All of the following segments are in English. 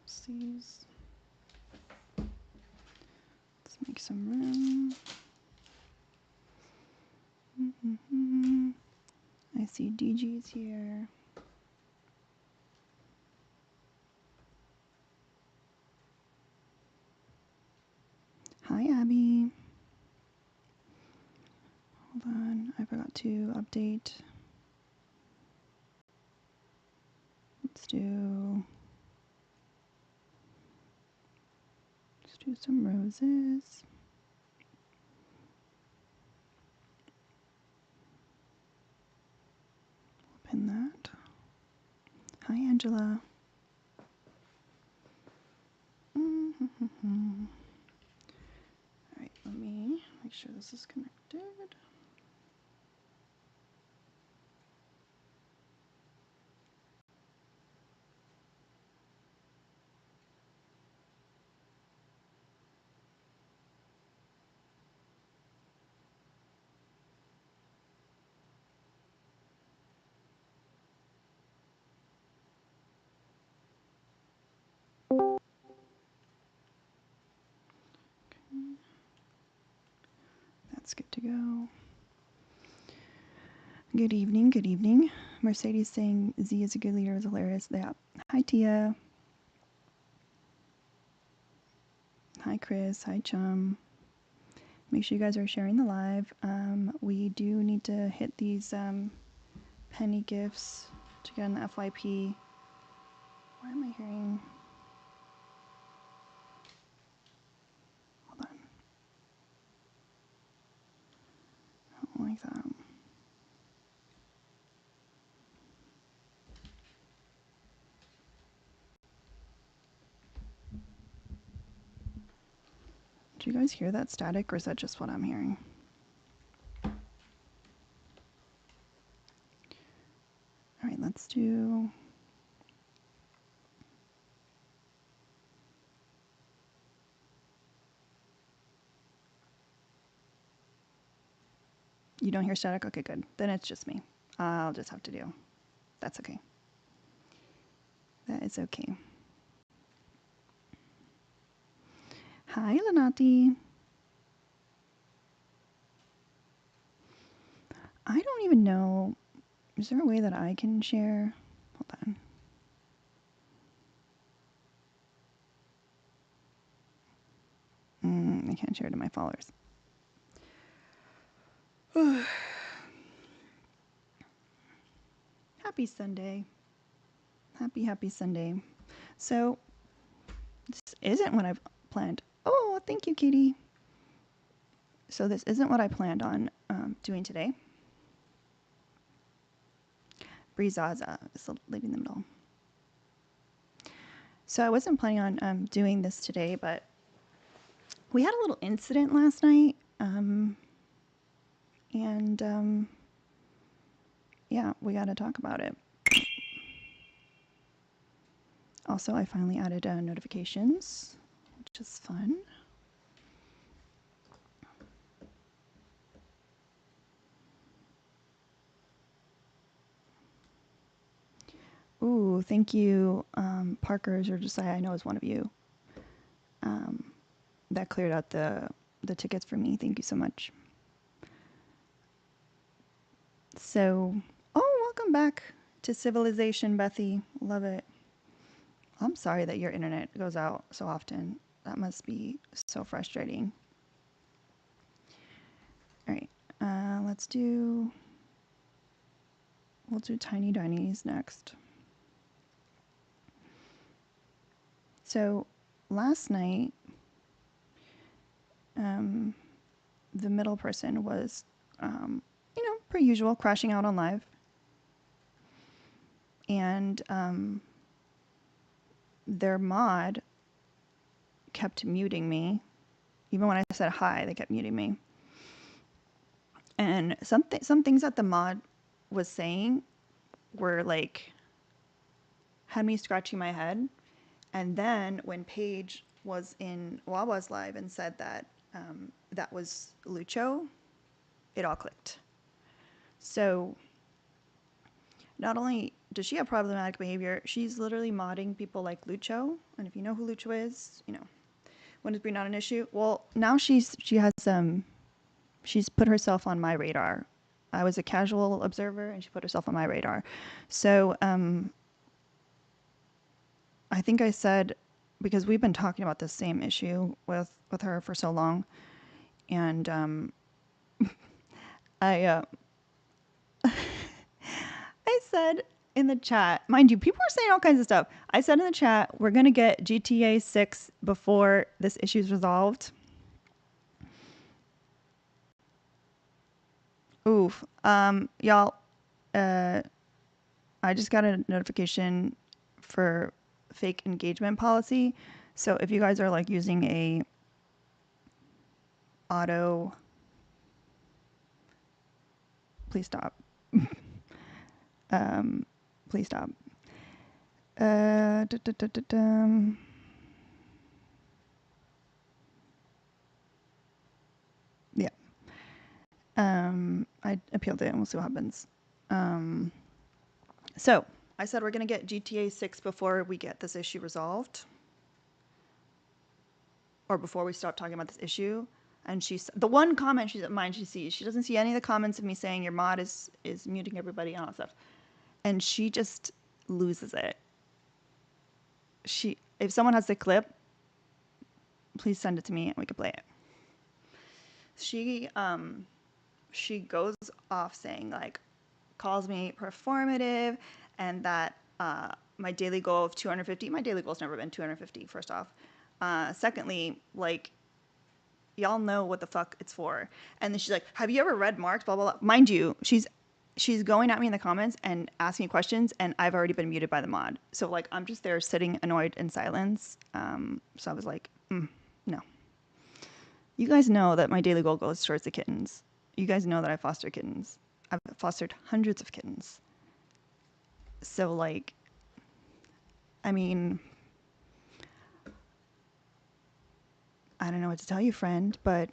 Oopsies. Let's make some room. I see DG's here. Hi, Abby. Hold on, I forgot to update. Let's do some roses. Pin that. Hi, Angela. All right, let me make sure this is connected. That's good to go. Good evening, good evening. Mercedes saying Z is a good leader is hilarious. Yeah. Hi, Tia. Hi, Chris. Hi, Chum. Make sure you guys are sharing the live. We do need to hit these penny gifts to get on the FYP. Why am I hearing? Hold on. I don't like that. Do you guys hear that static, or is that just what I'm hearing? All right, let's do... You don't hear static? Okay, good. Then it's just me. I'll just have to do. That's okay. That is okay. Hi, Lenati. I don't even know. Is there a way that I can share? Hold on. I can't share it to my followers. Happy Sunday. Happy Sunday. So, this isn't what I've planned. Oh, thank you, Katie. So this isn't what I planned on doing today. Brizaza is the lady in the middle. So I wasn't planning on doing this today, but we had a little incident last night. Yeah, we got to talk about it. Also, I finally added notifications, which is fun. Ooh, thank you, Parkers or Josiah, I know is one of you. That cleared out the tickets for me. Thank you so much. So, oh, welcome back to Civilization, Bethy. Love it. I'm sorry that your internet goes out so often. That must be so frustrating. All right, we'll do Tiny Dinies next. So last night, the middle person was, per usual, crashing out on live. And their mod kept muting me. Even when I said hi, they kept muting me. And some things that the mod was saying were like, had me scratching my head. And then when Paige was in Wawa's live and said that that was Lucho, it all clicked. So not only does she have problematic behavior, she's literally modding people like Lucho. And if you know who Lucho is, you know, when is Bree not an issue? Well, now she has she's put herself on my radar. I was a casual observer, and she put herself on my radar. So I think I said, because we've been talking about this same issue with her for so long, and I I said in the chat, mind you, people are saying all kinds of stuff. I said in the chat, we're gonna get GTA 6 before this issue is resolved. Oof. Y'all, I just got a notification for fake engagement policy. So if you guys are like using a auto, please stop. Please stop. Da, da, da, da, da. Yeah. I appealed it and we'll see what happens. So I said we're gonna get GTA 6 before we get this issue resolved, or before we stop talking about this issue. And the one comment she sees, she doesn't see any of the comments of me saying your mod is muting everybody and all that stuff, and she just loses it. If someone has the clip, please send it to me and we can play it. She goes off saying, like, calls me performative, and that my daily goal of 250, my daily goal's never been 250, first off. Secondly, like, y'all know what the fuck it's for. And then she's like, have you ever read Marx, blah, blah, blah. Mind you, she's going at me in the comments and asking questions, and I've already been muted by the mod. So, like, I'm just there sitting annoyed in silence. So I was like, no. You guys know that my daily goal goes towards the kittens. You guys know that I foster kittens. I've fostered hundreds of kittens. So, like, I mean, I don't know what to tell you, friend, but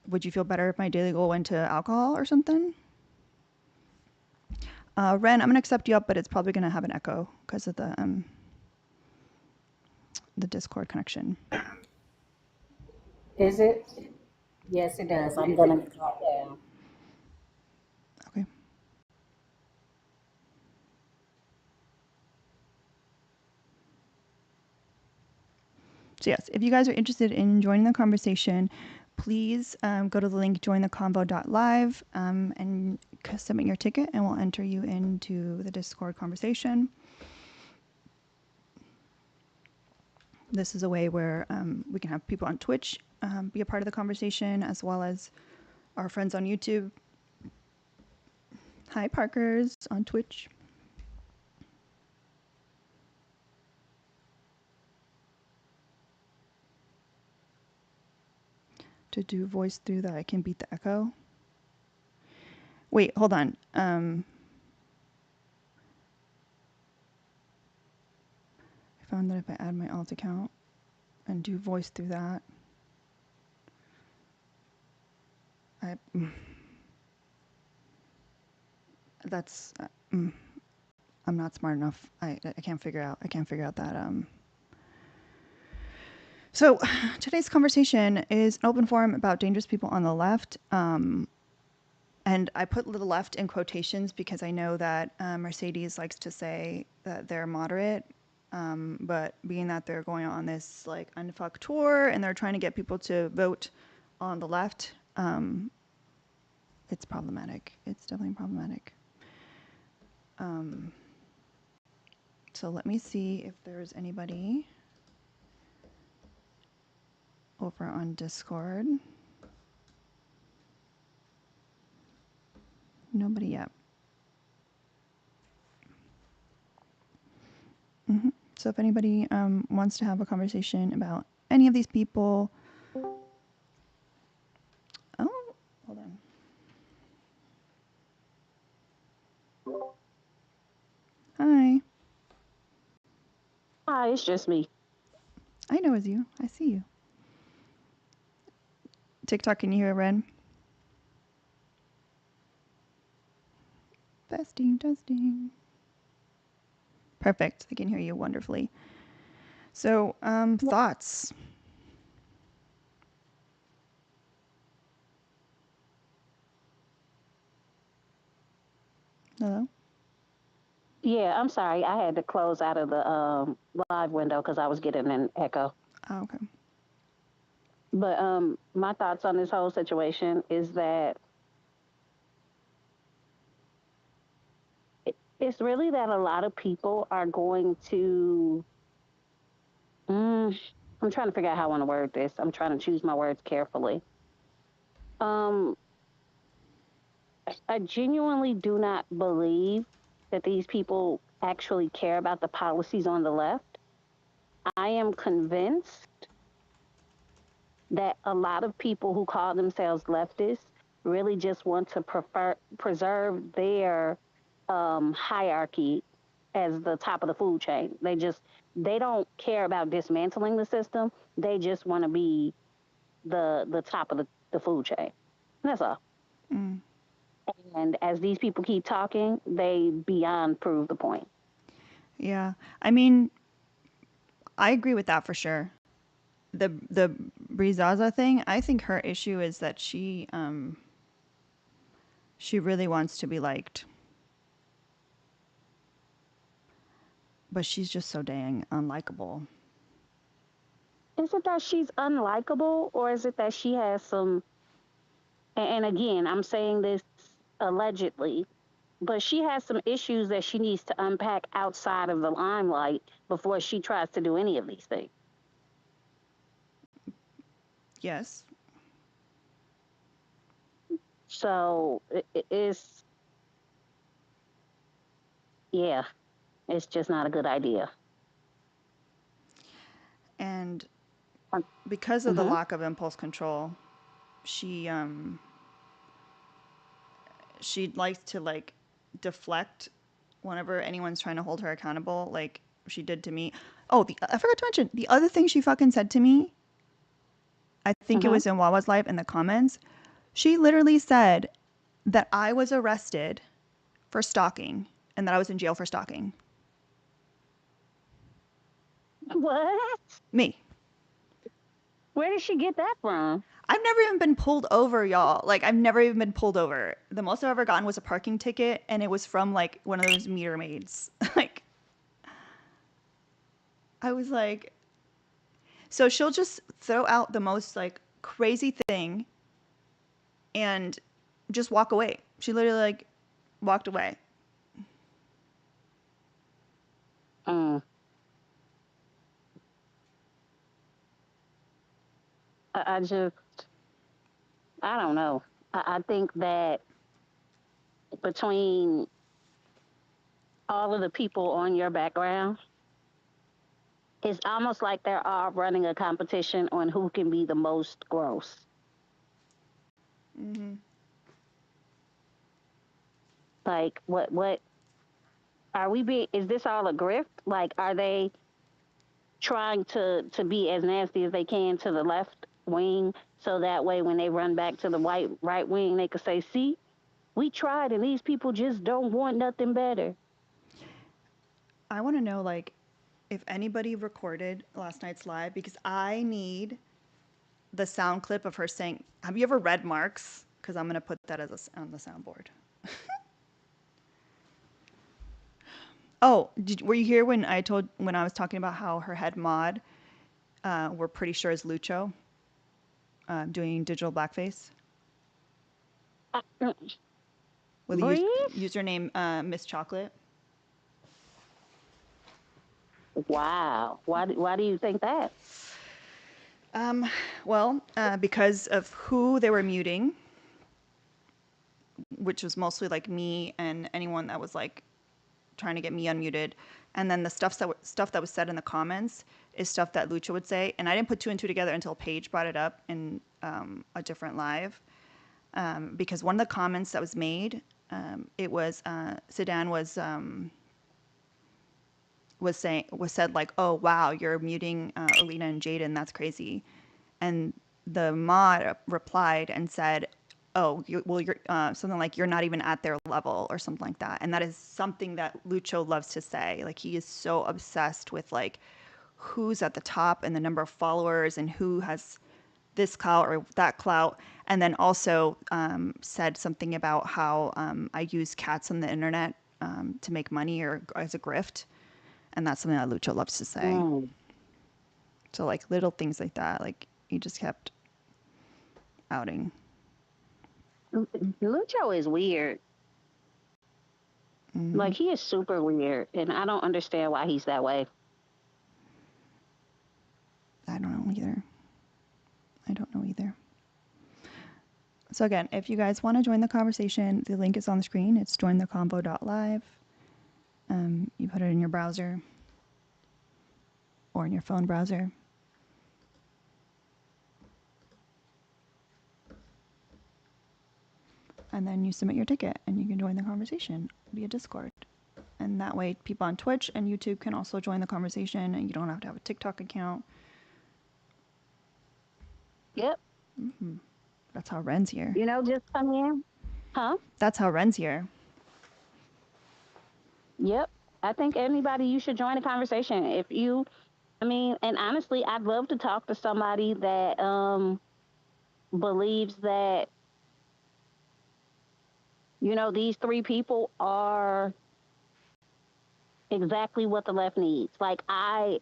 would you feel better if my daily goal went to alcohol or something? Ren, I'm going to accept you up, but it's probably going to have an echo because of the Discord connection. Is it? Yes, it does. I'm going to drop down. Okay. So yes, if you guys are interested in joining the conversation, please go to the link jointheconvo.live and submit your ticket, and we'll enter you into the Discord conversation. This is a way where we can have people on Twitch be a part of the conversation, as well as our friends on YouTube. Hi, Parkers on Twitch. To do voice through that, I can beat the echo. Wait, hold on. I found that if I add my alt account and do voice through that, that's I'm not smart enough. I can't figure out that. So today's conversation is an open forum about dangerous people on the left. And I put the left in quotations because I know that Mercedes likes to say that they're moderate, but being that they're going on this like unfuck tour and they're trying to get people to vote on the left, it's problematic. It's definitely problematic. So let me see if there's anybody over on Discord. Nobody yet. So if anybody wants to have a conversation about any of these people, oh, hold on. Hi. Hi, it's just me. I know it's you. I see you. TikTok, can you hear Ren? Testing, testing. Perfect. I can hear you wonderfully. So, thoughts? Hello? Yeah, I'm sorry. I had to close out of the live window because I was getting an echo. Oh, okay. But my thoughts on this whole situation is that it's really that a lot of people are going to. Mm, I'm trying to figure out how I want to word this. I'm trying to choose my words carefully. Um, I genuinely do not believe that these people actually care about the policies on the left. I am convinced that a lot of people who call themselves leftists really just want to preserve their hierarchy as the top of the food chain. They don't care about dismantling the system. They just want to be the top of the food chain. That's all. Mm, And as these people keep talking, they beyond prove the point. yeah. I mean, I agree with that for sure. The Brizaza thing, I think her issue is that she really wants to be liked, but she's just so dang unlikable. Is it that she's unlikable, or is it that she has some? And again, I'm saying this allegedly, but she has some issues that she needs to unpack outside of the limelight before she tries to do any of these things. Yes. So it's, yeah, it's just not a good idea. And because of the Mm-hmm. lack of impulse control, she she likes to like deflect whenever anyone's trying to hold her accountable, like she did to me. Oh, I forgot to mention the other thing she fucking said to me. I think it Mm-hmm. was in Wawa's live in the comments. She literally said that I was arrested for stalking and that I was in jail for stalking What? me. Where did she get that from? I've never even been pulled over, y'all. Like, I've never even been pulled over. The most I've ever gotten was a parking ticket, and it was from like one of those meter maids. Like, I was like, so she'll just throw out the most like crazy thing and just walk away. She literally like walked away. Mm, I just, I don't know. I think that between all of the people on your background, it's almost like they're all running a competition on who can be the most gross. Mm-hmm. Like, what are we being? Is this all a grift? Like, are they trying to be as nasty as they can to the left wing, so that way when they run back to the white right wing, they could say, "See, we tried, and these people just don't want nothing better." I want to know like if anybody recorded last night's live because I need the sound clip of her saying, "Have you ever read Marx?" Because I'm gonna put that as on the soundboard. Oh, were you here when I was talking about how her head mod, we're pretty sure is Lucho, doing digital blackface with the Breathe. username Miss Chocolate? Wow. Why do you think that? Um, well, because of who they were muting, which was mostly like me and anyone that was like trying to get me unmuted, and then the stuff that was said in the comments is stuff that Lucha would say, and I didn't put two and two together until Paige brought it up in a different live, because one of the comments that was made, it was Sedan was said like, oh wow, you're muting Alina and Jaden, that's crazy, and the mod replied and said, oh, you're something like you're not even at their level or something like that. And that is something that Lucho loves to say. Like he is so obsessed with like who's at the top and the number of followers and who has this clout or that clout. And then also said something about how I use cats on the internet to make money or as a grift. And that's something that Lucho loves to say. Mm. So like little things like that, like he just kept outing. Lucho is weird. Hmm. Like he is super weird, and I don't understand why he's that way. I don't know either. I don't know either. So again, if you guys want to join the conversation, the link is on the screen. It's jointheconvo.live. You put it in your browser or in your phone browser. And then you submit your ticket and you can join the conversation via Discord. And that way, people on Twitch and YouTube can also join the conversation, and you don't have to have a TikTok account. Yep. That's how Ren's here. Just come in. Huh? That's how Ren's here. Yep. I think anybody you should join the conversation. And honestly, I'd love to talk to somebody that believes that these three people are exactly what the left needs. Like I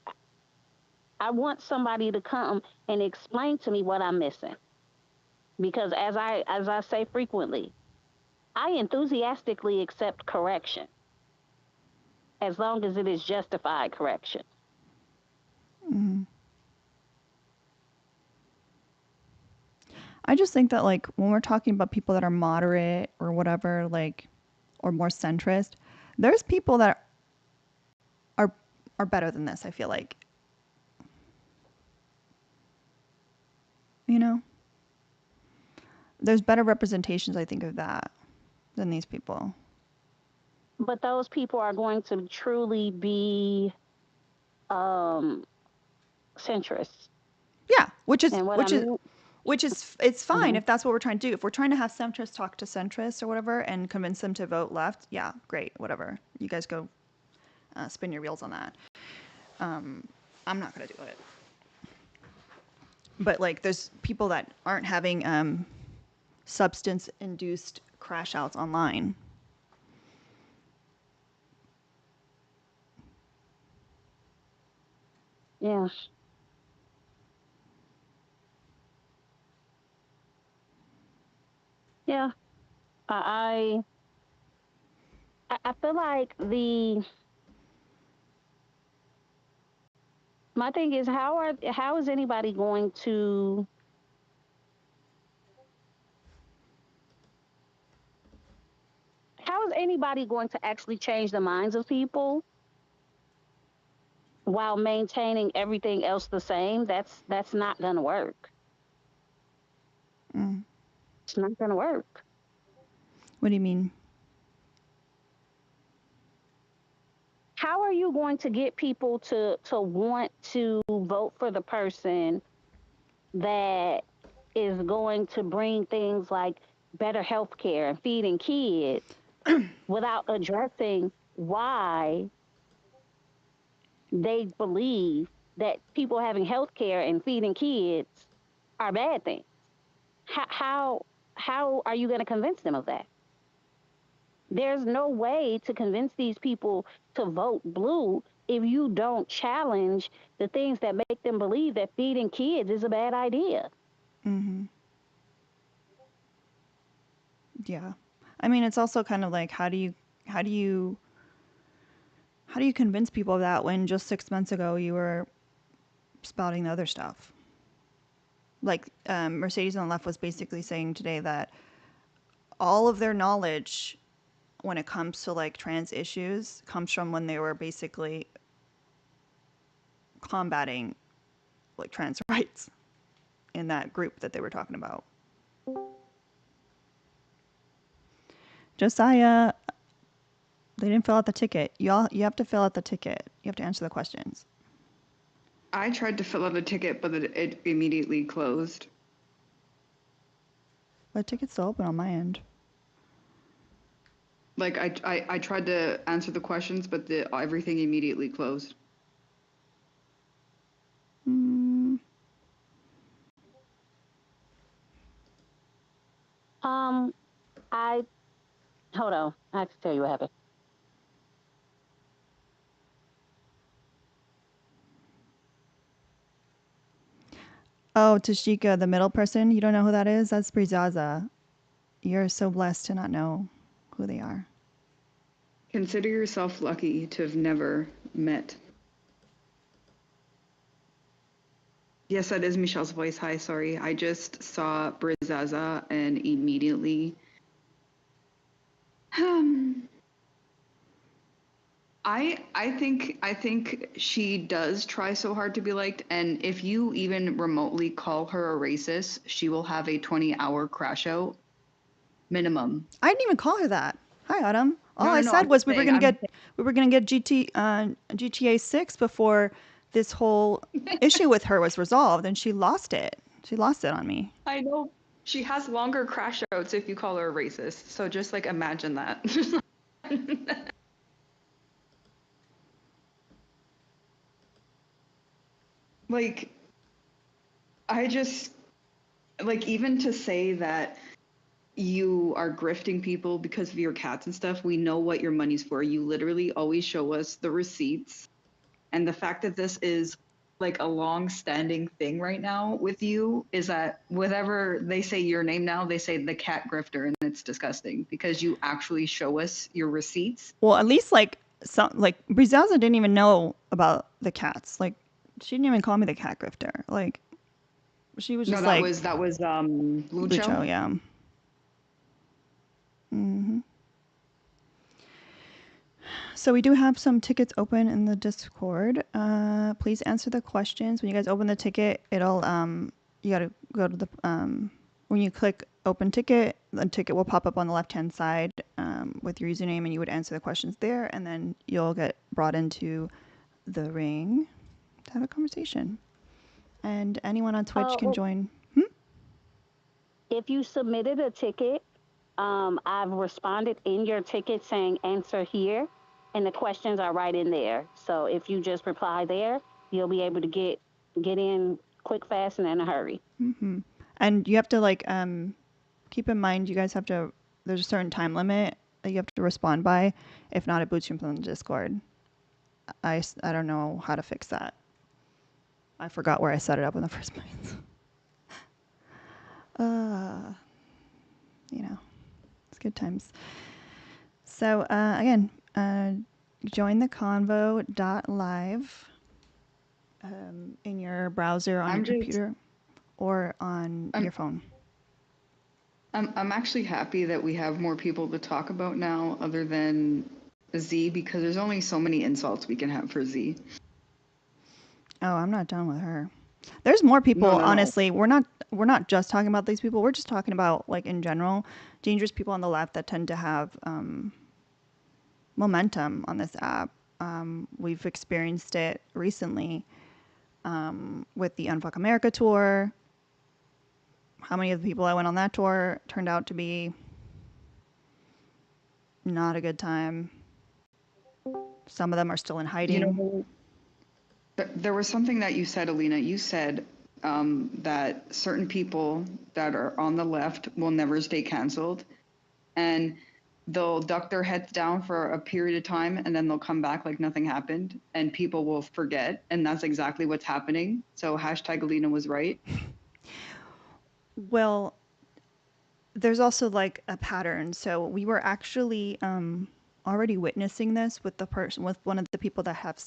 want somebody to come and explain to me what I'm missing. Because as I say frequently, I enthusiastically accept correction as long as it is justified correction. Mm-hmm. I just think that like when we're talking about people that are moderate or whatever, like or more centrist, there's people that are are better than this. I feel like, you know, there's better representations. I think of that than these people. But those people are going to truly be um centrist. Yeah, which is And what I which is mean, which is it's fine mhm. if that's what we're trying to do. If we're trying to have centrists talk to centrists or whatever and convince them to vote left, yeah, great, whatever. You guys go spin your wheels on that. I'm not gonna do it. But like, there's people that aren't having substance-induced crash outs online. Yeah, yeah. I I feel like the my thing is how is anybody going to actually change the minds of people while maintaining everything else the same? That's not going to work. Mm. It's not going to work. What do you mean? How are you going to get people to want to vote for the person that is going to bring things like better health care and feeding kids without addressing why they believe that people having health care and feeding kids are bad things? How are you going to convince them of that? There's no way to convince these people to vote blue if you don't challenge the things that make them believe that feeding kids is a bad idea. Mm-hmm. Yeah. I mean, it's also kind of like how do you how do you convince people of that when just 6 months ago you were spouting the other stuff? Like Mercedes on the left was basically saying today that all of their knowledge when it comes to like trans issues comes from when they were basically combating like trans rights in that group that they were talking about. Josiah, they didn't fill out the ticket. You have to fill out the ticket. You have to answer the questions. I tried to fill out a ticket, but it immediately closed. The ticket's still open on my end. Like I tried to answer the questions, but the everything immediately closed. Mm. Um, I hold on. I have to tell you what happened. Oh, Tashika, the middle person. You don't know who that is? That's Brizaza. You're so blessed to not know who they are. Consider yourself lucky to have never met. Yes, that is Michelle's voice. Hi, sorry. I just saw Brizaza and immediately. Um, I think she does try so hard to be liked, and if you even remotely call her a racist, she will have a 20-hour crash out minimum. I didn't even call her that. Hi, Autumn. All No, I no, no. I'm said just was saying. I'm just we were gonna get GTA 6 before this whole issue with her was resolved, and she lost it. She lost it on me. I know she has longer crash outs if you call her a racist. So just like imagine that. like I just like even to say that you are grifting people because of your cats and stuff, we know what your money's for. You literally always show us the receipts. And the fact that this is like a long standing thing right now with you is that whatever they say your name now, they say the cat grifter, and it's disgusting because you actually show us your receipts. Well, at least like Brizaza didn't even know about the cats. Like she didn't even call me the cat grifter. Like she was No, just like that was Lucho, Lucho. yeah. Hmm. So we do have some tickets open in the Discord. Please answer the questions. When you guys open the ticket, it'll you gotta go to the when you click open ticket, the ticket will pop up on the left hand side with your username, and you would answer the questions there, and then you'll get brought into the ring to have a conversation. And anyone on Twitch can Oh, join. if you submitted a ticket, I've responded in your ticket saying answer here, and the questions are right in there. So if you just reply there, you'll be able to get in quick, fast, and in a hurry. Hmm. And you have to like keep in mind you guys have to. There's a certain time limit that you have to respond by. If not, it boots you from the Discord. I don't know how to fix that. I forgot where I set it up in the first place. Uh, you know, it's good times. So again, join the convo.live in your browser on your I'm just computer or on I'm your phone. I'm actually happy that we have more people to talk about now other than Z because there's only so many insults we can have for Z. Oh, I'm not done with her. There's more No, people. no, no. Honestly, we're not just talking about these people. We're just talking about like in general, dangerous people on the left that tend to have momentum on this app. We've experienced it recently with the Unfuck America tour. How many of the people that went on that tour turned out to be not a good time? Some of them are still in You hiding. know, there was something that you said, Alina. You said that certain people that are on the left will never stay canceled, and they'll duck their heads down for a period of time, and then they'll come back like nothing happened, and people will forget, and that's exactly what's happening. So hashtag Alina was right. Well, there's also like a pattern. So we were actually already witnessing this with the person with one of the people that have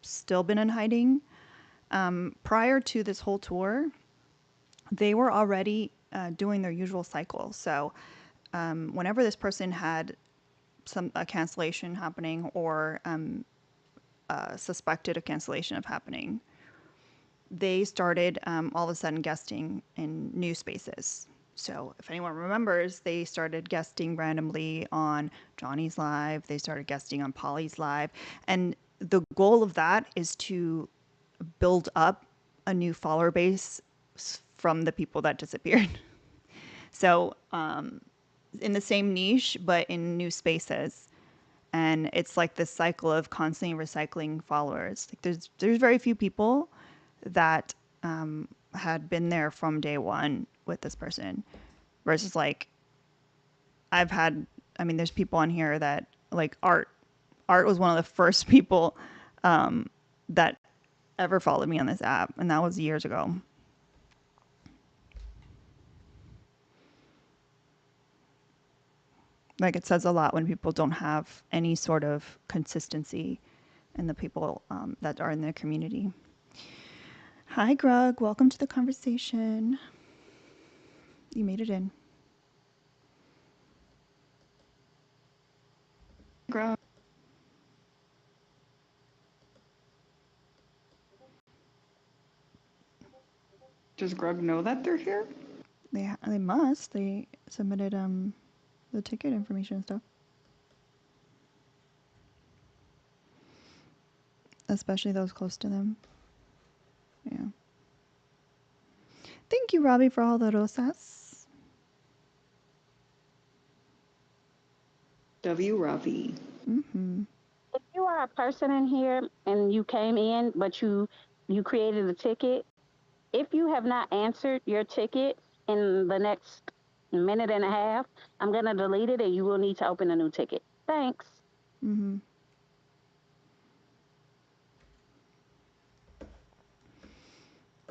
still been in hiding. Prior to this whole tour, they were already doing their usual cycle. So whenever this person had a cancellation happening or suspected a cancellation of happening, they started all of a sudden guesting in new spaces. So if anyone remembers, they started guesting randomly on Johnny's live. They started guesting on Polly's live, and the goal of that is to build up a new follower base from the people that disappeared. So in the same niche, but in new spaces. And it's like this cycle of constantly recycling followers. Like there's very few people that had been there from day one with this person, versus like I've had. I mean, there's people on here that like art. Art was one of the first people that ever followed me on this app, and that was years ago. Like it says a lot when people don't have any sort of consistency in the people that are in their community. Hi, Grug. Welcome to the conversation. You made it in. Grug. Does Grug know that they're here? They must. They submitted the ticket information and stuff. Especially those close to them. Yeah. Thank you, Robbie, for all the rosas. W. Ravi. Mm-hmm. If you are a person in here and you came in, but you created a ticket, if you have not answered your ticket in the next minute and a half, I'm gonna delete it and you will need to open a new ticket. Thanks. Mm-hmm.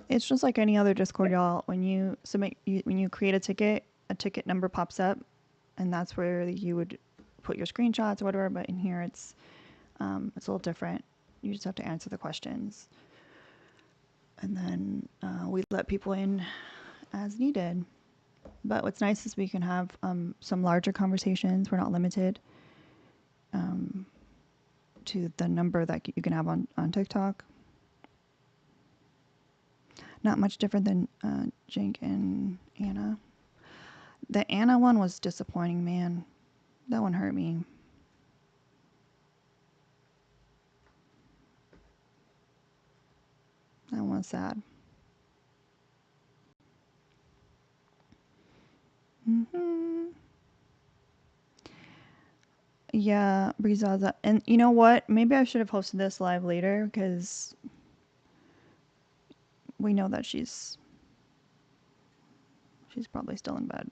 It's just like any other Discord, y'all. When you when you create a ticket number pops up, and that's where you would put your screenshots or whatever. But in here, it's a little different. You just have to answer the questions, and then we let people in as needed. But what's nice is we can have some larger conversations. We're not limited to the number that you can have on TikTok. Not much different than Jink and Anna. The Anna one was disappointing, man. That one hurt me. That one was sad. Mm-hmm. Yeah, Brizaza. And you know what? Maybe I should have hosted this live later because we know that she's probably still in bed.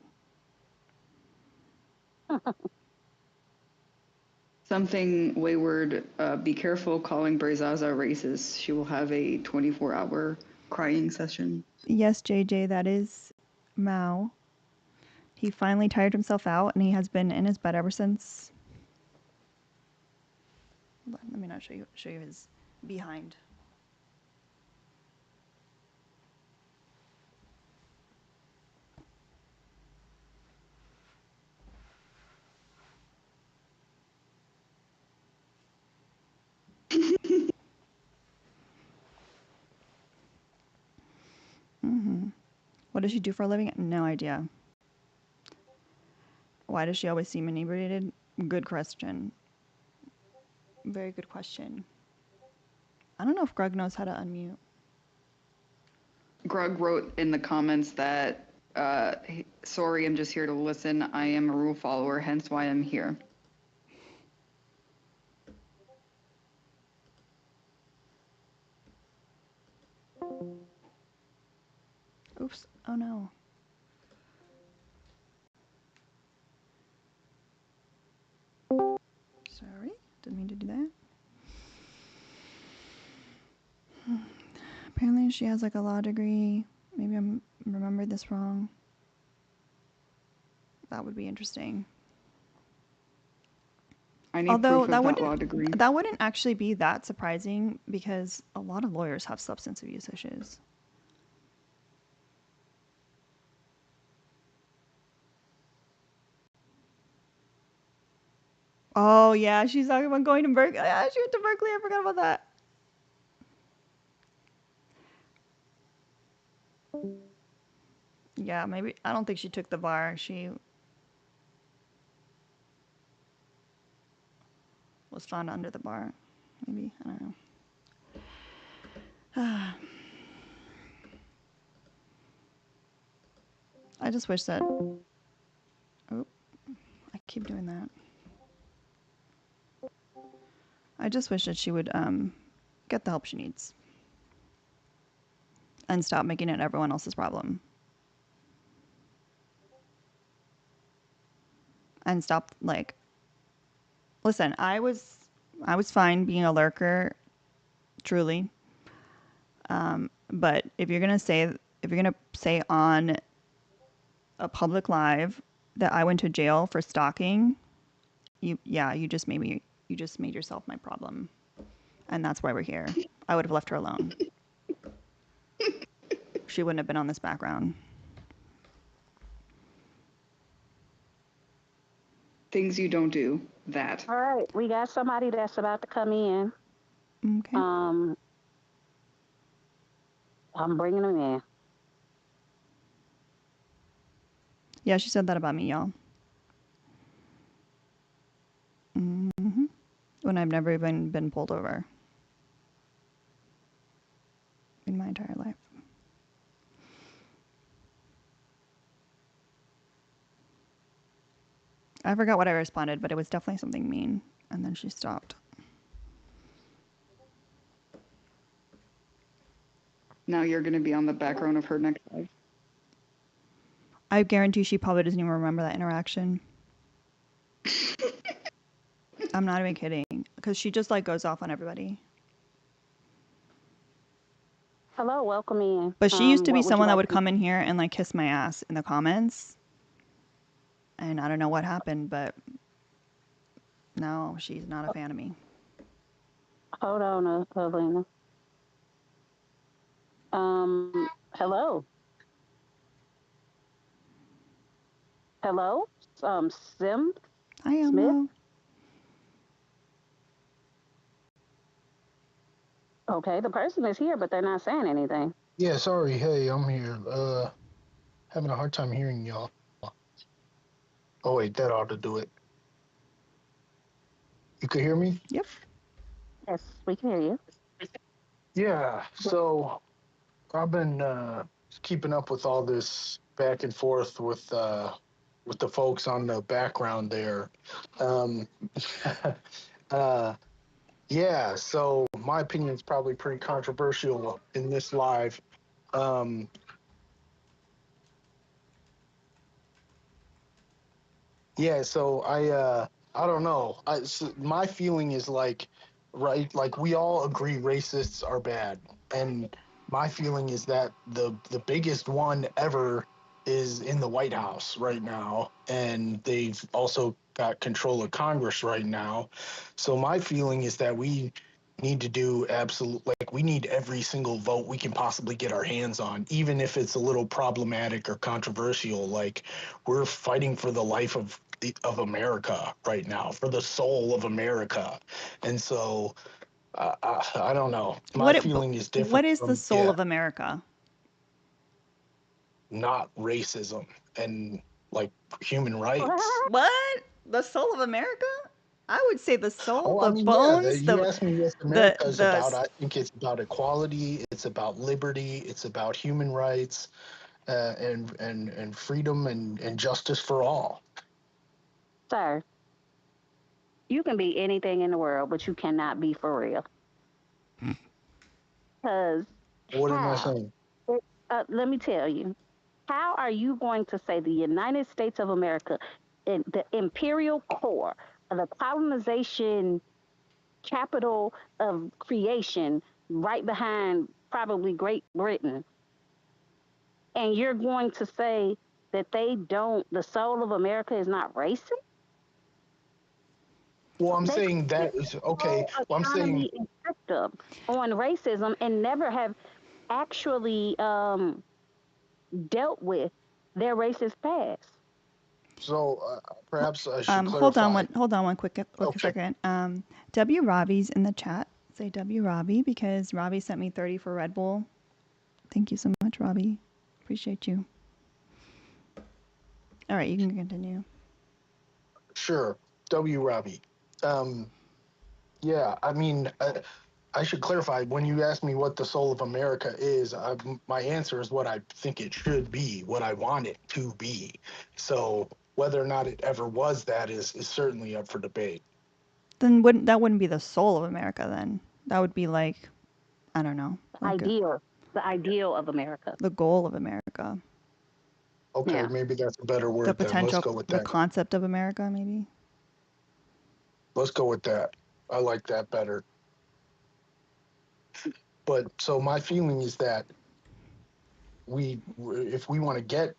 Something wayward. Be careful calling Brazaza racist. She will have a 24-hour crying session. Yes, JJ, that is Mao. He finally tired himself out and he has been in his bed ever since. Let me not show you his behind. Mm-hmm. What does she do for a living? No idea. Why does she always seem inebriated? Good question. Very good question. I don't know if Greg knows how to unmute. Grug wrote in the comments that, sorry, I'm just here to listen. I am a rule follower, hence why I'm here. Oops. Oh no. Sorry. Didn't mean to do that. Apparently she has like a law degree. Maybe I'm remembered this wrong. That would be interesting. I need Although proof of that law degree. that wouldn't actually be that surprising because a lot of lawyers have substance abuse issues. Oh yeah, she's talking about going to Berkeley. Yeah, she went to Berkeley. I forgot about that. Yeah, maybe I don't think she took the bar. She was found under the bar. Maybe I don't know. I just wish that. Oh, I keep doing that. I just wish that she would get the help she needs and stop making it everyone else's problem. And stop like, listen, I was fine being a lurker, truly. But if you're gonna say on a public live that I went to jail for stalking, you just made yourself my problem, and that's why we're here. I would have left her alone. She wouldn't have been on this background. Things you don't do. That. All right, we got somebody that's about to come in. Okay. Um, I'm bringing them in. Yeah, she said that about me, y'all. Mm-hmm. When I've never even been pulled over in my entire life. I forgot what I responded, but it was definitely something mean. And then she stopped. Now you're going to be on the background of her next life. I guarantee she probably doesn't even remember that interaction. I'm not even kidding. Because she just like goes off on everybody. Hello, welcome in. But she used to be What would you someone that like would to? come in here and like kiss my ass in the comments. And I don't know what happened, but no, she's not a fan of me. Hold on, Elena. Hello, hello. Sim Hi, Smith. Elmo. Okay, the person is here, but they're not saying anything. Yeah, sorry. Hey, I'm here. Having a hard time hearing y'all. Oh wait, that ought to do it. You could hear me? Yep. Yes, we can hear you. Yeah. So I've been keeping up with all this back and forth with the folks on the background there. Um, uh, yeah. So my opinion is probably pretty controversial in this live. Um, Yeah, so I don't know. My feeling is like right like we all agree racists are bad. And my feeling is that the biggest one ever is in the White House right now, and they've also got control of Congress right now. So my feeling is that we need to do absolute like we need every single vote we can possibly get our hands on, even if it's a little problematic or controversial. Like we're fighting for the life of America right now, for the soul of America, and so I don't know. My feeling is What different is the from soul of America? not racism and like human rights. What? The soul of America? I would say the soul, Oh, I the mean, yeah. bones, You asked me what America is the about. I think it's about equality. It's about liberty. It's about human rights, and freedom and justice for all. Sir, you can be anything in the world, but you cannot be for real. Because What am I how? saying? Let me tell you. How are you going to say the United States of America, in the imperial core, the colonization capital of creation, right behind probably Great Britain, and you're going to say that they don't, the soul of America is not racist? Well, I'm They saying created that is a okay. whole Well, I'm saying economy and system on racism and never have actually dealt with their racist past. so. Perhaps I should clarify. Hold on one quick Okay. second. W Robbie's in the chat. Say W Robbie because Robbie sent me 30 for Red Bull. Thank you so much, Robbie. Appreciate you. All right, you can continue. Sure. W. Robbie. Um, yeah, I mean, I should clarify when you ask me what the soul of America is, my answer is what I think it should be, what I want it to be. So whether or not it ever was that is certainly up for debate. Then wouldn't be the soul of America then? That would be like, I don't know, like The ideal of America. the goal of America. Okay, Yeah. maybe that's a better The word then. Let's potential, go with the that. concept of America, maybe. Let's go with that. I like that better. But so my feeling is that if we want to get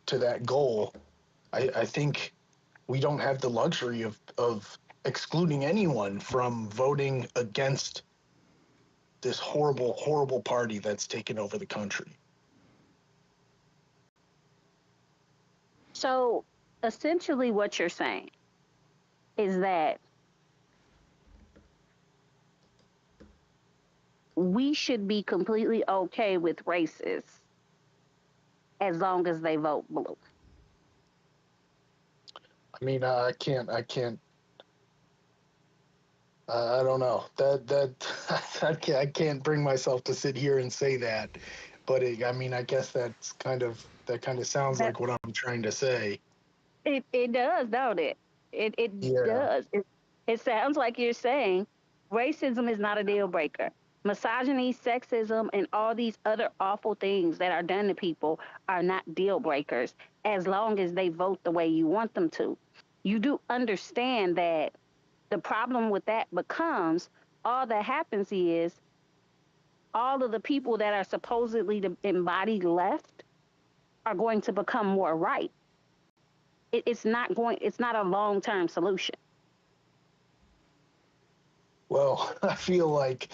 to that goal, I think we don't have the luxury of excluding anyone from voting against this horrible, horrible party that's taken over the country. So essentially, what you're saying is that we should be completely okay with racists as long as they vote blue. I mean, I don't know I can't bring myself to sit here and say that, but I mean, I guess that kind of sounds That like what I'm trying to say. it does, don't it? It Yeah. does. It sounds like you're saying racism is not a deal breaker. Misogyny, sexism, and all these other awful things that are done to people are not deal breakers as long as they vote the way you want them to. You do understand that the problem with that becomes all that happens is all of the people that are supposedly the embodied left are going to become more right. It's not a long-term solution. Well, I feel like,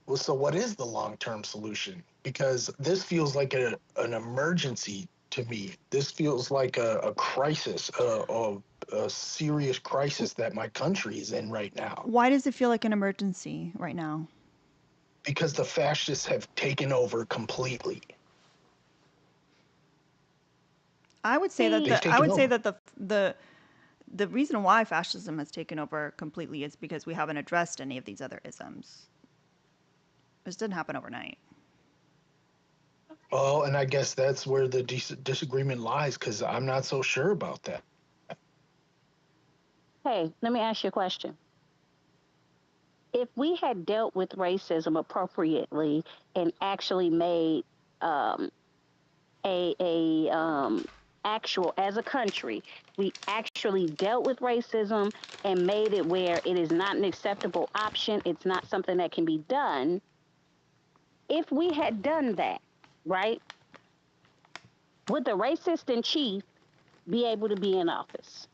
well, so what is the long-term solution? Because this feels like an emergency to me. This feels like a crisis, a serious crisis that my country is in right now. Why does it feel like an emergency right now? Because the fascists have taken over completely. See, They've taken over. The reason why fascism has taken over completely is because we haven't addressed any of these other isms. This didn't happen overnight. Oh, and I guess that's where the disagreement lies, because I'm not so sure about that. hey, let me ask you a question. If we had dealt with racism appropriately and actually made um, a actual as a country, we actually dealt with racism and made it where it is not an acceptable option. It's not something that can be done. If we had done that, right, would the racist in chief be able to be in office?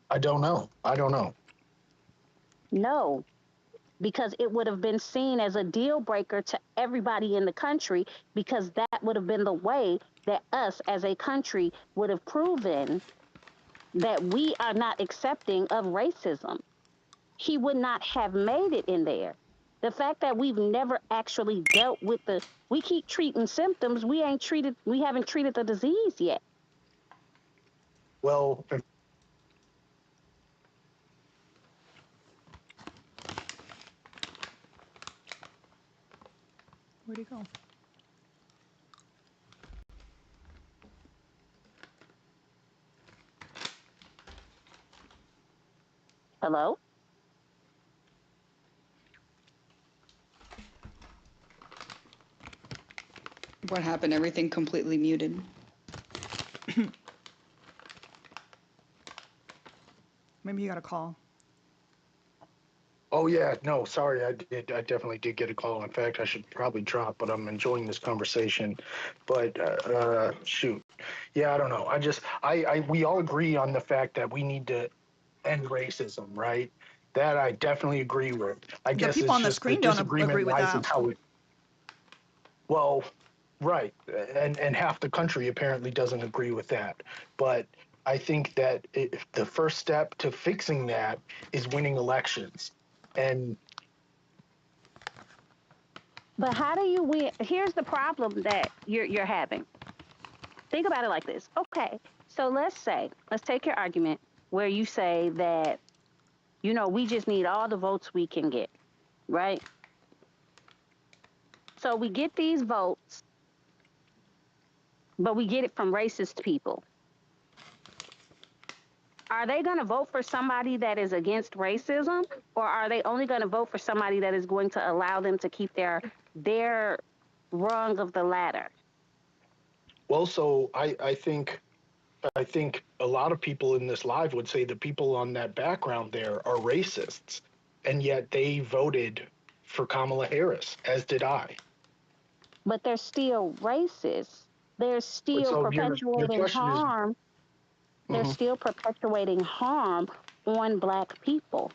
I don't know. I don't know. No, because it would have been seen as a deal breaker to everybody in the country because that would have been the way that us as a country would have proven that we are not accepting of racism. He would not have made it in there. The fact that we've never actually dealt with we keep treating symptoms, we haven't treated the disease yet. Well, Where'd he go? Hello? What happened? Everything completely muted. Maybe you got a call. oh yeah, no, sorry, I did. I definitely did get a call. In fact, I should probably drop, but I'm enjoying this conversation. But shoot, yeah, I don't know. We all agree on the fact that we need to end racism, right? That I definitely agree with. I The guess people it's on the just the screen don't agree disagreement with lies in that. how it. Well, right, and half the country apparently doesn't agree with that. But I think that the first step to fixing that is winning elections. And But how do you win? Here's the problem that you're having. Think about it like this. Okay, So let's take your argument where you say that, we just need all the votes we can get, right? So we get these votes, but we get it from racist people. Are they going to vote for somebody that is against racism, or are they only going to vote for somebody that is going to allow them to keep their rung of the ladder? Well, so I think a lot of people in this live would say the people on that background there are racists, and yet they voted for Kamala Harris, as did I. But they're still racist. They're still So your perpetuating question is, harm. They're mhm. still perpetuating harm on Black people.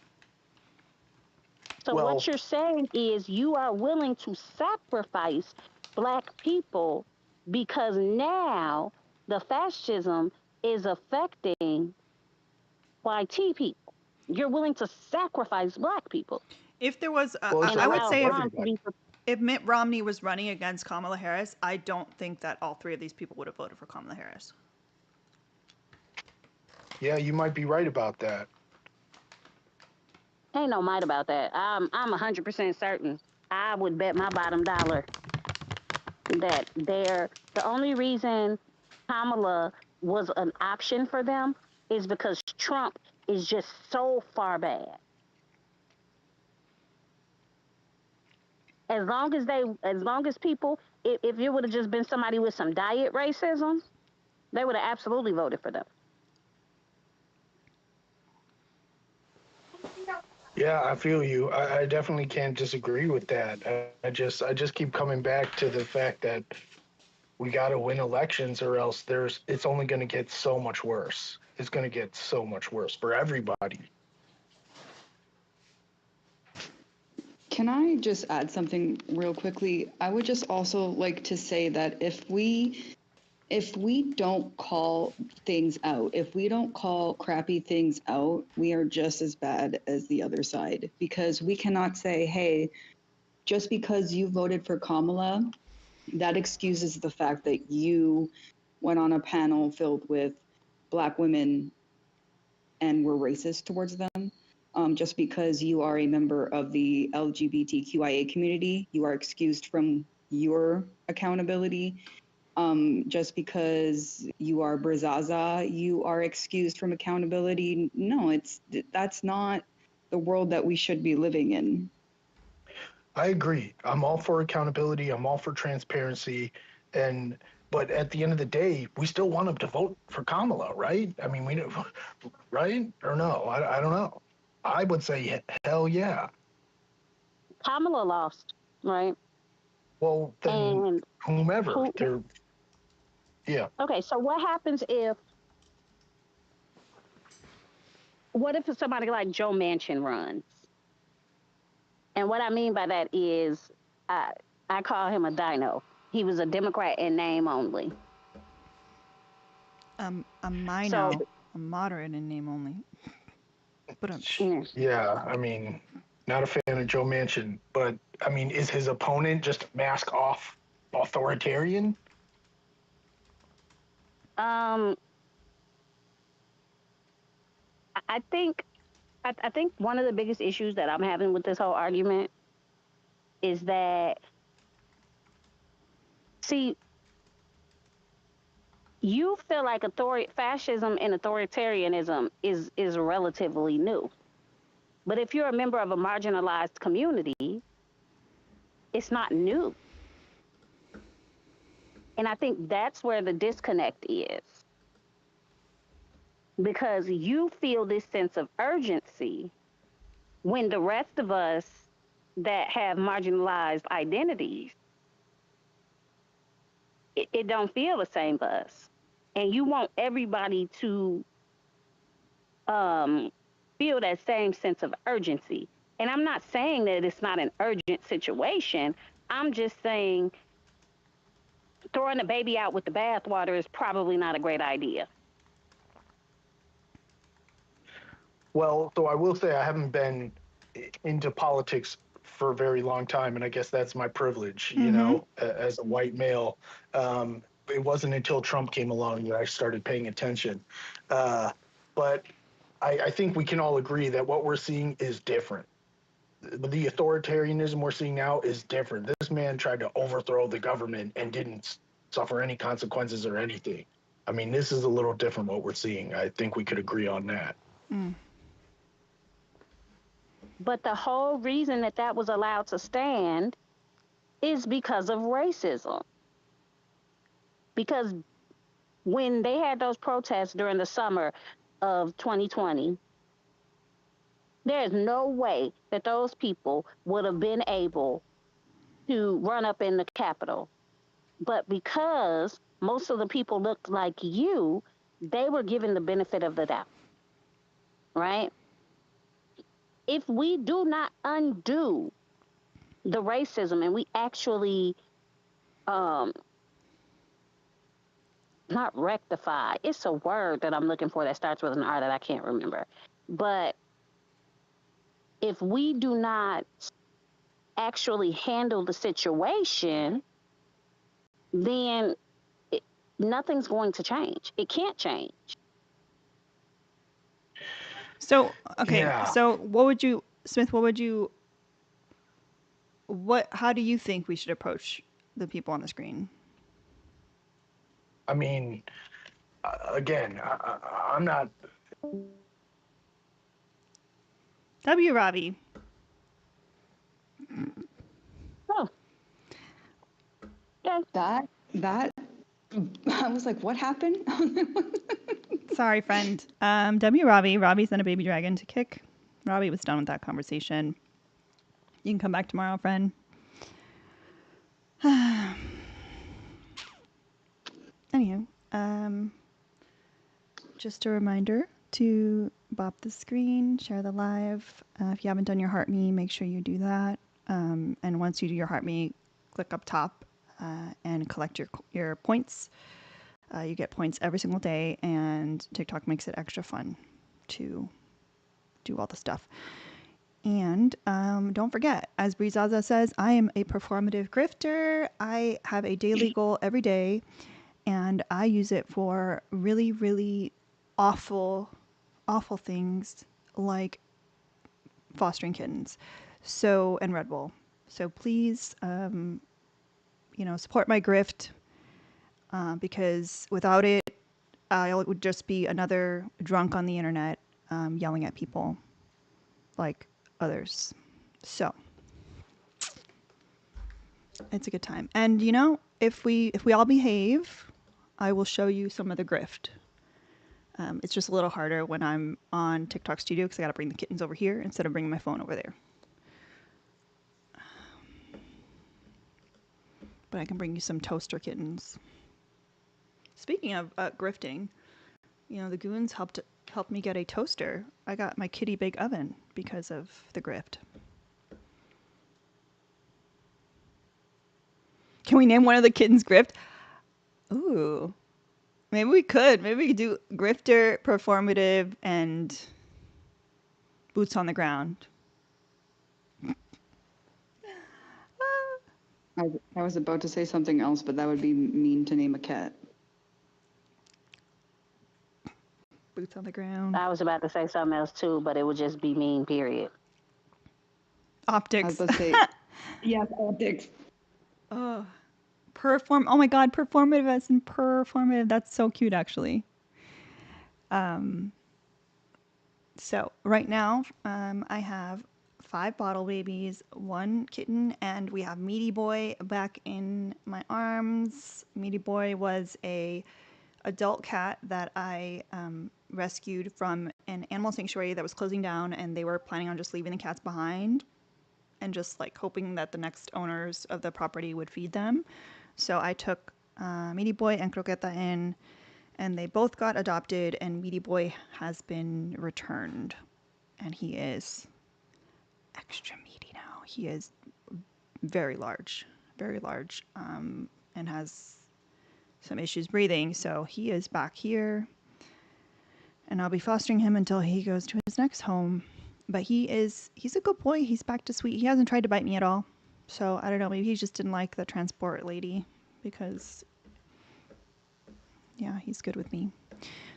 So what Well, you're saying is you are willing to sacrifice Black people because now the fascism is affecting YT people. You're willing to sacrifice Black people If there was, well, it's and I would allow say affecting harm to be. everybody. if Mitt Romney was running against Kamala Harris, I don't think that all three of these people would have voted for Kamala Harris. Yeah, you might be right about that. Ain't no might about that. I'm 100% certain. I would bet my bottom dollar that the only reason Kamala was an option for them is because Trump is just so far bad. As long as people, if it would have just been somebody with some diet racism, they would have absolutely voted for them. Yeah, I feel you. I definitely can't disagree with that. I just keep coming back to the fact that we got to win elections, or else it's only going to get so much worse. It's going to get so much worse for everybody. Can I just add something real quickly? I would just also like to say that if we don't call things out, if we don't call crappy things out, we are just as bad as the other side, because we cannot say, hey, just because you voted for Kamala, that excuses the fact that you went on a panel filled with Black women and were racist towards them. Just because you are a member of the LGBTQIA community, you are excused from your accountability. Just because you are Brazaza, you are excused from accountability. No, that's not the world that we should be living in. I agree. I'm all for accountability. I'm all for transparency, and but at the end of the day, we still want them to vote for Kamala, right? I mean, we don't, right or no? I don't know. I would say hell yeah. Kamala lost, right? Well, then And whomever who? they're, yeah. Okay, so what if somebody like Joe Manchin runs? And what I mean by that is, I I call him a dino. He was a Democrat in name only. A So Mino, a moderate in name only. But yeah. Yeah, I mean, not a fan of Joe Manchin, but I mean, is his opponent just mask off authoritarian? um, I think I think one of the biggest issues that I'm having with this whole argument is that, see, you feel like fascism and authoritarianism is relatively new. But if you're a member of a marginalized community, it's not new. And I think that's where the disconnect is, because you feel this sense of urgency when the rest of us that have marginalized identities, it don't feel the same for us. And you want everybody to um, feel that same sense of urgency. And I'm not saying that it's not an urgent situation. I'm just saying throwing the baby out with the bathwater is probably not a great idea. Well, so I will say I haven't been into politics for a very long time, and I guess that's my privilege, mm-hmm. as a white male. it wasn't until Trump came along that I started paying attention. But I think we can all agree that what we're seeing is different. The authoritarianism we're seeing now is different. This man tried to overthrow the government and didn't suffer any consequences or anything. I mean, this is a little different what we're seeing. I think we could agree on that. But the whole reason that that was allowed to stand is because of racism. Because when they had those protests during the summer of 2020, there's no way that those people would have been able to run up in the Capitol. But because most of the people looked like you, they were given the benefit of the doubt, right? If we do not undo the racism and we actually not rectify, it's a word that I'm looking for that starts with an R that I can't remember. But if we do not actually handle the situation, then nothing's going to change. It can't change. So, okay. Yeah. So, what would you, Smith, how do you think we should approach the people on the screen? I mean, again, I'm not. W. Robbie. Oh, yeah. That I was like, what happened? Sorry, friend. W. Robbie. Robbie sent a baby dragon to kick. Robbie was done with that conversation. You can come back tomorrow, friend. Anywho, just a reminder to bop the screen, share the live. If you haven't done your Heart Me, make sure you do that. And once you do your Heart Me, click up top and collect your points. You get points every single day, and TikTok makes it extra fun to do all the stuff. And don't forget, as Brizaza says, I am a performative grifter. I have a daily goal every day, and I use it for really, really awful, awful things like fostering kittens. So, and Red Bull. So please, support my grift because without it, I would just be another drunk on the internet yelling at people like others. So it's a good time. And if we all behave, I will show you some of the grift. It's just a little harder when I'm on TikTok Studio because I got to bring the kittens over here instead of bringing my phone over there. But I can bring you some toaster kittens. Speaking of grifting, the goons helped me get a toaster. I got my kitty big oven because of the grift. Can we name one of the kittens Grift? Ooh. Maybe we could. Maybe we could do grifter, performative, and boots on the ground. I was about to say something else, but that would be mean to name a cat. Boots on the ground. I was about to say something else too, but it would just be mean, period. Optics. I was about to say, yes, optics. Oh, oh my God, performative as in performative. That's so cute, actually. So right now, I have 5 bottle babies, 1 kitten, and we have Meaty Boy back in my arms. Meaty Boy was a adult cat that I rescued from an animal sanctuary that was closing down, and they were planning on just leaving the cats behind and just like hoping that the next owners of the property would feed them. So I took Meaty Boy and Croqueta in, and they both got adopted, and Meaty Boy has been returned, and he is extra meaty now. He is very large, and has some issues breathing, so he is back here, and I'll be fostering him until he goes to his next home. But he's a good boy. He's back to sweet. He hasn't tried to bite me at all, so I don't know, maybe he just didn't like the transport lady because Yeah, he's good with me.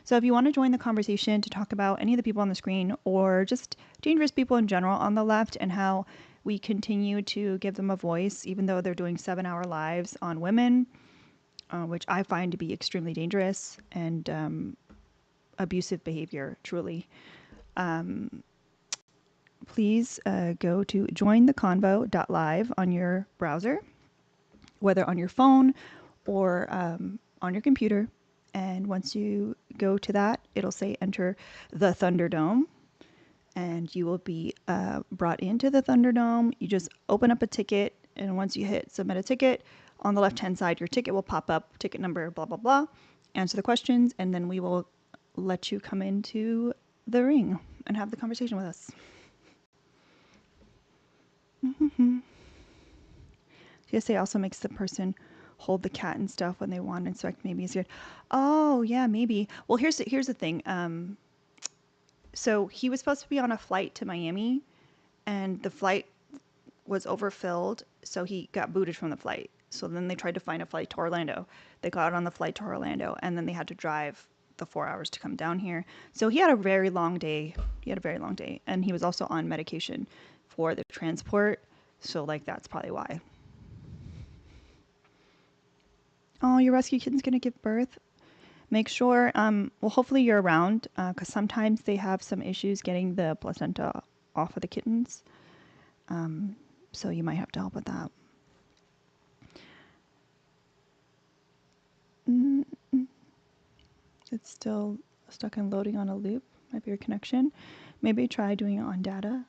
So if you want to join the conversation to talk about any of the people on the screen or just dangerous people in general on the left and how we continue to give them a voice, even though they're doing 7-hour lives on women, which I find to be extremely dangerous and abusive behavior, truly. Please go to jointheconvo.live on your browser, whether on your phone or on your computer. And once you go to that, it'll say enter the Thunderdome. And you will be brought into the Thunderdome. You just open up a ticket. And once you hit submit a ticket, on the left-hand side, your ticket will pop up, ticket number, blah, blah, blah. Answer the questions, and then we will let you come into the ring and have the conversation with us. CSA also makes the person hold the cat and stuff when they want and so maybe it's good. Oh yeah, maybe. Well, here's the thing. So he was supposed to be on a flight to Miami, and the flight was overfilled, so he got booted from the flight. So then they tried to find a flight to Orlando. They got on the flight to Orlando, and then they had to drive the 4 hours to come down here. So he had a very long day. And he was also on medication for the transport. So like that's probably why. Oh, your rescue kitten's gonna give birth. Make sure, well, hopefully you're around, because sometimes they have some issues getting the placenta off of the kittens. So you might have to help with that. It's still stuck in loading on a loop. Might be your connection. Maybe try doing it on data.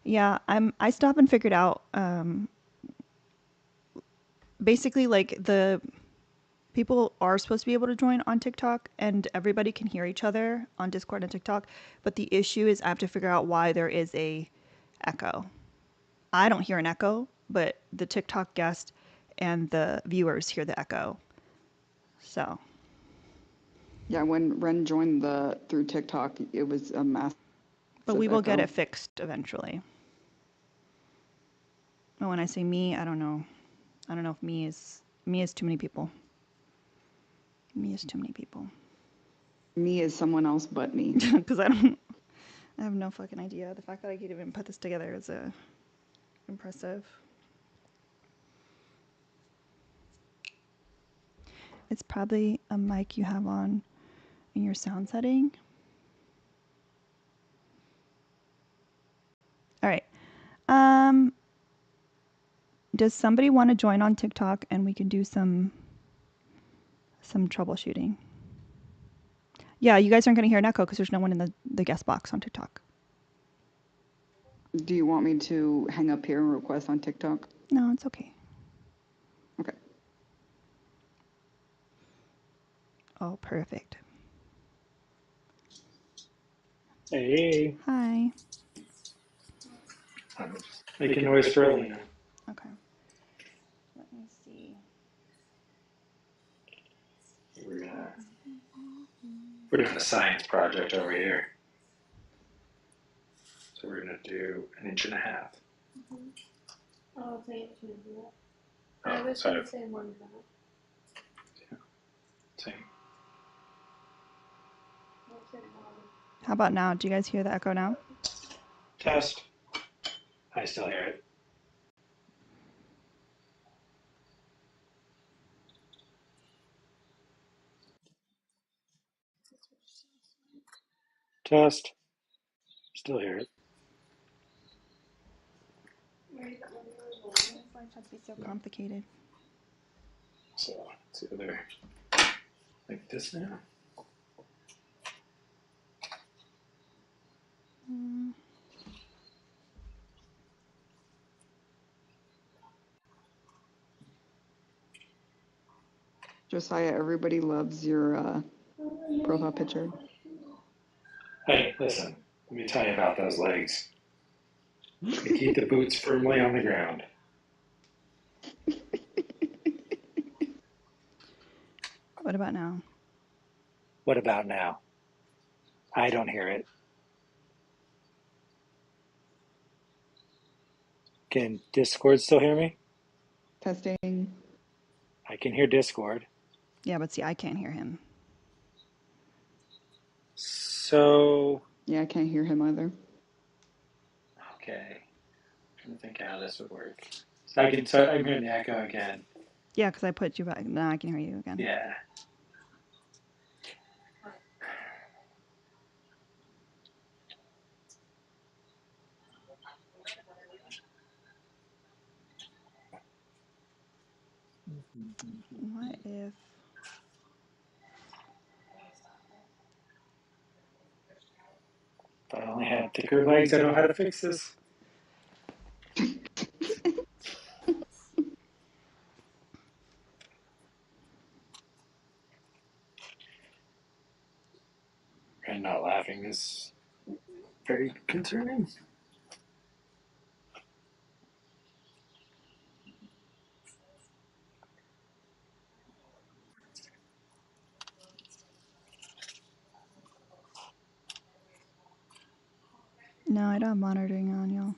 Yeah, I stopped and figured out, basically like the people are supposed to be able to join on TikTok and everybody can hear each other on Discord and TikTok, but the issue is I have to figure out why there is a echo. I don't hear an echo, but the TikTok guest and the viewers hear the echo. So Yeah, when Ren joined through TikTok, it was a massive but we will get echo. it fixed eventually. But when I say me, I don't know. I don't know if me is too many people. Me is too many people. Me is someone else but me. Because I have no fucking idea. The fact that I could even put this together is impressive. It's probably a mic you have on in your sound setting. All right. Does somebody want to join on TikTok and we can do some troubleshooting? Yeah, you guys aren't going to hear an echo because there's no one in the guest box on TikTok. Do you want me to hang up here and request on TikTok? No, it's okay. Okay. Oh, perfect. Hey. Hi. Making noise for Elena. Okay. Let me see. We're doing a science project over here. So we're going to do 1.5 inches. Oh, it's 8 to do it. Oh, I was sorry. going to say more than that. Yeah. Same. I'll say more. How about now? Do you guys hear the echo now? Test. I still hear it. Test. Still hear it. This life has to be so complicated. So it's either like this now. Josiah, everybody loves your profile picture. Hey, listen. Let me tell you about those legs. They keep the boots firmly on the ground. What about now? What about now? I don't hear it. Can Discord still hear me? Testing. I can hear Discord. Yeah, but see, I can't hear him. So, Yeah, I can't hear him either. okay. I'm trying to think how this would work. So I'm hearing the echo again. Yeah, because I put you back. Now I can hear you again. Yeah. What if? If I only had thicker legs, I know how to fix this. And not laughing is very concerning. No, I don't have monitoring on, y'all.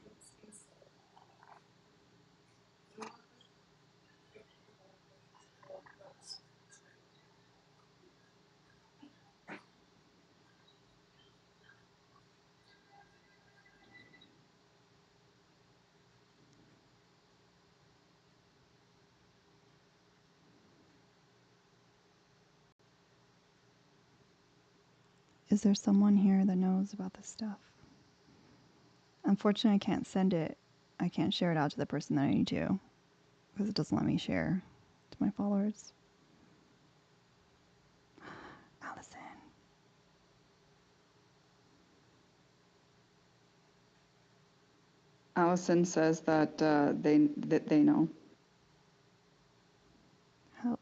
Is there someone here that knows about this stuff? Unfortunately, I can't send it. I can't share it out to the person that I need to because it doesn't let me share to my followers. Allison. Allison says that they know. Help.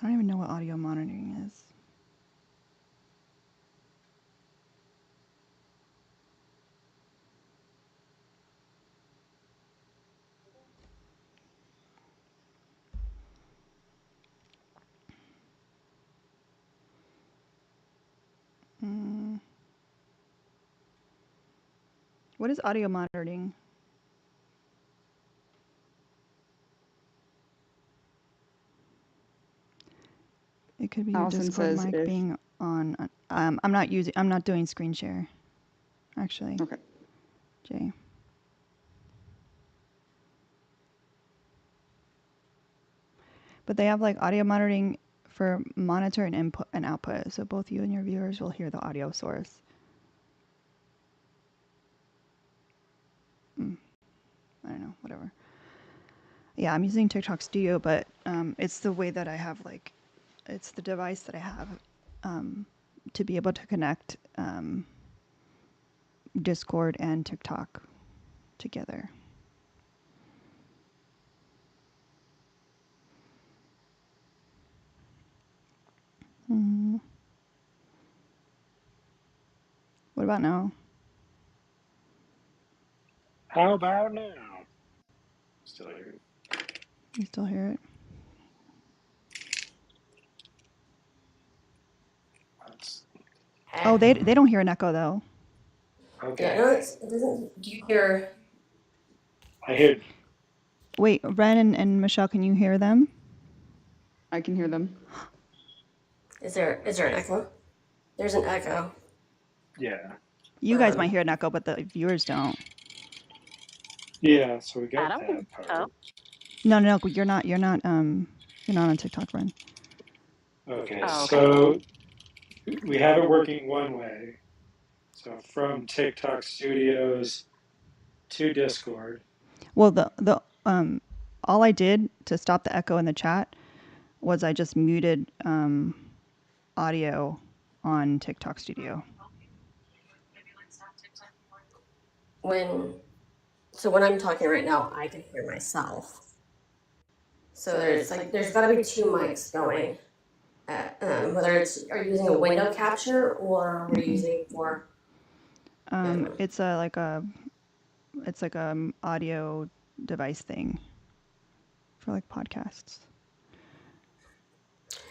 I don't even know what audio monitoring is. What is audio monitoring? It could be your Allison Discord says mic if being on. I'm not doing screen share, actually. okay. Jay. But they have like audio monitoring for monitor and input and output, so both you and your viewers will hear the audio source. I don't know, whatever. Yeah, I'm using TikTok Studio, but it's the way that I have it's the device that I have to be able to connect Discord and TikTok together. What about now? How about now? Still here. You still hear it? That's Oh, they don't hear an echo though. okay. Yeah, no, it doesn't. Do you hear? I hear. Wait, Ren and Michelle, can you hear them? I can hear them. Is there an echo? There's an echo. Yeah. You guys might hear an echo, but the viewers don't. Yeah. So we I got don't think that so. part. No, you're not on TikTok, Ren. Okay. Oh, okay. So we have it working one way. So from TikTok Studios to Discord. Well, the all I did to stop the echo in the chat was I just muted audio on TikTok Studio. When I'm talking right now, I can hear myself. So there's got to be two mics going. Whether are you using a window capture or what are you using for? It's like a audio device thing for like podcasts.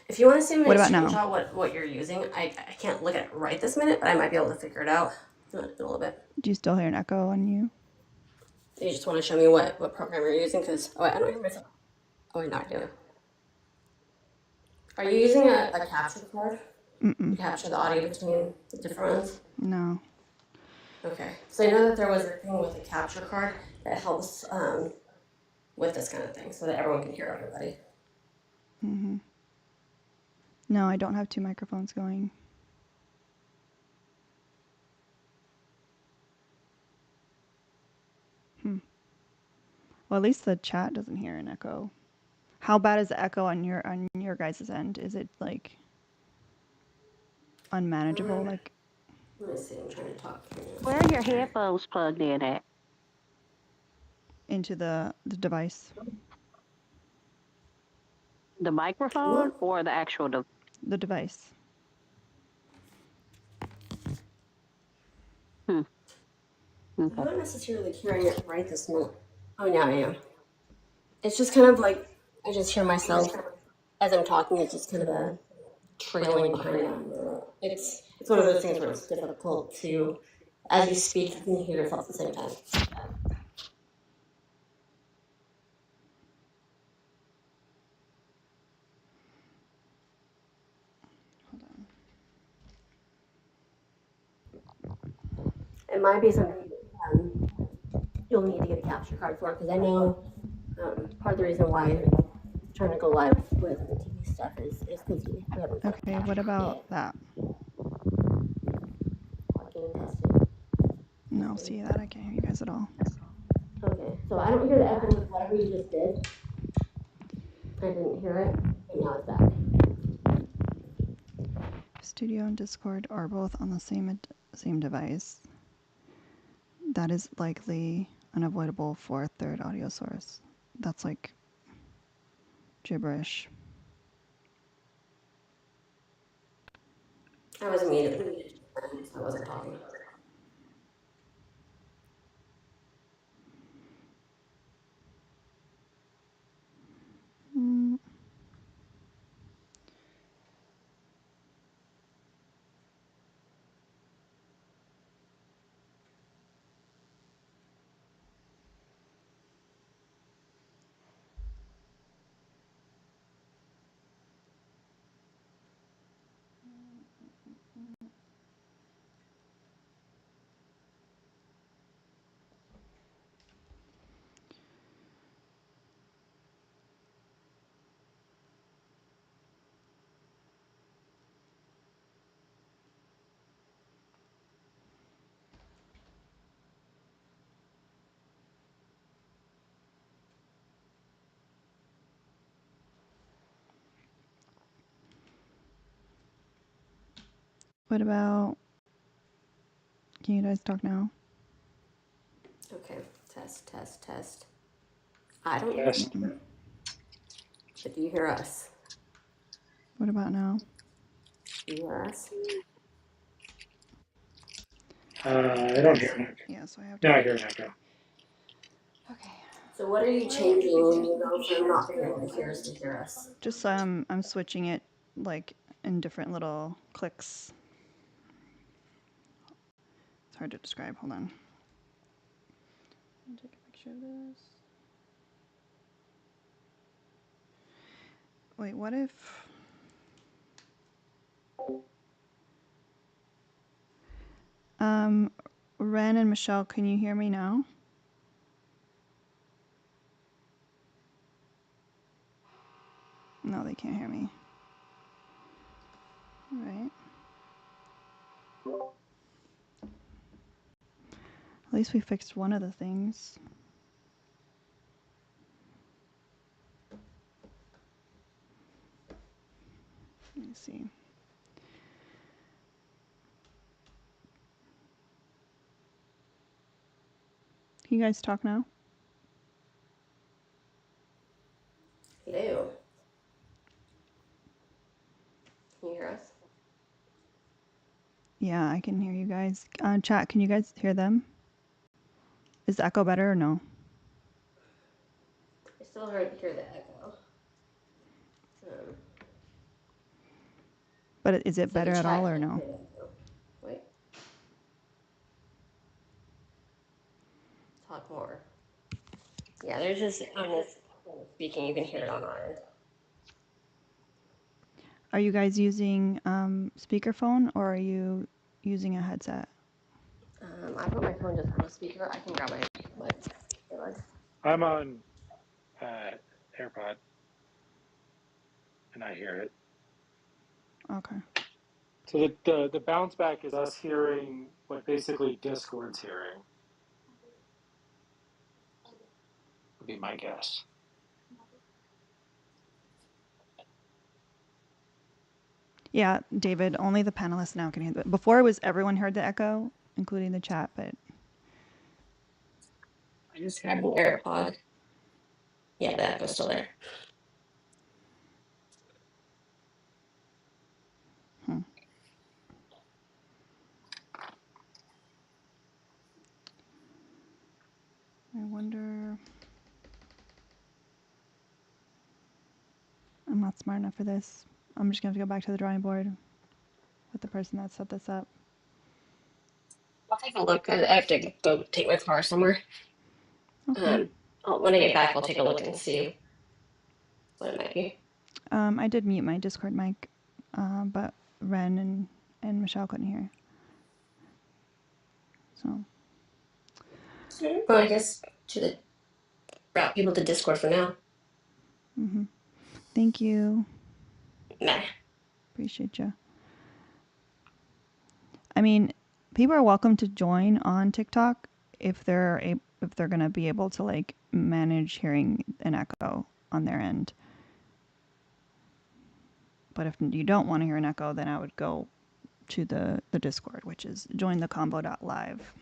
If you want to send me What a about now? screenshot what you're using, I can't look at it right this minute, but I might be able to figure it out in a little bit. Do you still hear an echo on you? You just want to show me what program you're using? Because, oh, wait, I don't hear myself. Oh, wait, no, I do. Are you using a capture card to capture the audio between the different ones? No. Okay. So I know that there was a thing with a capture card that helps with this kind of thing so that everyone can hear everybody. No, I don't have two microphones going. Well, at least the chat doesn't hear an echo. How bad is the echo on your guys' end? Is it like unmanageable? Like Let me see. I'm trying to talk. Where are your headphones plugged in at? into the device? The microphone or the actual The device. Okay. I'm not necessarily hearing it right this minute. Oh, now I am. It's just kind of like I just hear myself as I'm talking. It's just kind of a trailing behind them. It's one of those things where it's difficult to, as you speak, you can hear yourself at the same time. Hold on. It might be something you'll need to get a capture card for because I know part of the reason why I'm trying to go live with the TV stuff is because we haven't. Okay, what about that? Getting tested. No, see that I can't hear you guys at all. Okay, so I don't hear the echo with whatever you just did. I didn't hear it, and now it's back. Studio and Discord are both on the same device. That is likely unavoidable for a third audio source. That's like gibberish. I was muted. I wasn't talking. What about, can you guys talk now? Okay, test. I don't hear Test. you, but do you hear us? What about now? Do you hear us? I don't hear an echo. Yeah, so I have to. No, I hear an echo. Okay. So what are you changing when you go from not being able to hear us to hear us? Just I'm switching it like in different little clicks. It's hard to describe. Hold on. I'll take a picture of this. Wait, what if Ren and Michelle, can you hear me now? No, they can't hear me. All right. At least we fixed one of the things. Let me see. Can you guys talk now? Hello. Can you hear us? Yeah, I can hear you guys. Chat, can you guys hear them? Is the echo better or no? I still hear the echo. But is it So the better at chat all or can't no? hear them, though. Wait. Talk more. Yeah, there's just on this speaking, you can hear it on our end. Are you guys using speakerphone or are you using a headset? I put my phone just on a speaker. I can grab my earbuds. I'm on AirPod, and I hear it. Okay. So the bounce back is us hearing what basically Discord's hearing. Would be my guess. Yeah, David, only the panelists now can hear it. Before it was everyone heard the echo, including the chat, but I just grabbed an AirPod. Yeah, the echo's still there. I wonder. I'm not smart enough for this. I'm just going to have to go back to the drawing board with the person that set this up. I'll take a look. I have to go take my car somewhere. Okay. When I get back, I'll take a look and see what it might be. I did mute my Discord mic, but Ren and Michelle couldn't hear. So. Well, I guess to the route people to Discord for now. Mm-hmm. Thank you. Nah. Appreciate you. I mean, people are welcome to join on TikTok if they're gonna be able to like manage hearing an echo on their end. But if you don't want to hear an echo, then I would go to the Discord, which is jointheconvo.live.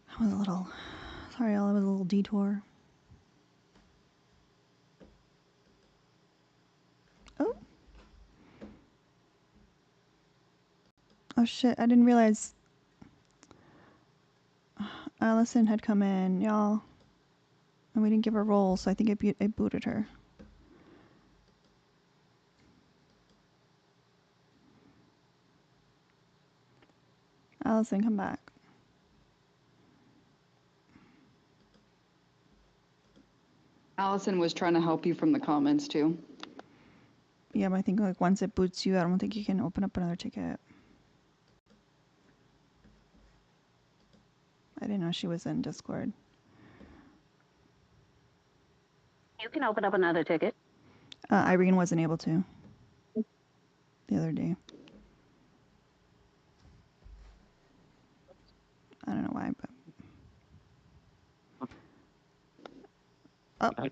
That was a little, sorry, y'all, that was a little detour. Oh. Oh shit, I didn't realize Allison had come in, y'all. And we didn't give her roll, so I think it booted her. Allison, come back. Allison was trying to help you from the comments too. Yeah, but I think like once it boots you, I don't think you can open up another ticket. I didn't know she was in Discord. You can open up another ticket. Irene wasn't able to the other day. I don't know why, but oh,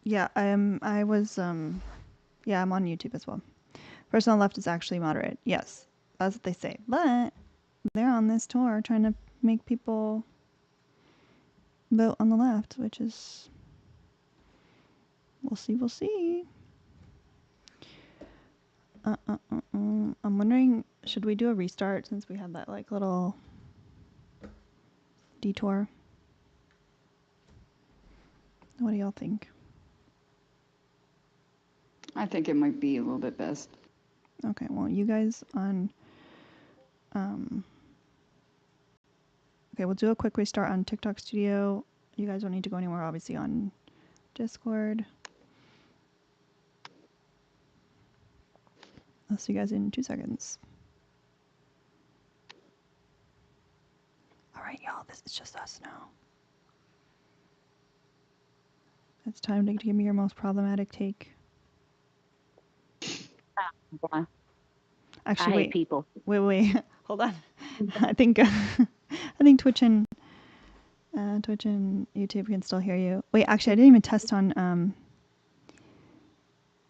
yeah, I was yeah, I'm on YouTube as well. Person on the left is actually moderate. Yes, that's what they say. But they're on this tour trying to make people vote on the left, which is we'll see, we'll see. I'm wondering, should we do a restart since we had that like little detour? What do y'all think? I think it might be a little bit best. Okay, well, you guys on okay, we'll do a quick restart on TikTok Studio. You guys don't need to go anywhere, obviously, on Discord. I'll see you guys in 2 seconds. All right, y'all, this is just us now. It's time to give me your most problematic take. Actually, I hate wait, people. wait, hold on. I think Twitch and YouTube can still hear you. Wait, actually, I didn't even test on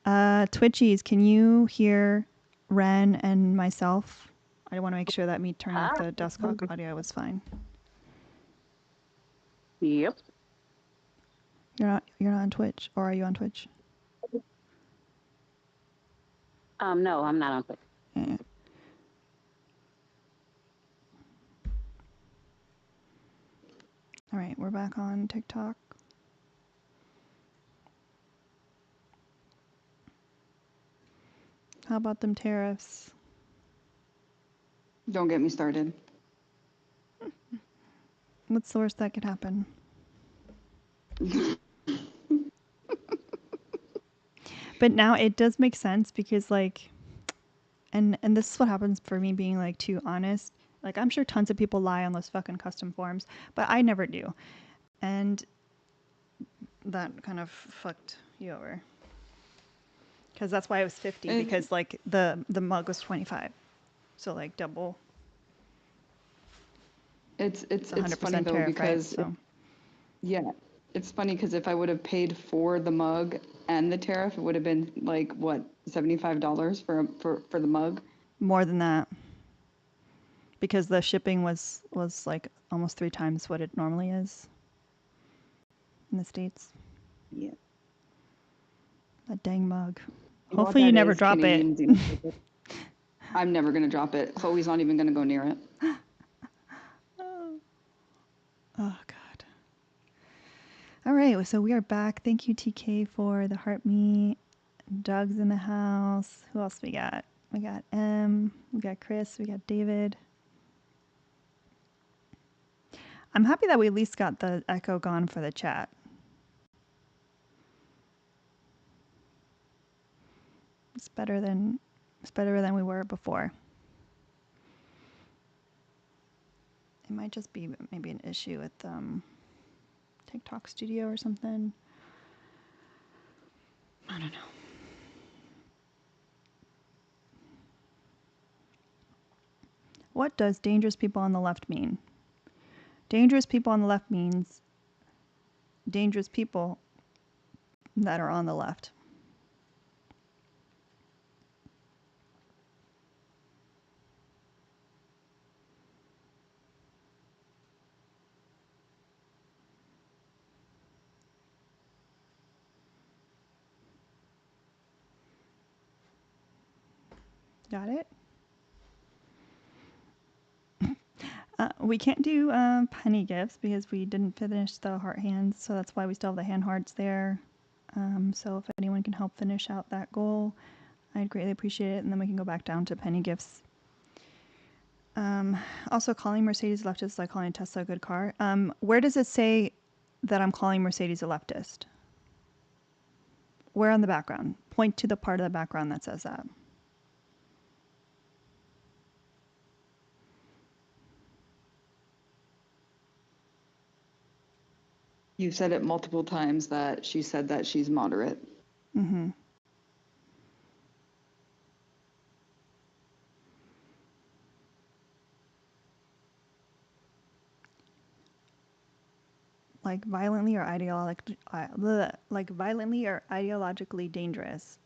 Twitchies. Can you hear Ren and myself? I want to make sure that me turning off the Duskhawk audio was fine. Yep. You're not on Twitch, or are you on Twitch? No, I'm not on Twitch. All right, we're back on TikTok. How about them tariffs? Don't get me started. What's the worst that could happen? But now it does make sense because like and this is what happens for me being like too honest. Like I'm sure tons of people lie on those fucking custom forms, but I never do. And that kind of fucked you over. Cuz that's why it was 50 because like the mug was 25. So like double. It's 100% funny though tariff, right? because So yeah, it's funny because if I would have paid for the mug and the tariff, it would have been like what, $75 for the mug. more than that. Because the shipping was like almost 3 times what it normally is in the States. Yeah. That dang mug. You know what Hopefully you that never is? drop Canadian it. xenophobic. I'm never gonna drop it. Chloe's not even gonna go near it. Oh God. All right, so we are back. Thank you, TK, for the heart meat. Doug's in the house. Who else we got? We got M. We got Chris. We got David. I'm happy that we at least got the echo gone for the chat. It's better than we were before. It might just be maybe an issue with TikTok Studio or something. I don't know. What does dangerous people on the left mean? Dangerous people on the left means dangerous people that are on the left. Got it? We can't do penny gifts because we didn't finish the heart hands, so that's why we still have the hand hearts there. So if anyone can help finish out that goal, I'd greatly appreciate it, and then we can go back down to penny gifts. Also, calling Mercedes a leftist is like calling Tesla a good car. Where does it say that I'm calling Mercedes a leftist? Where on the background? Point to the part of the background that says that. You said it multiple times that she said that she's moderate. Mm-hmm. Like violently or ideologically dangerous.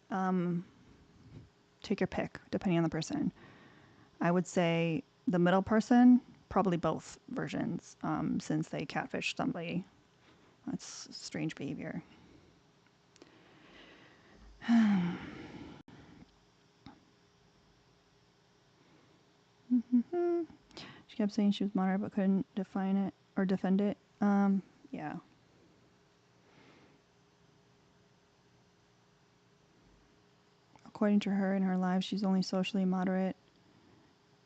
Take your pick, depending on the person. I would say the middle person, probably both versions, since they catfish somebody. That's strange behavior. She kept saying she was moderate but couldn't define it or defend it. Yeah. According to her, in her life, she's only socially moderate,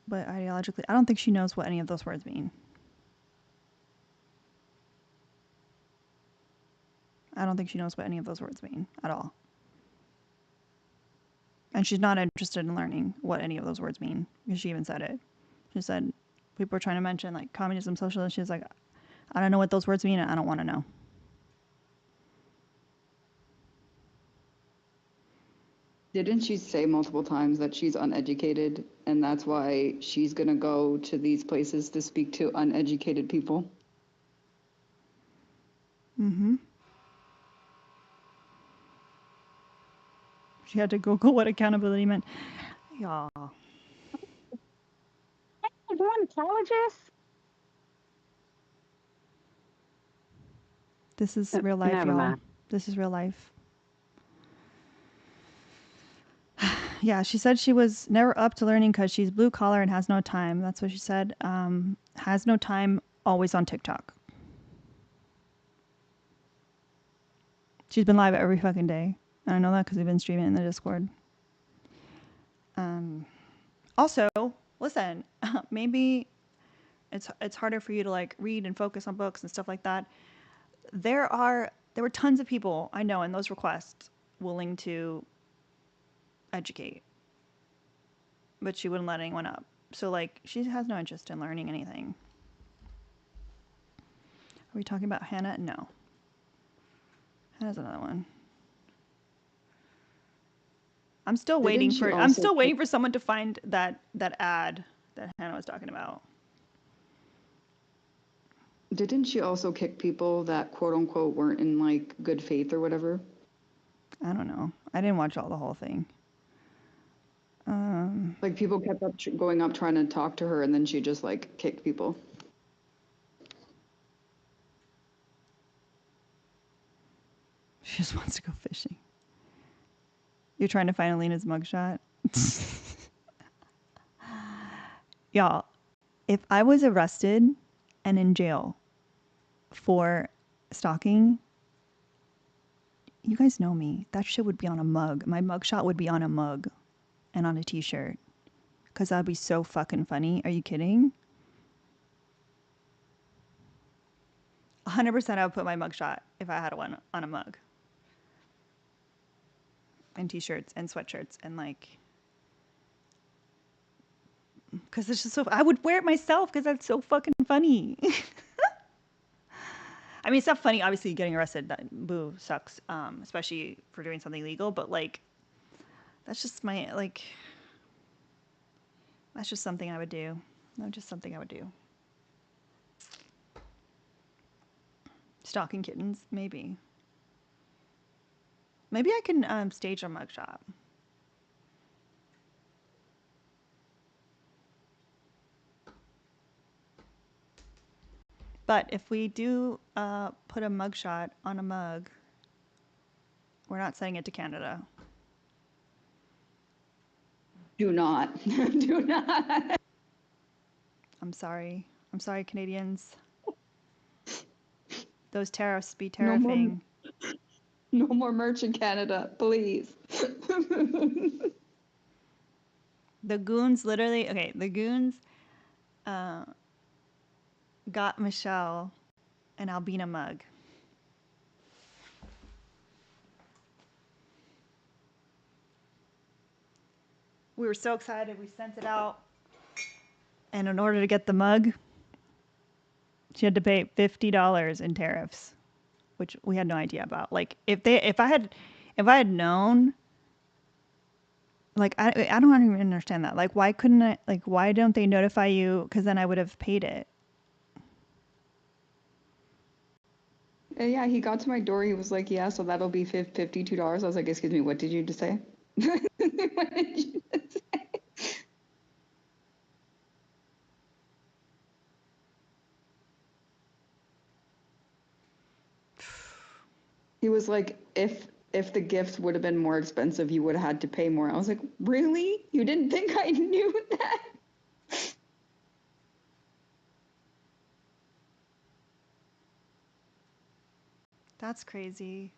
but ideologically, I don't think she knows what any of those words mean. I don't think she knows what any of those words mean at all. And she's not interested in learning what any of those words mean because she even said it. She said people were trying to mention like communism, socialism. She's like, I don't know what those words mean and I don't want to know. Didn't she say multiple times that she's uneducated and that's why she's gonna go to these places to speak to uneducated people? Mm-hmm. She had to Google what accountability meant. Y'all. Dermatologist? This is real life, Never y'all. mind. This is real life. Yeah, she said she was never up to learning because she's blue collar and has no time. That's what she said. Has no time, always on TikTok. She's been live every fucking day. And I know that because we've been streaming in the Discord. Also, listen, maybe it's harder for you to like read and focus on books and stuff like that. There were tons of people I know in those requests willing to educate, but she wouldn't let anyone up. So like she has no interest in learning anything. Are we talking about Hannah? No. Hannah's another one. I'm still waiting for someone to find that ad that Hannah was talking about. Didn't she also kick people that quote unquote weren't in like good faith or whatever? I don't know. I didn't watch all the whole thing. Like people kept going up trying to talk to her, and then she just like kicked people. She just wants to go fishing. You're trying to find Alina's mugshot? Y'all, if I was arrested and in jail for stalking, you guys know me. That shit would be on a mug. My mugshot would be on a mug and on a t-shirt. Because that'd be so fucking funny. Are you kidding? 100% I would put my mugshot if I had one on a mug. And t-shirts and sweatshirts and like... Because it's just so... I would wear it myself because that's so fucking funny. I mean, it's not funny, obviously, getting arrested. That, boo, sucks. Especially for doing something illegal. But like, that's just my, like... That's just something I would do. No, just something I would do. Stalking kittens, maybe. Maybe I can stage a mugshot. But if we do put a mugshot on a mug, we're not sending it to Canada. Do not. Do not. I'm sorry. I'm sorry, Canadians. Those tariffs be terrifying. No more merch in Canada, please. The goons literally, okay, the goons got Michelle an Albina mug. We were so excited, we sent it out. And in order to get the mug, she had to pay $50 in tariffs, which we had no idea about. Like if I had known, like I don't even understand that. Like why don't they notify you? Because then I would have paid it. Yeah, he got to my door. He was like, "Yeah, so that'll be $52." I was like, "Excuse me, what did you just say?" What did you just say? He was like, "If the gift would have been more expensive, you would have had to pay more." I was like, "Really? You didn't think I knew that?" That's crazy.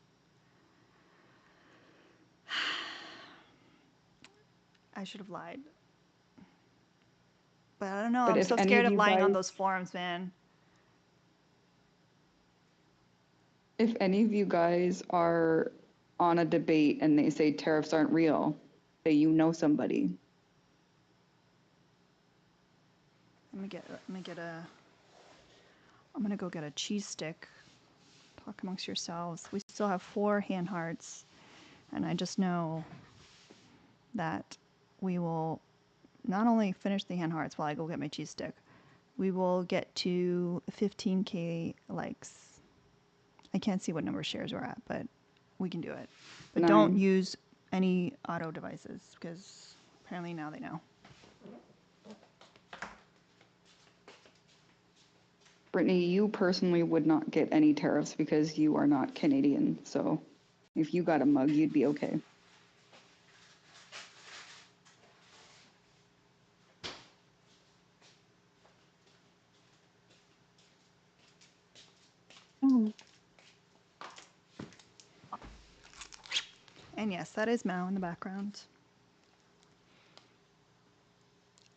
I should have lied. But I don't know. But I'm if so any scared of of you lying on guys, those forums, man. if any of you guys are on a debate and they say tariffs aren't real, say you know somebody. I'm gonna go get a cheese stick. Talk amongst yourselves. We still have 4 hand hearts, and I just know that we will not only finish the hand hearts while I go get my cheese stick, we will get to 15K likes. I can't see what number of shares we're at, but we can do it. But don't 9. use any auto devices because apparently now they know. Brittany, you personally would not get any tariffs because you are not Canadian. So if you got a mug, you'd be okay. And yes, that is Mao in the background.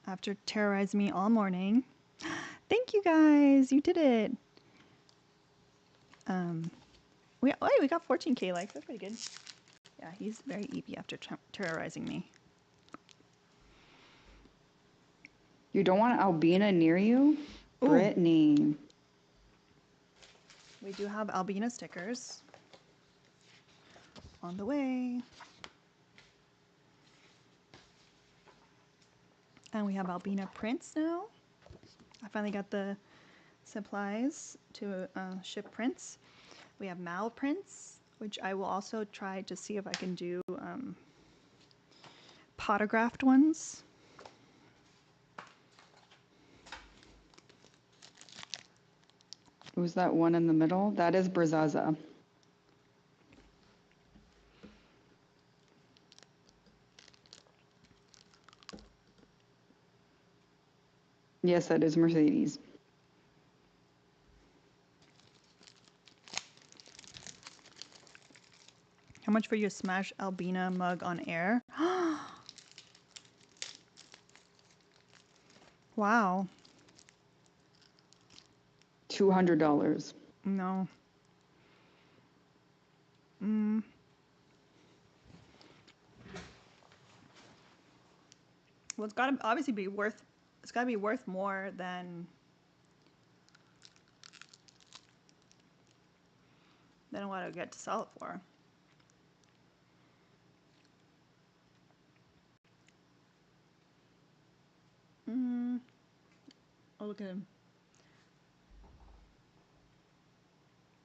After terrorizing me all morning. Thank you guys, you did it. We got 14K likes. That's pretty good. Yeah, he's very eepy after terrorizing me. You don't want Albina near you? Ooh. Brittany. We do have Albina stickers on the way. And we have Albina prints now. I finally got the supplies to ship prints. We have Mal prints, which I will also try to see if I can do potographed ones. Who's that one in the middle? That is Brazaza. Yes, that is Mercedes. How much for your Smash Albina mug on air? Wow. $200. No. Well, it's got to obviously be worth. It's got to be worth more than what I get to sell it for. Oh, look at him.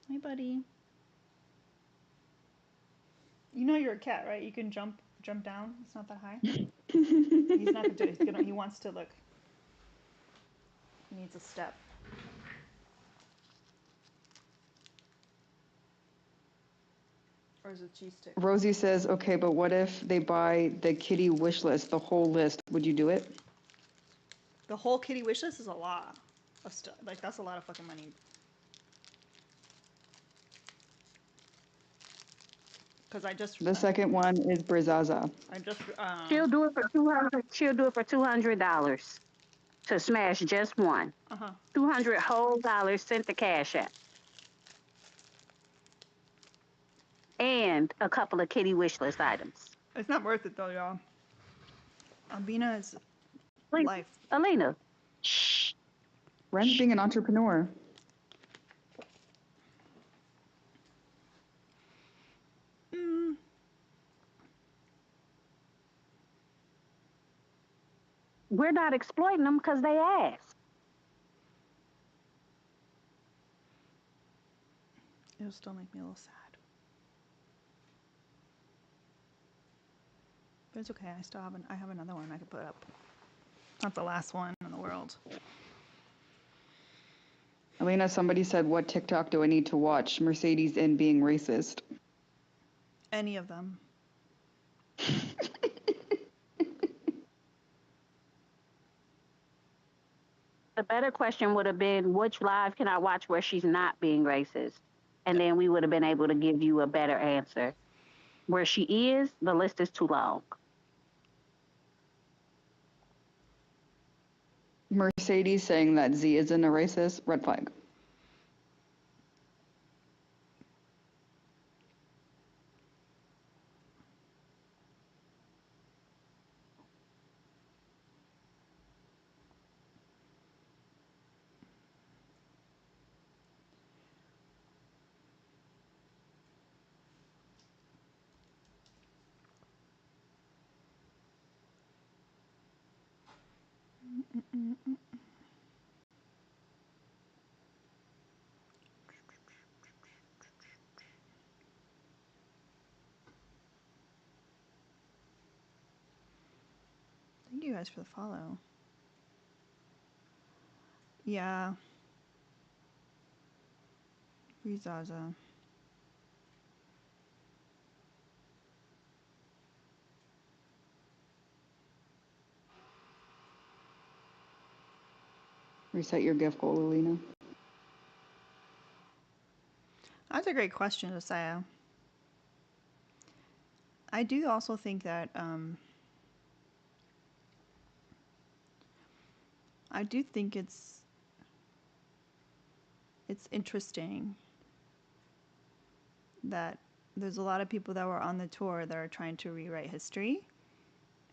Hey, buddy. You know you're a cat, right? You can jump down. It's not that high. He's not gonna do it. He wants to look. He needs a step. Or is it cheese stick? Rosie says, okay, but what if they buy the kitty wish list, the whole list? Would you do it? The whole kitty wish list is a lot of stuff. Like, that's a lot of fucking money. Because I just. The second one is Brazaza. I just. She'll do it for $200. She'll do it for $200 to smash just one. 200 whole dollars sent to Cash App. And a couple of kitty wish list items. It's not worth it though, y'all. Albina is life. Alina. Shh. Ren's being an entrepreneur. We're not exploiting them because they asked. It'll still make me a little sad. But it's okay. I have another one I could put up. Not the last one in the world. Alina, somebody said, what TikTok do I need to watch? Mercedes in being racist. Any of them. The better question would have been, which live can I watch where she's not being racist? And then we would have been able to give you a better answer. Where she is, the list is too long. Mercedes saying that Z isn't a racist, red flag. Thank you guys for the follow. Yeah. Rizaza. Reset your gift goal, Alina. That's a great question, Josiah. I do also think that I do think it's interesting that there's a lot of people that were on the tour that are trying to rewrite history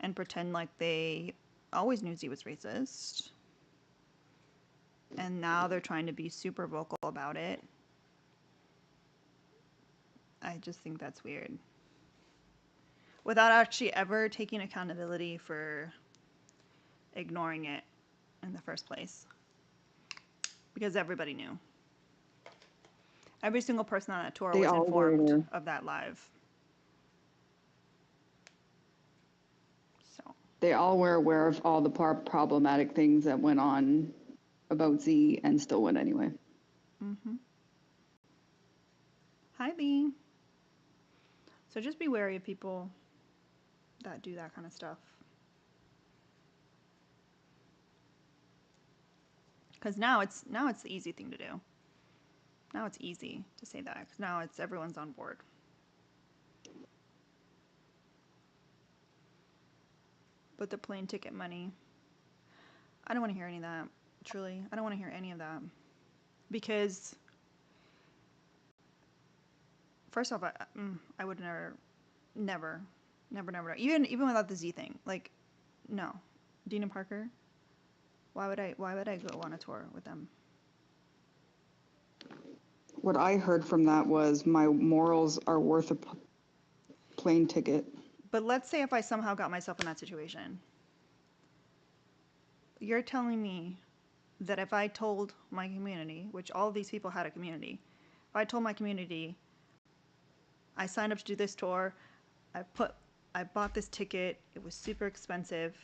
and pretend like they always knew Z was racist. And now they're trying to be super vocal about it. I just think that's weird. Without actually ever taking accountability for ignoring it in the first place. Because everybody knew. Every single person on that tour They was all informed were. of that live. So, They all were aware of all the problematic things that went on about Z and still went anyway. hi Lee. So just be wary of people that do that kind of stuff. Because now it's the easy thing to do. Now it's easy to say that because now it's everyone's on board. But the plane ticket money, I don't want to hear any of that. Truly, I don't want to hear any of that because first off, I would never, even without the Z thing. Like, no, Dean and Parker. Why would I go on a tour with them? What I heard from that was my morals are worth a plane ticket. But let's say if I somehow got myself in that situation, you're telling me that if I told my community, which all of these people had a community, if I told my community, I signed up to do this tour, I bought this ticket, it was super expensive,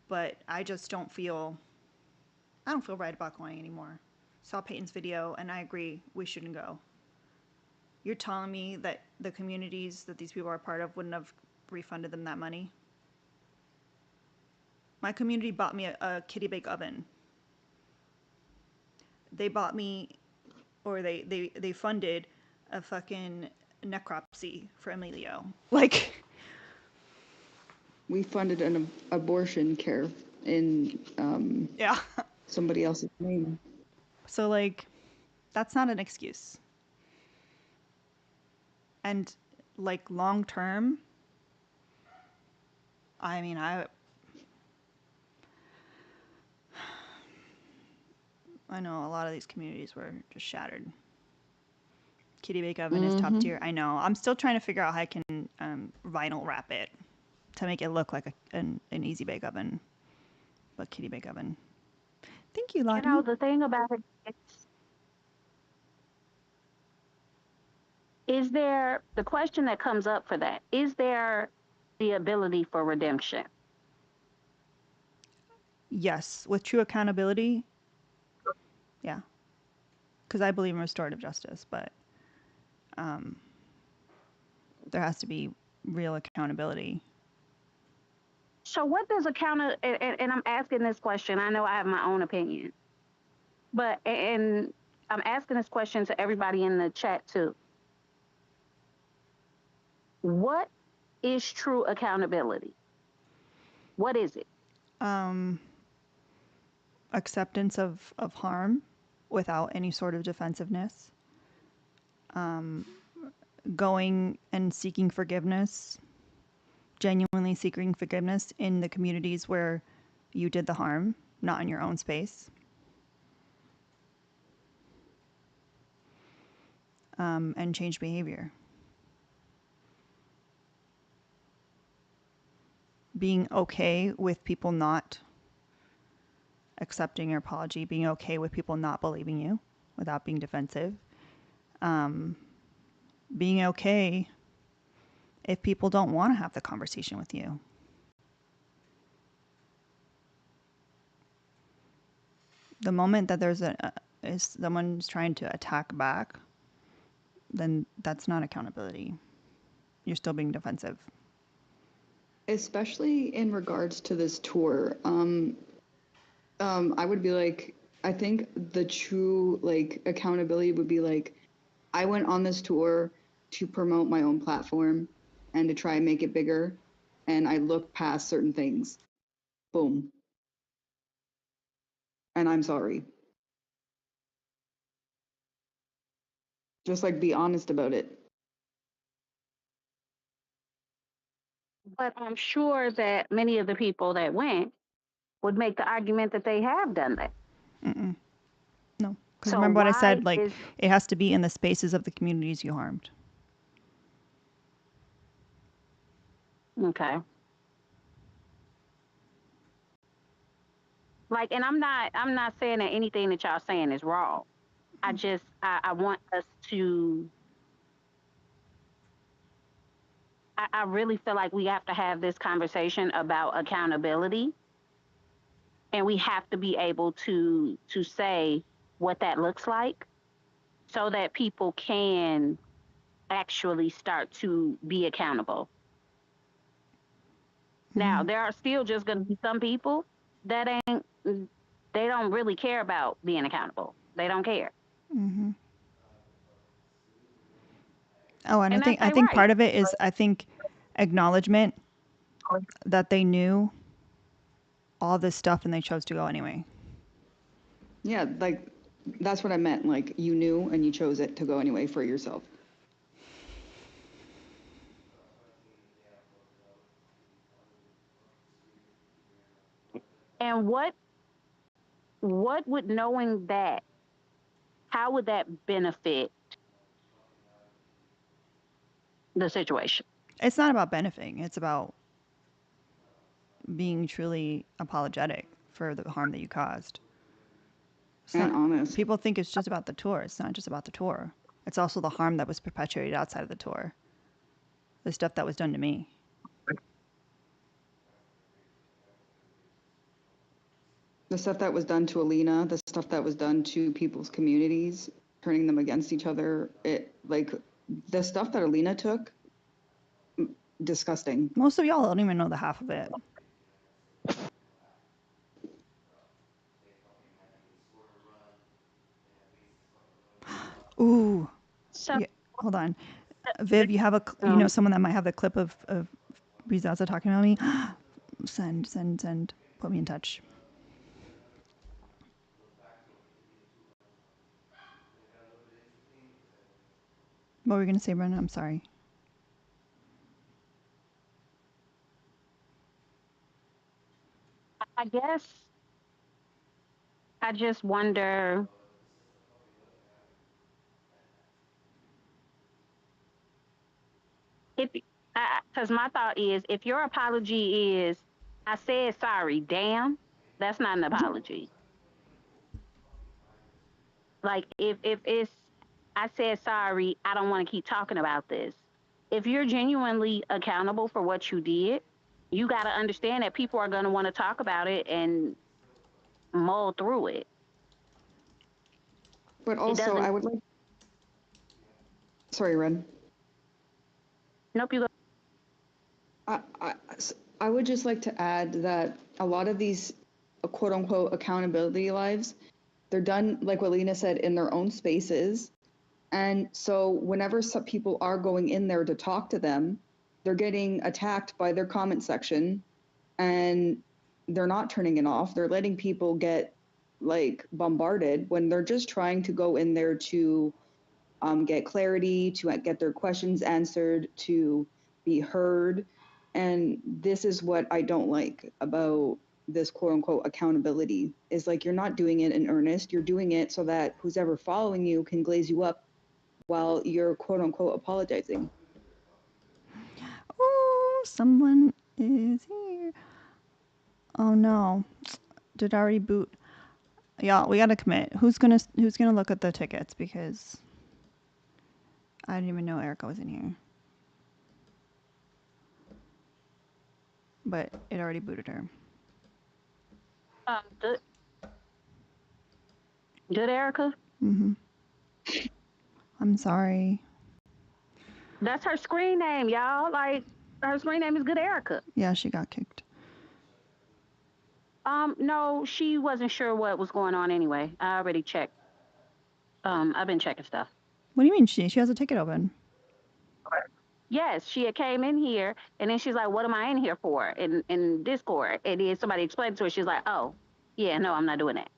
but I just don't feel right about going anymore. Saw Peyton's video and I agree we shouldn't go. You're telling me that the communities that these people are part of wouldn't have refunded them that money? My community bought me a kitty bake oven. They bought me, or they funded a fucking necropsy for Emilio. Like, We funded an abortion care in yeah. somebody else's name. So like, that's not an excuse. And like long term, I mean, I know a lot of these communities were just shattered. Kitty Bake Oven is top tier. I know. I'm still trying to figure out how I can vinyl wrap it to make it look like an easy bake oven, but Kitty Bake Oven. Thank you, Lottie. You know, the thing about it is there, the question that comes up for that, is there the ability for redemption? Yes, with true accountability. Yeah, because I believe in restorative justice, but there has to be real accountability. So what does and I'm asking this question, I know I have my own opinion, but, and I'm asking this question to everybody in the chat too. What is true accountability? What is it? Acceptance of harm without any sort of defensiveness. Going and seeking forgiveness, genuinely seeking forgiveness in the communities where you did the harm, not in your own space. And change behavior. Being okay with people not accepting your apology, being okay with people not believing you without being defensive. Being okay if people don't want to have the conversation with you. The moment that is someone's trying to attack back, then that's not accountability. You're still being defensive. Especially in regards to this tour, I would be like, I think the true like accountability would be like, I went on this tour to promote my own platform. and to try and make it bigger. And I look past certain things. Boom. And I'm sorry. Just like be honest about it. But I'm sure that many of the people that went would make the argument that they have done that. Mm-mm. No, because So remember what I why said. Like, is it has to be in the spaces of the communities you harmed. okay? Like, and I'm not saying that anything that y'all saying is wrong. I want us to. I really feel like we have to have this conversation about accountability, and we have to be able to say what that looks like, so that people can actually start to be accountable. Now, there are still just going to be some people that ain't, they don't really care about being accountable. They don't care. Mm-hmm. Oh, and And that's I their think right. part of it is acknowledgement that they knew all this stuff and they chose to go anyway. Yeah, like that's what I meant. Like you knew and you chose it to go anyway for yourself. And what would knowing that, how would that benefit the situation? It's not about benefiting. It's about being truly apologetic for the harm that you caused. It's And not. honest. People think it's just about the tour. It's not just about the tour. It's also the harm that was perpetuated outside of the tour. The stuff that was done to me. The stuff that was done to Alina, the stuff that was done to people's communities, turning them against each other. It like the stuff that Alina took, disgusting. Most of y'all don't even know the half of it. Ooh. So, Yeah. Hold on. Viv, you have you know someone that might have the clip of Rizaza talking about me? Send. Put me in touch. What were we going to say, Brenna? I'm sorry. I guess I just wonder if, because my thought is, if your apology is, I said sorry, damn, that's not an apology. Like, if it's, I said sorry, I don't want to keep talking about this. If you're genuinely accountable for what you did, you got to understand that people are going to want to talk about it and mull through it. But It also, doesn't. I would like. Sorry, Ren. Nope, you go. I, I, I would just like to add that a lot of these quote unquote accountability lives, they're done, like what Lena said, in their own spaces. And so whenever some people are going in there to talk to them, they're getting attacked by their comment section and they're not turning it off. They're letting people get like bombarded when they're just trying to go in there to get clarity, to get their questions answered, to be heard. And this is what I don't like about this quote unquote accountability is like you're not doing it in earnest. You're doing it so that who's ever following you can glaze you up while you're quote unquote apologizing. Oh, someone is here. Oh no. Did I already boot? Y'all, we gotta commit. Who's gonna look at the tickets because I didn't even know Erica was in here. But it already booted her. Good, good, Erica. Mm-hmm. I'm sorry. That's her screen name, y'all. Like, her screen name is Good Erica. Yeah, she got kicked. No, she wasn't sure what was going on anyway. I already checked. I've been checking stuff. What do you mean she? She has a ticket open. Yes, she had came in here, and then she's like, "What am I in here for?" In Discord, and then somebody explained to her. She's like, "Oh, yeah, no, I'm not doing that."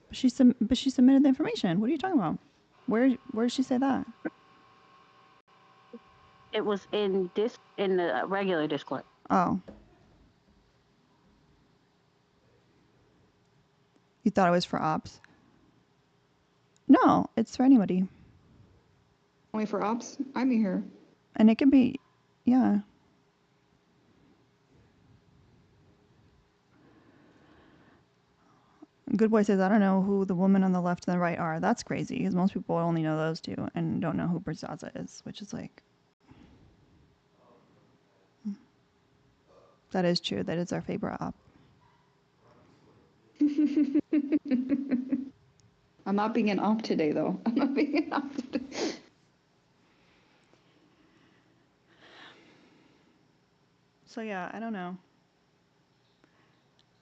But she submitted the information. What are you talking about? Where did she say that? It was in the regular Discord. Oh, you thought it was for ops? No, it's for anybody, Only for ops? I'm here. and it could be, yeah. Good Boy says, I don't know who the woman on the left and the right are. That's crazy because most people only know those two and don't know who Brazaza is, which is like, that is true. That is our favorite op. I'm not being an op today, though. I'm not being an op today. So yeah, I don't know.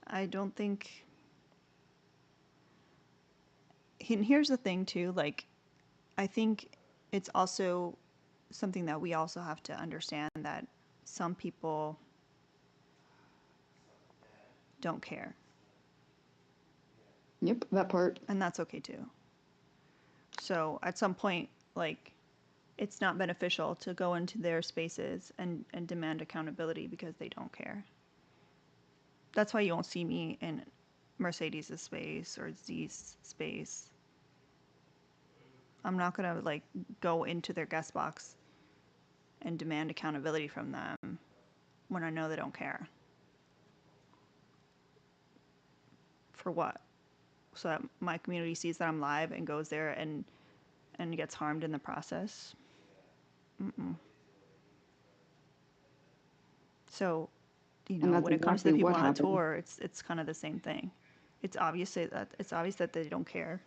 I don't think. And here's the thing too. Like, I think it's also something that we also have to understand that some people don't care, Yep, that part. and that's okay too. So at some point, like, it's not beneficial to go into their spaces and demand accountability because they don't care. That's why you won't see me in Mercedes' space or Z's space. I'm not gonna like go into their guest box and demand accountability from them when I know they don't care. For what? So that my community sees that I'm live and goes there and gets harmed in the process. Mm-mm. So, And that's when it comes to exactly the people what on the happened. tour, it's kind of the same thing. It's obvious that they don't care,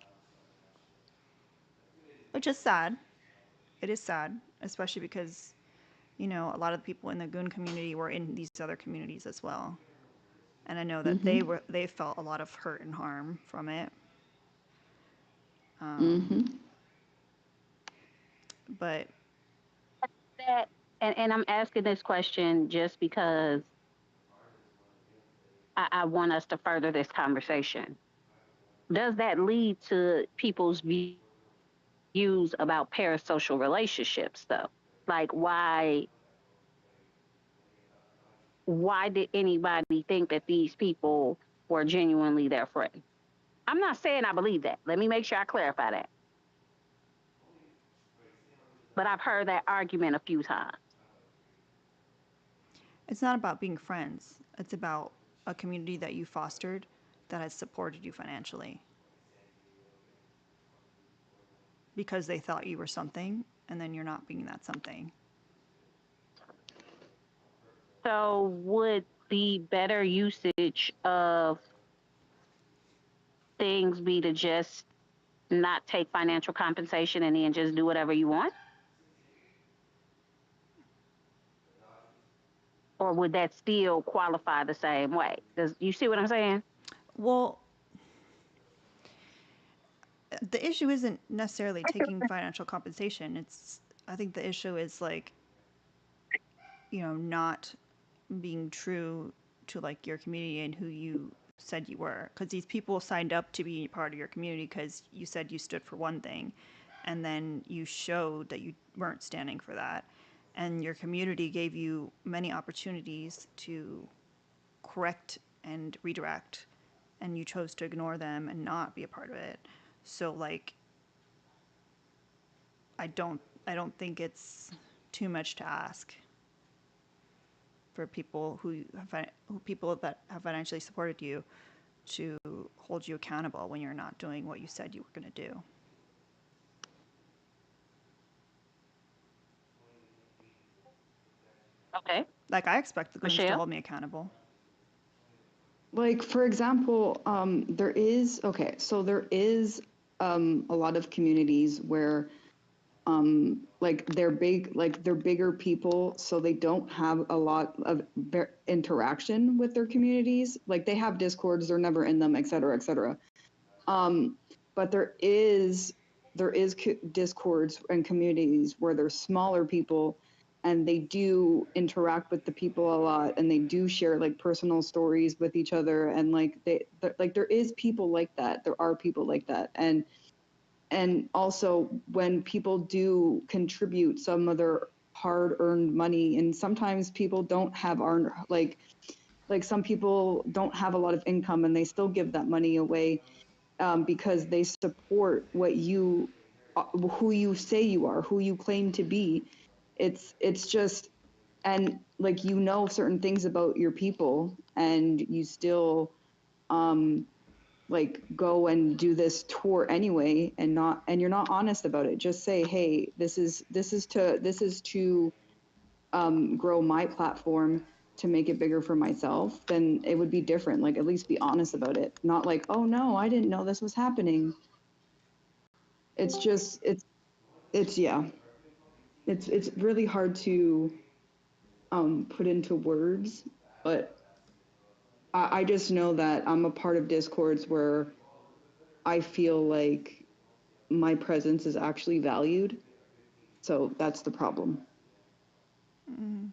which is sad. It is sad, especially because a lot of the people in the goon community were in these other communities as well, and I know that Mm-hmm. they felt a lot of hurt and harm from it. Mm-hmm. But That and I'm asking this question just because I want us to further this conversation. Does that lead to people's views about parasocial relationships, though? Like, why did anybody think that these people were genuinely their friend? I'm not saying I believe that. Let me make sure I clarify that. But I've heard that argument a few times. it's not about being friends. It's about a community that you fostered that has supported you financially because they thought you were something and then you're not being that something. So, would the better usage of things be to just not take financial compensation and then just do whatever you want? Or would that still qualify the same way? Does you see what I'm saying? Well, the issue isn't necessarily taking financial compensation. I think the issue is like, not being true to like your community and who you said you were, because these people signed up to be part of your community because you said you stood for one thing, and then you showed that you weren't standing for that, and your community gave you many opportunities to correct and redirect, and you chose to ignore them and not be a part of it. So like, I don't think it's too much to ask for people people that have financially supported you to hold you accountable when you're not doing what you said you were going to do. Okay. Like, I expect the goons to Michelle? hold me accountable. Like, for example, there is a lot of communities where like they're bigger people, so they don't have a lot of interaction with their communities. Like, they have discords, they're never in them, et cetera, et cetera. But there is discords and communities where there's smaller people and they do interact with the people a lot, and they do share like personal stories with each other, and like like there is people like that. There are people like that, and also when people do contribute some of their hard earned money, and sometimes people don't have earned like some people don't have a lot of income and they still give that money away, because they support what you who you say you are, who you claim to be. It's just, and like, you know, certain things about your people, and you still um like go and do this tour anyway, and you're not honest about it. Just say, hey, this is to grow my platform, to make it bigger for myself. Then it would be different. Like, at least be honest about it, not like, oh no, I didn't know this was happening. It's just, it's yeah, it's really hard to put into words. But I just know that I'm a part of discords where I feel like my presence is actually valued. So that's the problem. Mm.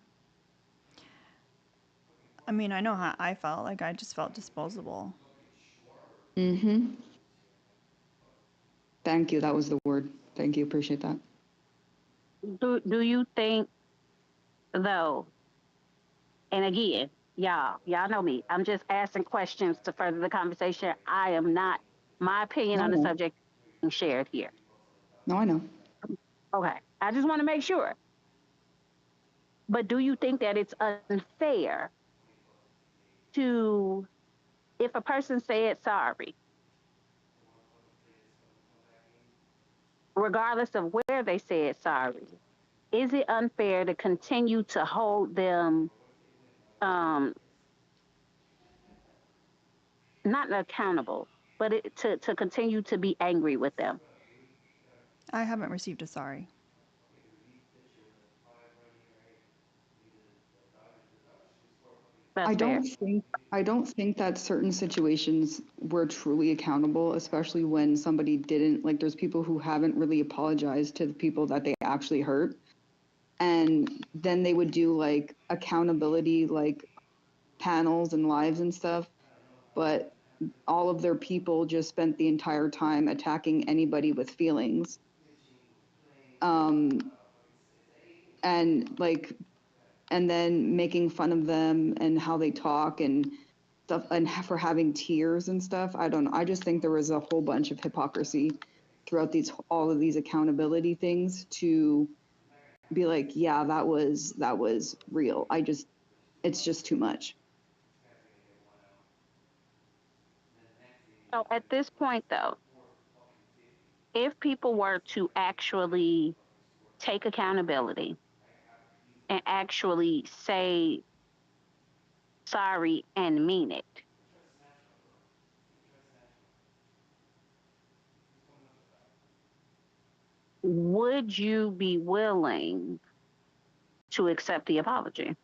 I mean, I know how I felt. Like, I just felt disposable. Mm-hmm. Thank you. That was the word. Thank you. Appreciate that. Do you think though? And again, y'all know me. I'm just asking questions to further the conversation. I am not, my opinion No, on the no, subject being shared here. no, I know. Okay, I just want to make sure. But do you think that it's unfair to, if a person said sorry, regardless of where they said sorry, is it unfair to continue to hold them, um, not accountable, but to continue to be angry with them? I haven't received a sorry. That's I fair. don't think I don't think that certain situations were truly accountable, especially when somebody didn't, like, there's people who haven't really apologized to the people that they actually hurt. And then they would do like accountability, like panels and lives and stuff. But all of their people just spent the entire time attacking anybody with feelings. Um, and like, and then making fun of them and how they talk and stuff, and for having tears and stuff. I don't know. I just think there was a whole bunch of hypocrisy throughout these all of these accountability things, to be like, yeah, that was real. It's just too much. So at this point, though, if people were to actually take accountability and actually say sorry and mean it, would you be willing to accept the apology?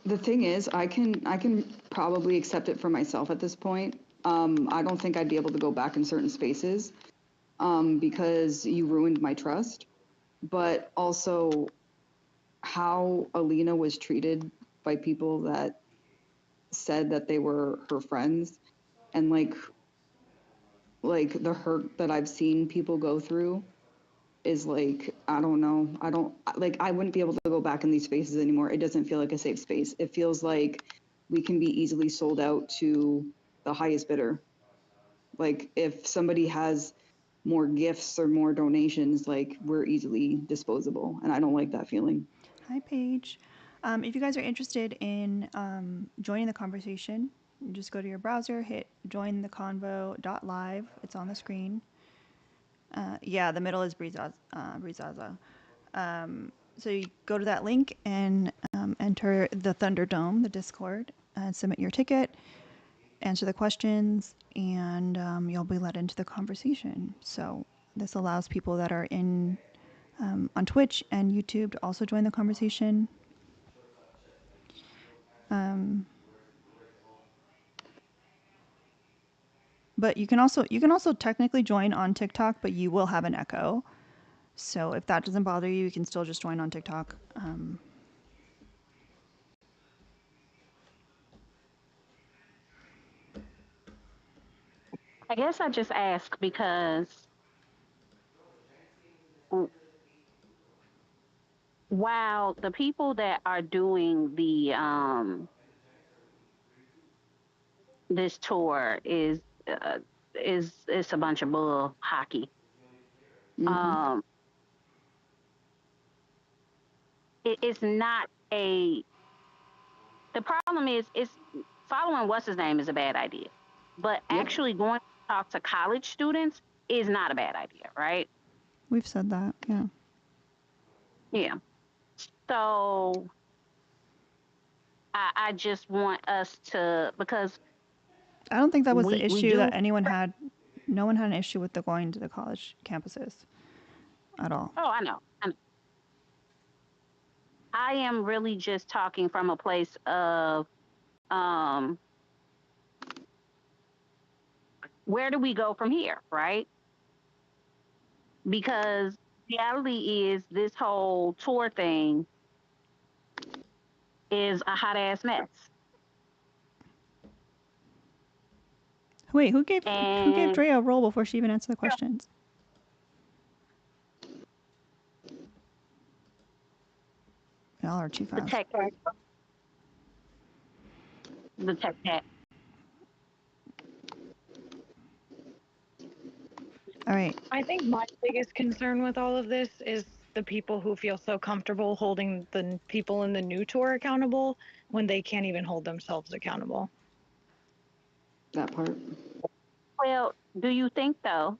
The thing is, I can probably accept it for myself at this point. I don't think I'd be able to go back in certain spaces, because you ruined my trust. But also, how Alina was treated by people that said that they were her friends, and like the hurt that I've seen people go through is like, I don't know. I don't like I wouldn't be able to go back in these spaces anymore. It doesn't feel like a safe space. It feels like we can be easily sold out to the highest bidder. Like, if somebody has more gifts or more donations, like, we're easily disposable, and I don't like that feeling. Hi, Paige. If you guys are interested in joining the conversation, just go to your browser, hit jointheconvo.live. It's on the screen. Yeah, the middle is Brizaza. So you go to that link and enter the Thunderdome, the Discord, and submit your ticket, answer the questions, and you'll be let into the conversation. So this allows people that are in on Twitch and YouTube to also join the conversation. Um, but you can also technically join on TikTok, but you will have an echo. So if that doesn't bother you, you can still just join on TikTok. I guess I just ask because while the people that are doing the this tour is a bunch of bull hockey. Um, it's not a. The problem is, it's following what's his name is a bad idea, but Yep. actually going to talk to college students is not a bad idea, right? We've said that, yeah. Yeah. So I just want us to, because I don't think that was the we issue that do. anyone had. No one had an issue with the going to the college campuses at all. Oh, I know. I am really just talking from a place of um, where do we go from here, right? Because reality is this whole tour thing is a hot ass mess. Wait, who gave And Drea a role before she even answered the questions? Y'all are too the fast. tech, the tech cat. All right. I think my biggest concern with all of this is the people who feel so comfortable holding the people in the new tour accountable when they can't even hold themselves accountable. That part. Well, do you think though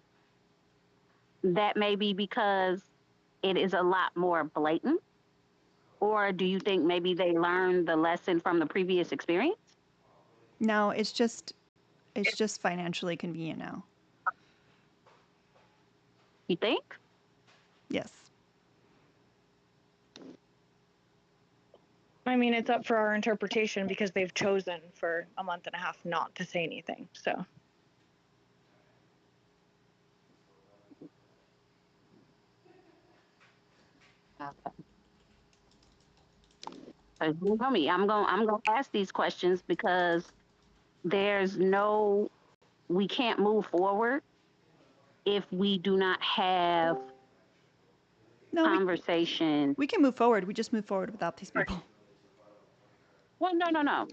that may be because it is a lot more blatant? Or do you think maybe they learned the lesson from the previous experience? No, it's just financially convenient now. You think? Yes. I mean, it's up for our interpretation because they've chosen for a month and a half not to say anything. So You know me. I'm gonna ask these questions because there's no we can't move forward if we do not have No, conversation. we can move forward. We just move forward without these people. Well, no.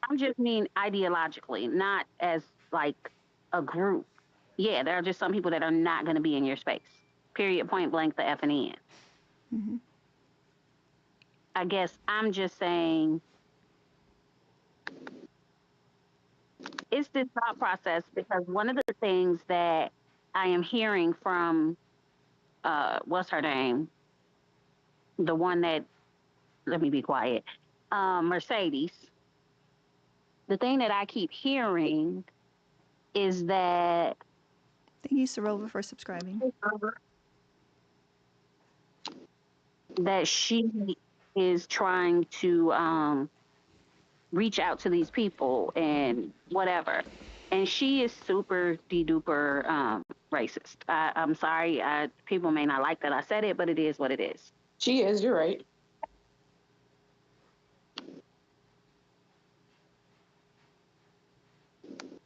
I'm just mean ideologically, not as like a group. Yeah, there are just some people that are not going to be in your space. Period. Point blank. The F and N. Mm-hmm. I guess I'm just saying it's this thought process because one of the things that I am hearing from what's her name, the one that let me be quiet, Mercedes. The thing that I keep hearing is that Thank you, Sorova, for subscribing. she is trying to reach out to these people and whatever. And she is super de duper racist. I'm sorry, people may not like that I said it, but it is what it is. She is, you're right.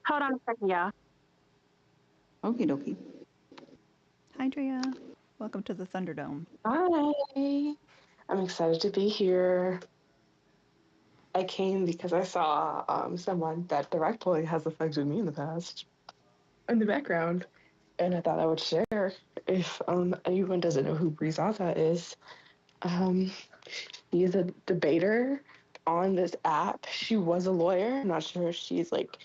Hold on a second, y'all. Okie dokie. Hi, Drea. Welcome to the Thunderdome. Hi. I'm excited to be here. I came because I saw someone that directly has affected me in the past in the background, and I thought I would share. If anyone doesn't know who Bree Zaza is, um, he is a debater on this app. She was a lawyer. I'm not sure if she's like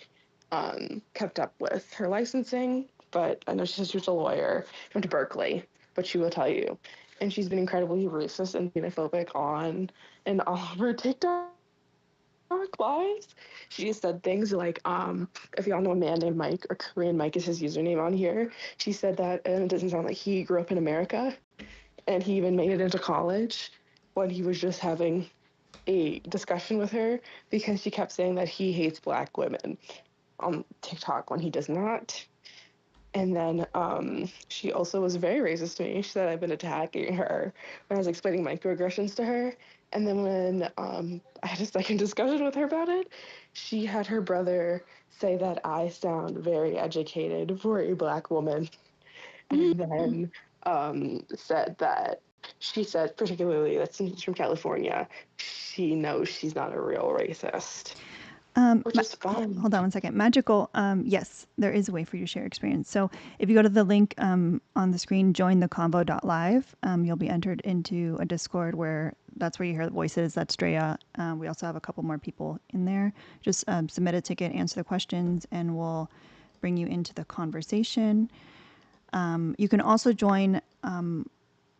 kept up with her licensing, but I know she says she's a lawyer. She went to Berkeley, but she will tell you. And she's been incredibly racist and xenophobic on and all of her TikTok lives. She has said things like, if y'all know a man named Mike, or Korean Mike is his username on here, she said that it doesn't sound like he grew up in America and he even made it into college when he was just having a discussion with her because she kept saying that he hates black women on TikTok when he does not. And then she also was very racist to me. She said I've been attacking her when I was explaining microaggressions to her. And then when I had a second discussion with her about it, she had her brother say that I sound very educated for a Black woman. And then said that she said, particularly that since she's from California, she knows she's not a real racist, which is fun. Hold on one second. Magical. Yes, there is a way for you to share experience. So if you go to the link on the screen, join the convo.live, you'll be entered into a Discord where that's where you hear the voices. That's Drea. We also have a couple more people in there. Just submit a ticket, answer the questions, and we'll bring you into the conversation. You can also join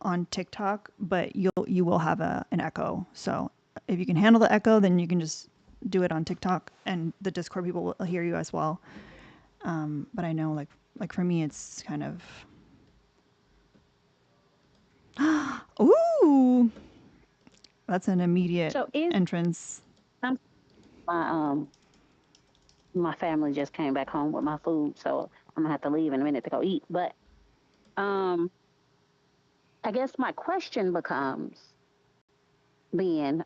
on TikTok, but you will have an echo. So if you can handle the echo, then you can just do it on TikTok, and the Discord people will hear you as well. But I know, like for me, it's kind of ooh, that's an immediate So is entrance. I'm my my family just came back home with my food, so I'm gonna have to leave in a minute to go eat. But um, I guess my question becomes then,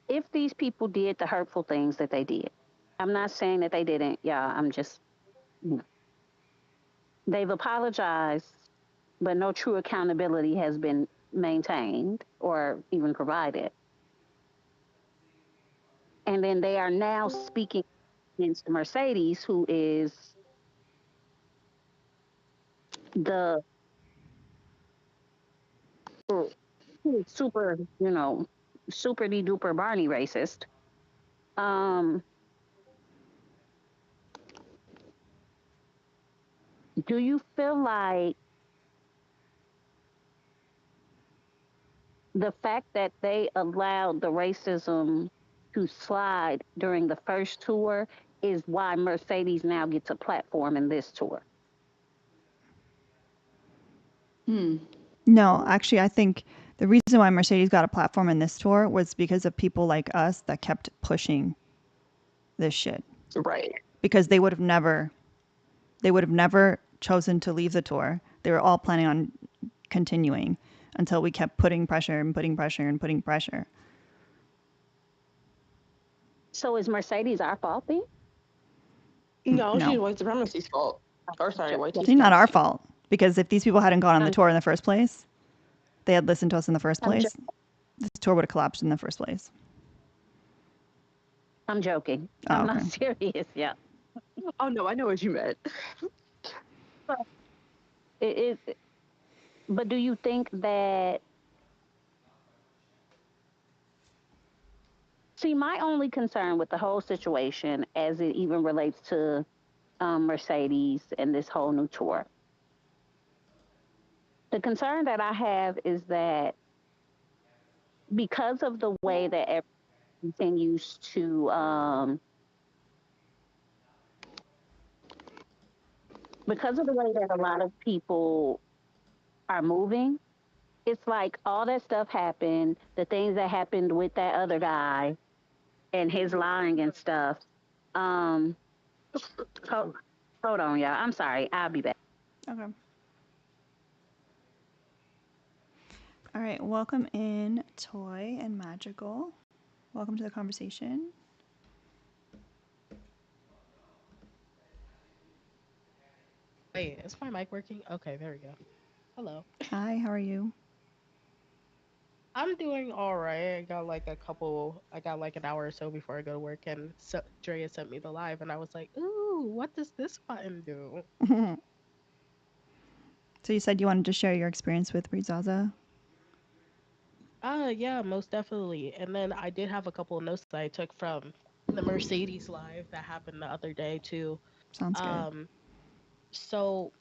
if these people did the hurtful things that they did, I'm not saying that they didn't, yeah. I'm just they've apologized, but no true accountability has been maintained or even provided. And then they are now speaking against Mercedes, who is the super, super de duper Barney racist. Um, do you feel like the fact that they allowed the racism to slide during the first tour is why Mercedes now gets a platform in this tour? Hmm. No, actually, I think the reason why Mercedes got a platform in this tour was because of people like us that kept pushing this shit. Right. Because they would have never chosen to leave the tour. They were all planning on continuing until we kept putting pressure and putting pressure and putting pressure. So is Mercedes our fault then? No, she No, was the Ramesses' fault. Or sorry, it's YT's not our fault. fault because if these people hadn't gone on the I'm, tour in the first place, they had listened to us in the first I'm, jo- place, this tour would have collapsed in the first place. I'm joking. Oh, I'm okay. not serious. Yeah. Oh no, I know what you meant. But it, but do you think that, see, my only concern with the whole situation as it even relates to Mercedes and this whole new tour, the concern that I have is that because of the way that everything continues to, because of the way that a lot of people are moving, it's like all that stuff happened, the things that happened with that other guy and his lying and stuff. Um, hold, hold on, y'all. I'm sorry. I'll be back. Okay. All right. Welcome in, Toy and Magical. Welcome to the conversation. Wait, is my mic working? Okay, there we go. Hello. Hi, how are you? I'm doing all right. I got like an hour or so before I go to work, and so Drea sent me the live, and I was like, ooh, what does this button do? So you said you wanted to share your experience with Brizaza? Yeah, most definitely. And then I did have a couple of notes that I took from the Mercedes live that happened the other day too. Sounds good. Um, so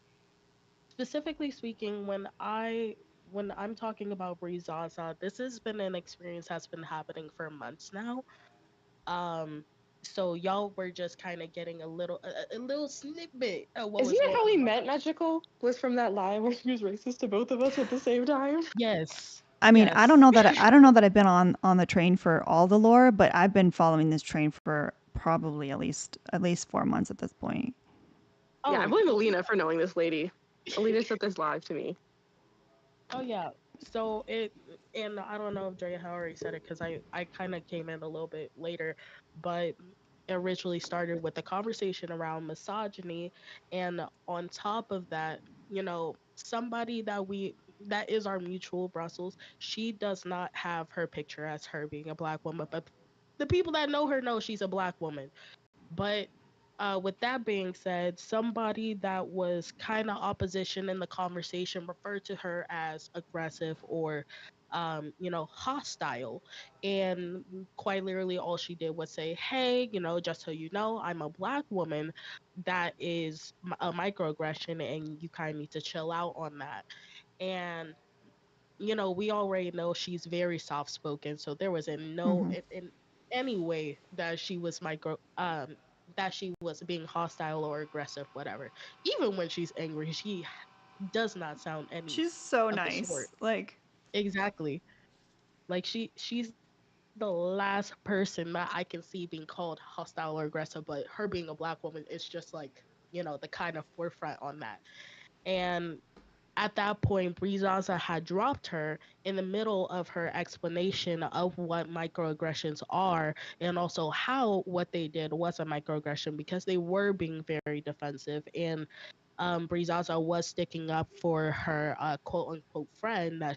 specifically speaking, when I'm talking about Brizaza, this has been an experience that's been happening for months now. Um, so y'all were just kind of getting a little snippet of what Isn't was that going how we on. met Magical? Was from that live where he was racist to both of us at the same time? Yes. I mean, I don't Yes. know that I don't know that I've been on the train for all the lore, but I've been following this train for probably at least 4 months at this point. Yeah, I Oh, blame Alina for knowing this lady. Alina sent this live to me. oh yeah. So and I don't know if Drea had already said it because I kind of came in a little bit later, but it originally started with a conversation around misogyny, and on top of that, somebody that is our mutual Brussels, she does not have her picture as her being a black woman, but the people that know her know she's a black woman. But with that being said, somebody that was kind of opposition in the conversation referred to her as aggressive or, hostile. And quite literally, all she did was say, hey, just so you know, I'm a black woman. That is a microaggression, and you kind of need to chill out on that. And we already know she's very soft spoken, so there was Mm-hmm. in any way that she was that she was being hostile or aggressive, whatever. Even when she's angry, she does not sound any She's so of the sort. nice. Like, Exactly. Like she's the last person that I can see being called hostile or aggressive, but her being a black woman is just like, the kind of forefront on that. And at that point, Brizaza had dropped her in the middle of her explanation of what microaggressions are and also how what they did was a microaggression because they were being very defensive. And Brizaza was sticking up for her quote unquote friend that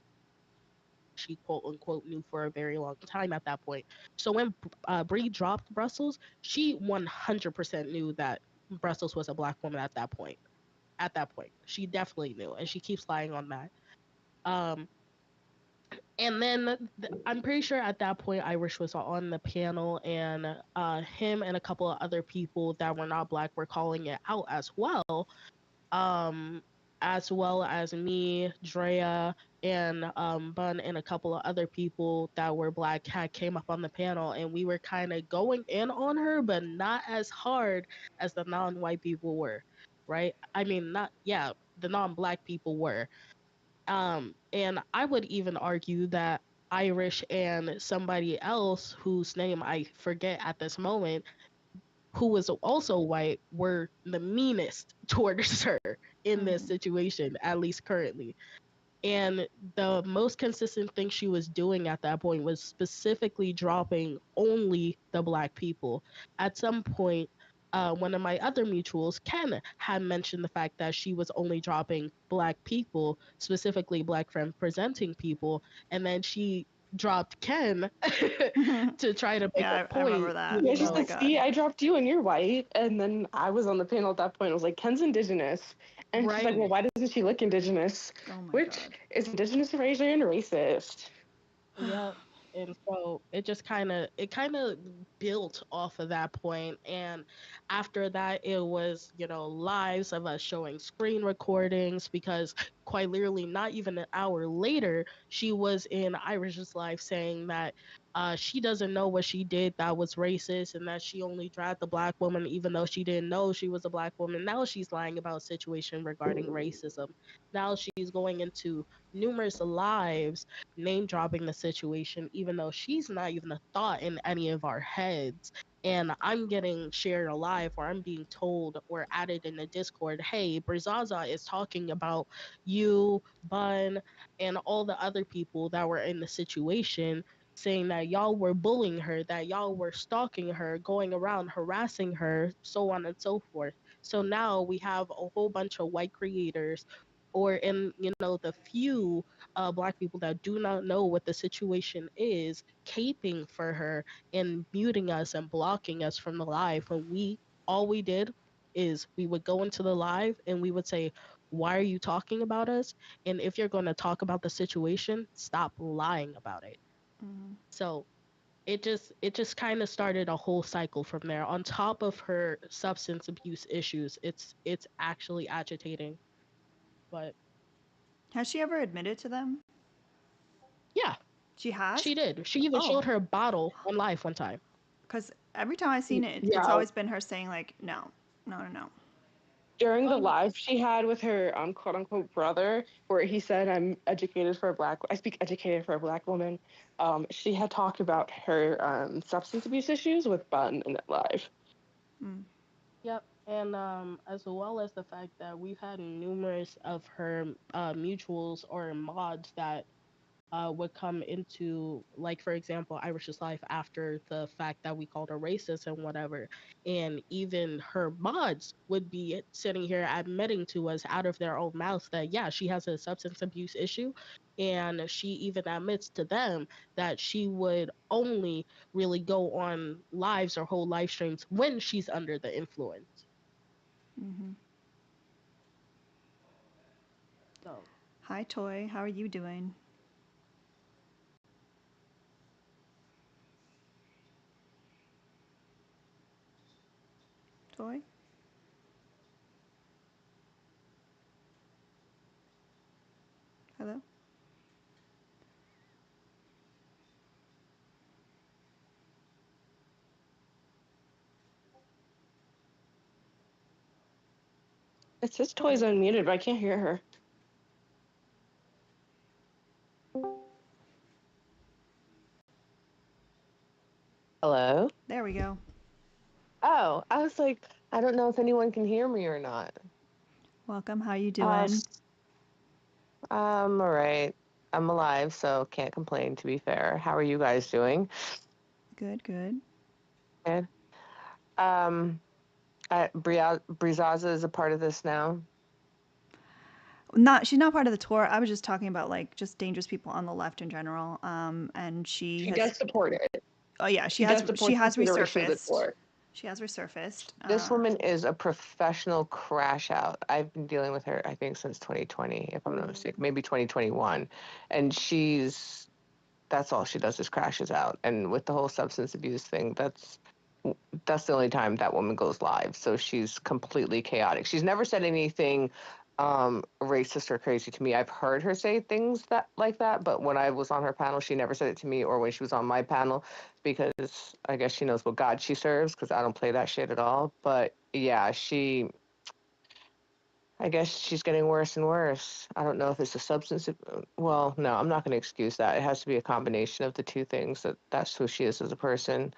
she quote unquote knew for a very long time at that point. So when Bree dropped Brussels, she 100% knew that Brussels was a black woman at that point. At that point, she definitely knew, and she keeps lying on that. Um, and then I'm pretty sure at that point Irish was on the panel, and him and a couple of other people that were not black were calling it out as well. Um, as well as me, Drea, and Bun, and a couple of other people that were black had came up on the panel, and we were kind of going in on her, but not as hard as the non-white people were, right? I mean, not yeah, the non-black people were. And I would even argue that Irish and somebody else whose name I forget at this moment, who was also white, were the meanest towards her in this mm-hmm. situation, at least currently. And the most consistent thing she was doing at that point was specifically dropping only the black people. At some point, one of my other mutuals, Ken, had mentioned the fact that she was only dropping black people, specifically black friend presenting people, and then she dropped Ken to try to make a Yeah, I remember point, that. Yeah, even she Oh my said, though see, god. I dropped you and you're white. And then I was on the panel at that point. I was like, Ken's indigenous. And she's like, right. well, why doesn't she look indigenous? Oh my Which god. is indigenous erasure and racist. Yeah. And so it kind of built off of that point. And after that, it was, lives of us showing screen recordings because quite literally, not even an hour later, she was in Irish's life saying that she doesn't know what she did that was racist and that she only dragged the black woman even though she didn't know she was a black woman. Now she's lying about a situation regarding racism. Now she's going into numerous lives name dropping the situation, even though she's not even a thought in any of our heads. And I'm getting shared alive, or I'm being told or added in the Discord, hey, Brizaza is talking about you, Bun, and all the other people that were in the situation, saying that y'all were bullying her, that y'all were stalking her, going around harassing her, so on and so forth. So now we have a whole bunch of white creators, or in the few black people that do not know what the situation is, caping for her and muting us and blocking us from the live when we all we did is we would go into the live and we would say, why are you talking about us? And if you're going to talk about the situation, stop lying about it. Mm-hmm. So it just kind of started a whole cycle from there. On top of her substance abuse issues, it's actually agitating. But Has she ever admitted to them? yeah, She has? she did. She even Oh, showed her bottle on live one time. because every time I've seen it, it's Yeah. always been her saying, like, no, no, no, no. during the live she had with her quote unquote brother, where he said, I speak educated for a black woman. She had talked about her substance abuse issues with Bun in that live. Mm. Yep, and as well as the fact that we've had numerous of her mutuals or mods that would come into, like, for example, Irish's life after the fact that we called her racist and whatever. And even her mods would be sitting here admitting to us out of their own mouths that, yeah, she has a substance abuse issue. And she even admits to them that she would only really go on lives or whole live streams when she's under the influence. Mm-hmm. So, Hi, Toy. How are you doing? Toy? Hello? It says Toy's unmuted, but I can't hear her. Hello? There we go. Oh, I was like, I don't know if anyone can hear me or not. Welcome. How you Uh, doing? all right. I'm alive, so can't complain, to be fair. How are you guys doing? Good, good. Good. Um, Brizaza is a part of this now. She's not part of the tour. I was just talking about like just dangerous people on the left in general. And she She has, does support it. oh yeah, She does she support the has consideration of the resurfaced. tour. She has resurfaced. This woman is a professional crash out. I've been dealing with her, I think, since 2020, if I'm not mistaken, maybe 2021. And that's all she does is crashes out. And with the whole substance abuse thing, that's the only time that woman goes live. So she's completely chaotic. She's never said anything racist or crazy to me. I've heard her say things that like that, but when I was on her panel, she never said it to me, or when she was on my panel, because I guess she knows what God she serves, because I don't play that shit at all. But yeah, I guess she's getting worse and worse. I don't know if it's a substance. Well, no, I'm not going to excuse that. It has to be a combination of the two things. That's who she is as a person,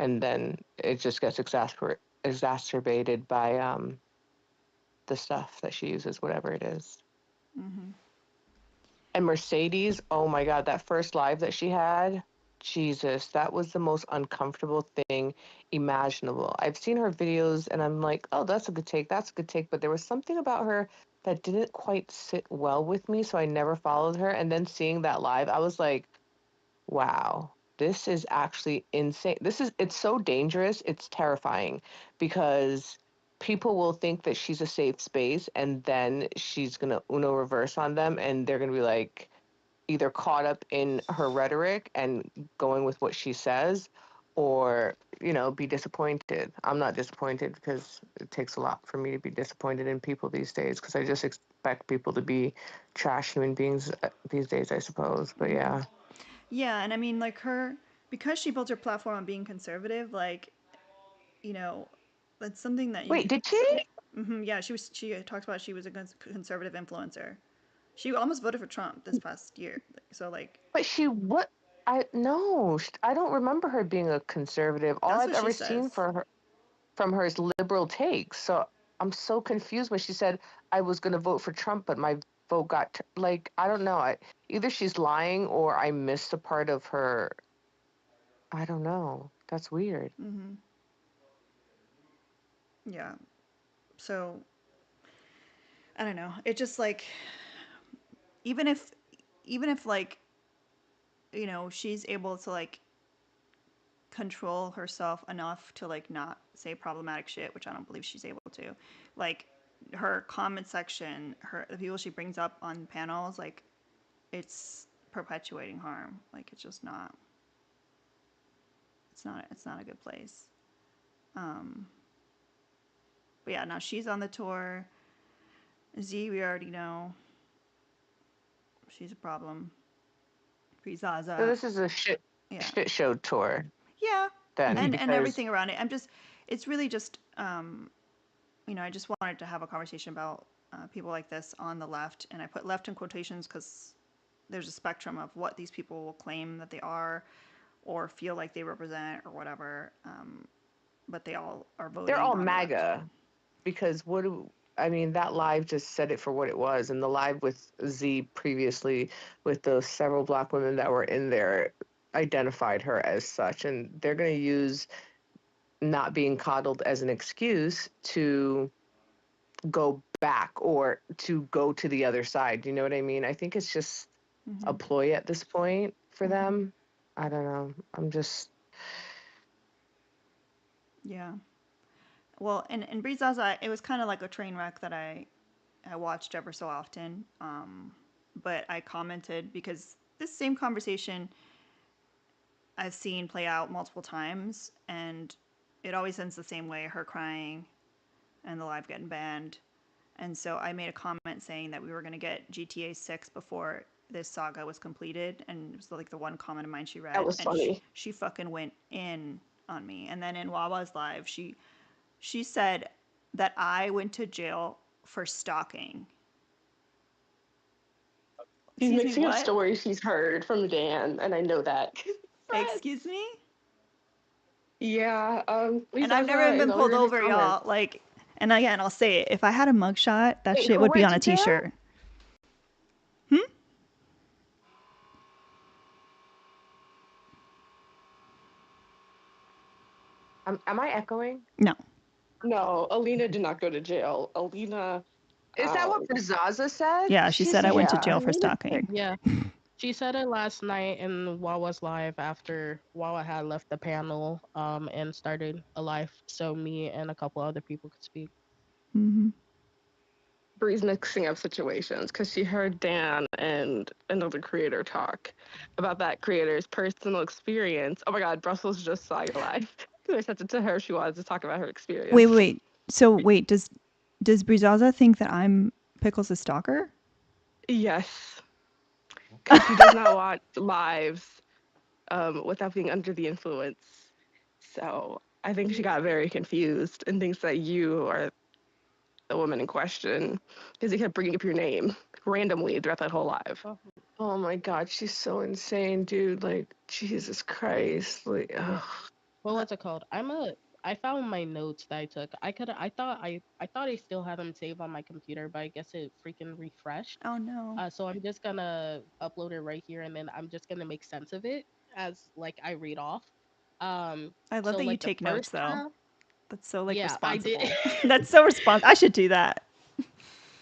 and then it just gets exacerbated by the stuff that she uses, whatever it is. Mm-hmm. And Mercedes, oh my God, that first live that she had, Jesus, that was the most uncomfortable thing imaginable. I've seen her videos and I'm like, oh, that's a good take, that's a good take. But there was something about her that didn't quite sit well with me, so I never followed her. And then seeing that live, I was like, wow, this is actually insane. It's so dangerous, it's terrifying, because people will think that she's a safe space and then she's going to Uno reverse on them and they're going to be like either caught up in her rhetoric and going with what she says, or, be disappointed. I'm not disappointed because it takes a lot for me to be disappointed in people these days, because I just expect people to be trash human beings these days, I suppose. But Mm-hmm. yeah. Yeah, and I mean like because she built her platform on being conservative, like, you know, that's something that you Wait, could. did she? Mm-hmm, yeah, she talks about she was a conservative influencer. She almost voted for Trump this past year. So like But she what? I no, I don't remember her being a conservative. All that's I've what she ever seen says. from her is liberal takes. So I'm so confused when she said I was going to vote for Trump, but my vote like, I don't know. Either she's lying or I missed a part of her. I don't know. That's weird. Mm-hmm. Yeah. So I don't know. It just like even if even if like she's able to like control herself enough to like not say problematic shit, which I don't believe she's able to. Like her comment section, the people she brings up on panels, like it's perpetuating harm. Like it's just not. It's not a good place. Um, but yeah, now she's on the tour. Z, we already know she's a problem. So Prizaza, this is a yeah, shit show tour yeah, then, and because everything around it. It's really just I just wanted to have a conversation about people like this on the left, and I put left in quotations because there's a spectrum of what these people will claim that they are or feel like they represent or whatever, but they all are They're voting all on the left. MAGA because what do I mean, that live just said it for what it was. And the live with Z previously, with those several black women that were in there, identified her as such. And they're going to use not being coddled as an excuse to go back or to go to the other side. You know what I mean? I think it's just a ploy at this point for them. I don't know. I'm just. Yeah. Well, and Brie Zaza, it was kind of like a train wreck that I watched ever so often. But I commented because this same conversation I've seen play out multiple times, and it always ends the same way: her crying and the live getting banned. And so I made a comment saying that we were going to get GTA 6 before this saga was completed, and it was like the one comment of mine she That read, was and funny. she fucking went in on me. And then in Wawa's live, she said that I went to jail for stalking. She's Excuse me, mixing up what? stories she's heard from Dan, and I know that. Excuse me? Yeah, And I've never even Lizaza is been all pulled reading over, y'all. comments. Like, and again, I'll say it. If I had a mugshot, that Wait, shit who would be went on to a jail? t-shirt. Hmm? Am I echoing? No. No, Alina did not go to jail. Alina, is that what Zaza said? Yeah, she She's said I went to yeah. jail for Alina's sick. stalking. Yeah. She said it last night in Wawa's live after Wawa had left the panel and started a live so me and a couple other people could speak. Mm-hmm. Bree's mixing up situations because she heard Dan and another creator talk about that creator's personal experience. Oh my God, Brussels just saw your life. I sent it to her. She wanted to talk about her Wait, experience. wait, wait. So wait, does Brizaza think that I'm Pickles' stalker? Yes, because she does not watch lives without being under the influence. So I think she got very confused and thinks that you are the woman in question because he kept bringing up your name randomly throughout that whole live. Oh, Oh my God, she's so insane, dude. Like, Jesus Christ. Like, yeah. ugh. What was it called? I found my notes that I took. I thought I still had them saved on my computer, but I guess it freaking refreshed. Oh no. So I'm just gonna upload it right here and then I'm just gonna make sense of it as like I read off. I love So that you like the take notes first though. half, That's so like yeah, I did. responsible. That's so responsible. I should do that.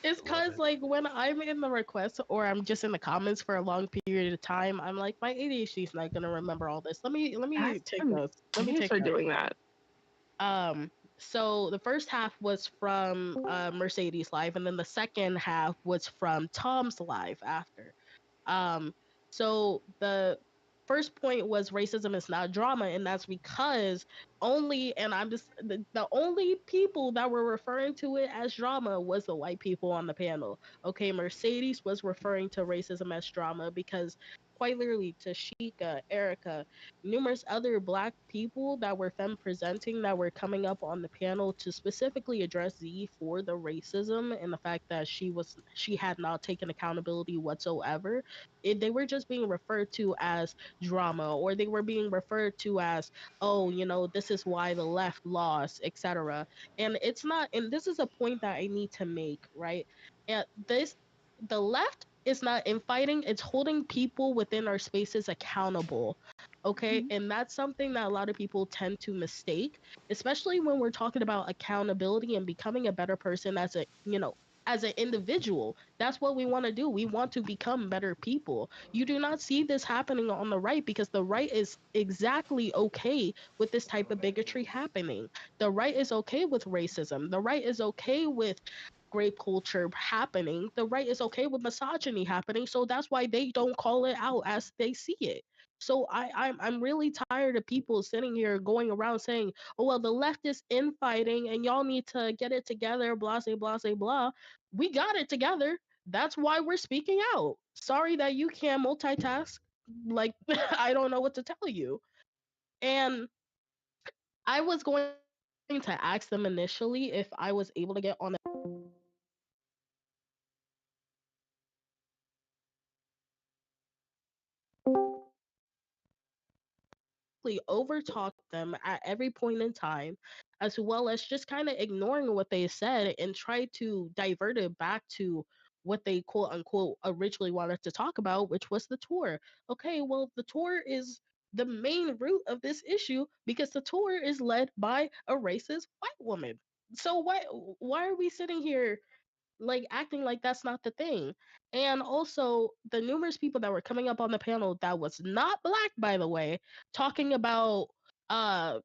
It's cause like when I'm in the request or I'm just in the comments for a long period of time, I'm like my ADHD is not gonna remember all this. Let me take notes. I Let me need to take start notes. doing that. Um, so the first half was from Mercedes live, and then the second half was from Tom's live after. Um, so the first point was racism is not drama, and that's because only, and I'm just the only people that were referring to it as drama was the white people on the panel. Okay, Mercedes was referring to racism as drama because quite literally Tashika, Erica, numerous other black people that were femme presenting that were coming up on the panel to specifically address Z for the racism and the fact that she had not taken accountability whatsoever. They were just being referred to as drama, or they were being referred to as, oh, this is why the left lost, etc. And it's not, and this is a point that I need to make, right? And the left is not infighting, it's holding people within our spaces accountable. Okay, and that's something that a lot of people tend to mistake, especially when we're talking about accountability and becoming a better person as an individual. That's what we want to do. We want to become better people. You do not see this happening on the right because the right is exactly okay with this type of bigotry happening. The right is okay with racism. The right is okay with grape culture happening. The right is okay with misogyny happening. So that's why they don't call it out as they see it. So I'm really tired of people sitting here going around saying, oh well, the left is infighting and y'all need to get it together, blah blah blah blah. We got it together. That's why we're speaking out. Sorry that you can't multitask. Like I don't know what to tell you. And I was going to ask them initially if I was able to get on a overtalk them at every point in time, as well as just kind of ignoring what they said and try to divert it back to what they quote unquote originally wanted to talk about, which was the tour. Okay, well, the tour is the main root of this issue because the tour is led by a racist white woman. So why are we sitting here like acting like that's not the thing? And also the numerous people that were coming up on the panel that was not black, by the way, talking about uh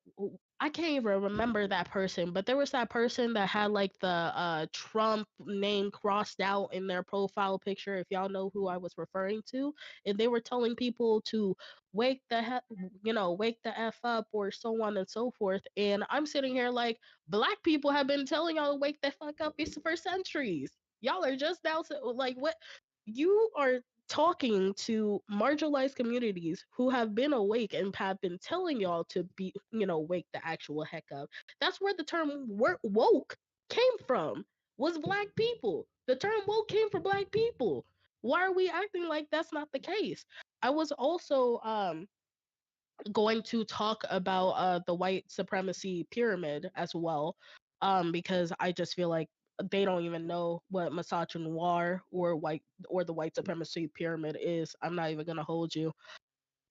I can't even remember that person, but there was that person that had like the Trump name crossed out in their profile picture, if y'all know who I was referring to. And they were telling people to wake the wake the F up or so on and so forth. And I'm sitting here like, black people have been telling y'all to wake the fuck up for centuries. Y'all are just now like, what? You are talking to marginalized communities who have been awake and have been telling y'all to be, wake the actual heck up. That's where the term woke came from. Was black people. The term woke came from black people. Why are we acting like that's not the case? I was also going to talk about the white supremacy pyramid as well, because I just feel like they don't even know what misogynoir or the white supremacy pyramid is. I'm not even gonna hold you.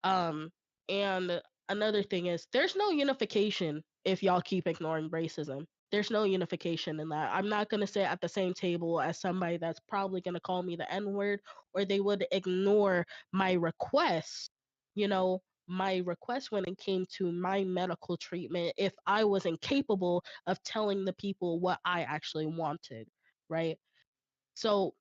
Um, and another thing is there's no unification if y'all keep ignoring racism. There's no unification in that. I'm not gonna sit at the same table as somebody that's probably gonna call me the N word, or they would ignore my requests, my request when it came to my medical treatment if I was incapable of telling the people what I actually wanted, right? So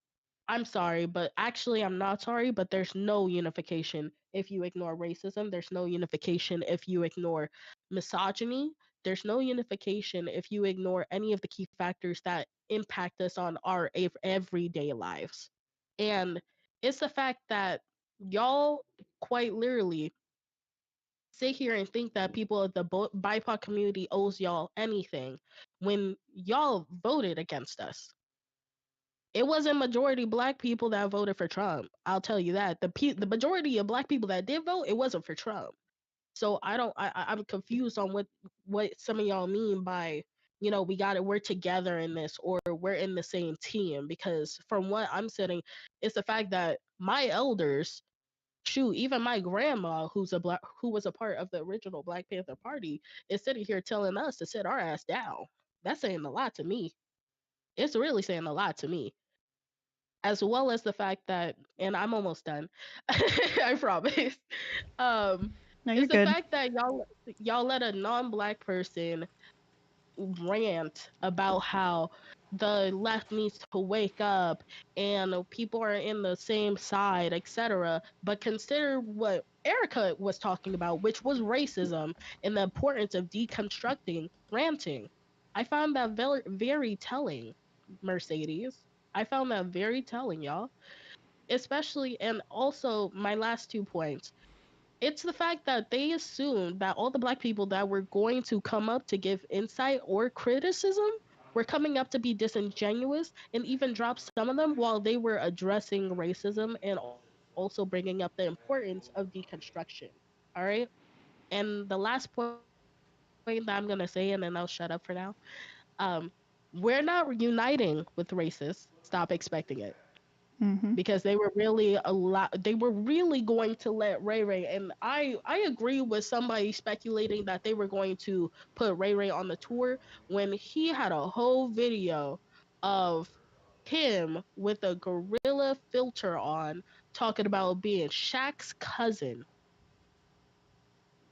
I'm sorry, but actually, I'm not sorry, but there's no unification if you ignore racism. There's no unification if you ignore misogyny. There's no unification if you ignore any of the key factors that impact us on our everyday lives. And it's the fact that y'all quite literally sit here and think that people of the BIPOC community owes y'all anything when y'all voted against us. It wasn't majority black people that voted for Trump. I'll tell you that. The majority of black people that did vote, it wasn't for Trump. So I don't I'm confused on what some of y'all mean by, we got it, we're together in this, or we're in the same team, because from what I'm sitting, it's the fact that my elders, shoot, even my grandma, who was a part of the original Black Panther Party, is sitting here telling us to sit our ass down. That's saying a lot to me. It's really saying a lot to me, as well as the fact that, and I'm almost done, I promise. Um, No, you're it's the good. fact that y'all let a non-black person rant about how the left needs to wake up and people are in the same side, etc. But consider what Erica was talking about, which was racism and the importance of deconstructing ranting. I found that very, very telling, Mercedes. I found that very telling, y'all. Especially, and also my last 2 points, it's the fact that they assumed that all the black people that were going to come up to give insight or criticism were coming up to be disingenuous, and even dropped some of them while they were addressing racism and also bringing up the importance of deconstruction. All right. And the last point that I'm going to say, and then I'll shut up for now. Um, we're not uniting with racists. Stop expecting it, because Mm-hmm. they were really they were really going to let Ray Ray, and I agree with somebody speculating that they were going to put Ray Ray on the tour when he had a whole video of him with a gorilla filter on, talking about being Shaq's cousin.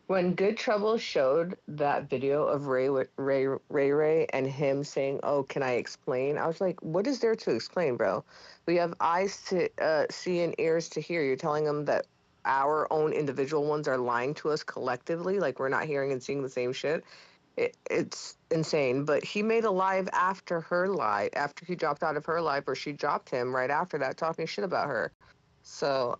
When Good Trouble showed that video of Ray and him saying, "Oh, can I explain?" I was like, "What is there to explain, bro? We have eyes to see and ears to hear. You're telling them that our own individual ones are lying to us collectively, like we're not hearing and seeing the same shit. It's insane." But he made a live after her live, after he dropped out of her live, or she dropped him right after that, talking shit about her. So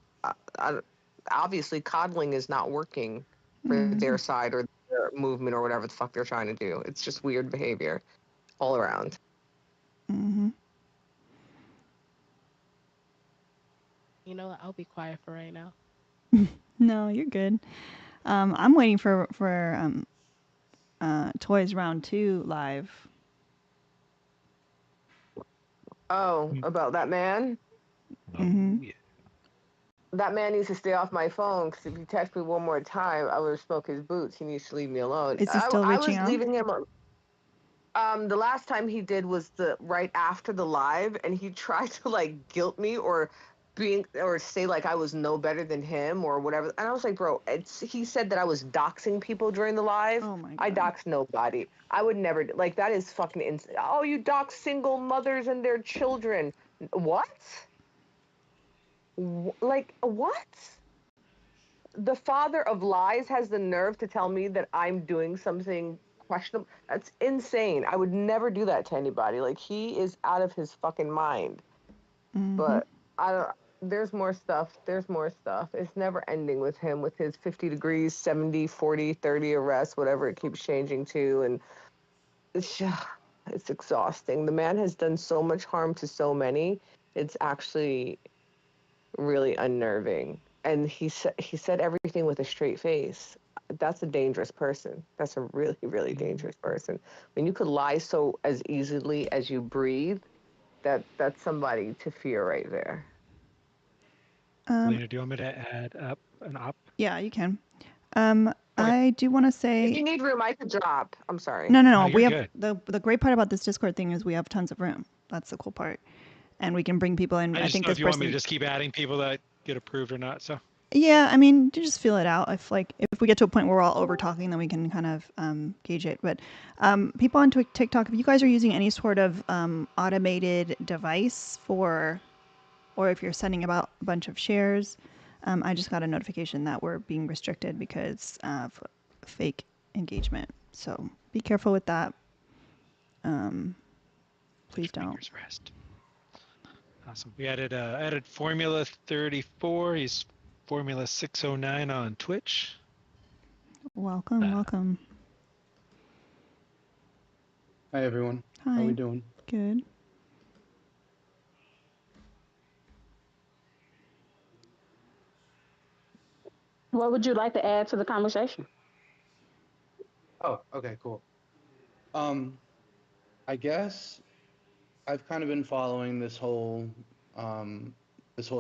obviously, coddling is not working for their Mm-hmm. side or their movement or whatever the fuck they're trying to do. It's just weird behavior all around. Mm-hmm. You know what? I'll be quiet for right now. No, you're good. I'm waiting for Toys Round 2 live. Oh, about that man? Mm-hmm. yeah. That man needs to stay off my phone because if he texts me one more time, I would smoke his boots. He needs to leave me alone. Is he still I reaching was out? leaving him. The last time he did was the right after the live, and he tried to like guilt me or say like I was no better than him or whatever. And I was like, bro, he said that I was doxing people during the live. Oh my I god. dox nobody. I would never like that is fucking insane. Oh, you dox single mothers and their children. What? Like what? The father of lies has the nerve to tell me that I'm doing something questionable. That's insane. I would never do that to anybody. Like he is out of his fucking mind. Mm-hmm. But I don't there's more stuff. There's more stuff. It's never ending with him with his 50 degrees, 70, 40, 30 arrests, whatever it keeps changing to and it's it's exhausting. The man has done so much harm to so many. It's actually really unnerving. And he said everything with a straight face. That's a dangerous person. That's a really, really dangerous person. When you could lie so as easily as you breathe, that's somebody to fear right there. Um, Lena, do you want me to add up an op? yeah, you can. Okay. I do want to If say you need room, I could drop. I'm sorry. no, no, No, no. you're We have good. the great part about this Discord thing is we have tons of room. That's the cool part, and we can bring people in. I I just think know this if you want me to person. just keep adding people that get approved or not. So Yeah, I mean, to just feel it out. If we get to a point where we're all over talking, then we can kind of gauge it. But people on TikTok, if you guys are using any sort of automated device for, or if you're sending about a bunch of shares, I just got a notification that we're being restricted because of fake engagement. So be careful with that. let Please your don't. fingers rest. Awesome. We added Formula 34. He's Formula 609 on Twitch. Welcome, welcome. Hi everyone. How we Hi. doing? Good. What would you like to add to the conversation? Oh, okay, cool. Um, I guess I've kind of been following this whole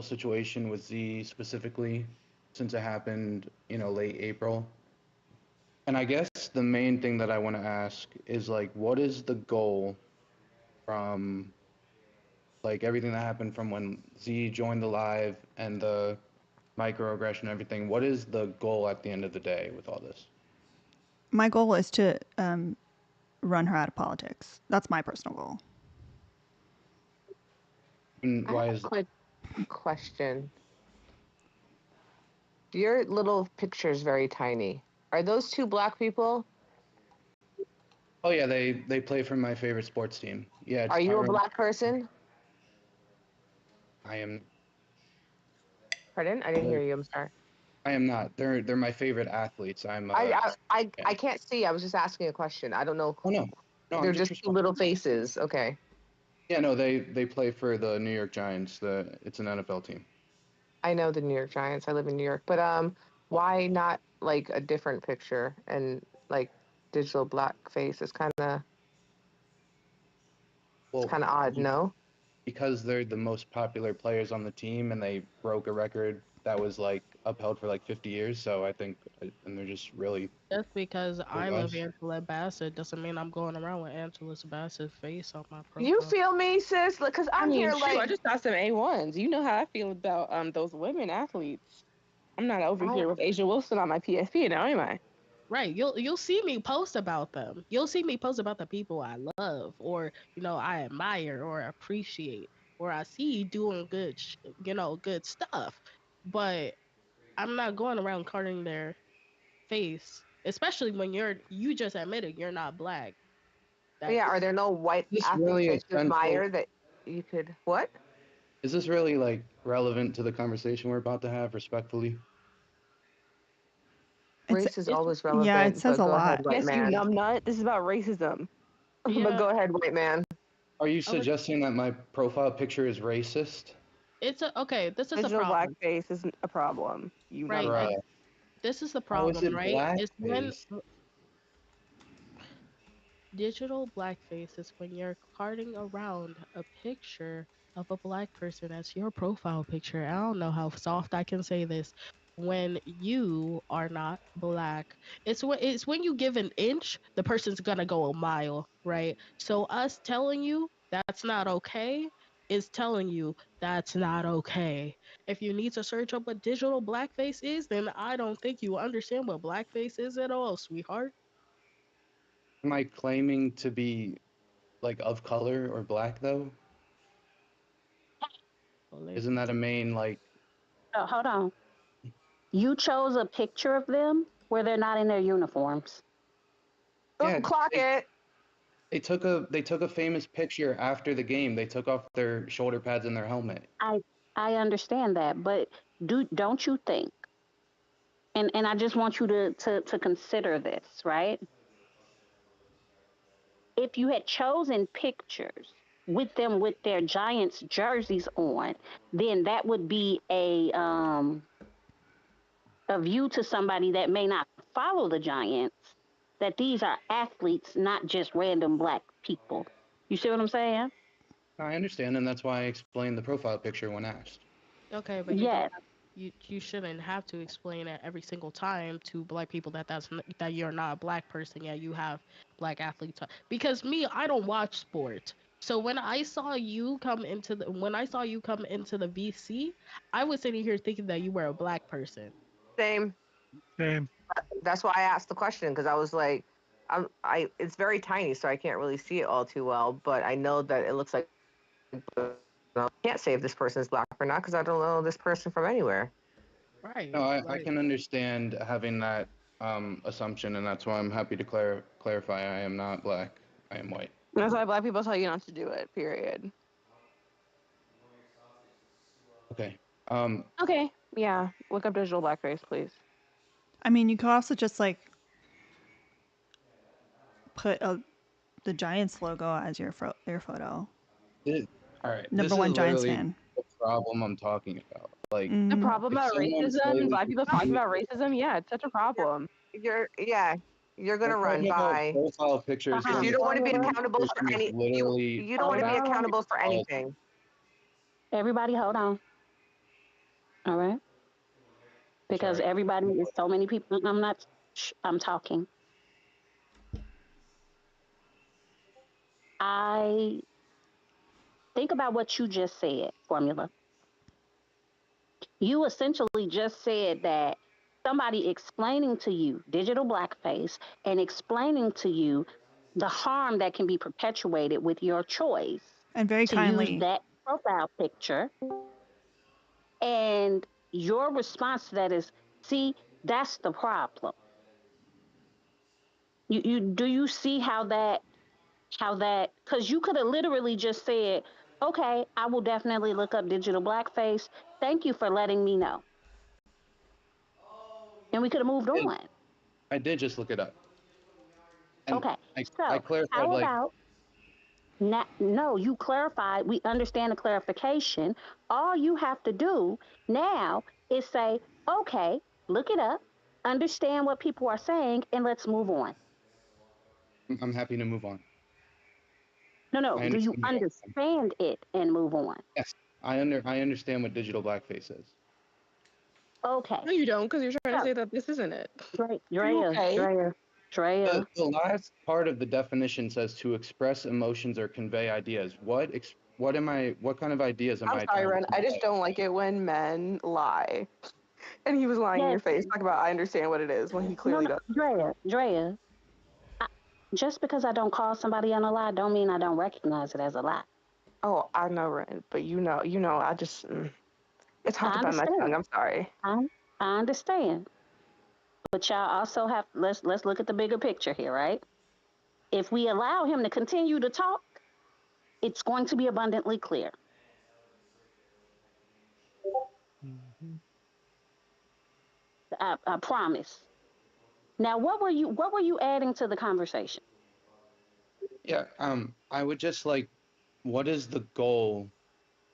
situation with Z specifically since it happened, late April. And I guess the main thing that I want to ask is like what is the goal from like everything that happened from when Z joined the live and the microaggression and everything? What is the goal at the end of the day with all this? My goal is to run her out of politics. That's my personal goal. And I have why a is quick question. Your little picture is very tiny. Are those two black people? Oh yeah, they play for my favorite sports team. Yeah, it's Are you a Tyrone. black person? I am. Pardon? I didn't Like, hear you. I'm sorry. I am not. They're my favorite athletes. I Yeah. can't see. I was just asking a question. I don't know. Oh no, no. I'm They're just just two responding. little faces. Okay. Yeah, no. They play for the New York Giants. It's an NFL team. I know the New York Giants. I live in New York. But why not like a different picture and like digital black face? It's Well, kind of odd, no? because they're the most popular players on the team, and they broke a record that was like upheld for like 50 years. So I think, and they're just really Just because cool I love guys. Angela Bassett doesn't mean I'm going around with Angela Bassett's face on my You profile. feel me, sis? Because I I'm mean, here shoot, I like just got some A1s. You know how I feel about those women athletes. I'm not over I here with Asia Wilson on my PSP now, am I? Right. You'll see me post about them. You'll see me post about the people I love or, I admire or appreciate or I see doing good, good stuff. But I'm not going around cutting their face, especially when you just admitted you're not black. yeah. That's Are there no white Is this athletes really that you essential? admire that you could what? Is this really like relevant to the conversation we're about to have? Respectfully. It's Race is It's always yeah, it relevant, says but a go ahead, lot. white Yes, you man. numbnut. This is about racism. But yeah. go ahead, white man. Are you I would. suggesting that my profile picture is racist? It's a okay. This is a Digital problem, blackface is a problem. You right? numbnut. Bruh. This is the How is problem, it right? Is when blackface? digital blackface is when you're carting around a picture of a black person as your profile picture. I don't know how soft I can say this. When you are not black, it's when you give an inch, the person's gonna go a mile, right? So us telling you that's not okay is telling you that's not okay. If you need to search up what digital blackface is, then I don't think you understand what blackface is at all, sweetheart. Am I claiming to be like of color or black though? Ole. Isn't that a main like Oh, hold on. You chose a picture of them where they're not in their uniforms. Oh, yeah, clock they, it. they took a famous picture after the game. They took off their shoulder pads and their helmet. I I understand that, but don't you think? And I just want you to consider this, right? If you had chosen pictures with them with their Giants jerseys on, then that would be a view to somebody that may not follow the Giants that these are athletes, not just random black people. You see what I'm saying? I understand, and that's why I explained the profile picture when asked. Okay, but you don't Yes. have you shouldn't have to explain it every single time to black people that that you're not a black person yet you have black athletes because me I don't watch sport. So when I saw you come into the VC, I was sitting here thinking that you were a black person. Same. Same. That's why I asked the question because I was like, it's very tiny, so I can't really see it all too well. But I know that it looks like I can't say if this person is black or not because I don't know this person from anywhere. No, Right. I Like can understand having that assumption, and that's why I'm happy to clarify. I am not black. I am white. That's why black people tell you not to do it. Period. Okay. Okay. Yeah. Look up digital blackface, please. I mean, you could also just like put the Giants logo as your photo. All right. Number This is one Giants literally fan. the problem I'm talking about. Like, The Mm, problem if about someone racism and plays black people talking about racism, yeah, it's such a problem. Yeah, you're we're gonna run. talking about Bye. profile pictures Because when Uh-huh. you the don't want to be Formula. accountable for person is any literally you don't want Hold to be on. accountable for called. anything. Everybody hold on. All right. Because Sorry. everybody is so many people. I'm not I'm talking. I think about what you just said, Formula. You essentially just said that somebody explaining to you digital blackface and explaining to you the harm that can be perpetuated with your choice and very to use kindly. that profile picture. And your response to that is, see, that's the problem. You do you see how that because you could have literally just said, okay, I will definitely look up digital blackface. Thank you for letting me know. And we could have moved And on. I did just look it up, and Okay. I So clarified how like about no, you clarified. We understand the clarification. All you have to do now is say, okay, look it up, understand what people are saying, and let's move on. I'm happy to move on. No, no, I do you understand the outcome. understand it and move on? Yes, I understand what digital blackface is. Okay. No, you don't, because you're trying to So, say that this isn't it. Are you Drea, okay? Drea, The Drea. the last part of the definition says to express emotions or convey ideas. What kind of ideas am I'm I sorry, trying to Ren. I just convey? don't like it when men lie. And he was lying in Yes, your face. Talk about I understand what it is when he no, clearly no, does. Drea. I, just because I don't call somebody on a lie, don't mean I don't recognize it as a lie. Oh, I know, Ren, but I just it's hard to I bite my tongue. understand. I'm sorry. I, I understand. But y'all also have let's look at the bigger picture here, right? If we allow him to continue to talk, it's going to be abundantly clear. Mhm. I promise. Now, what were you adding to the conversation? Yeah, I would just like, what is the goal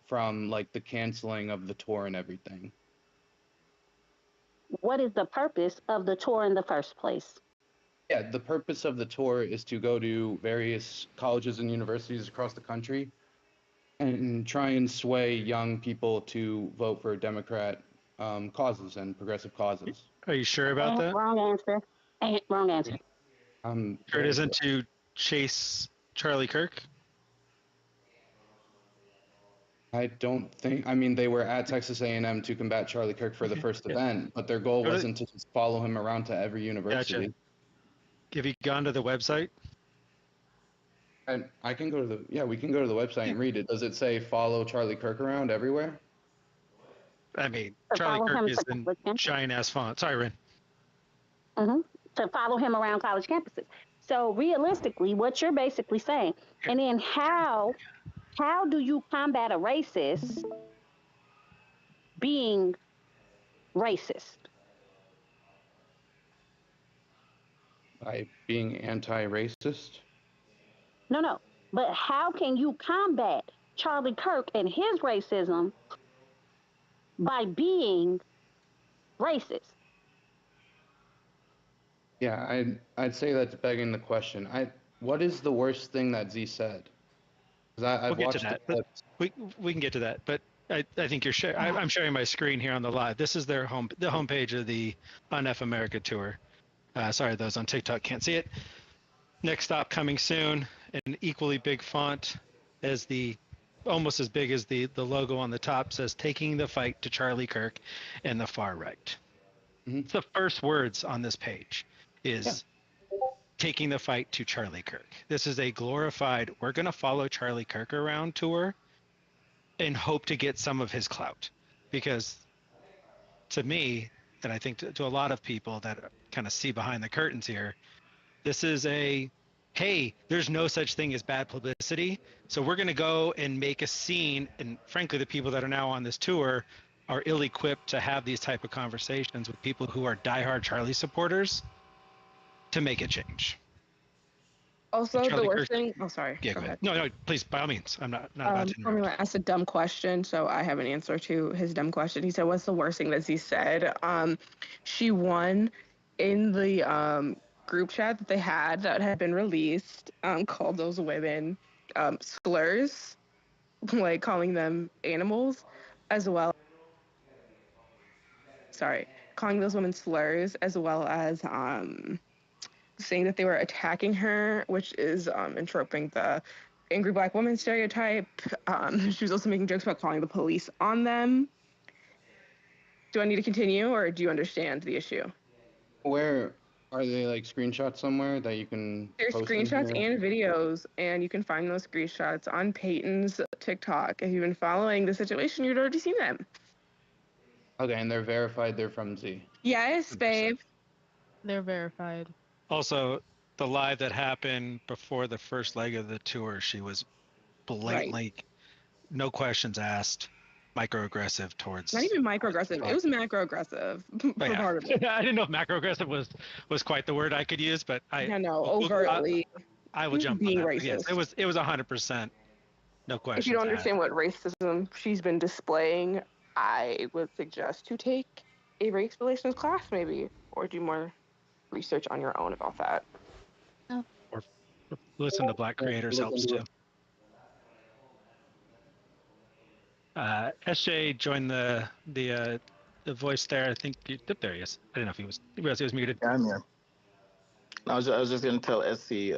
from like the canceling of the tour and everything? What is the purpose of the tour in the first place? Yeah, the purpose of the tour is to go to various colleges and universities across the country and try and sway young people to vote for Democrat causes and progressive causes. Are you sure about that? Wrong answer. Wrong answer. I'm Sure it very isn't to chase Charlie Kirk? I don't think. I mean, they were at Texas A&M to combat Charlie Kirk for the Okay, first yeah. event, but their goal Go to, wasn't to just follow him around to every gotcha. university. Have you gone to the website? And I can go to the we can go to the website Yeah. and read it. Does it say follow Charlie Kirk around everywhere? I mean, To Charlie follow Kirk him is to in college campus. giant ass font. Sorry, Ren. hmm To follow him around college campuses. So realistically, what you're basically saying, and then how do you combat a racist being racist? By being anti-racist? No, no. But how can you combat Charlie Kirk and his racism by being racist? Yeah, I'd say that's begging the question. What is the worst thing that Z said? Because We'll I've get to watched the that, but clips. we can get to that. But I think you're I'm sharing my screen here on the live. This is the homepage of the UNF America tour. Sorry, those on TikTok can't see it. Next stop coming soon. An equally big font as almost as big as the logo on the top says taking the fight to Charlie Kirk and the far right. Mhm. It's the first words on this page Yeah. is taking the fight to Charlie Kirk. This is a glorified we're going to follow Charlie Kirk around tour and hope to get some of his clout. Because to me, and I think to a lot of people that kind of see behind the curtains here, this is hey, there's no such thing as bad publicity. So we're going to go and make a scene. And frankly, the people that are now on this tour are ill-equipped to have these type of conversations with people who are diehard Charlie supporters to make a change. Also, the Charlie worst Kirk, thing. Oh, sorry. yeah, Go go ahead. ahead. No, please, by all means. I'm not about to I'm interrupt. gonna ask a dumb question, so I have an answer to his dumb question. He said, "What's the worst thing that he said?" She won in the group chat that they that had been released. Called those women slurs, like calling them animals, as well. Sorry, calling those women slurs, as well as saying that they were attacking her, which is entroping the angry black woman stereotype. She was also making jokes about calling the police on them. Do I need to continue, or do you understand the issue? Where are they, like screenshots somewhere that you can There's post in screenshots here? and videos, and you can find those screenshots on Peyton's TikTok. If you've been following the situation, you'd already seen them. Okay, and they're verified. They're from Z. Yes, 100%. babe. They're verified. Also, the live that happened before the first leg of the tour, she was Right. blatantly, no questions asked, microaggressive Not towards even microaggressive. It black. was macroaggressive But for yeah, part of it. I didn't know if macroaggressive was quite the word I could use, but I know, we'll- overtly I will jump on being that. But yes, racist. it was 100%, no If you don't questions asked. understand what racism she's been displaying, I would suggest to take a race relations class maybe, or do more research on your own about that. Or listen to Black creators helps too. SJ joined the voice there. I think there he is. I didn't know if he was muted. Yeah, I'm here. I was just going to tell SC,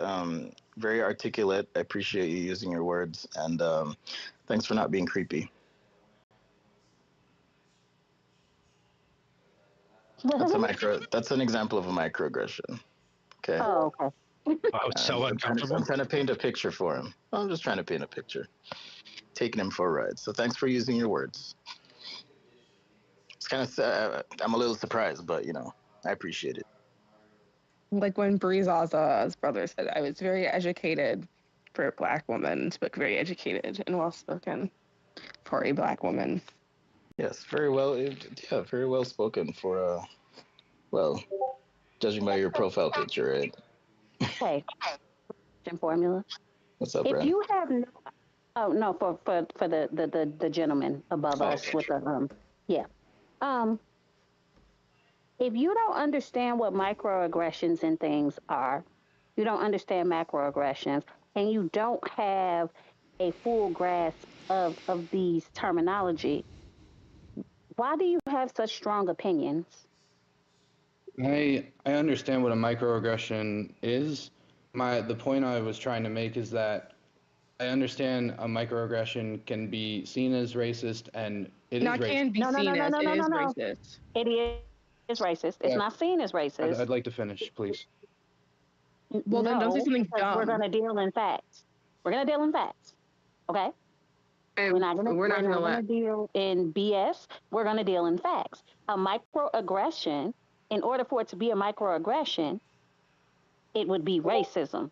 very articulate. I appreciate you using your words, and thanks for not being creepy. That's an example of a microaggression. Okay. Oh, okay. I was so uncomfortable. I'm trying to paint a picture for him. I'm just trying to paint a picture. Taking him for a ride. So thanks for using your words. It's kind of I'm a little surprised, but I appreciate it. Like when Brie Zaza's brother said, I was very educated for a black woman, spoke very educated and well spoken for a black woman. Yes, very well. Yeah, very well spoken for well, Judging by your profile picture, right? Okay, formula. What's up, If Brandon? you have no, oh no, for the gentleman above Oh, us okay. with the yeah. Um, if you don't understand what microaggressions and things are, you don't understand macroaggressions, and you don't have a full grasp of these terminology, why do you have such strong opinions? I understand what a microaggression is. The point I was trying to make is that I understand a microaggression can be seen as racist, and it is Not racist. can be No, no, no, seen no, as, no, it no, no, is no. racist. It is racist. It's Yeah, not seen as racist. I'd like to finish, please. Well, then don't say No, something because we're going dumb. to deal in facts. We're going to deal in facts. Okay. And we're We're not gonna not gonna let. deal in BS. We're gonna deal in facts. A microaggression, in order for it to be a microaggression, it would be racism.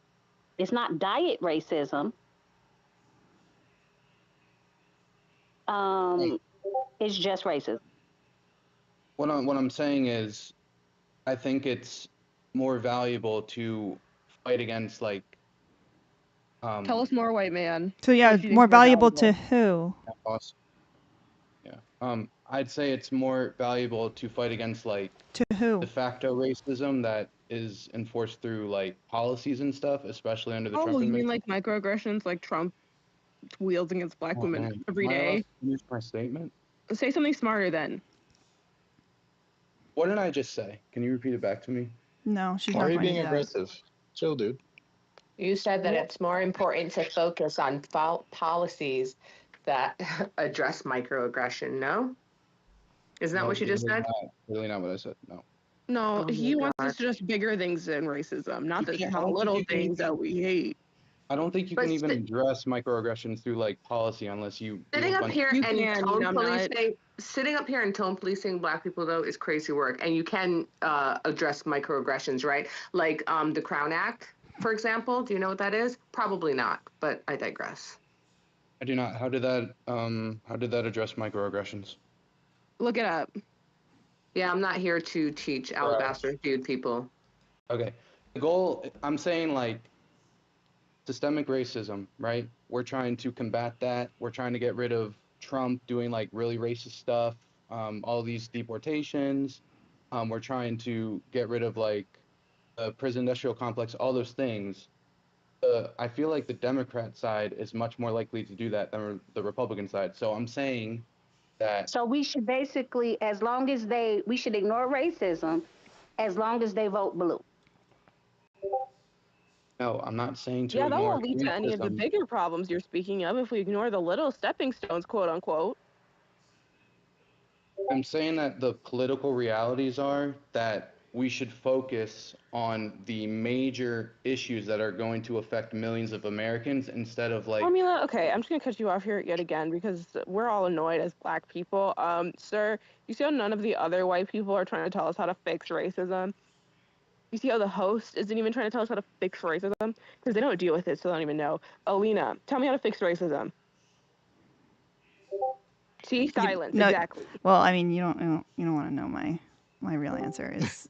It's not diet racism. Um, it's just racism. What I'm saying is, I think it's more valuable to fight against like Tell us um more, white man, So yeah, if you think more it's more valuable to valuable. who? awesome. Yeah. I'd say it's more valuable to fight against like To who? de facto racism that is enforced through like policies and stuff, especially under the Oh, Trump you mean administration. like microaggressions like Trump wields against black Oh women man, every am I allowed day? to finish my statement? Say something smarter then. What did I just say? Can you repeat it back to me? No, she's Why are not you going to being do that. aggressive? Chill, dude. You said that it's more important to focus on policies that address microaggression, no? Isn't that No, what you just said? really not what I said. No. No, Oh my he wants us God. to just bigger things than racism, not You the can't, I small don't think little you can things that even we hate. I don't think you But can even address microaggressions through like policy unless you do sitting a up bunch here You and can, tone numbnut. policing, sitting up here and tone policing black people though is crazy work. And you can address microaggressions, right? Like the Crown Act, for example. Do you know what that is? Probably not, but I digress. I do not. How did that address microaggressions? Look it up. Yeah, I'm not here to teach alabaster dude people. Okay. The goal, I'm saying like systemic racism, right? We're trying to combat that. We're trying to get rid of Trump doing like really racist stuff, all these deportations. We're trying to get rid of like the prison industrial complex, all those things. I feel like the Democrat side is much more likely to do that than the Republican side. So I'm saying that So we should basically, as long as we should ignore racism, as long as they vote blue. no, I'm not saying to Yeah, that ignore won't lead to any of the racism. bigger problems you're speaking of if we ignore the little stepping stones, quote unquote. I'm saying that the political realities are that we should focus on the major issues that are going to affect millions of Americans instead of like, Formula, okay, I'm just gonna cut you off here yet again because we're all annoyed as black people. Sir, you see how none of the other white people are trying to tell us how to fix racism? You see how the host isn't even trying to tell us how to fix racism? Because they don't deal with it, so they don't even know. Alina, tell me how to fix racism. See, silence, No, exactly. well, I mean, you don't want to know my real answer is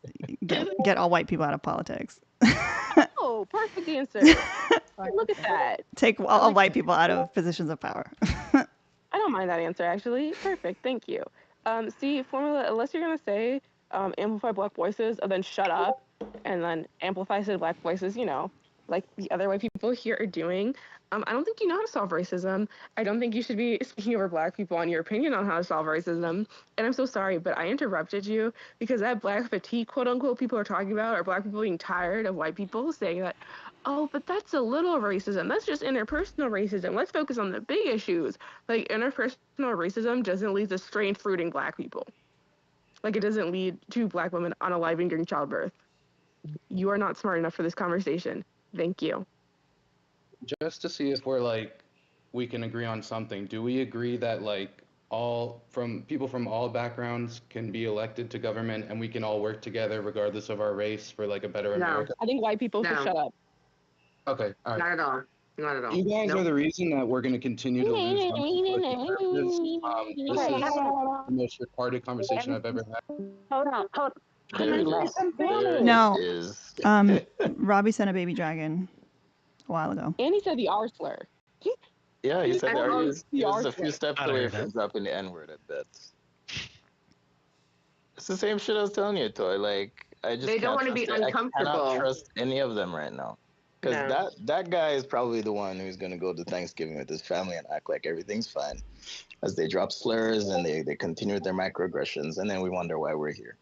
get all white people out of politics. Oh, perfect answer. Look at that. Take I all like white that. people out of positions of power. I don't mind that answer actually. Perfect, thank you. See, formula, unless you're gonna say amplify black voices and then shut up and then amplify said black voices, you know, like the other white people here are doing. I don't think you know how to solve racism. I don't think you should be speaking over black people on your opinion on how to solve racism. And I'm so sorry, but I interrupted you because that black fatigue, quote unquote, people are talking about are black people being tired of white people saying that, oh, but that's a little racism. That's just interpersonal racism. Let's focus on the big issues. Like interpersonal racism doesn't lead to strained fruiting black people. Like it doesn't lead to black women unaliving during childbirth. You are not smart enough for this conversation. Thank you. just to see if we're like, we can agree on something. Do we agree that like people from all backgrounds can be elected to government and we can all work together regardless of our race for like a better No, America? I think white people should no, shut up. Okay, all right. not at all. Not at all. You guys are Nope. the reason that we're going to continue to lose votes with conservatives. This Okay, is the most retarded conversation every, I've ever had. hold on, hold. There it Let's is. do There it. it No, is. Robbie sent a baby dragon a while ago. And he said the R slur. Yeah, he He said full that on he the was R a few slur. steps Thought I away heard from that. dropping the N word, I bet. It's the same shit I was telling you, Toy. Like, I just They don't can't want to be trust it. I cannot uncomfortable. trust any of them right now. Because No. that guy is probably the one who's going to go to Thanksgiving with his family and act like everything's fine as they drop slurs and they continue with their microaggressions. And then we wonder why we're here.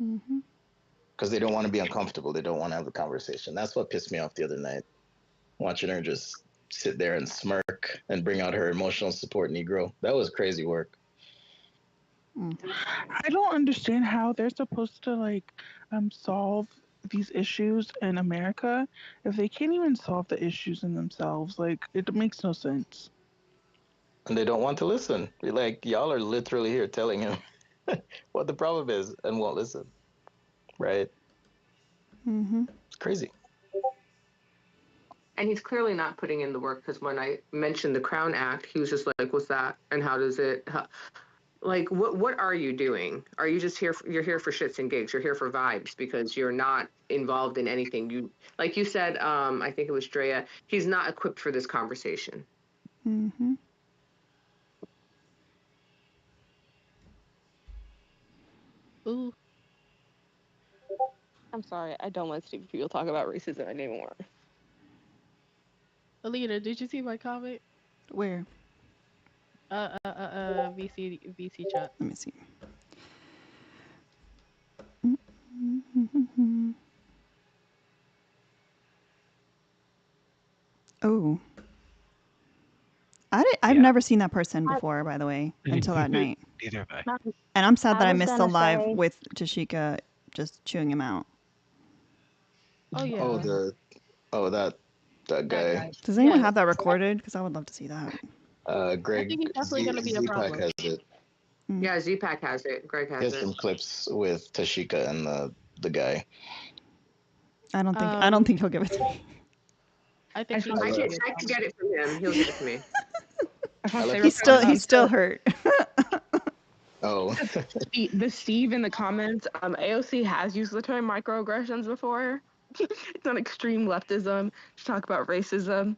Mm-hmm. Because they don't want to be uncomfortable. They don't want to have a conversation. That's what pissed me off the other night. Watching her just sit there and smirk and bring out her emotional support Negro. That was crazy work. I don't understand how they're supposed to like solve these issues in America if they can't even solve the issues in themselves. Like it makes no sense. And they don't want to listen. Like, y'all are literally here telling him what the problem is and won't listen. Right? Mm-hmm. It's crazy. And he's clearly not putting in the work because when I mentioned the Crown Act, he was just like, "What's that? And how does it? Like, what are you doing? Are you just here? You're here for shits and gigs. You're here for vibes because you're not involved in anything. You like you said. I think it was Drea. He's not equipped for this conversation. Mm-hmm. Ooh, I'm sorry, I don't let stupid people talk about racism anymore. Alita, did you see my comment? Where? VC chat. Let me see. Mm-hmm. Oh, I've Yeah. never seen that person before, by the way, until that night. Neither have I. And I'm sad I that I was missed the gonna live say, with Tashika just chewing him out. Oh Oh, yeah, that that guy. guy. Does anyone Yeah, have that recorded? Because I would love to see that. I Greg think he's definitely gonna be a Z-Pack problem. has it. Mm. Yeah, Z-Pack has it. Greg He has has it. some clips with Tashika and the guy. I don't think he'll give it to me. I think he's I gonna can be a I can problem. get it from him. He'll give it to me. I I want to say left real it He's quick. on. still hurt. Oh, The Steve in the comments, AOC has used the term microaggressions before. It's on extreme leftism to talk about racism.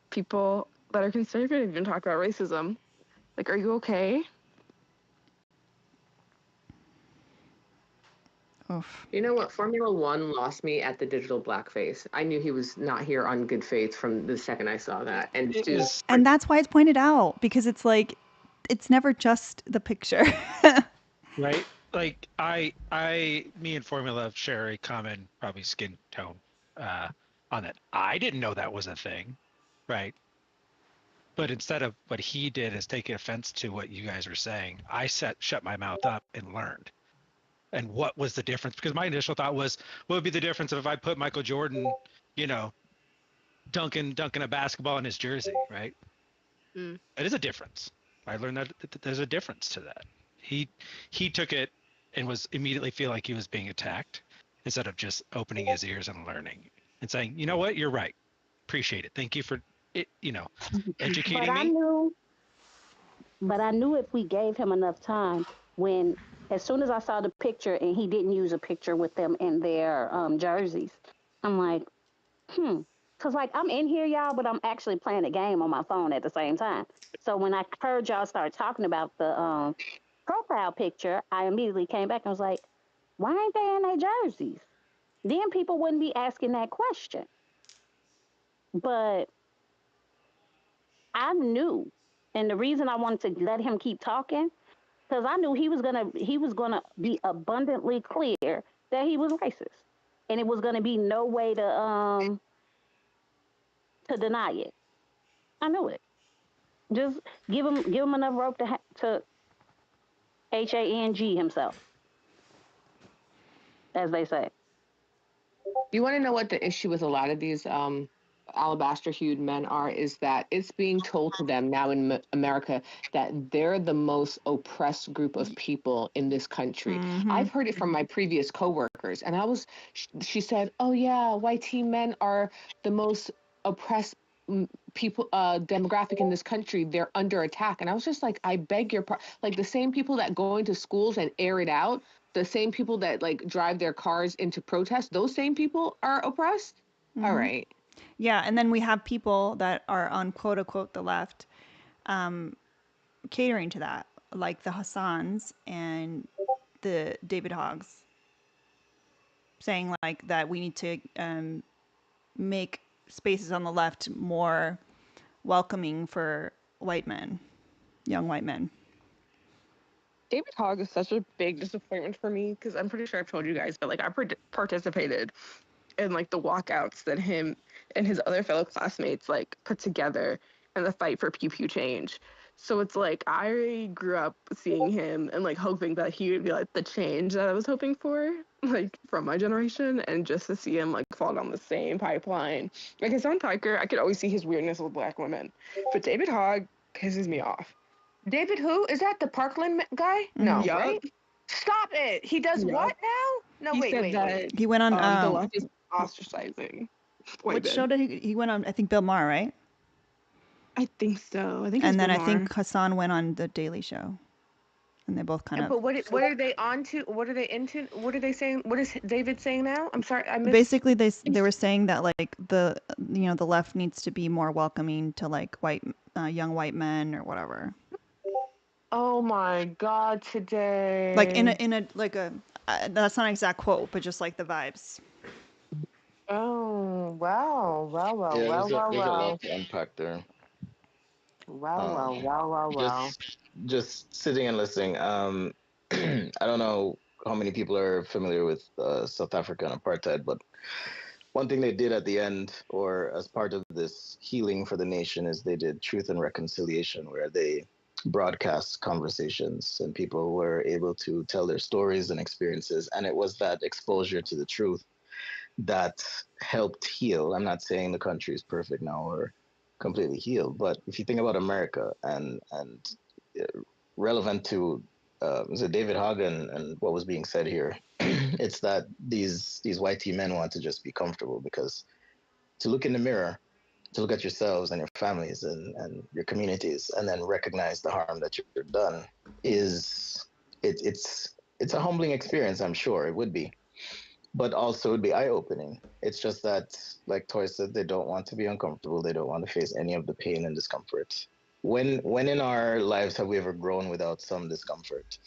People that are conservative even talk about racism. Like, are you okay? Oof. You know what? Formula One lost me at the digital blackface. I knew he was not here on good faith from the second I saw that. And It to was And that's why it's pointed out because it's like it's never just the picture. right. Like me and Formula share a common probably skin tone uh, on that. I didn't know that was a thing, right? But instead of what he did is take offense to what you guys were saying, I shut my mouth up and learned. And what was the difference? Because my initial thought was, what would be the difference if I put Michael Jordan, you know, dunking a basketball in his jersey, right? Mm. It is a difference. I learned that there's a difference to that. He took it and was immediately feel like he was being attacked instead of just opening his ears and learning and saying, you know what, you're right. Appreciate it. Thank you for it, but educating I me. knew, but I knew if we gave him enough time, when as soon as I saw the picture and he didn't use a picture with them in their jerseys, I'm like, because like I'm in here, y'all, but I'm actually playing a game on my phone at the same time. So when I heard y'all start talking about the profile picture, I immediately came back and was like, why ain't they in their jerseys? Then people wouldn't be asking that question. But I knew, and the reason I wanted to let him keep talking, because I knew he was gonna be abundantly clear that he was racist, and it was gonna be no way to deny it. I knew it. Just give him enough rope to hang himself, as they say. You want to know what the issue with a lot of these alabaster hued men are is that it's being told to them now in America that they're the most oppressed group of people in this country. Mm-hmm. I've heard it from my previous coworkers, and she said, "Oh yeah, white teen men are the most oppressed people demographic in this country, they're under attack. And I was just like, I beg your pardon. Like the same people that go into schools and air it out, the same people that like drive their cars into protest, those same people are oppressed. All Mm-hmm. right. Yeah, and then we have people that are on quote unquote the left catering to that, like the Hassans and the David Hoggs, saying like that we need to make spaces on the left more welcoming for white men, young white men. David Hogg is such a big disappointment for me because I'm pretty sure I've told you guys, but like I participated in like the walkouts that him and his other fellow classmates like put together and the fight for pew pew change. So it's like I grew up seeing him and like hoping that he would be like the change that I was hoping for, like from my generation, and just to see him like fall down the same pipeline. Like Hassan Piker, I could always see his weirdness with black women, but David Hogg pisses me off. David, who is that? The Parkland guy? Mm-hmm. No, Yup, right? Stop it. He does yup. what now? No, He wait, said wait, wait. that He went on the left is ostracizing white which men. show did he went on? I think Bill Maher, right? I think so. I think it's And Bill then I Maher. think Hassan went on the Daily Show, and they both kind of But what are they on to? What are they into? What are they saying? What is David saying now? I'm sorry, I missed. basically they were saying that like the left needs to be more welcoming to like white young white men or whatever. Oh my God, Like today. in a like a that's not an exact quote, but just like the vibes. Oh, wow. Well, well, Yeah, well, well, there's a lot well. to unpack there. Well, Um, well, well, well, well. just sitting and listening. I don't know how many people are familiar with South African apartheid, but one thing they did at the end, or as part of this healing for the nation, is they did truth and reconciliation, where they broadcast conversations and people were able to tell their stories and experiences. And it was that exposure to the truth that helped heal. I'm not saying the country is perfect now or completely healed, but if you think about America and relevant to was it David Hogg and what was being said here, it's that these white tea men want to just be comfortable because to look in the mirror, to look at yourselves and your families and your communities, and then recognize the harm that you've done is it's a humbling experience. I'm sure it would be, but also it would be eye opening. It's just that, like Toy said, they don't want to be uncomfortable. They don't want to face any of the pain and discomfort. When in our lives have we ever grown without some discomfort?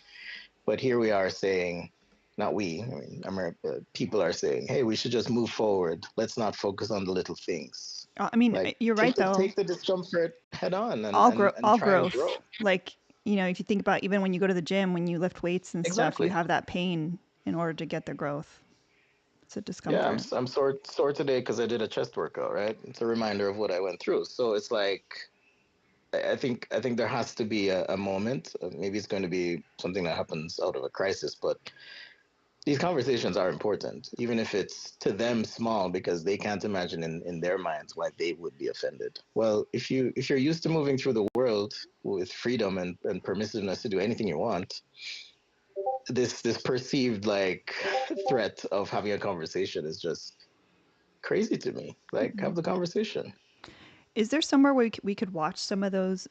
But here we are saying, not we, I mean, America, people are saying, hey, we should just move forward. Let's not focus on the little things. I mean, Like you're right though. take the discomfort head on All and all try and grow. growth. Like if you think about even when you go to the gym, when you lift weights and stuff, you Exactly. have that pain in order to get the growth. It's a Yeah, discomfort. I'm sore today because I did a chest workout. Right, it's a reminder of what I went through. So it's like I think there has to be a moment. Maybe it's going to be something that happens out of a crisis, but these conversations are important, even if it's to them small, because they can't imagine in their minds why they would be offended. Well, if you're used to moving through the world with freedom and permissiveness to do anything you want, this perceived like threat of having a conversation is just crazy to me. Like, Mm-hmm. have the conversation. Is there somewhere where we could watch some of those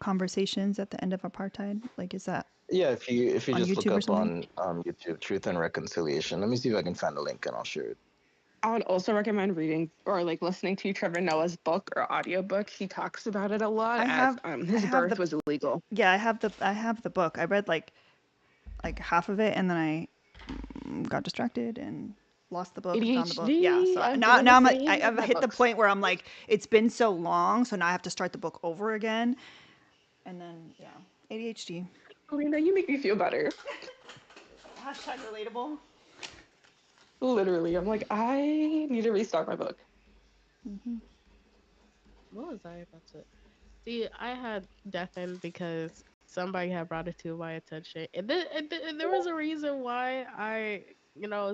conversations at the end of apartheid? Like, is that Yeah, if you on just look YouTube or up something? on YouTube Truth and Reconciliation, let me see if I can find a link and I'll share it. I would also recommend reading or like listening to Trevor Noah's book or audiobook. He talks about it a lot I as have, I his have birth the, was illegal. yeah, I have the book. I read like half of it, and then I got distracted and lost the book and found the book. Yeah, ADHD. so I'm feeling now the I'm like, same with I've my hit the books. point where I'm like, it's been so long, so now I have to start the book over again, and then yeah, ADHD. Alina, you make me feel better. Hashtag relatable. Literally, I'm like, I need to restart my book. Mm-hmm. What was I about to see? I had deafened because somebody had brought it to my attention, and there was a reason why I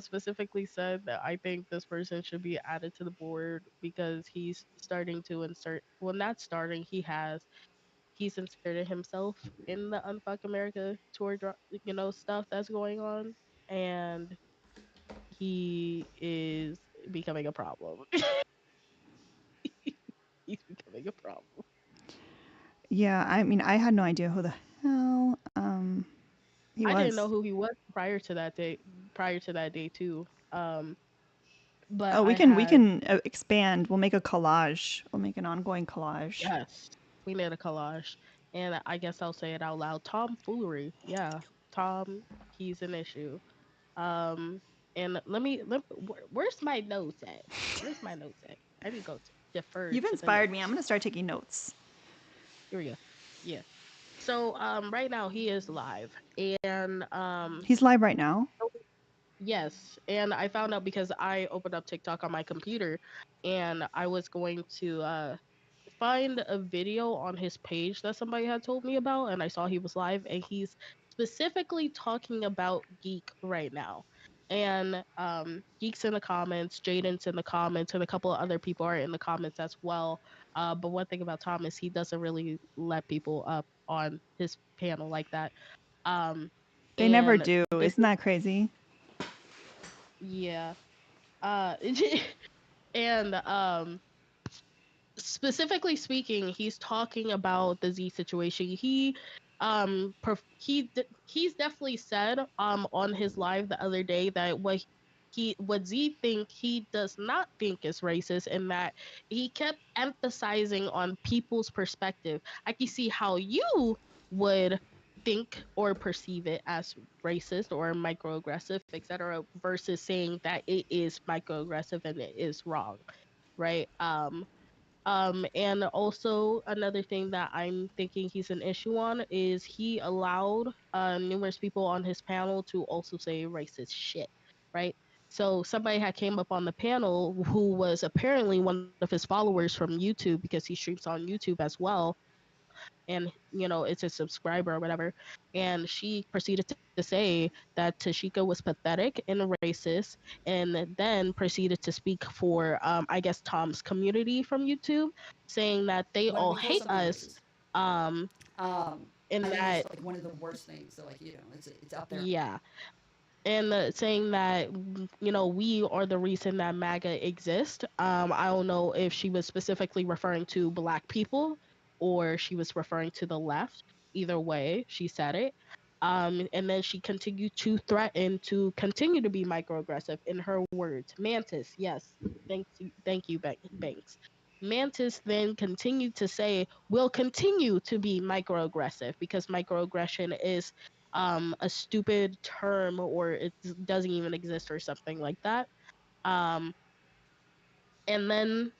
specifically said that I think this person should be added to the board because he's starting to insert. Well, not starting. He's inserted himself in the Unfuck America tour, stuff that's going on, and he is becoming a problem. Yeah, I mean, I had no idea who the hell he I didn't know was. who he was prior to that day. Prior to that day too. But Oh, I we had can expand. We'll make a collage. We'll make an ongoing collage. yes, we made a collage, and I guess I'll say it out loud. Tomfoolery. Yeah, Tom. He's an issue. Um, and where's my notes at? Where's my notes at? I need to go defer You've to the inspired me. I'm notes. gonna start taking notes. Here we go. Yeah. So right now he is live, and He's live right now. yes, and I found out because I opened up TikTok on my computer, and I was going to find a video on his page that somebody had told me about, and I saw he was live, and he's specifically talking about Geek right now. And Geek's in the comments, Jaden's in the comments, and a couple of other people are in the comments as well. But one thing about Tom is he doesn't really let people up on his panel like that. Um, They never and do. this Isn't that crazy? yeah. Uh, and specifically speaking, he's talking about the Z situation. He's definitely said on his live the other day that what Z think he does not think is racist, and that he kept emphasizing on people's perspective. I can see how you would think or perceive it as racist or microaggressive, etc., versus saying that it is microaggressive and it is wrong, right? And also another thing that I'm thinking he's an issue on is he allowed numerous people on his panel to also say racist shit, right? So somebody had came up on the panel who was apparently one of his followers from YouTube because he streams on YouTube as well, and it's a subscriber or whatever, and she proceeded to say that Tashika was pathetic and racist, and then proceeded to speak for I guess Tom's community from YouTube, saying that they When all we call hate somebody us, racist, um and I think that it's like one of the worst things. So like it's up there. yeah, and saying that we are the reason that MAGA exists. I don't know if she was specifically referring to Black people or she was referring to the left. Either way, she said it. And then she continued to threaten to continue to be microaggressive in her words. Mantis, yes, thank you, Banks. Mantis then continued to say, "Will continue to be microaggressive because microaggression is a stupid term or it doesn't even exist or something like that." Um, and then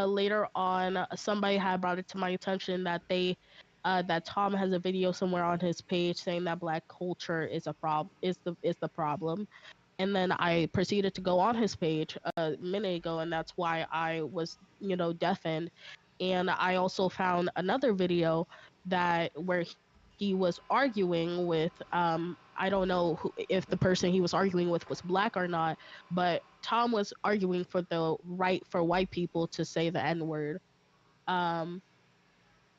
later on, somebody had brought it to my attention that that Tom has a video somewhere on his page saying that Black culture is a is the problem. And then I proceeded to go on his page a minute ago, and that's why I was, deafened. And I also found another video that where he was arguing with I don't know if the person he was arguing with was Black or not, but Tom was arguing for the right for white people to say the N word. Um,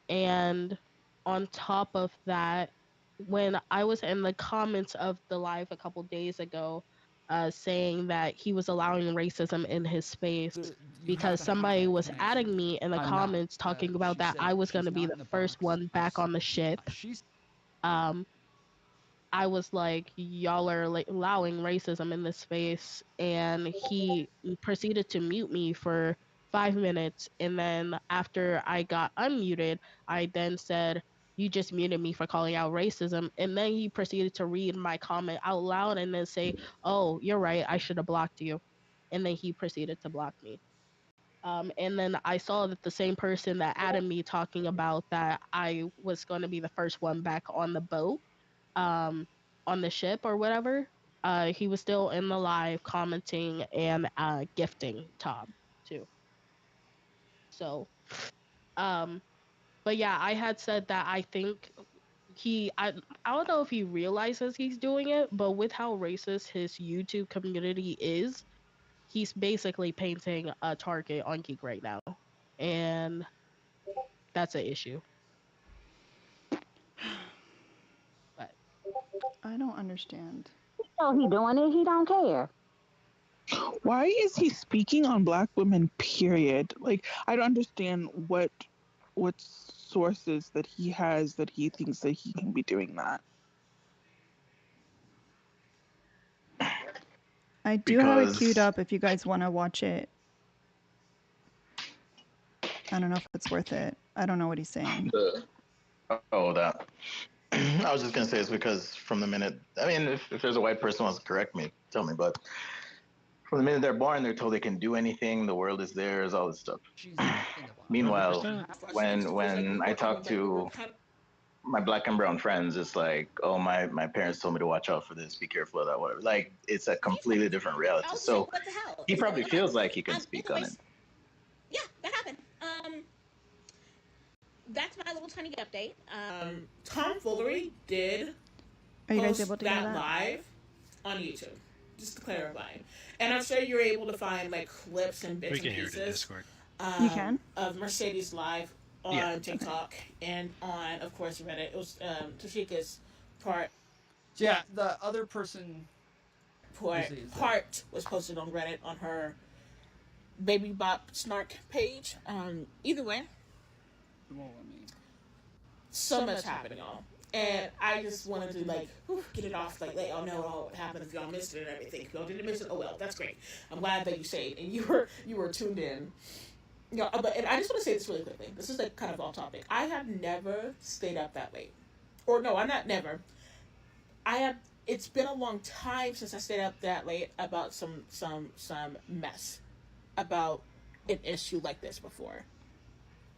and on top of that, when I was in the comments of the live a couple days ago, saying that he was allowing racism in his space You have because to have somebody that was adding connection. me in the I'm not. comments talking about She that I said was going she's to be not the in the first box. one back on the ship. She's Um, I was like, y'all are like allowing racism in this space. And he proceeded to mute me for 5 minutes. And then after I got unmuted, I then said, "You just muted me for calling out racism." And then he proceeded to read my comment out loud and then say, "Oh, you're right. I should have blocked you." And then he proceeded to block me. And then I saw that the same person that added me talking about that I was going to be the first one back on the boat, um, on the ship or whatever, he was still in the live commenting and gifting Tom too. So, um, but yeah, I had said that I think I don't know if he realizes he's doing it, but with how racist his YouTube community is, he's basically painting a target on Geek right now, and that's an issue. But I don't understand. So he doing it. He don't care. Why is he speaking on Black women, period? Like, I don't understand what. what sources that he has that he thinks that he can be doing that. I do have it queued up if you guys want to watch it. I don't know if it's worth it. I don't know what he's saying. That. I was just gonna say it's because from the minute, I mean, if there's a white person who wants to correct me, tell me. But from the minute they're born, they're told they can do anything. The world is theirs. All this stuff. Meanwhile, 100%. when I talk to my black and brown friends, it's like, oh, my parents told me to watch out for this, be careful of that, whatever. Like, it's a completely different reality. So what the hell? he probably feels like he can speak on it. Yeah, that happened. That's my little tiny update. Tomfoolery did Are you guys able to hear that that? live on YouTube. Just to clarify, and I'm sure you're able to find like clips and bits We can and hear it in pieces. Discord. You can? Of Mercedes live on Yeah. TikTok and on, of course, Reddit. It was Tashika's part. Yeah, the other person Part was posted on Reddit on her Baby Bop Snark page. Either way, so much happening, y'all. And I just wanted to like get it off, like let y'all know all what happened if y'all missed it and everything. If y'all didn't miss it, oh well, that's great. I'm glad that you stayed and you were tuned in. Yeah, but and I just want to say this really quickly. This is like kind of off topic. I have never stayed up that late, or no, I'm not never. I have. It's been a long time since I stayed up that late about some mess about an issue like this before,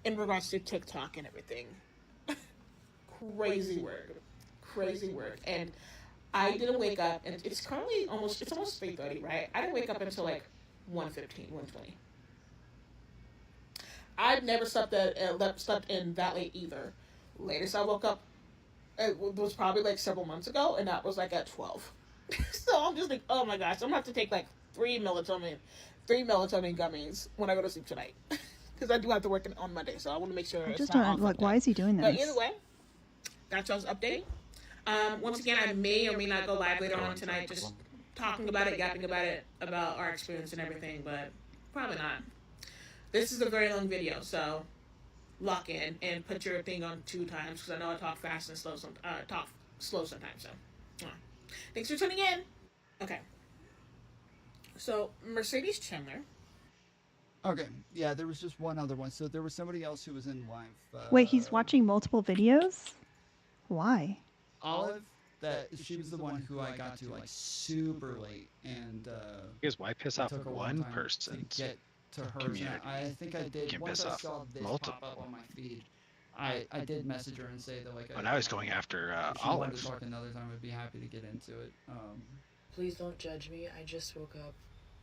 in regards to TikTok and everything. Crazy work, and I didn't wake up, and it's almost 3:30, right? I didn't wake up until like 1:15, 1:20. I've never slept in that late either. Latest I woke up, it was probably like several months ago, and that was like at 12. So I'm just like, oh my gosh, I'm gonna have to take like three melatonin gummies when I go to sleep tonight, because I do have to work on Monday, so I want to make sure I it's just not don't off like. Why is he doing But this? either way, that's y'all's update. Once again, I may or may not go live later on tonight, just talking about it, yapping about it, about our experience and everything, but probably not. This is a very long video, so lock in and put your thing on 2 times, because I know I talk fast and slow. Talk slow sometimes. So, thanks for tuning in. Okay. So Mercedes Chandler. Okay, yeah, there was just one other one. So there was somebody else who was in live. Wait, he's watching multiple videos? Why? Olive, that she was the one who I got to like super late, and Because why piss off took a long one time person? to get to her. community. I think I did. Can Once piss I off saw this multiple. pop up on my feed, I did message her and say that like. When I was going after if she wanted Olive. to talk another time, I'd be happy to get into it. Please don't judge me. I just woke up.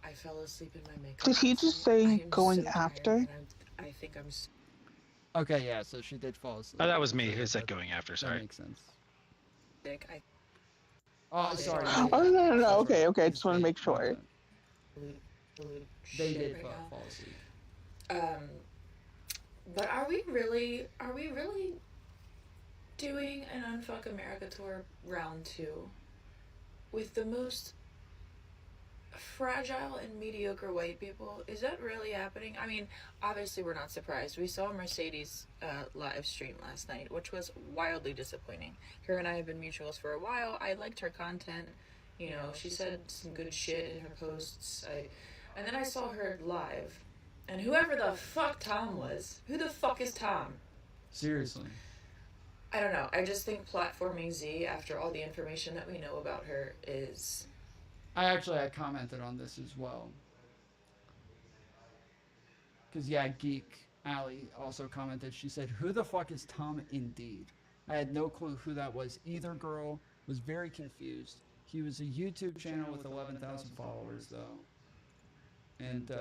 I fell asleep in my makeup. Did he just say going after? I think I'm. Okay, yeah. So she did fall asleep. Oh, that was me who said going after. Sorry. That makes sense. Sick. Oh, sorry. Oh no. Okay. I just want to make sure. They did fall asleep. But are we really doing an Unfuck America tour round 2 with the most fragile and mediocre white people? Is that really happening? I mean, obviously we're not surprised. We saw Mercedes live stream last night, which was wildly disappointing. Her and I have been mutuals for a while. I liked her content. You know, she said some good shit in her posts. And then I saw her live, and whoever the fuck Tom was, who the fuck is Tom? Seriously. I don't know. I just think platforming Z, after all the information that we know about her, is... I commented on this as well. Because, yeah, Geek Allie also commented. She said, who the fuck is Tom indeed? I had no clue who that was. Either girl was very confused. He was a YouTube channel with 11,000 followers, though. And,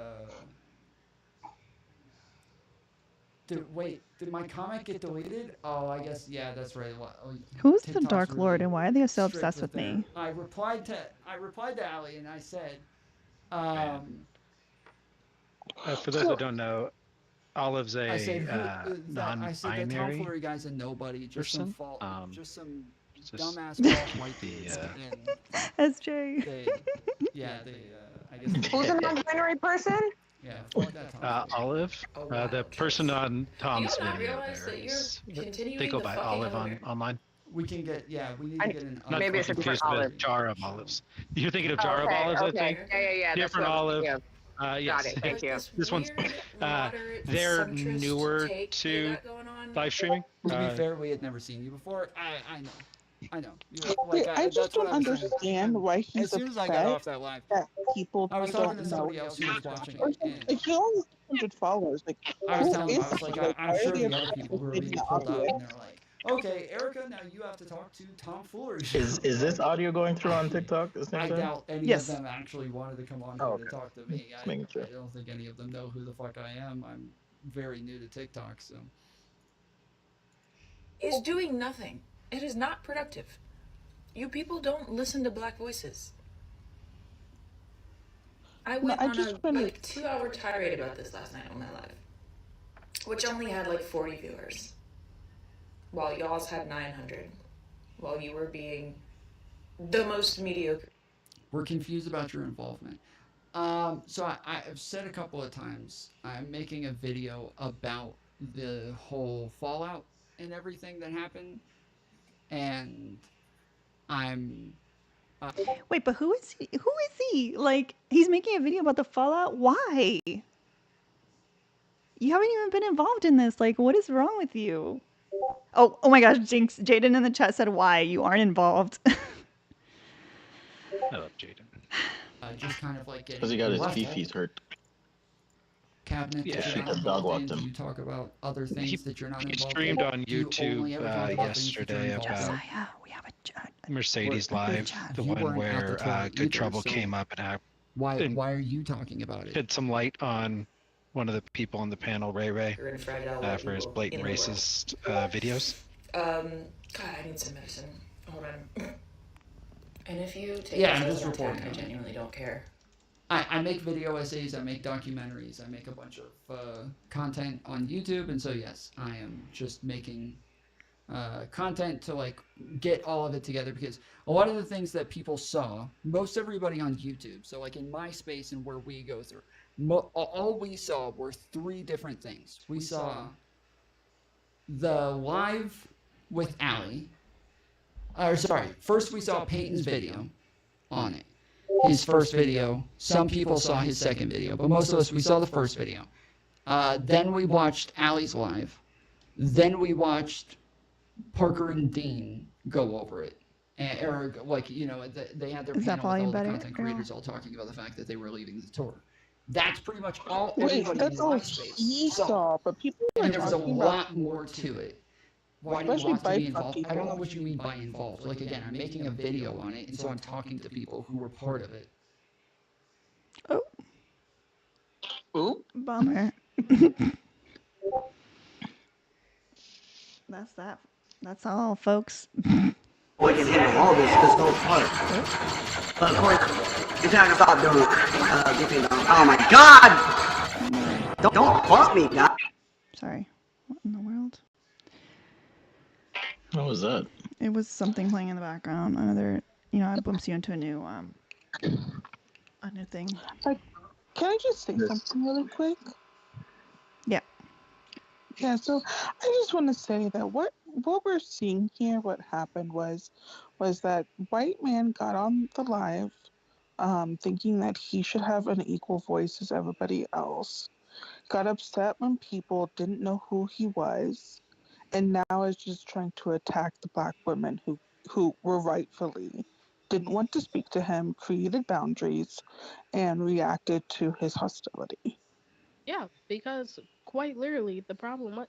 did my comment get deleted? Oh, I guess, yeah, that's right. Who's the Dark Lord and why are they so obsessed with me? I replied to Allie and I said, for those that don't know, Olive's a I said that non-binary tomfoolery guy's a nobody, just person. Just some dumbass white dudes. SJ. I guess. Who's a non-binary person? Yeah, fuck that tomfoolery. Olive, Oh wow, the kids. person on Do Tom's y'all not video realize there that you're is they continuing go the by fucking Olive of America? online. We can get, yeah, we need to I, get an Not to maybe be it's a different confused unfiltered olive. with video. jar of olives. You're thinking of jar of Okay, olives, I okay. think. Yeah, America? yeah, yeah. That's what Different I was olive. thinking of. Got Yes. it. Thank Like you. this This one's weird uh, moderate they're centrist newer take they to got going on. live streaming. To be fair, we had never seen you before. I know. I know. You're Wait, like I just that's what don't I was trying to. understand why As he's soon as I got upset off that live, that people I was talking don't to know somebody else who was watching or it, something. and Like he only has 200 followers. Like I was who telling them, is I was like, he? Like I'm why are sure they the other upset people with who were him in being the pulled up, and audience? they're like, okay, Erica, now you have to talk to Tom Foolery. Is this audio going through on TikTok at the same I time? doubt any of Yes. them actually wanted to come on Oh, here to okay. talk to me. Just making sure. I don't think any of them know who the fuck I am. I'm very new to TikTok, so. Is doing nothing. It is not productive. You people don't listen to black voices. I No, went I on just a want like 2 hour tirade about this last night on my live, which only had like 40 viewers, while y'all's had 900, while you were being the most mediocre. We're confused about your involvement. So I've said a couple of times, I'm making a video about the whole fallout and everything that happened, and I'm Wait, but who is he? Who is he? Like, he's making a video about the fallout. Why? You haven't even been involved in this. Like, what is wrong with you? Oh my gosh, Jinx, Jaden in the chat said why you aren't involved. I love Jaden. just kind of like Because he getting got the his left feet hurt. cabinet to Yeah, get She on got dog involved in? walked Do him. you talk about other things that you're not He involved streamed in? on Do you only YouTube ever talk about things that you're yesterday involved about in? Josiah, we have a Mercedes We're, Live, chat. the you one weren't at the where tour Good either, Trouble so came up and why are you talking about it? shed some light on one of the people on the panel, Ray Ray, And fragile white for his people blatant in the world. racist videos. God, I need some medicine. Hold on. And if you take Yeah, I'm this just as an reporting attack, I on it. genuinely don't care. I make video essays, I make documentaries, I make a bunch of content on YouTube, and so yes, I am just making content to like get all of it together because a lot of the things that people saw, most everybody on YouTube, so like in my space and where we go through, all we saw were three different things. We saw the live with Allie, or sorry, first we saw Peyton's video on it. His first video. Some people saw his second video, but most of us, we saw the first video. Then we watched Allie's live. Then we watched Parker and Dean go over it. Or like, you know, they had their Is that panel with all volume the better? content creators all talking about the fact that they were leaving the tour. That's pretty much all wait, everybody that's in all my space he saw. saw, but people were And there was a talking about, lot more to it. Why do you especially want to be BIPOC involved? I don't know people. what you mean by involved. Like, again, I'm making a video on it, and so I'm talking to people who were part of it. Oh, Ooh. bummer. That's that. That's all, folks. We can handle all this because no part. But of course, you're talking about the giving oh my god! Don't bump me, God. Sorry. What in the world? What was that? It was something playing in the background. Another, it bumps you into a new thing. Like, can I just say something really quick? Yeah. Yeah, so I just want to say that what we're seeing here, what happened was that white man got on the live, thinking that he should have an equal voice as everybody else. Got upset when people didn't know who he was, and now is just trying to attack the black women who were rightfully didn't want to speak to him, created boundaries, and reacted to his hostility. Yeah, because quite literally, the problem was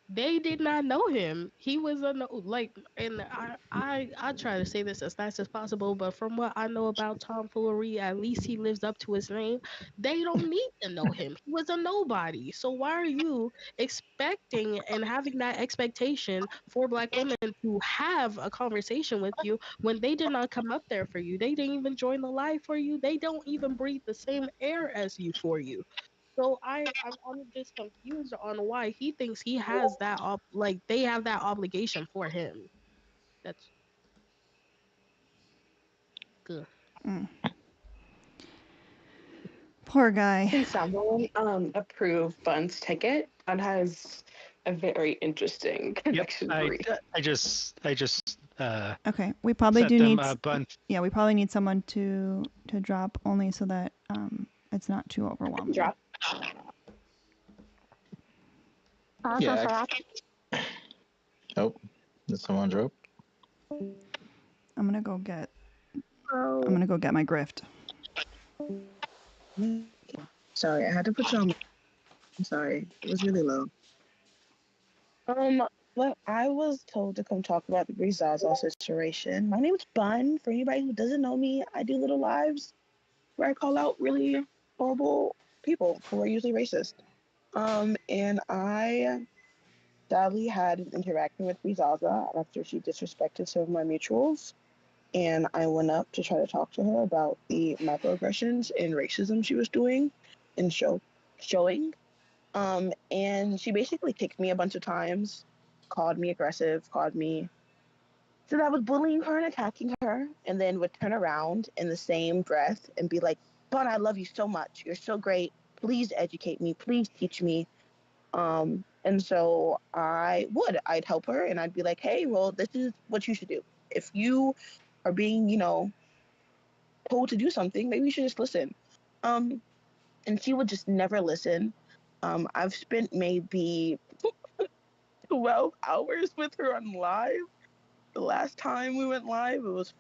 they did not know him. He was a no, like, and I try to say this as nice as possible, but from what I know about tomfoolery, at least he lives up to his name. They don't need to know him. He was a nobody. So why are you expecting and having that expectation for black women to have a conversation with you when they did not come up there for you? They didn't even join the live for you. They don't even breathe the same air as you for you. So I'm just confused on why he thinks he has that like they have that obligation for him. That's good. Mm. Poor guy. Can someone approve Bun's ticket? Bun has a very interesting connection Yep, brief. I just Okay, we probably set do them need. a bunch. Yeah, we probably need someone to drop only so that it's not too overwhelming. Drop. Yeah. Oh, did someone drop? I'm gonna go get. I'm gonna go get my grift. Sorry, I had to put you on. I'm sorry, it was really low. Well, I was told to come talk about the Bree Zaza situation. My name is Bun. For anybody who doesn't know me, I do little lives where I call out really horrible people who are usually racist. And I sadly had an interaction with Bree Zaza after she disrespected some of my mutuals. And I went up to try to talk to her about the microaggressions and racism she was doing and showing. And she basically kicked me a bunch of times, called me aggressive, said I was bullying her and attacking her, and then would turn around in the same breath and be like, "But I love you so much. You're so great. Please educate me. Please teach me." And so I'd help her and I'd be like, "Hey, well, this is what you should do. If you are being, told to do something, maybe you should just listen." And she would just never listen. I've spent maybe 12 hours with her on live. The last time we went live, it was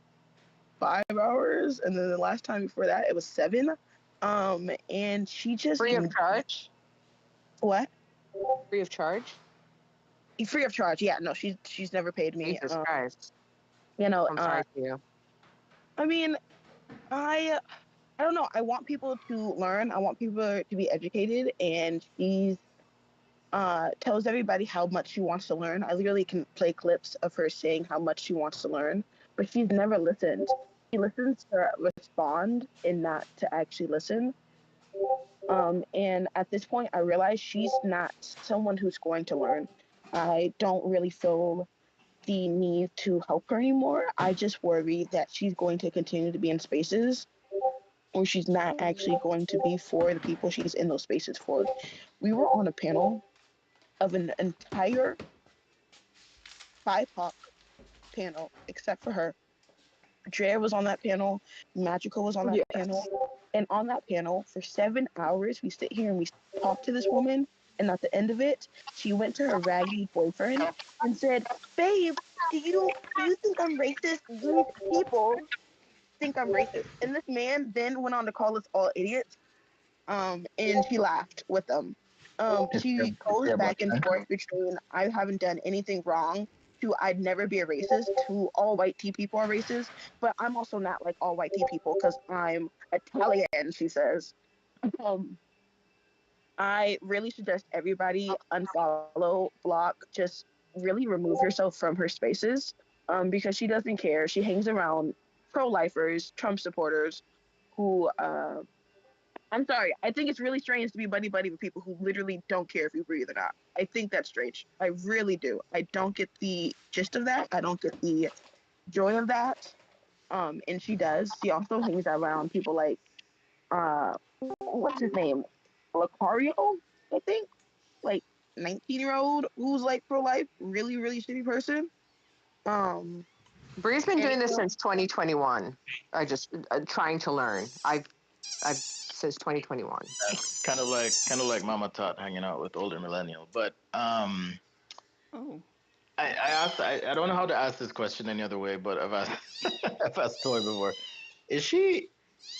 5 hours, and then the last time before that, it was 7. And she just Free of charge? What? Free of charge? Free of charge? Yeah, no, she's never paid me. Jesus Christ! I'm sorry for you. I mean, I don't know. I want people to learn. I want people to be educated, and she's tells everybody how much she wants to learn. I literally can play clips of her saying how much she wants to learn, but she's never listened. She listens to respond and not to actually listen. And at this point, I realize she's not someone who's going to learn. I don't really feel the need to help her anymore. I just worry that she's going to continue to be in spaces where she's not actually going to be for the people she's in those spaces for. We were on a panel of an entire BIPOC panel, except for her. Dre was on that panel, Magical was on that panel, and on that panel for 7 hours, we sit here and we talk to this woman, and at the end of it, she went to her raggedy boyfriend and said, "Babe, do you think I'm racist? These people think I'm racist." And this man then went on to call us all idiots, and she laughed with them. She goes back and forth between I haven't done anything wrong to I'd never be a racist to all white T people are racist, but I'm also not like all white T people because I'm Italian, she says. I really suggest everybody unfollow, block, just really remove yourself from her spaces, because she doesn't care. She hangs around pro-lifers, Trump supporters, who I'm sorry. I think it's really strange to be buddy-buddy with people who literally don't care if you breathe or not. I think that's strange. I really do. I don't get the gist of that. I don't get the joy of that. And she does. She also hangs around people like, what's his name? Lucario, I think? Like, 19-year-old who's like pro-life, really, really shitty person. Bree's been doing this since 2021. I just trying to learn. I've since 2021. That's kind of like Mama Tot hanging out with older millennial. But Oh. I don't know how to ask this question any other way, but I've asked Toy before. Is she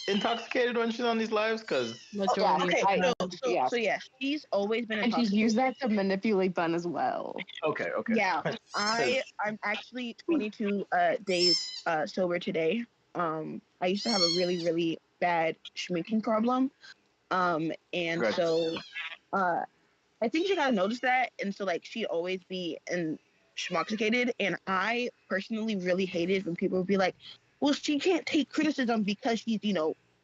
intoxicated when she's on these lives? Because So yeah, she's always been And she's intoxicated. used that to manipulate Bun as well. Okay. Yeah, I'm actually 22 days sober today. I used to have a really, really bad schminking problem. And so I think she kind of noticed that, and so like she always be schmuxicated, and I personally really hated when people would be like, "Well, she can't take criticism because she's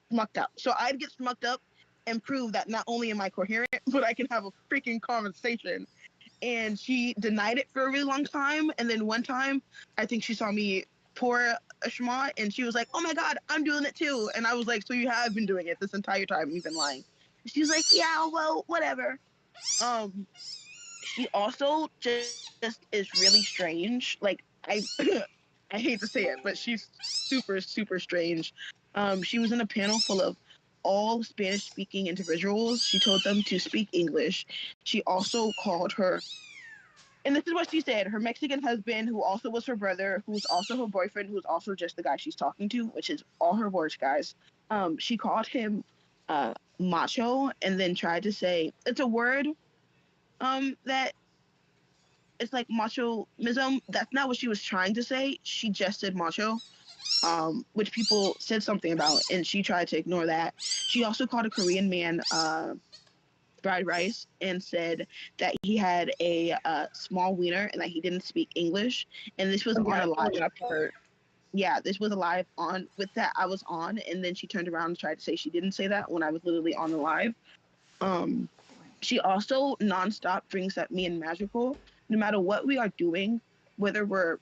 smucked up." So I'd get smucked up and prove that not only am I coherent, but I can have a freaking conversation. And she denied it for a really long time, and then one time, I think she saw me pour a schmott, and she was like, "Oh my god, I'm doing it too." And I was like, "So you have been doing it this entire time? You've been lying." She was like, "Yeah, well, whatever." She also just is really strange. Like I, I hate to say it, but she's super strange. She was in a panel full of all Spanish-speaking individuals. She told them to speak English. She also called her, and this is what she said, her Mexican husband, who also was her brother, who's also her boyfriend, who's also just the guy she's talking to, which is all her words, guys. She called him macho, and then tried to say it's a word that it's like machoism. That's not what she was trying to say. She just said macho, which people said something about, and she tried to ignore that. She also called a Korean man fried rice and said that he had a small wiener and that he didn't speak English. And this was on a live. Yeah, this was a live on with that I was on, and then she turned around and tried to say she didn't say that when I was literally on the live. She also nonstop brings up me and Magical. No matter what we are doing, whether we're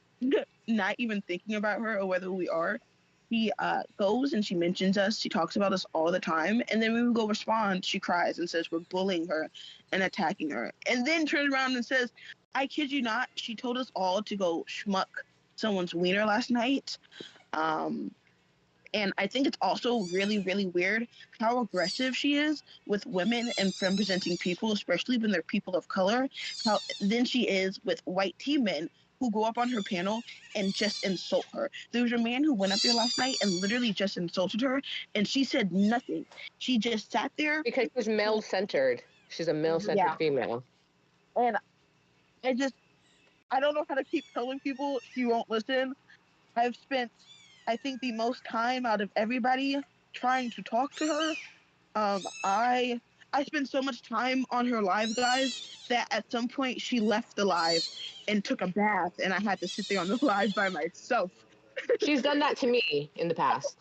not even thinking about her or whether we are, she goes and she mentions us. She talks about us all the time. And then when we go respond, she cries and says we're bullying her and attacking her. And then turns around and says, I kid you not, she told us all to go schmuck someone's wiener last night. And I think it's also really weird how aggressive she is with women and femme-presenting people, especially when they're people of color. How then she is with white tea men who go up on her panel and just insult her. There was a man who went up there last night and literally just insulted her, and she said nothing. She just sat there. Because she's male-centered. She's a male-centered female. And I don't know how to keep telling people she won't listen. I've spent, I think, the most time out of everybody trying to talk to her. I spent so much time on her live, guys, that at some point she left the live and took a bath, and I had to sit there on the live by myself. She's done that to me in the past.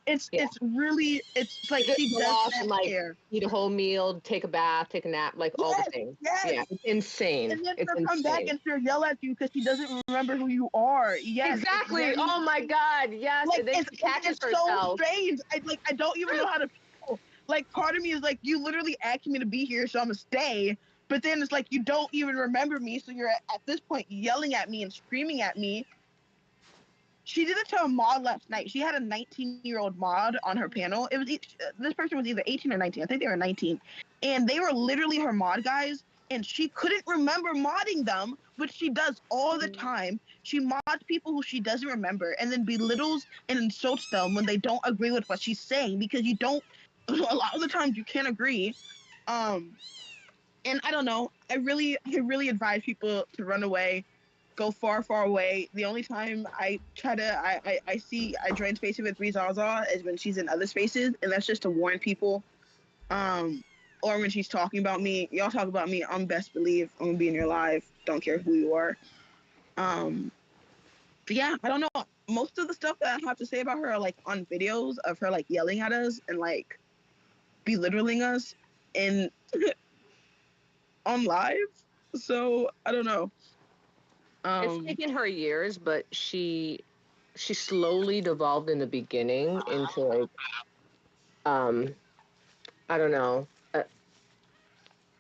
It's really like she go does off not and like care. eat a whole meal, take a bath, take a nap, like all the things. Yes. Yeah, it's insane. And then It's she'll come back insane. and she'll yell at you because she doesn't remember who you are. Yes, Exactly. Oh my God. Yes. Like And then she catches it's so herself. strange. I don't even know how to feel. Like part of me is like, you literally asked me to be here, so I'm gonna stay. But then it's like you don't even remember me, so you're at this point yelling at me and screaming at me. She did it to a mod last night. She had a 19-year-old mod on her panel. It was this person was either 18 or 19. I think they were 19, and they were literally her mod guys. And she couldn't remember modding them, which she does all the time. She mods people who she doesn't remember, and then belittles and insults them when they don't agree with what she's saying because you don't. A lot of the times you can't agree. And I don't know. I really advise people to run away, go far away. The only time I try to I join spaces with Bree Zaza is when she's in other spaces, and that's just to warn people. Or when she's talking about me, y'all talk about me, I'm best believe I'm gonna be in your live. Don't care who you are. But yeah, I don't know. Most of the stuff that I have to say about her are like on videos of her like yelling at us and like belittling us and on live. So I don't know. It's taken her years, but she slowly devolved in the beginning into like I don't know.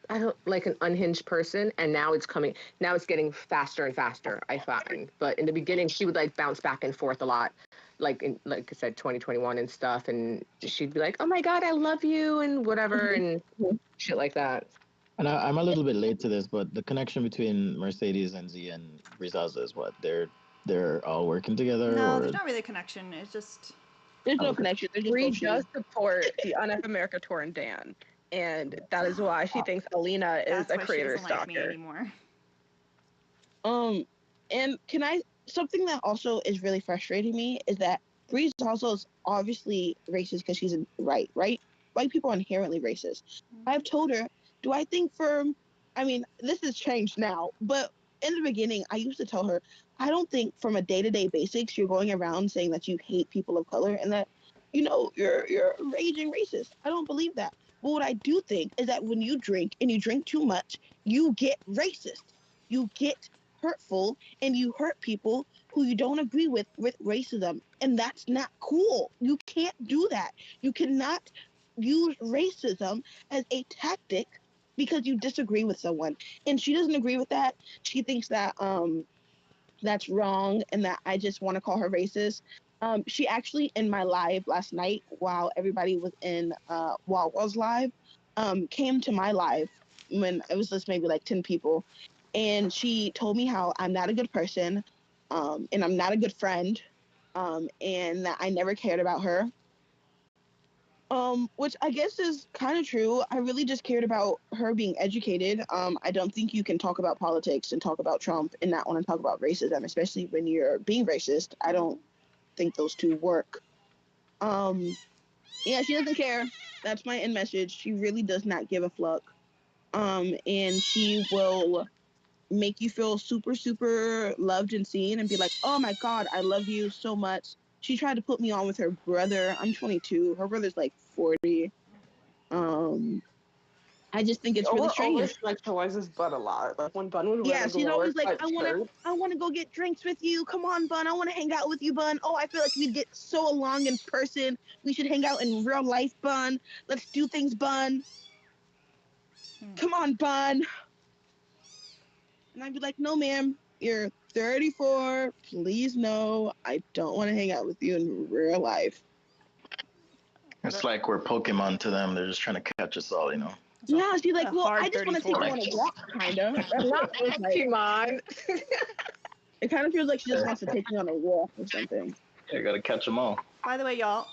I don't like an unhinged person, and now it's getting faster and faster, I find. But in the beginning she would like bounce back and forth a lot, like like I said, 2021 and stuff, and she'd be like, oh my God, I love you and whatever and shit like that. And I'm a little bit late to this, but the connection between Mercedes and Z and Brizaza is what they're all working together. No, or there's not really a connection. It's just there's no okay. connection. There's just Bree bullshitting. does support the Unf America tour and Dan, and that is why she thinks Alina is a creator stalker. Like me anymore. And something that also is really frustrating me is that Bree's also is obviously racist because she's right. White people are inherently racist. I've told her, this has changed now, but in the beginning, I used to tell her, I don't think from a day-to-day basics, you're going around saying that you hate people of color and that, you're a raging racist. I don't believe that. But what I do think is that when you drink and you drink too much, you get racist. You get hurtful and you hurt people who you don't agree with racism. And that's not cool. You can't do that. You cannot use racism as a tactic because you disagree with someone. And she doesn't agree with that. She thinks that that's wrong and that I just want to call her racist. She actually in my live last night while everybody was in Walwell's live, came to my live when it was just maybe like 10 people, and she told me how I'm not a good person, and I'm not a good friend, and that I never cared about her. Which I guess is kind of true. I really just cared about her being educated. I don't think you can talk about politics and talk about Trump and not want to talk about racism, especially when you're being racist. I don't think those two work. Yeah, she doesn't care. That's my end message. She really does not give a fuck. And she will make you feel super, super loved and seen and be like, oh my God, I love you so much. She tried to put me on with her brother. I'm 22. Her brother's like 40. I just think it's really Over strange. sexualizes Bun a lot. Like when Bun would wear Yeah, like she's lower always like, cut shirts. I wanna go get drinks with you. Come on, Bun. I wanna hang out with you, Bun. Oh, I feel like we'd get so along in person. We should hang out in real life, Bun. Let's do things, Bun. Come on, Bun. And I'd be like, no, ma'am. You're 34. Please, no. I don't want to hang out with you in real life. It's like we're Pokemon to them. They're just trying to catch us all, you know. Yeah, she's like, well, I hard just want to take 34. you on a walk, kind of. That's what Not it feels like. Pokemon. It kind of feels like she just wants to take me on a walk or something. You gotta catch them all. By the way, y'all.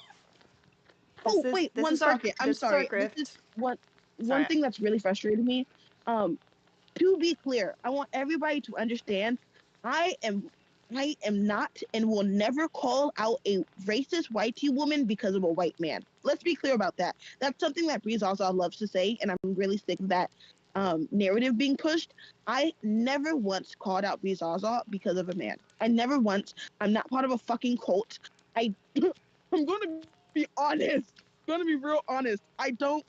Oh, wait, one second. I'm sorry. This is one thing that's really frustrated me. To be clear, I want everybody to understand I am not and will never call out a racist white woman because of a white man. Let's be clear about that. That's something that Breeze also loves to say, and I'm really sick of that narrative being pushed. I never once called out Breeze Zaza because of a man. I never once. I'm not part of a fucking cult. I'm gonna be honest. I'm gonna be real honest. I don't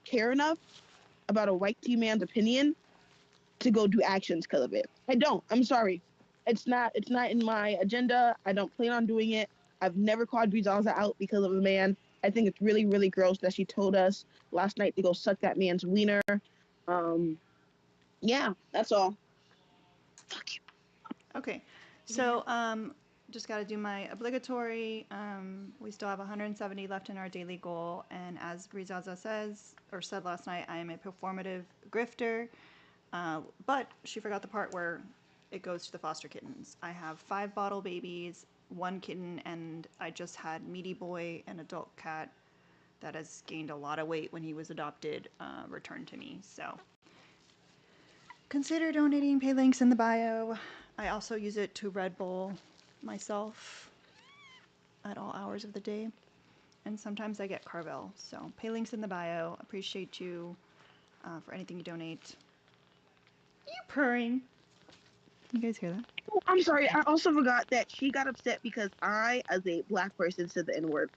care enough about a white man's opinion to go do actions because of it. I don't. I'm sorry. It's not in my agenda. I don't plan on doing it. I've never called Brizaza out because of a man. I think it's really, really gross that she told us last night to go suck that man's wiener. Yeah, that's all. Okay, so just got to do my obligatory. We still have 170 left in our daily goal, and as Brizaza said last night, I am a performative grifter. But she forgot the part where it goes to the foster kittens. I have 5 bottle babies, 1 kitten, and I just had Meaty Boy, an adult cat that has gained a lot of weight when he was adopted, returned to me. So consider donating. Pay links in the bio. I also use it to Red Bull myself at all hours of the day. And sometimes I get Carvel. So pay links in the bio. Appreciate you for anything you donate. You purring. You guys hear that? Oh, I'm sorry. I also forgot that she got upset because I, as a black person, said the N word.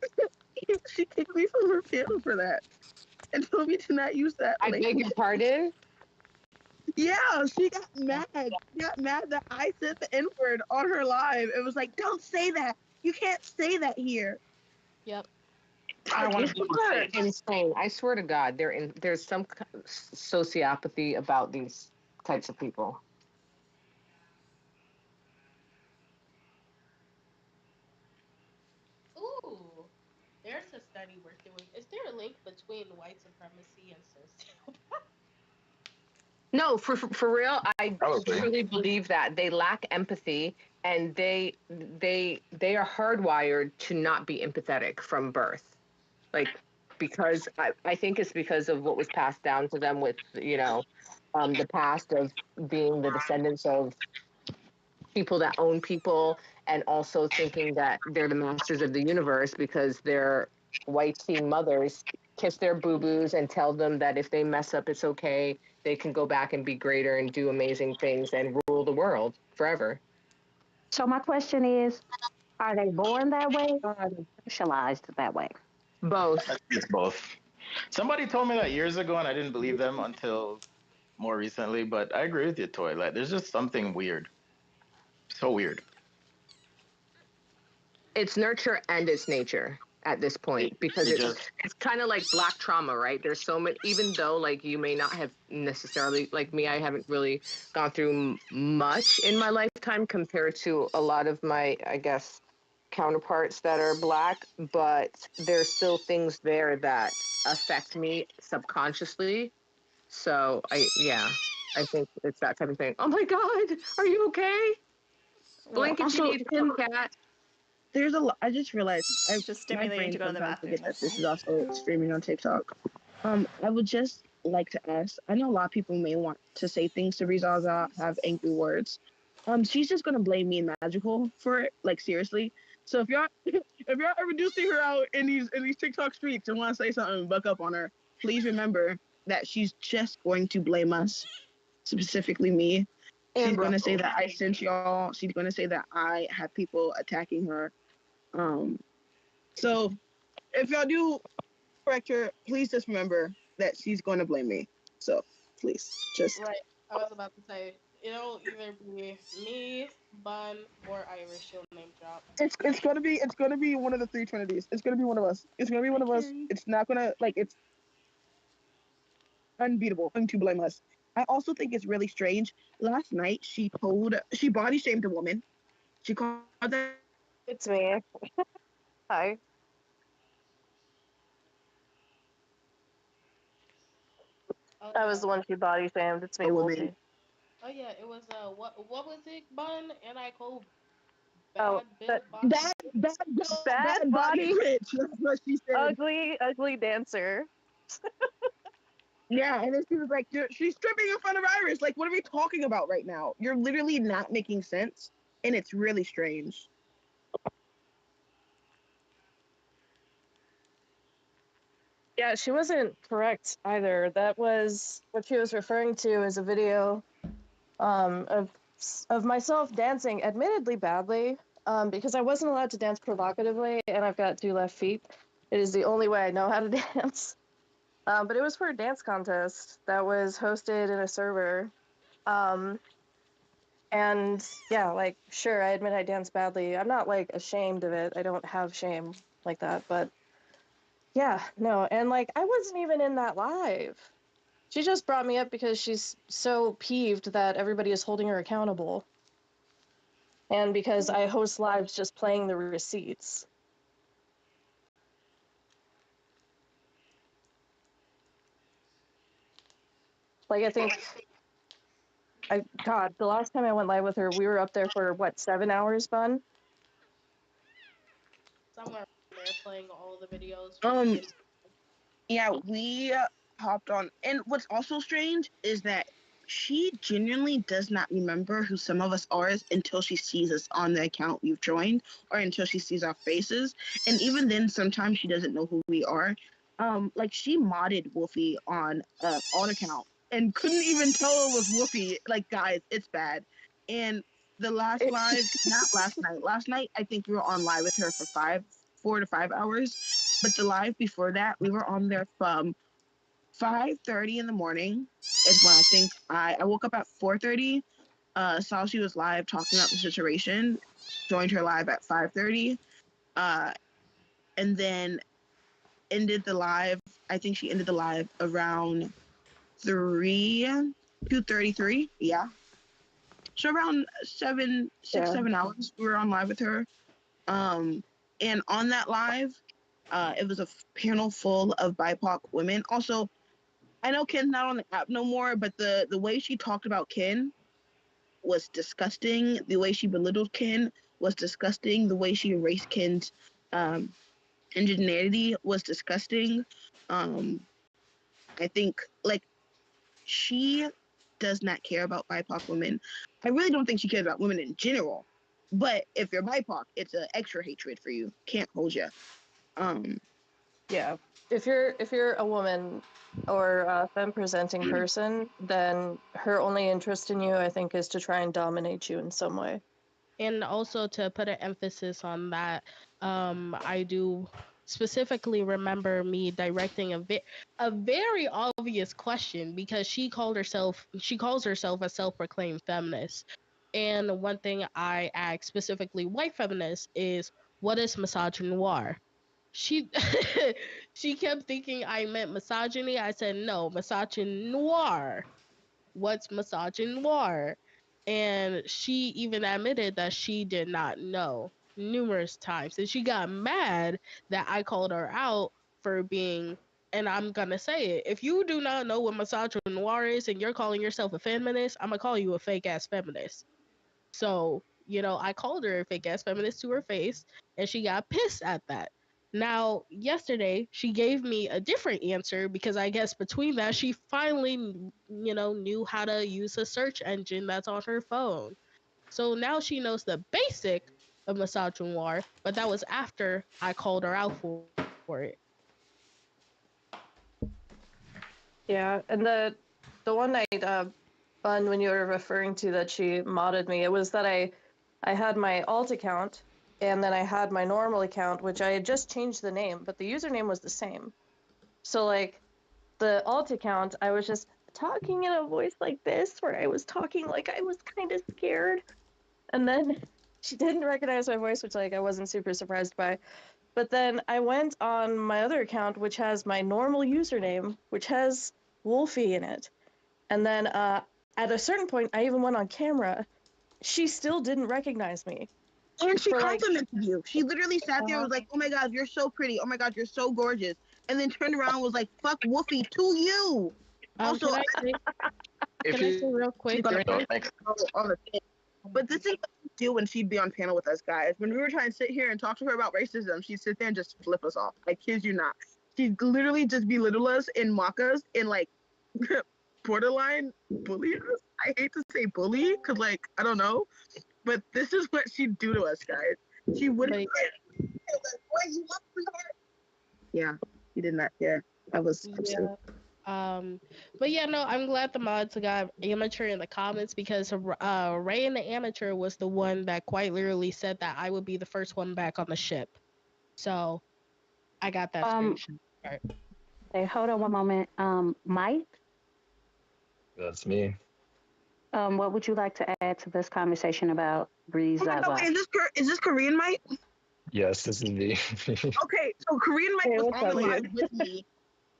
She kicked me from her panel for that and told me to not use that I language. beg your pardon? Yeah, she got mad. She got mad that I said the N word on her live. It was like, don't say that. You can't say that here. Yep. I want These to be people are insane. I swear to God, there's some sociopathy about these types of people. Ooh, there's a study we're doing. Is there a link between white supremacy and sociopath? No, for real, I Probably. truly believe that they lack empathy and they are hardwired to not be empathetic from birth. Like because I think it's because of what was passed down to them with, the past of being the descendants of people that own people and also thinking that they're the masters of the universe because their white teen mothers kiss their boo-boos and tell them that if they mess up it's okay, they can go back and be greater and do amazing things and rule the world forever. So my question is, are they born that way or are they socialized that way? Both. It's both. Somebody told me that years ago, and I didn't believe them until more recently, but I agree with you, Toy. Like, there's just something weird. So weird. It's nurture and it's nature at this point because It just it's kind of like black trauma, right? There's so many, even though like you may not have necessarily, like me, I haven't really gone through much in my lifetime compared to a lot of my, I guess, counterparts that are black, but there's still things there that affect me subconsciously. So I think it's that type of thing. Oh my God, are you okay? Blink if you Also, need help, cat. there's a lot. I just realized Just my stimulating to brain go to the sometimes bathroom. forget that this is also streaming on TikTok. I would just like to ask. I know a lot of people may want to say things to Rizaza, have angry words. She's just gonna blame me and Magical for it. Like seriously. So if y'all if y'all ever do see her out in these TikTok streets and want to say something, buck up on her. Please remember that she's just going to blame us, specifically me. She's gonna say that I sent y'all. She's gonna say that I had people attacking her. So if y'all do correct her, please just remember that she's going to blame me. So please, just Right. I was about to say it'll either be me, Bun, or Irish. She'll name drop. it's gonna be one of the three trinities. It's gonna be one of us. It's gonna be one of us. It's not gonna like it's unbeatable. Going to blame us. I also think it's really strange. Last night she body shamed a woman. She called that. It's me. Hi. Oh I was yeah. the one who body shamed. It's me, A woman. Wolfie. Oh yeah. It was what was it, Bun? And I called Oh, bad built body. bad Bad body body, bitch. That's what she said. ugly dancer. Yeah, and then she was like, she's stripping in front of Iris. Like, what are we talking about right now? You're literally not making sense, and it's really strange. Yeah, she wasn't correct either. That was what she was referring to as a video of myself dancing, admittedly badly, because I wasn't allowed to dance provocatively, and I've got 2 left feet. It is the only way I know how to dance. But it was for a dance contest that was hosted in a server. Um, and yeah, like, sure, I admit I dance badly. I'm not like ashamed of it. I don't have shame like that. But yeah, no. And like, I wasn't even in that live. She just brought me up because she's so peeved that everybody is holding her accountable. And because I host lives just playing the receipts. Like, I think, God, the last time I went live with her, we were up there for what, 7 hours, Bun? Somewhere there playing all the videos from Um, this. yeah, we hopped on, and what's also strange is that she genuinely does not remember who some of us are until she sees us on the account we've joined, or until she sees our faces, and even then, sometimes she doesn't know who we are. Like she modded Wolfie on account and couldn't even tell it was Wolfie. Like, guys, it's bad. And the last live, not last night. Last night, I think we were on live with her for 4 to 5 hours. But the live before that, we were on there from 5:30 in the morning. Is when I think I woke up at 4:30. Saw she was live talking about the situation. Joined her live at 5:30. Uh, and then ended the live. I think she ended the live around 2:33. Yeah. So around 7 hours we were on live with her. And on that live, it was a panel full of BIPOC women. Also, I know Ken's not on the app no more, but the way she talked about Ken was disgusting. The way she belittled Ken was disgusting. The way she erased Ken's um, indigeneity was disgusting. Um, I think like she does not care about BIPOC women. I really don't think she cares about women in general. But if you're BIPOC, it's an extra hatred for you. Can't hold you. Yeah. If you're a woman or a femme presenting person, then her only interest in you, I think, is to try and dominate you in some way. And also to put an emphasis on that, I do specifically remember me directing a very obvious question because she calls herself a self-proclaimed feminist. And one thing I asked specifically white feminists is, what is misogynoir? She she kept thinking I meant misogyny. I said no, misogynoir. What's misogynoir? And she even admitted that she did not know numerous times. And she got mad that I called her out for being, and I'm gonna say it. If you do not know what misogynoir is and you're calling yourself a feminist, I'm gonna call you a fake ass feminist. So, I called her a fake ass feminist to her face, and she got pissed at that. Now, yesterday, she gave me a different answer because I guess between that, she finally, knew how to use a search engine that's on her phone. So now she knows the basic of misogynoir, but that was after I called her out for it. Yeah, and the one night, fun when you were referring to that she modded me, it was that I had my alt account and then I had my normal account, which I had just changed the name, but the username was the same. So like the alt account, I was just talking in a voice like this, where I was talking like I was kind of scared, and then she didn't recognize my voice, which like I wasn't super surprised by. But then I went on my other account, which has my normal username, which has Wolfie in it. And then at a certain point, I even went on camera. She still didn't recognize me. And she For like, complimented you. She literally sat there and was like, "Oh my God, you're so pretty. Oh my God, you're so gorgeous." And then turned around and was like, "Fuck Wolfie to you." Also, can I say, If can I say you real quick? gonna don't, thanks. on the thing. But this is what she'd do when she'd be on panel with us guys. When we were trying to sit here and talk to her about racism, she'd sit there and just flip us off. I kid you not. She'd literally just belittle us and mock us and like borderline bully us. I hate to say bully because like I don't know, but this is what she'd do to us guys. She would like, "Boy, you love her." Yeah, she did not. Yeah, I was upset. Yeah. But yeah, no, I'm glad the mods got amateur in the comments because Ray and the amateur was the one that quite literally said that I would be the first one back on the ship. So I got that screenshot. Right. Hey, hold on one moment. Mike, That's me. what would you like to add to this conversation about Breeze Oh my God, Zaza? wait, is this Korean Mike? Yes, this is me. Okay, so Korean Mike Hey, was what's on up, the live dude? with me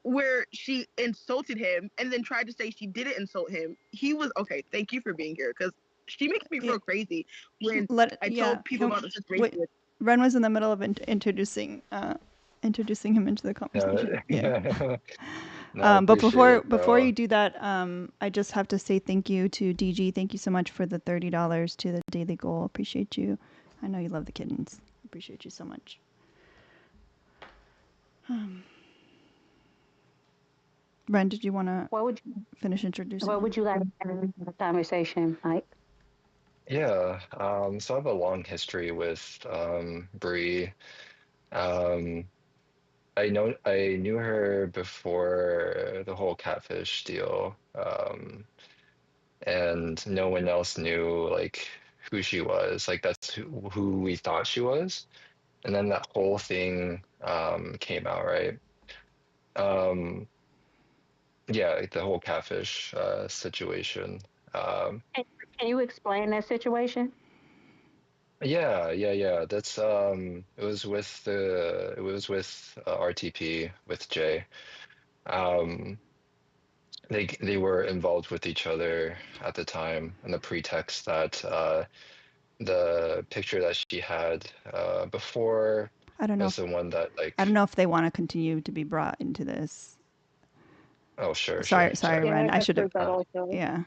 where she insulted him and then tried to say she didn't insult him. He was okay. Thank you for being here because she makes me feel crazy when I told people about the situation. Wait, Ren was in the middle of introducing him into the conversation. Yeah. No, I But appreciate it. before you do that, I just have to say thank you to DG. Thank you so much for the $30 to the daily goal. Appreciate you. I know you love the kittens. Appreciate you so much. Ren, did you want to finish introducing? What would you like to add to the conversation, Mike? Yeah, so I have a long history with Bree. Um, I knew her before the whole catfish deal, and no one else knew like who she was. Like that's who we thought she was, and then that whole thing came out, right? Um, yeah, like the whole catfish situation. Um, Can you explain that situation? yeah. That's it was with RTP with Jay. Um, they were involved with each other at the time, and the pretext that the picture that she had before I don't know. was the one that I don't like. know if they want to continue to be brought into this. Oh, Sorry, sorry. Ren. I should have. Yeah,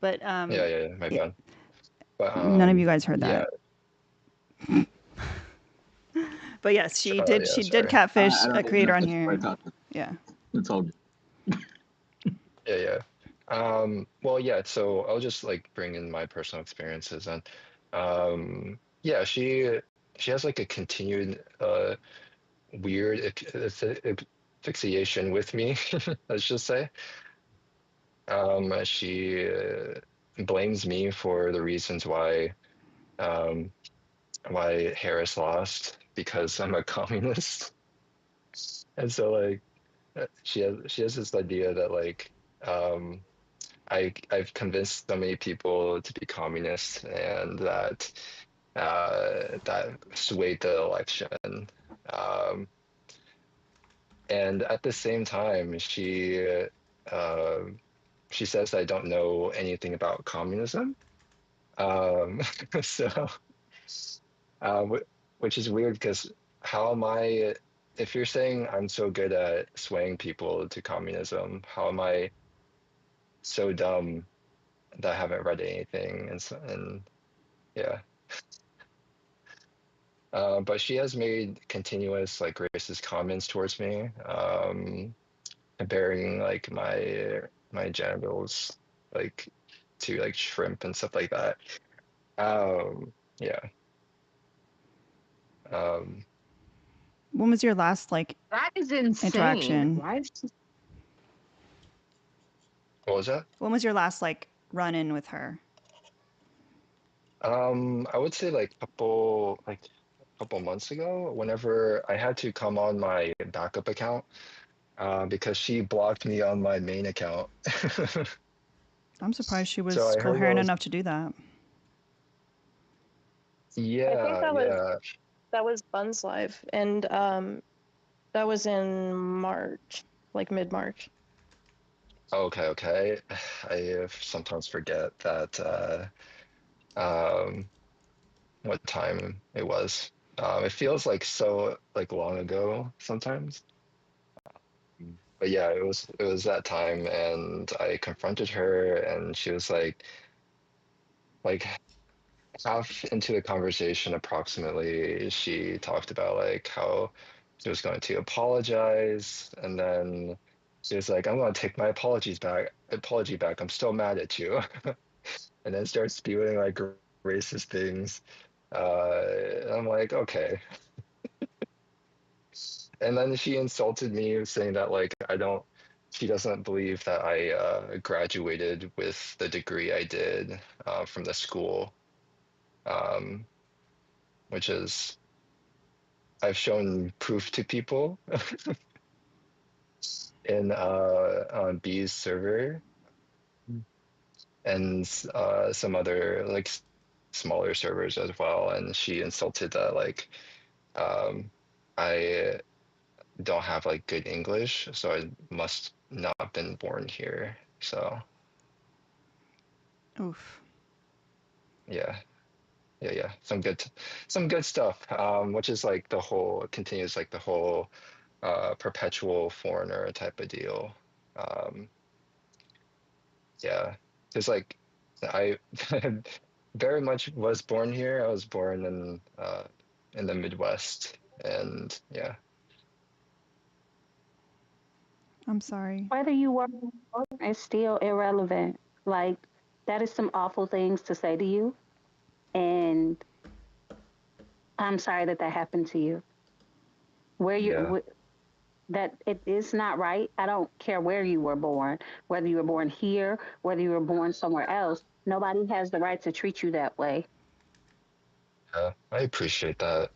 but Yeah, my bad. But none of you guys heard yeah. that. But yes, she did. Yeah, She did sorry. catfish I don't a even creator know if on that's the right here. topic. Yeah. It's all good. Yeah. Well, yeah, so I'll just like bring in my personal experiences and yeah, she has like a continued weird asphyxiation with me, let's just say. She blames me for the reasons um, why Harris lost because I'm a communist. And so like she has this idea that like I've convinced so many people to be communists and that swayed the election. Um, and at the same time, uh, she says I don't know anything about communism. Um, so, uh, which is weird because how am I? If you're saying I'm so good at swaying people to communism, how am I so dumb that I haven't read anything? And yeah. But she has made continuous like racist comments towards me, comparing like my genitals like to like shrimp and stuff like that. Yeah. Um, When was your last like That is insane. interaction? Why is what was that? When was your last like run in with her? I would say like couple months ago, whenever I had to come on my backup account, because she blocked me on my main account. I'm surprised she So was I heard coherent those. enough to do that. I think Yeah, yeah. that was Bun's live, and that was in March, like mid-March. Okay, okay. I sometimes forget that um what time it was. It feels like so like long ago sometimes. But yeah, it was that time, and I confronted her, and she was like half into the conversation approximately, she talked about like how she was going to apologize, and then she was like, I'm going to take my apology back. I'm still mad at you. And then starts spewing like racist things. I'm like, okay. And then she insulted me, saying that like she doesn't believe that I graduated with the degree I did from the school, um, which is I've shown proof to people in on B's server and some other like smaller servers as well, and she insulted that like um, I don't have like good English, so I must not have been born here. So Oof. yeah, yeah. Some good stuff. Which is like the whole continues like the whole perpetual foreigner type of deal. Um, yeah, it's like I very much was born here. I was born in the Midwest, and yeah. I'm sorry. Whether you were or not is still irrelevant. Like that is some awful things to say to you, and I'm sorry that that happened to you. Where Yeah. you that it is not right. I don't care where you were born, whether you were born here, whether you were born somewhere else. Nobody has the right to treat you that way. Yeah, I appreciate that.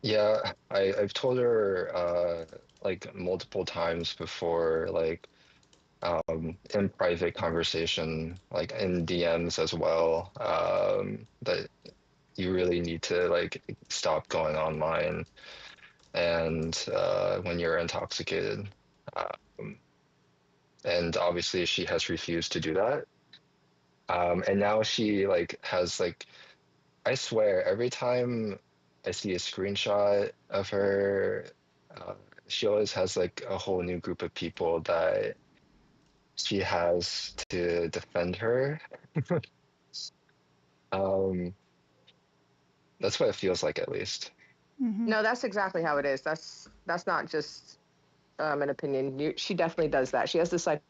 Yeah, I've told her like multiple times before, like in private conversation, like in DMs as well, that you really need to like stop going online and when you're intoxicated. Um, and obviously she has refused to do that. And now she like has like I swear, every time I see a screenshot of her, uh, she always has like a whole new group of people that she has to defend her. Um, that's what it feels like, at least. Mm-hmm. No, that's exactly how it is. That's not just an opinion. She definitely does that. She has to cycle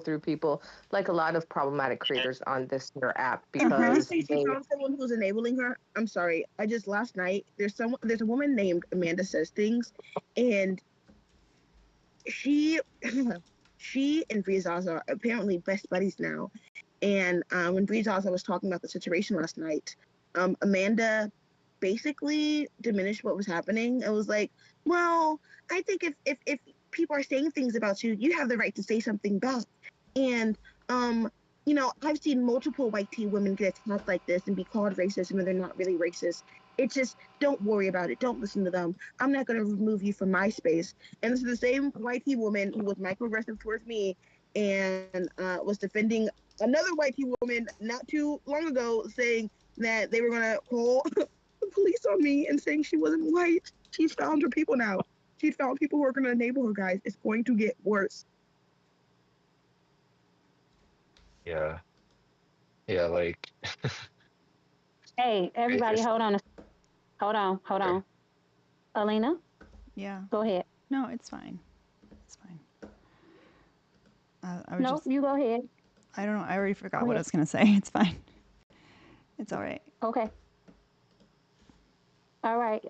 through people like a lot of problematic creators on this here app And did you because say she they found someone who's enabling her? I'm sorry. I just last night there's a woman named Amanda Says Things, and she she and Vrizaza are apparently best buddies now. And when Vrizaza was talking about the situation last night, Amanda basically diminished what was happening. It was like, well, I think if people are saying things about you, you have the right to say something back. And you know, I've seen multiple white teen women get attacked like this and be called racist when they're not really racist. It's just, don't worry about it. Don't listen to them. I'm not going to remove you from my space. And this is the same white teen woman who was microaggressive towards me and was defending another white teen woman not too long ago, saying that they were going to call the police on me and saying she wasn't white. She's found her people now. She's found people who are going to enable her, guys. It's going to get worse. Yeah. Yeah, like Hey, everybody, it's hold on. Alina, Yeah. go ahead. No, it's fine. It's fine. I was No, just, you go ahead. I don't know. I already forgot Go what I ahead. was going to say. It's fine. It's all right. Okay. All right.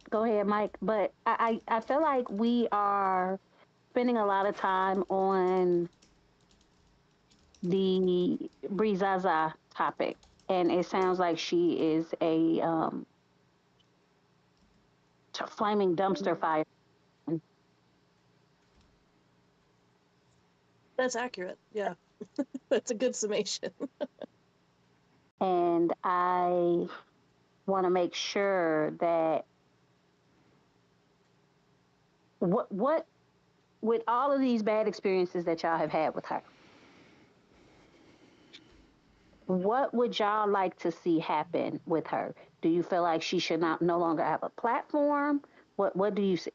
Go ahead, Mike. But I feel like we are spending a lot of time on the Brizaza topic, and it sounds like she is a flaming dumpster fire. That's accurate. Yeah. That's a good summation. And I want to make sure that what with all of these bad experiences that y'all have had with her, what would y'all like to see happen with her? Do you feel like she should not no longer have a platform? What do you see?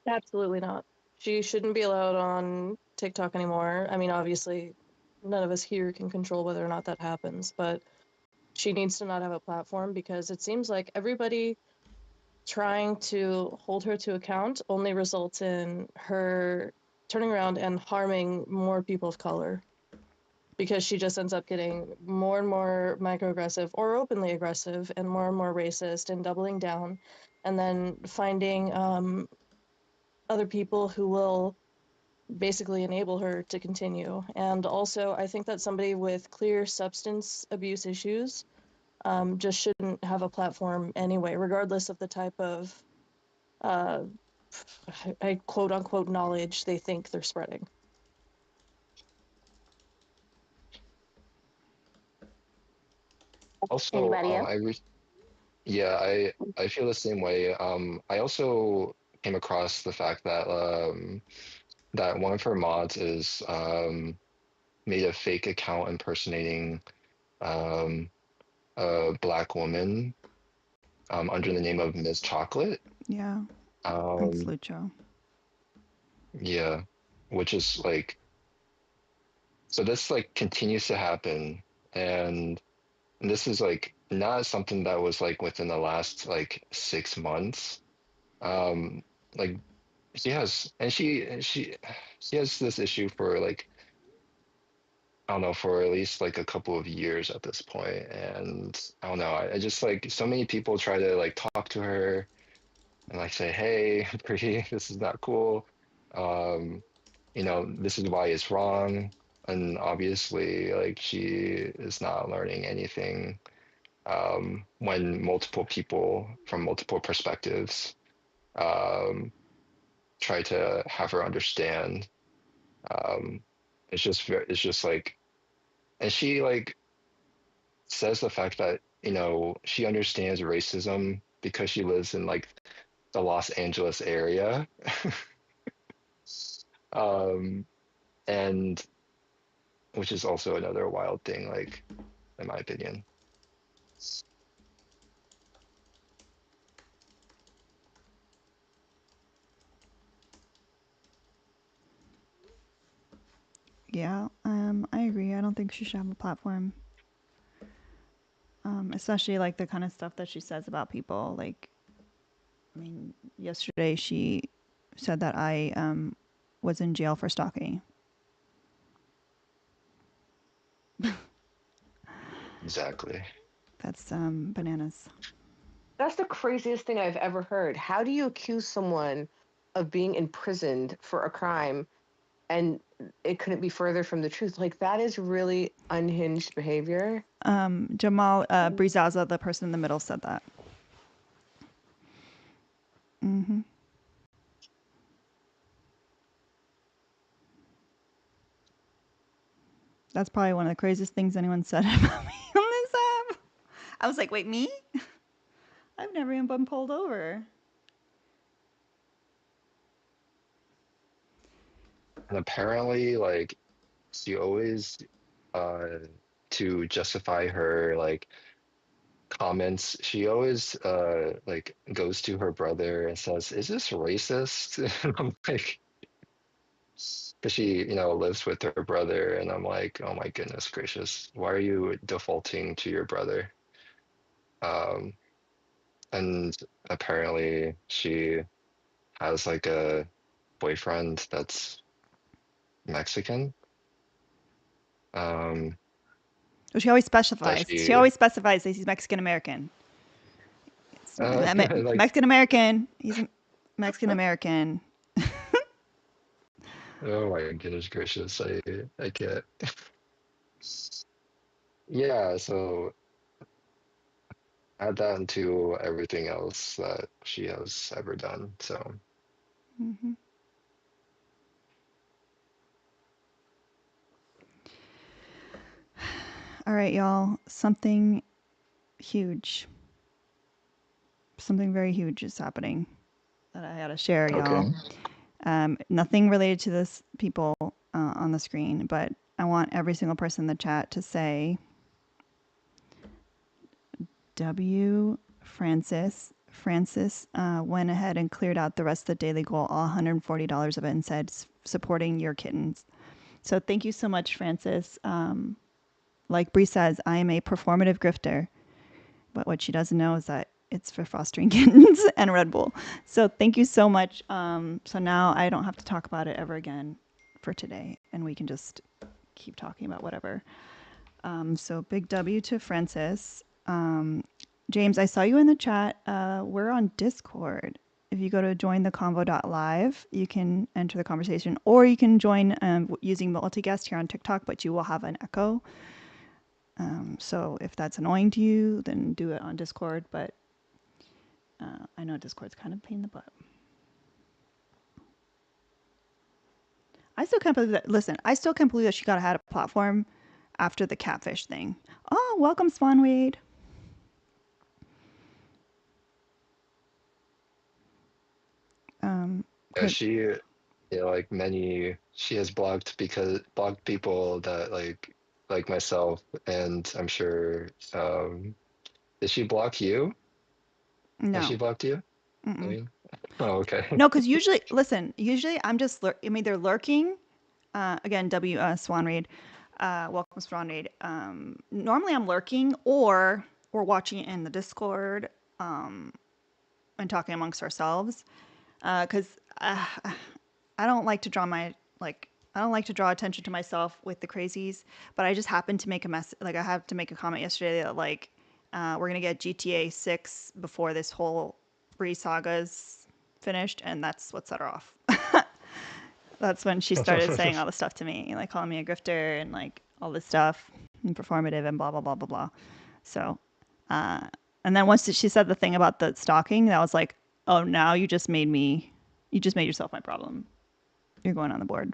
Absolutely not. She shouldn't be allowed on TikTok anymore. I mean, obviously, none of us here can control whether or not that happens, but she needs to not have a platform because it seems like everybody trying to hold her to account only results in her turning around and harming more people of color because she just ends up getting more and more microaggressive or openly aggressive and more racist and doubling down and then finding other people who will basically enable her to continue. And also, I think that somebody with clear substance abuse issues just shouldn't have a platform anyway, regardless of the type of uh, I quote unquote knowledge they think they're spreading. also Anybody else? yeah, I feel the same way. I also came across the fact that that one of her mods is made a fake account impersonating um a black woman under the name of Ms. Chocolate. Yeah. That's Um, Lucho. yeah, which is like, so this like continues to happen, and this is like not something that was like within the last like 6 months. Like she has, and she has this issue for like, I don't know, for at least like a couple of years at this point, and I don't know. I just like so many people try to like talk to her and like say, hey, pretty, this is not cool. Um, you know, this is why it's wrong. And obviously, like, she is not learning anything when multiple people from multiple perspectives um, try to have her understand. Um, it's just like, and she like says the fact that, you know, she understands racism because she lives in like the Los Angeles area. um, and which is also another wild thing, like in my opinion. Yeah. I agree. I don't think she should have a platform. Especially like the kind of stuff that she says about people. Like, I mean, yesterday she said that I was in jail for stalking. Exactly. That's bananas. That's the craziest thing I've ever heard. How do you accuse someone of being imprisoned for a crime and it couldn't be further from the truth. Like, that is really unhinged behavior. Jamal Brizaza, the person in the middle, said that. Mm-hmm. That's probably one of the craziest things anyone said about me on this app. I was like, wait, me? I've never even been pulled over. And apparently, like, she always, to justify her like comments, she always like goes to her brother and says, "Is this racist?" And I'm like, because she, lives with her brother, and I'm like, oh my goodness gracious, why are you defaulting to your brother? Um, and apparently she has like a boyfriend that's Mexican. Well, she always specifies. She always specifies that he's Mexican American. like, Mexican American. He's Mexican American. oh my goodness gracious, I can't. Yeah, so add that into everything else that she has ever done. So Mm-hmm. All right, y'all. Something huge. Something very huge is happening that I gotta share, y'all. Nothing related to this people on the screen, but I want every single person in the chat to say W. Francis. Francis went ahead and cleared out the rest of the daily goal, all $140 of it, and said, supporting your kittens. So thank you so much, Francis. Like Bree says, I am a performative grifter. But what she doesn't know is that it's for fostering kittens and Red Bull. So thank you so much. So now I don't have to talk about it ever again for today, and we can just keep talking about whatever. So big W to Francis. James, I saw you in the chat. We're on Discord. If you go to jointheconvo.live, you can enter the conversation, or you can join using multi-guest here on TikTok, but you will have an echo. So if that's annoying to you, then do it on Discord. But I know Discord's kind of a pain in the butt. I still can't believe that. Listen, I still can't believe that she got had a platform after the catfish thing. Oh, welcome, Spawnweed. yeah, she, like she has blocked people that like myself, and I'm sure. Did she block you? No. Has she blocked you? Mm-mm. I mean, oh, okay. No, because usually I'm just I'm either lurking. Again, Swan Reed. Welcome, Swan Reed. Normally I'm lurking, or we're watching it in the Discord and talking amongst ourselves. Because I don't like to I don't like to draw attention to myself with the crazies, but I just happened to make a mess. Like I have to make a comment yesterday that we're gonna get GTA 6 before this whole Bree saga's finished, and that's what set her off. That's when she started saying all the stuff to me, like calling me a grifter and like all this stuff and performative and blah blah blah blah blah. So, and then once she said the thing about the stalking, that was like, oh, now you just made yourself my problem. You're going on the board.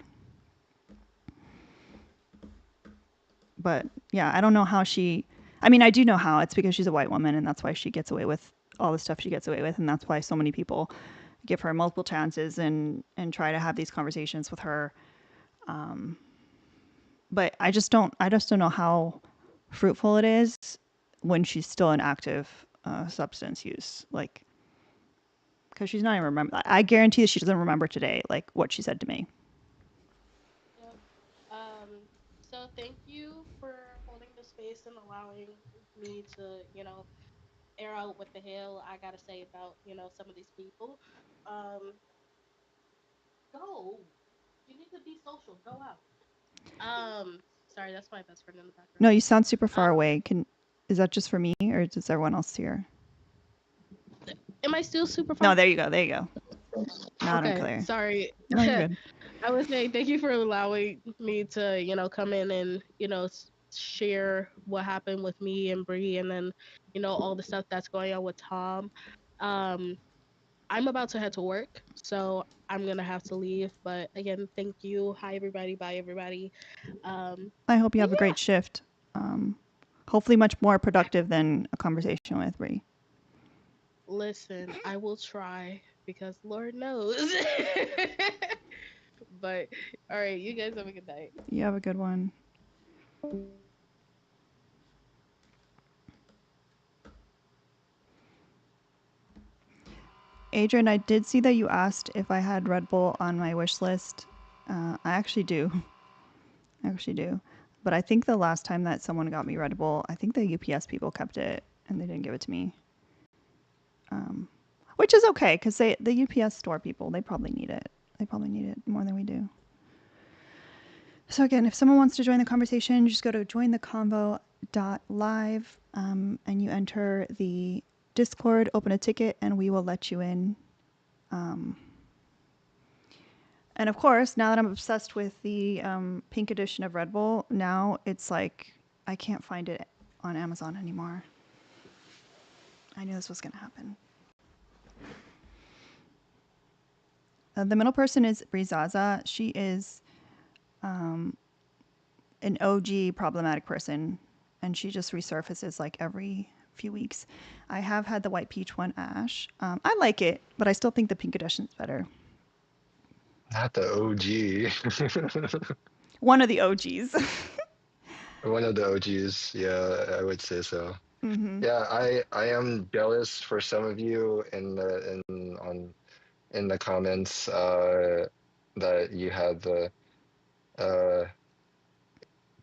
But yeah, I don't know how I mean, I do know how. It's because she's a white woman, and that's why she gets away with all the stuff she gets away with, and that's why so many people give her multiple chances and try to have these conversations with her. But I just don't know how fruitful it is when she's still in active substance use, like, because she's not even remember. I guarantee that she doesn't remember today, like what she said to me. Yep. So thank you for holding the space and allowing me to, air out what the hell I gotta say about, some of these people. Go. You need to be social. Go out. Sorry, that's my best friend in the background. No, you sound super far away. Is that just for me, or does everyone else hear? Am I still super far? No, there you go. Loud and Okay, clear. sorry. No, you're good. I would say thank you for allowing me to, come in and, share what happened with me and Bree, and then, all the stuff that's going on with Tom. Um, I'm about to head to work, so I'm gonna have to leave. But again, thank you. Hi everybody. Bye everybody. I hope you But have a great shift. Hopefully, much more productive than a conversation with Bree. listen, I will try because Lord knows. But all right, you guys have a good night. You have a good one. Adrian, I did see that you asked if I had Red Bull on my wish list. I actually do. I actually do. But I think the last time that someone got me Red Bull, I think the UPS people kept it and they didn't give it to me. Which is okay because the UPS store people, they probably need it. They probably need it more than we do. So again, if someone wants to join the conversation, just go to jointheconvo.live and you enter the Discord, open a ticket, and we will let you in. And of course, now that I'm obsessed with the pink edition of Red Bull, now it's like I can't find it on Amazon anymore. I knew this was going to happen. The middle person is Brizaza. She is an OG problematic person, and she just resurfaces like every few weeks. I have had the white peach one, Ash. I like it, but I still think the pink edition is better. Not the OG. One of the OGs. One of the OGs. Yeah, I would say so. Mm-hmm. Yeah, I am jealous for some of you in the comments that you had the uh,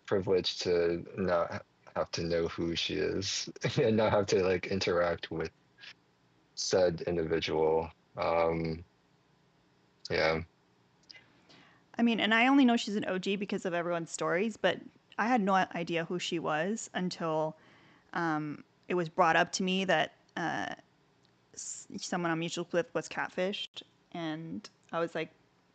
privilege to not have to know who she is and not have to like interact with said individual. Yeah. I mean, and I only know she's an OG because of everyone's stories, but I had no idea who she was until it was brought up to me that someone I'm mutual with was catfished, and I was like,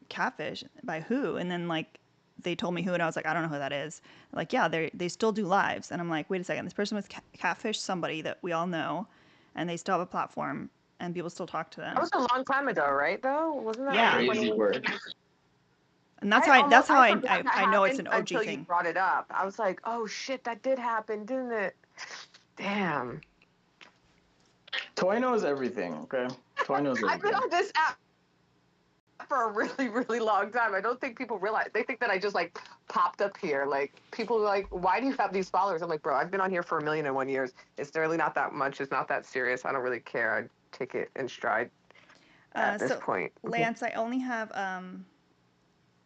catfish by who? And then like they told me who, and I was like, I don't know who that is. Like, yeah, they still do lives, and I'm like, wait a second, this person was catfished somebody that we all know, and they still have a platform, and people still talk to That them. was a long time ago, right? Though wasn't that Yeah. like Crazy 20? work. And that's how I I, forgot I that I know it's happened an OG until you thing. brought it up. I was like, oh shit, that did happen, didn't it? Damn. Toy knows everything, okay? Toy knows I've been everything. on this app for a really, really long time. I don't think people realize. They think that I just like popped up here. Like people are like, why do you have these followers? I'm like, bro, I've been on here for 1,000,001 years. It's really not that much. It's not that serious. I don't really care. I take it in stride at this So point. Lance, I only have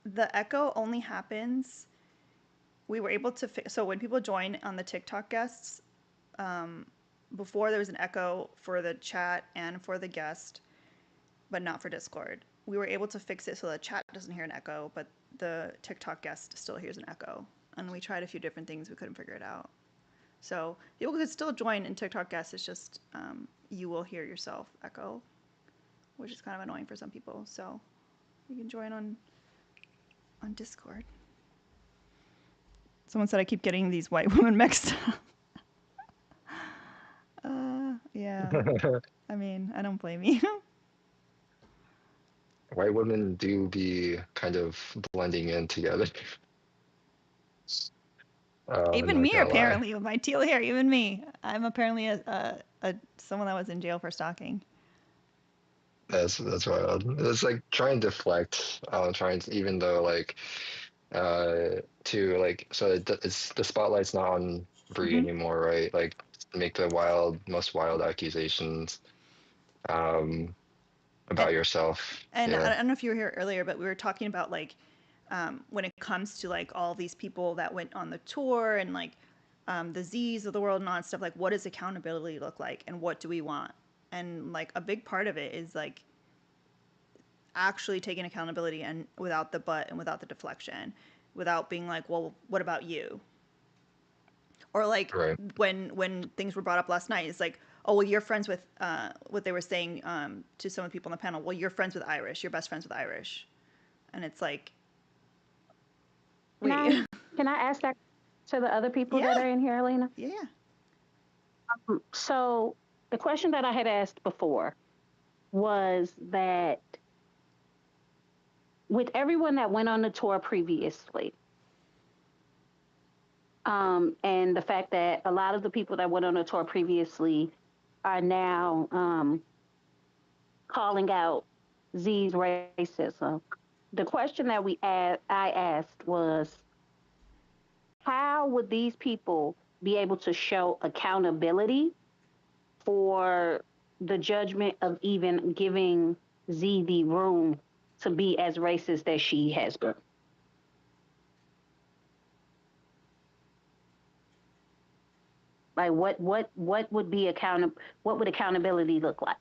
the echo only happens. We were able to so when people join on the TikTok guests, before there was an echo for the chat and for the guest, but not for Discord. We were able to fix it so the chat doesn't hear an echo, but the TikTok guest still hears an echo. And we tried a few different things, we couldn't figure it out. So people could still join in TikTok guests. It's just you will hear yourself echo, which is kind of annoying for some people. So you can join on Discord. Someone said I keep getting these white women mixed up. Yeah. I mean, I don't blame you. White women do be kind of blending in together. Even Not me, gonna lie. apparently, with my teal hair. Even me. I'm apparently a someone that was in jail for stalking. That's wild. It's like trying to deflect, trying to, even though like to like so it's the spotlight's not on Bree anymore, right? Like make the most wild accusations about yourself. And Yeah. I don't know if you were here earlier, but we were talking about like when it comes to like all these people that went on the tour and like the Z's of the world and all that stuff. Like, what does accountability look like, and what do we want? And like a big part of it is like actually taking accountability and without the but and without the deflection, without being like, well, what about you? Or like Right. when things were brought up last night, it's like, oh well, you're friends with what they were saying to some of the people on the panel. Well, you're friends with Irish. You're best friends with Irish, and it's like, Can Wait. I ask that to the other people that Yeah. are in here, Alina? Yeah. So the question that I had asked before was that with everyone that went on the tour previously, and the fact that a lot of the people that went on the tour previously are now calling out Z's racism. The question that I asked was, how would these people be able to show accountability for the judgment of even giving Z the room to be as racist as she has been? Like what would be what would accountability look like?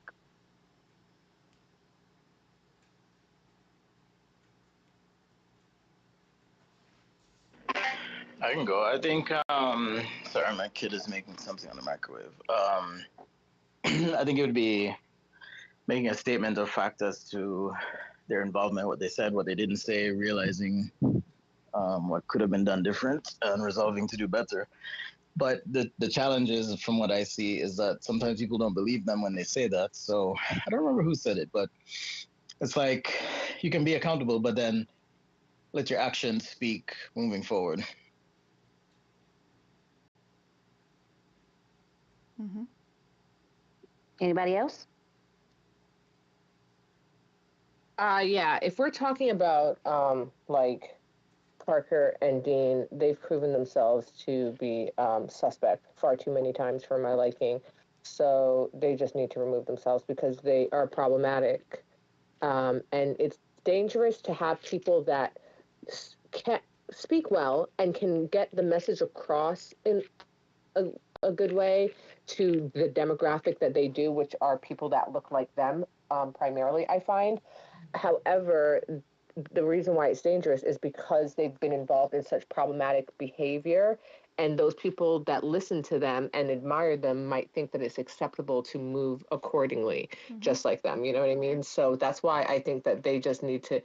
I can go. I think. Sorry, my kid is making something on the microwave. I think it would be making a statement of fact as to their involvement, what they said, what they didn't say, realizing what could have been done different, and resolving to do better. But the challenge is, from what I see, is that sometimes people don't believe them when they say that. So I don't remember who said it, but it's like you can be accountable, but then let your actions speak moving forward. Mm-hmm. Anybody else? Yeah, if we're talking about like Parker and Dean, they've proven themselves to be suspect far too many times for my liking. So they just need to remove themselves because they are problematic. And it's dangerous to have people that can speak well and can get the message across in a, a good way to the demographic that they do, which are people that look like them primarily, I find. However, the reason why it's dangerous is because they've been involved in such problematic behavior, and those people that listen to them and admire them might think that it's acceptable to move accordingly, just like them. You know what I mean? So that's why I think that they just need to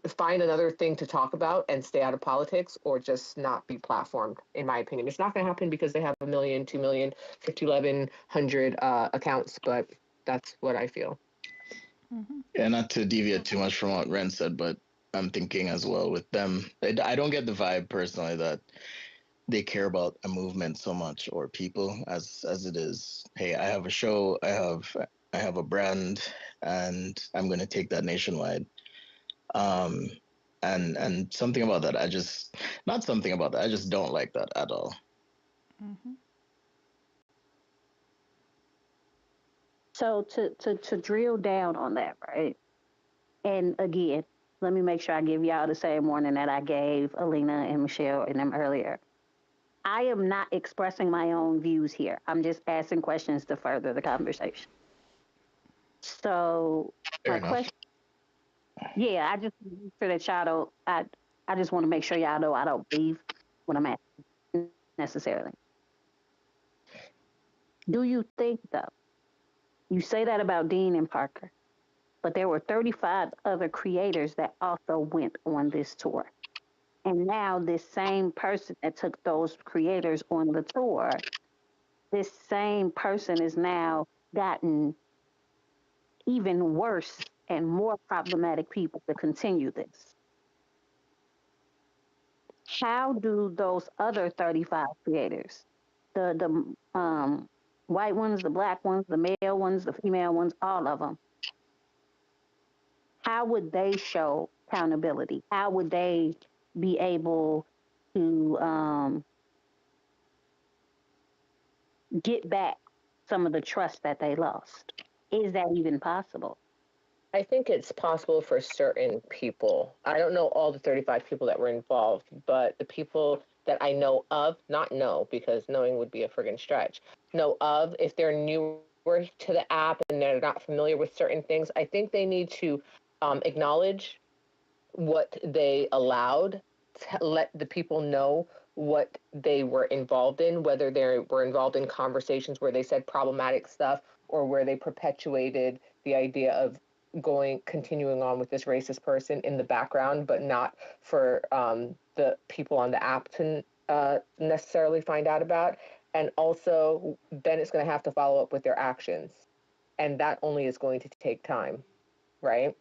find another thing to talk about and stay out of politics, or just not be platformed, in my opinion. It's not going to happen because they have 1 million, 2 million, 5,100 accounts, but that's what I feel. Mm-hmm. Yeah, not to deviate too much from what Ren said, but I'm thinking as well with them. I don't get the vibe personally that they care about a movement so much or people as it is. Hey, I have a show, I have a brand, and I'm going to take that nationwide. Um, and something about that, I just not something about that. I just don't like that at all. Mm-hmm. So to drill down on that, right? And again, let me make sure I give y'all the same warning that I gave Alina and Michelle and them earlier. I am not expressing my own views here. I'm just asking questions to further the conversation. So Fair my enough. question, yeah, I just for that y'all don't, I just want to make sure y'all know I don't believe what I'm asking necessarily. Do you think though? You say that about Dean and Parker, but there were 35 other creators that also went on this tour. And now this same person that took those creators on the tour, this same person is now gotten even worse and more problematic people to continue this. How do those other 35 creators, the white ones, the black ones, the male ones, the female ones, all of them, how would they show accountability? How would they be able to get back some of the trust that they lost? Is that even possible? I think it's possible for certain people. I don't know all the 35 people that were involved, but the people that I know of, not know because knowing would be a friggin' stretch, know of, if they're newer to the app and they're not familiar with certain things, I think they need to acknowledge what they allowed, to let the people know what they were involved in, whether they were involved in conversations where they said problematic stuff or where they perpetuated the idea of continuing on with this racist person in the background, but not for the people on the app to necessarily find out about. And also, then it's going to have to follow up with their actions. And that only is going to take time, right?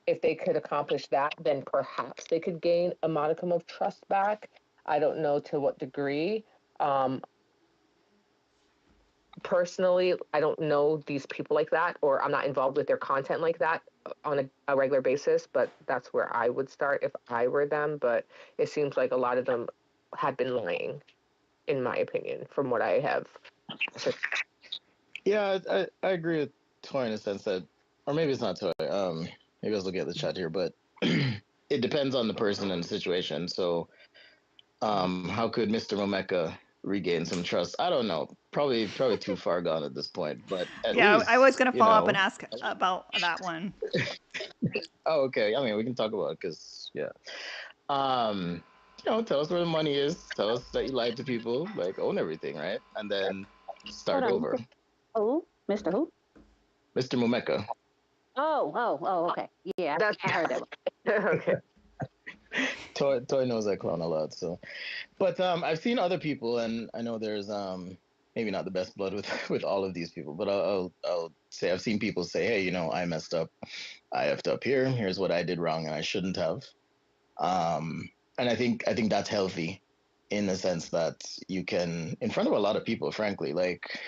If they could accomplish that, then perhaps they could gain a modicum of trust back. I don't know to what degree. Personally, I don't know these people like that, or I'm not involved with their content like that on a regular basis, but that's where I would start if I were them. But it seems like a lot of them had been lying, in my opinion, from what I have. Yeah, I agree with Toy in the sense that, or maybe it's not Toy. Maybe I was looking at the chat here, but it depends on the person and the situation. So, how could Mr. Momeka regain some trust? I don't know. Probably too far gone at this point. But at Yeah, I was least, gonna follow up and ask about that one. Oh, okay. I mean, we can talk about it because yeah. Tell us where the money is. Tell us that you lied to people. Like, own everything, right? And then start over. Oh, Mr. Who? Mr. Mumeka. Oh, okay. Yeah, I heard that one. Okay. Toy knows that clown a lot, so. But I've seen other people, and I know there's maybe not the best blood with with all of these people, but I'll say I've seen people say, hey, I messed up, I effed up here. Here's what I did wrong, and I shouldn't have. And I think that's healthy, in the sense that you can, in front of a lot of people, frankly, like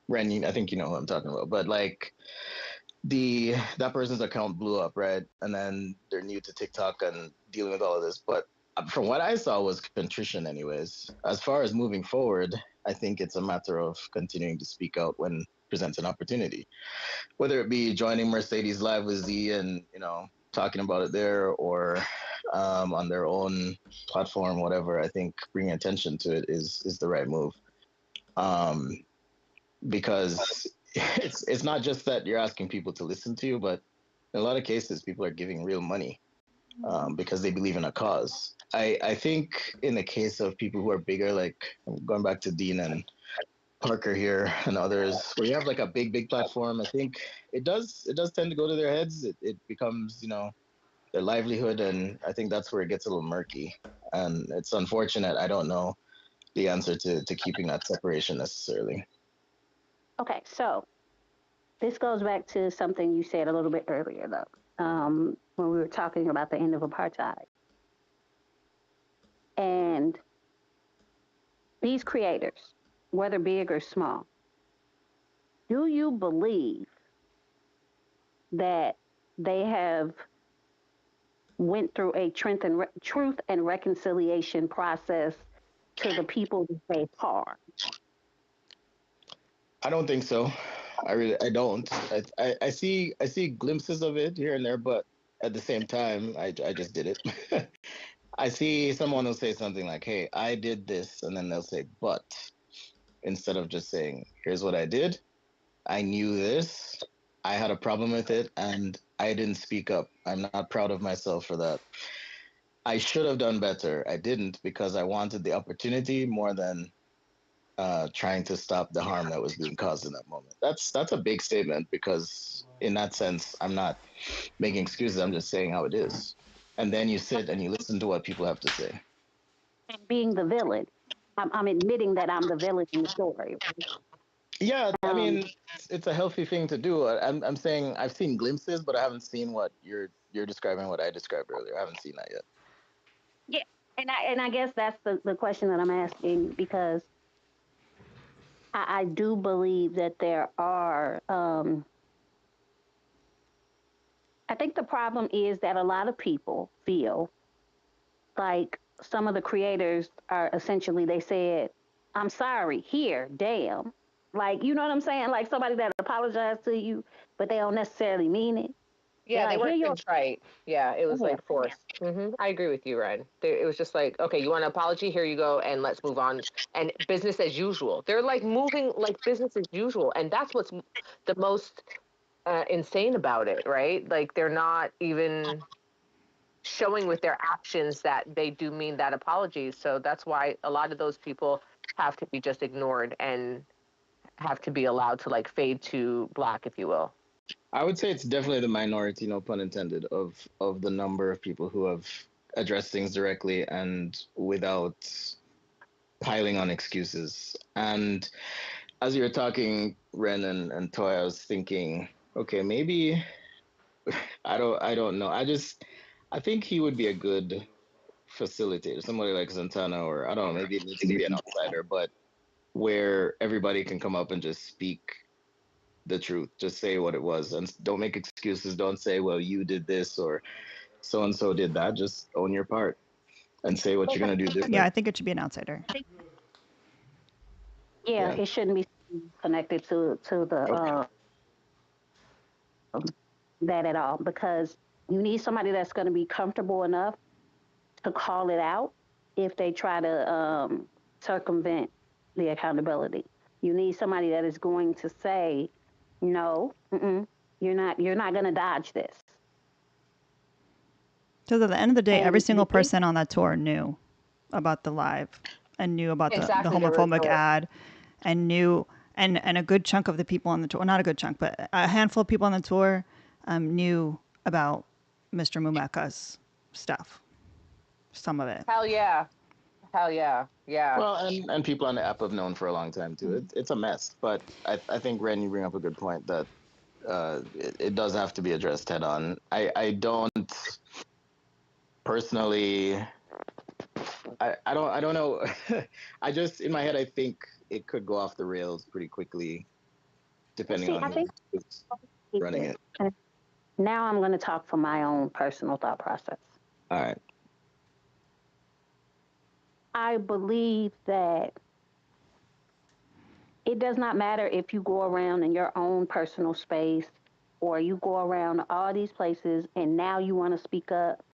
Ren, I think you know who I'm talking about, but like that person's account blew up, right? And then they're new to TikTok and dealing with all of this. But from what I saw was contrition, anyways. As far as moving forward, I think it's a matter of continuing to speak out when presents an opportunity, whether it be joining Mercedes Live with Z and talking about it there, or on their own platform, whatever. I think bringing attention to it is the right move. Because it's not just that you're asking people to listen to you, but in a lot of cases, people are giving real money because they believe in a cause. I think in the case of people who are bigger, like going back to Dean and Parker here and others, where you have like a big platform, I think it does tend to go to their heads. It becomes their livelihood, and I think that's where it gets a little murky. And it's unfortunate. I don't know the answer to keeping that separation necessarily. Okay, so this goes back to something you said a little bit earlier, though, when we were talking about the end of apartheid. And these creators, whether big or small, do you believe that they have went through a truth and reconciliation process to the people that they harmed? I don't think so. I don't. I see glimpses of it here and there, but at the same time, I just did it. I see someone will say something like, "Hey, I did this," and then they'll say, "But," instead of just saying, "Here's what I did. I knew this. I had a problem with it, and I didn't speak up. I'm not proud of myself for that. I should have done better. I didn't because I wanted the opportunity more than trying to stop the harm that was being caused in that moment." That's a big statement, because in that sense, I'm not making excuses. I'm just saying how it is. And then you sit and you listen to what people have to say. Being the villain, I'm admitting that I'm the villain in the story. Yeah, I mean, it's a healthy thing to do. I'm saying I've seen glimpses, but I haven't seen what you're describing, what I described earlier. I haven't seen that yet. Yeah, and I guess that's the question that I'm asking, because I do believe that there are. I think the problem is that a lot of people feel like some of the creators are essentially, they said, "I'm sorry, here, damn." Like, you know what I'm saying? Like somebody that apologized to you, but they don't necessarily mean it. Yeah, they Like, weren't contrite. Yeah, it was like forced. I agree with you, Ren. It was just like, okay, you want an apology? Here you go, and let's move on. And business as usual. They're like moving like business as usual, and that's what's the most insane about it, right? Like they're not even showing with their actions that they do mean that apology. So that's why a lot of those people have to be just ignored and have to be allowed to like fade to black, if you will. I would say it's definitely the minority, no pun intended, of the number of people who have addressed things directly and without piling on excuses. And as you were talking, Ren and Toy, I was thinking, okay, maybe I don't know. I think he would be a good facilitator, somebody like Santana, or I don't know, maybe it needs to be an outsider, but where everybody can come up and just speak the truth, just say what it was, and don't make excuses. Don't say, well, you did this or so and so did that. Just own your part and say what you're gonna do different. Yeah, I think it should be an outsider. Yeah, Yeah. it shouldn't be connected to the that at all, because you need somebody that's going to be comfortable enough to call it out if they try to circumvent the accountability. You need somebody that is going to say, no, you're not going to dodge this. Because at the end of the day, every And single person on that tour knew about the live and knew about the exactly homophobic ad and knew, and a good chunk of the people on the tour, not a good chunk, but a handful of people on the tour knew about Mr. Mumeka's stuff, some of it. Hell yeah. Hell yeah. Yeah. Well, and people on the app have known for a long time too. It's a mess, but I think Ren, you bring up a good point that it does have to be addressed head on. I don't personally. I don't know. I just in my head I think it could go off the rails pretty quickly, depending see, on I think who's running it. now I'm going to talk from my own personal thought process. All right. I believe that it does not matter if you go around in your own personal space or you go around all these places and now you want to speak up.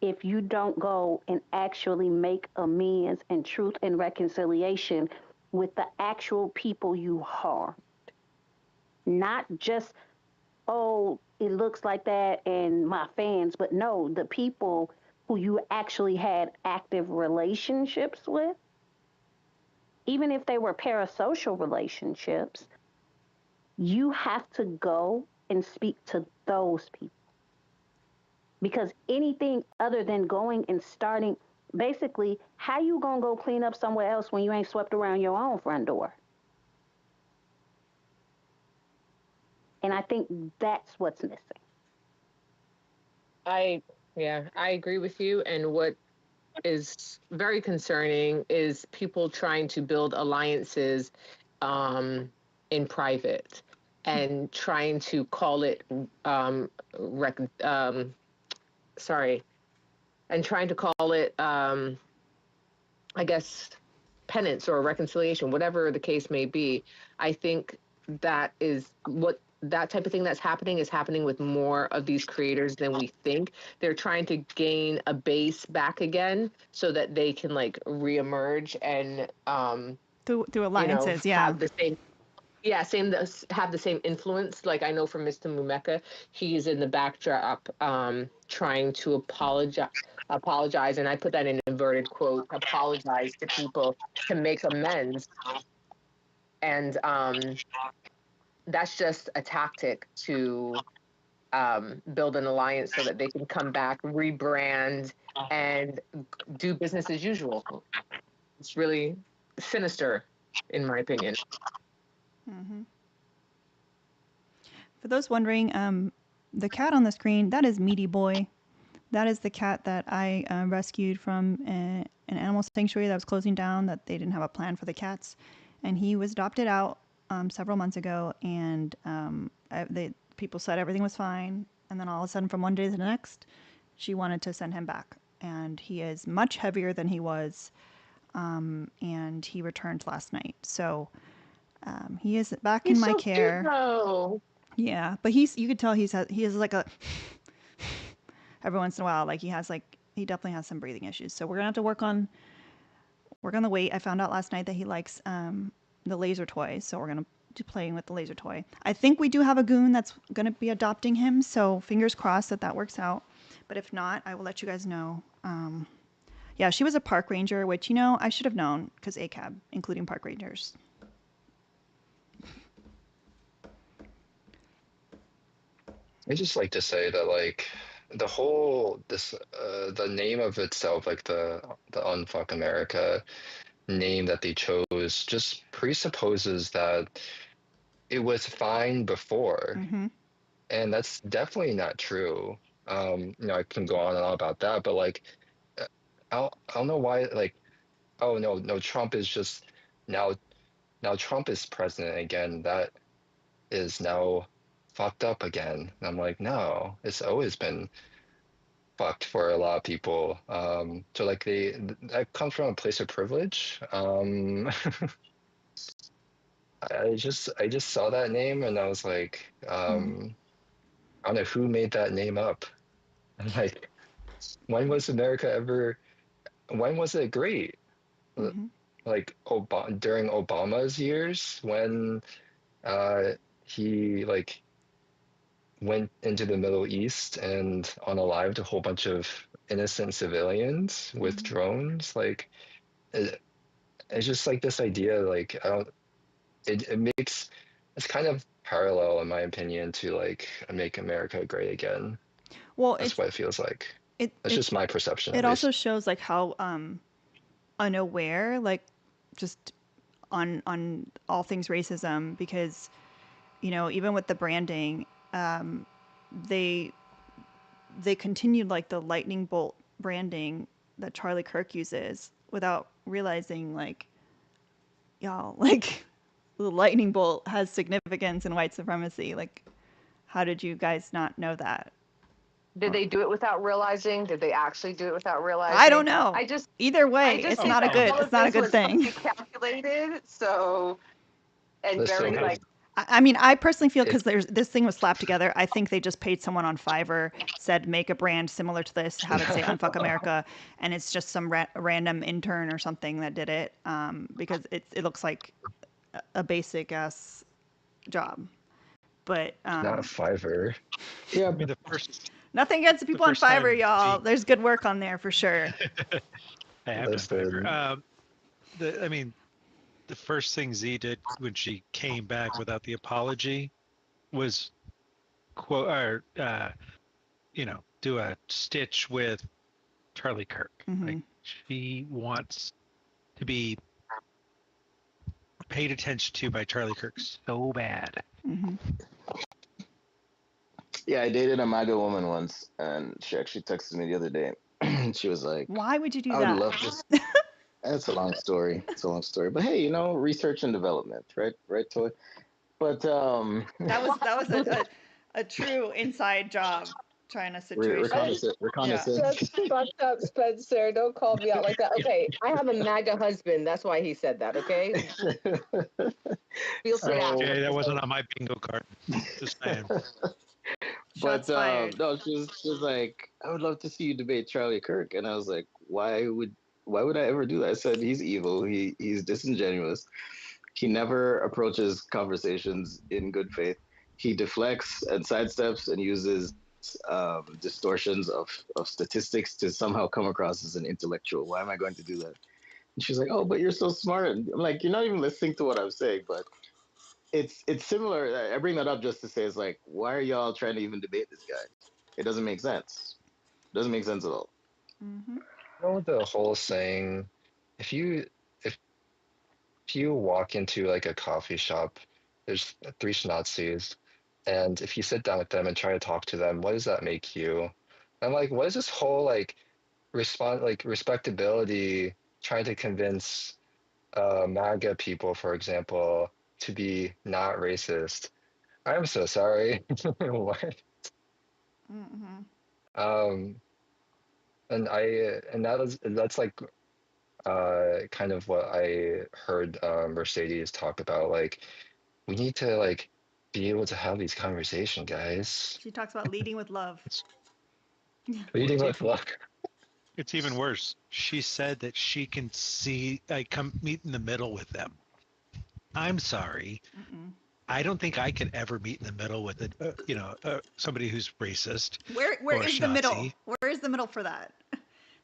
If you don't go and actually make amends and truth and reconciliation with the actual people you harmed, not just, oh, it looks like that and my fans, but no, the people who you actually had active relationships with, even if they were parasocial relationships, you have to go and speak to those people. Because anything other than going and starting, basically, how you gonna go clean up somewhere else when you ain't swept around your own front door? And I think that's what's missing. I agree with you. And what is very concerning is people trying to build alliances in private and trying to call it sorry, and trying to call it I guess penance or reconciliation, whatever the case may be. I think that is what that type of thing that's happening is happening with more of these creators than we think. They're trying to gain a base back again so that they can like reemerge and Through alliances, yeah. have the same have the same influence. Like I know from Mr. Mumeka, he's in the backdrop trying to apologize, and I put that in inverted quote, apologize to people to make amends. And that's just a tactic to build an alliance so that they can come back, rebrand, and do business as usual. It's really sinister, in my opinion. Mm-hmm. For those wondering, the cat on the screen, that is Meaty Boy. That is the cat that I rescued from an animal sanctuary that was closing down, that they didn't have a plan for the cats. And he was adopted out several months ago, and people said everything was fine. And then all of a sudden, from one day to the next, she wanted to send him back. And he is much heavier than he was, and he returned last night. So he is back in He's my so cute care. though. Yeah, but you could tell he has like a every once in a while, like he definitely has some breathing issues. So we're gonna have to work on the weight. I found out last night that he likes the laser toy, so we're gonna be playing with the laser toy. I think we do have a goon that's gonna be adopting him, so fingers crossed that works out. But if not, I will let you guys know. Yeah, she was a park ranger, which I should have known because ACAB, including park rangers. I just like to say that like the whole the name of itself, like the Unfuck America name that they chose, just presupposes that it was fine before, Mm-hmm. and that's definitely not true. I can go on and on about that, but like, uh, I don't know why. Like, oh no, Trump is just now. Now Trump is president again. That is now fucked up again. And I'm like, no, it's always been fucked for a lot of people. So like that comes from a place of privilege. I just saw that name and I was like, I don't know who made that name up. I'm like, when was America ever? When was it great? Mm-hmm. Like during Obama's years when uh, he like went into the Middle East and unalived a whole bunch of innocent civilians with Mm-hmm. drones. Like it's just like this idea. Like I don't. It makes it's kind of parallel in my opinion to like Make America Great Again. Well, That's what it feels like. it That's it just my perception, it at also least. shows like how unaware, like, just on all things racism, because even with the branding, um, they they continued like the lightning bolt branding that Charlie Kirk uses without realizing, like, y'all, like, the lightning bolt has significance in white supremacy. Like, how did you guys not know that? Did they do it without realizing? Did they actually do it without I don't realizing? know. I just Either I way, just it's think not a that good all it's of not a this good was thing. highly calculated. So and Listen, very like I mean, I personally feel, if because this thing was slapped together, I think they just paid someone on Fiverr, said make a brand similar to this, have it say "Unfuck America," and it's just some random intern or something that did it, because it looks like a basic ass job. But not Fiverr. Yeah, I mean, nothing against the the people on first Fiverr, time y'all. Z, There's good work on there for sure. I have done Fiverr. listen. I mean, the first thing Z did when she came back without the apology was quote or do a stitch with Charlie Kirk. Mm-hmm. Like, she wants to be paid attention to by Charlie Kirk so bad. Mm-hmm. Yeah, I dated a MAGA woman once, and she actually texted me the other day. She was like, Why would you do "I would that? love to." That's a long story. It's a long story, but hey, research and development, right? Right, Toy. But That was a true inside job trying a situation. Yeah. reconnaissance. that's fucked up, Spencer. Don't call me out like that. Okay, I have a MAGA husband. That's why he said that. Okay, feel free to ask. Okay, that wasn't on my bingo card. Just saying. But Shots fired. no, she was like, I would love to see you debate Charlie Kirk, and I was like, why would I ever do that? I said he's evil. He's disingenuous. He never approaches conversations in good faith. He deflects and sidesteps and uses distortions of statistics to somehow come across as an intellectual. Why am I going to do that? And she's like, oh, but you're so smart. And I'm like, you're not even listening to what I'm saying. But it's similar. I bring that up just to say it's like, why are y'all trying to even debate this guy? It doesn't make sense. It doesn't make sense at all. Mm-hmm. The whole saying, if you if you walk into like a coffee shop, there's three Schnauzes, and if you sit down with them and try to talk to them, what does that make you? I'm like, what is this whole like respectability trying to convince MAGA people, for example, to be not racist? I'm so sorry. What? Mm-hmm. Um, and that's like kind of what I heard Mercedes talk about. Like, we need to like be able to have these conversations, guys. She talks about leading with love. It's Leading it's with luck. it's even worse. She said that she can see, like, come meet in the middle with them. I'm sorry. Mm-mm. I don't think I could ever meet in the middle with somebody who's racist Where or is the middle? Schnazi. Where is the middle for that?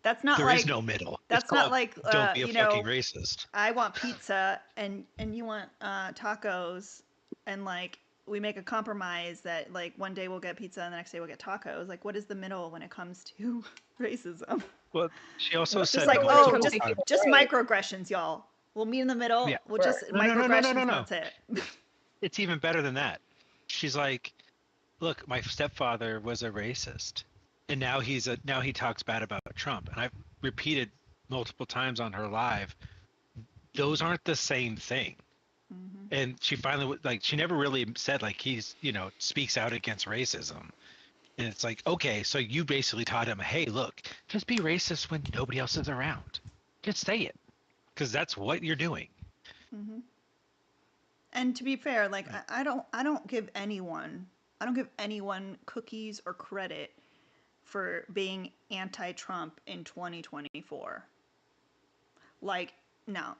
That's not There is like no middle. It's that's not called like don't be a fucking racist. I want pizza and you want tacos, and like we make a compromise that like one day we'll get pizza and the next day we'll get tacos. Like, what is the middle when it comes to racism? Well, she also Just said like, multiple just microaggressions, y'all. We'll meet in the middle. Yeah. We'll just microaggressions. That's it. It's even better than that. She's like, look, my stepfather was a racist, and now he talks bad about Trump. And I've repeated multiple times on her live, those aren't the same thing. Mm-hmm. And she finally she never really said like he's speaks out against racism. And it's like, okay, so you basically taught him, hey, look, just be racist when nobody else is around. Just say it, because that's what you're doing. Mm-hmm. And to be fair, like I don't give anyone cookies or credit for being anti-Trump in 2024. Like, no.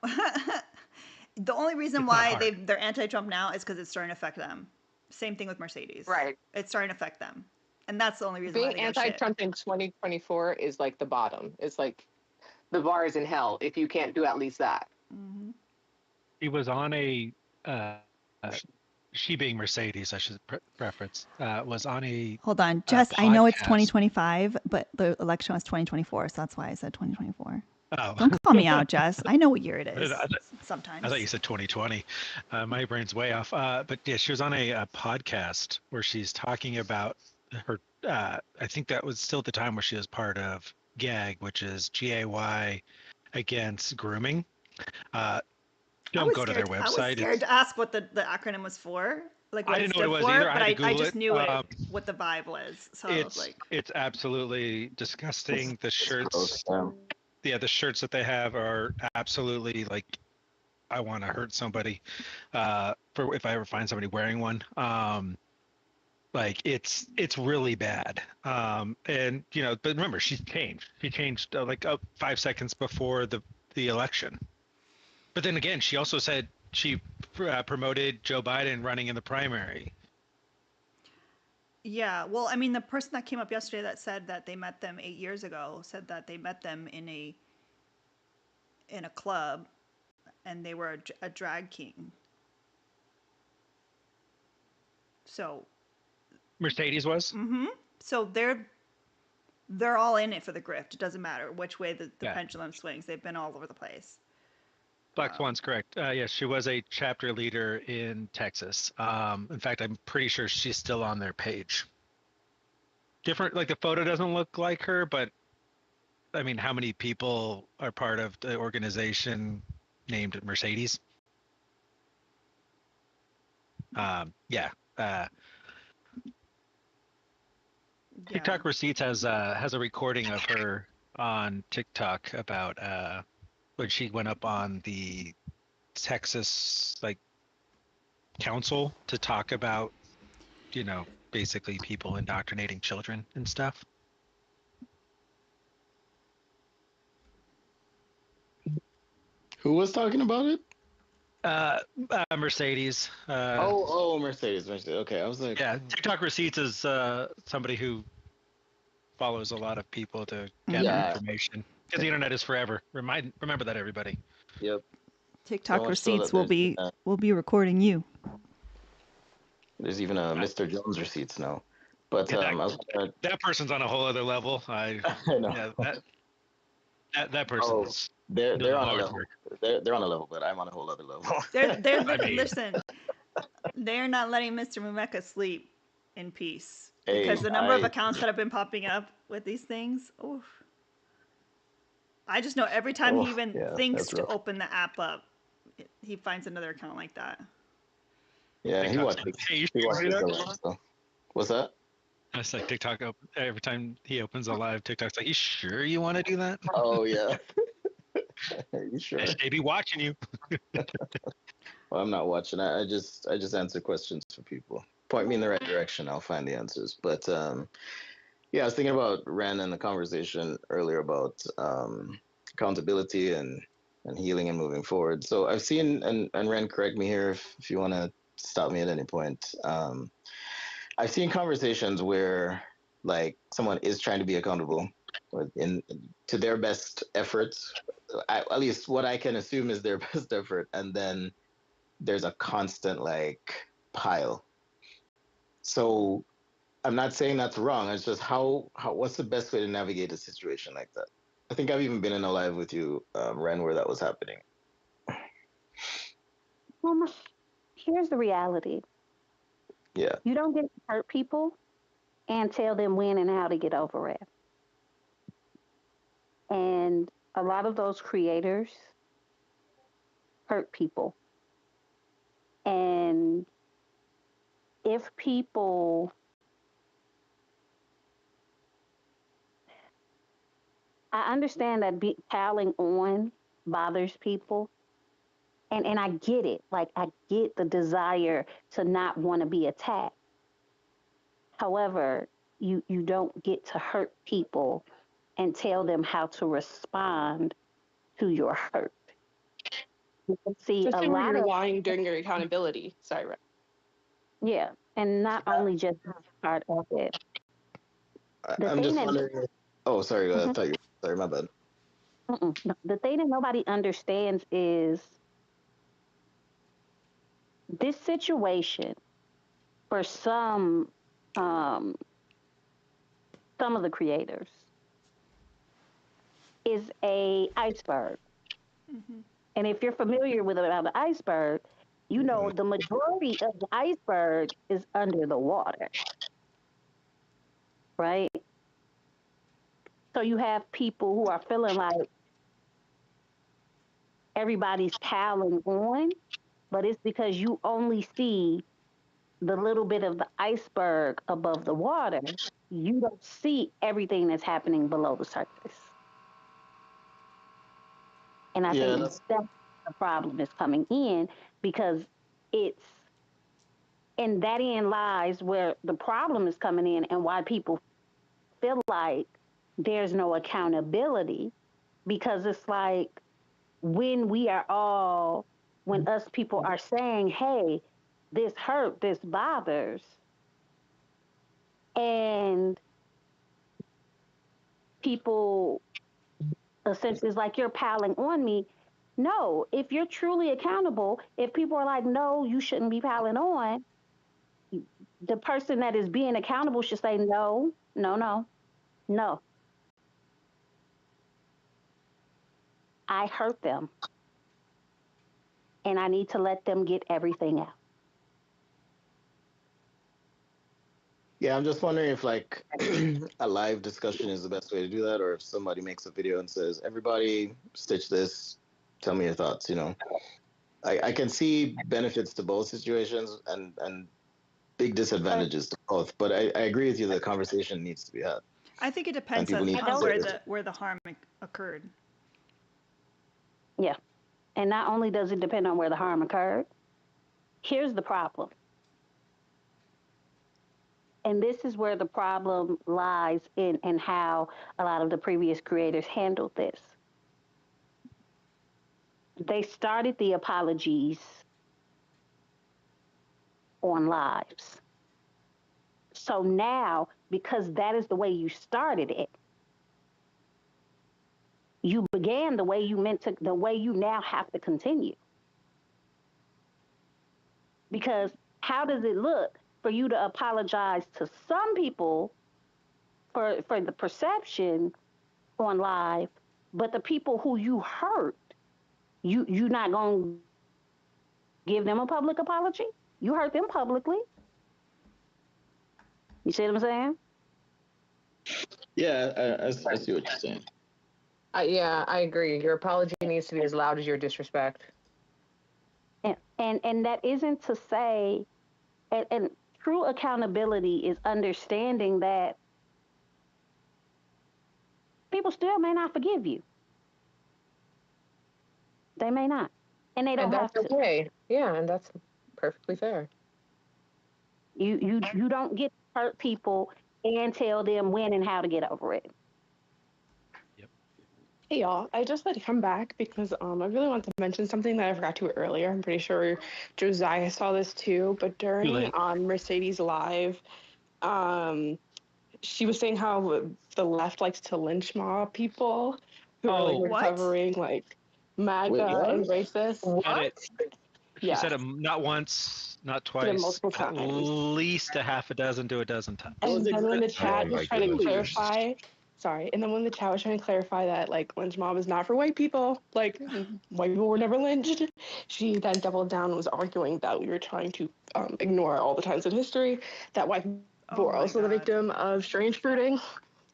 The only reason why they're anti-Trump now is because it's starting to affect them. Same thing with Mercedes. Right. It's starting to affect them, and that's the only reason. Being anti-Trump in 2024 is like the bottom. It's like the bar is in hell if you can't do at least that. Mm-hmm. He was on a she being Mercedes, I should preference, was on a. Hold on, Jess. I know it's 2025, but the election was 2024, so that's why I said 2024. Oh. Don't call me out, Jess. I know what year it is. Sometimes. I thought you said 2020. My brain's way off. But yeah, she was on a podcast where she's talking about her. I think that was still the time where she was part of GAG, which is GAY against grooming. Don't go to their website. I was scared to ask what the acronym was for. Like what I didn't know what it was for, either. But I just knew what the vibe was. So I was like, it's absolutely disgusting. The shirts, the shirts that they have are absolutely like, I want to hurt somebody. For if I ever find somebody wearing one, like it's really bad. And but remember, she's changed. She changed 5 seconds before the election. But then again, she also said she promoted Joe Biden running in the primary. Yeah, well, I mean, the person that came up yesterday that said that they met them 8 years ago said that they met them in a club, and they were a drag king. So Mercedes was. Mm-hmm. So they're all in it for the grift. It doesn't matter which way the pendulum swings. They've been all over the place. Black Swan's correct. Yes, she was a chapter leader in Texas. In fact, I'm pretty sure she's still on their page. Different, like the photo doesn't look like her, but I mean, how many people are part of the organization named Mercedes? Yeah. TikTok Receipts has a recording of her on TikTok about when she went up on the Texas council to talk about basically people indoctrinating children and stuff. Who was talking about it? Mercedes. Mercedes. Okay, I was like, yeah, TikTok Receipts is somebody who follows a lot of people to gather information because the internet is forever. Remember that, everybody. Yep. TikTok Receipts will be recording you. There's even a Mr. Jones Receipts now, but that person's on a whole other level. I know. Yeah, that person's they're on a level. They're on a level, but I'm on a whole other level. Listen, they're not letting Mr. Mumeka sleep in peace because the number of accounts that have been popping up with these things. Oof. I just know every time he even thinks to open the app up, he finds another account like that. Yeah, he watches. What's that? It's like TikTok. Every time he opens a live, TikTok's like, "You sure you want to do that?" Oh yeah. You sure? They be watching you. Well, I'm not watching. I just answer questions for people. Point me in the right direction. I'll find the answers. But yeah, I was thinking about Ren and the conversation earlier about accountability and healing and moving forward. So I've seen, and Ren, correct me here if you want to stop me at any point. I've seen conversations where like someone is trying to be accountable to their best efforts, at least what I can assume is their best effort, and then there's a constant like pile. So I'm not saying that's wrong. It's just how what's the best way to navigate a situation like that? I think I've even been in a live with you, Ren, where that was happening. Here's the reality. Yeah. You don't get to hurt people and tell them when and how to get over it. And a lot of those creators hurt people. And if people, I understand that piling on bothers people. And I get it. Like, I get the desire to not want to be attacked. However, you don't get to hurt people and tell them how to respond to your hurt. See, a Especially where lot you're of, lying during your accountability. Sorry, Ren. yeah, and not only just part of it. The I'm thing just that, wondering. Oh, sorry. I mhm, thought you. Sorry, my bad. the thing that nobody understands is this situation for um, some of the creators is a iceberg. Mm-hmm. And if you're familiar with about the iceberg, you know the majority of the iceberg is under the water, right? So you have people who are feeling like everybody's piling on, but it's because you only see the little bit of the iceberg above the water. You don't see everything that's happening below the surface. And I Yeah, think that's that's the problem is coming in because it's and that in lies where the problem is coming in and why people feel like there's no accountability because it's like when we are all when us people are saying hey this hurt this bothers and people essentially is like you're piling on me. No, if you're truly accountable, if people are like no you shouldn't be piling on, the person that is being accountable should say no no no no, I hurt them and I need to let them get everything out. Yeah, I'm just wondering if like a live discussion is the best way to do that, or if somebody makes a video and says, "Everybody, stitch this. Tell me your thoughts." I can see benefits to both situations and big But disadvantages to both. But I agree with you. The conversation needs to be had, I think it and depends people need I to on don't. say this. where the harm occurred. Yeah. And not only does it depend on where the harm occurred, here's the problem. And this is where the problem lies in how a lot of the previous creators handled this. They started the apologies on lives. So now, because that is the way you started it, you began the way you meant to, the way you now have to continue. Because how does it look for you to apologize to some people for the perception on live, but the people who you hurt, you not gonna give them a public apology? You hurt them publicly. You see what I'm saying? Yeah, I see what you're saying. Yeah, I agree. Your apology needs to be as loud as your disrespect. And that isn't to say and true accountability is understanding that people still may not forgive you. They may not. And they And don't that's have to. okay. Yeah, and that's perfectly fair. You don't get to hurt people and tell them when and how to get over it. Hey y'all, I just had to come back because I really want to mention something that I forgot to earlier. I'm pretty sure Josiah saw this too, but during late. Mercedes Live, um she was saying how the left likes to lynch mob people who are like Oh, What? recovering like Wait, MAGA what? and racist. edit. What? She said it not once, not twice, multiple at times. least a half a dozen to a dozen times. And then when the Oh chat was my trying to goodness. clarify, sorry, and then when the chat was trying to clarify that like lynch mob is not for white people, like white people were never lynched, she then doubled down and was arguing that we were trying to ignore all the times in history that white people were also the victim of strange fruiting.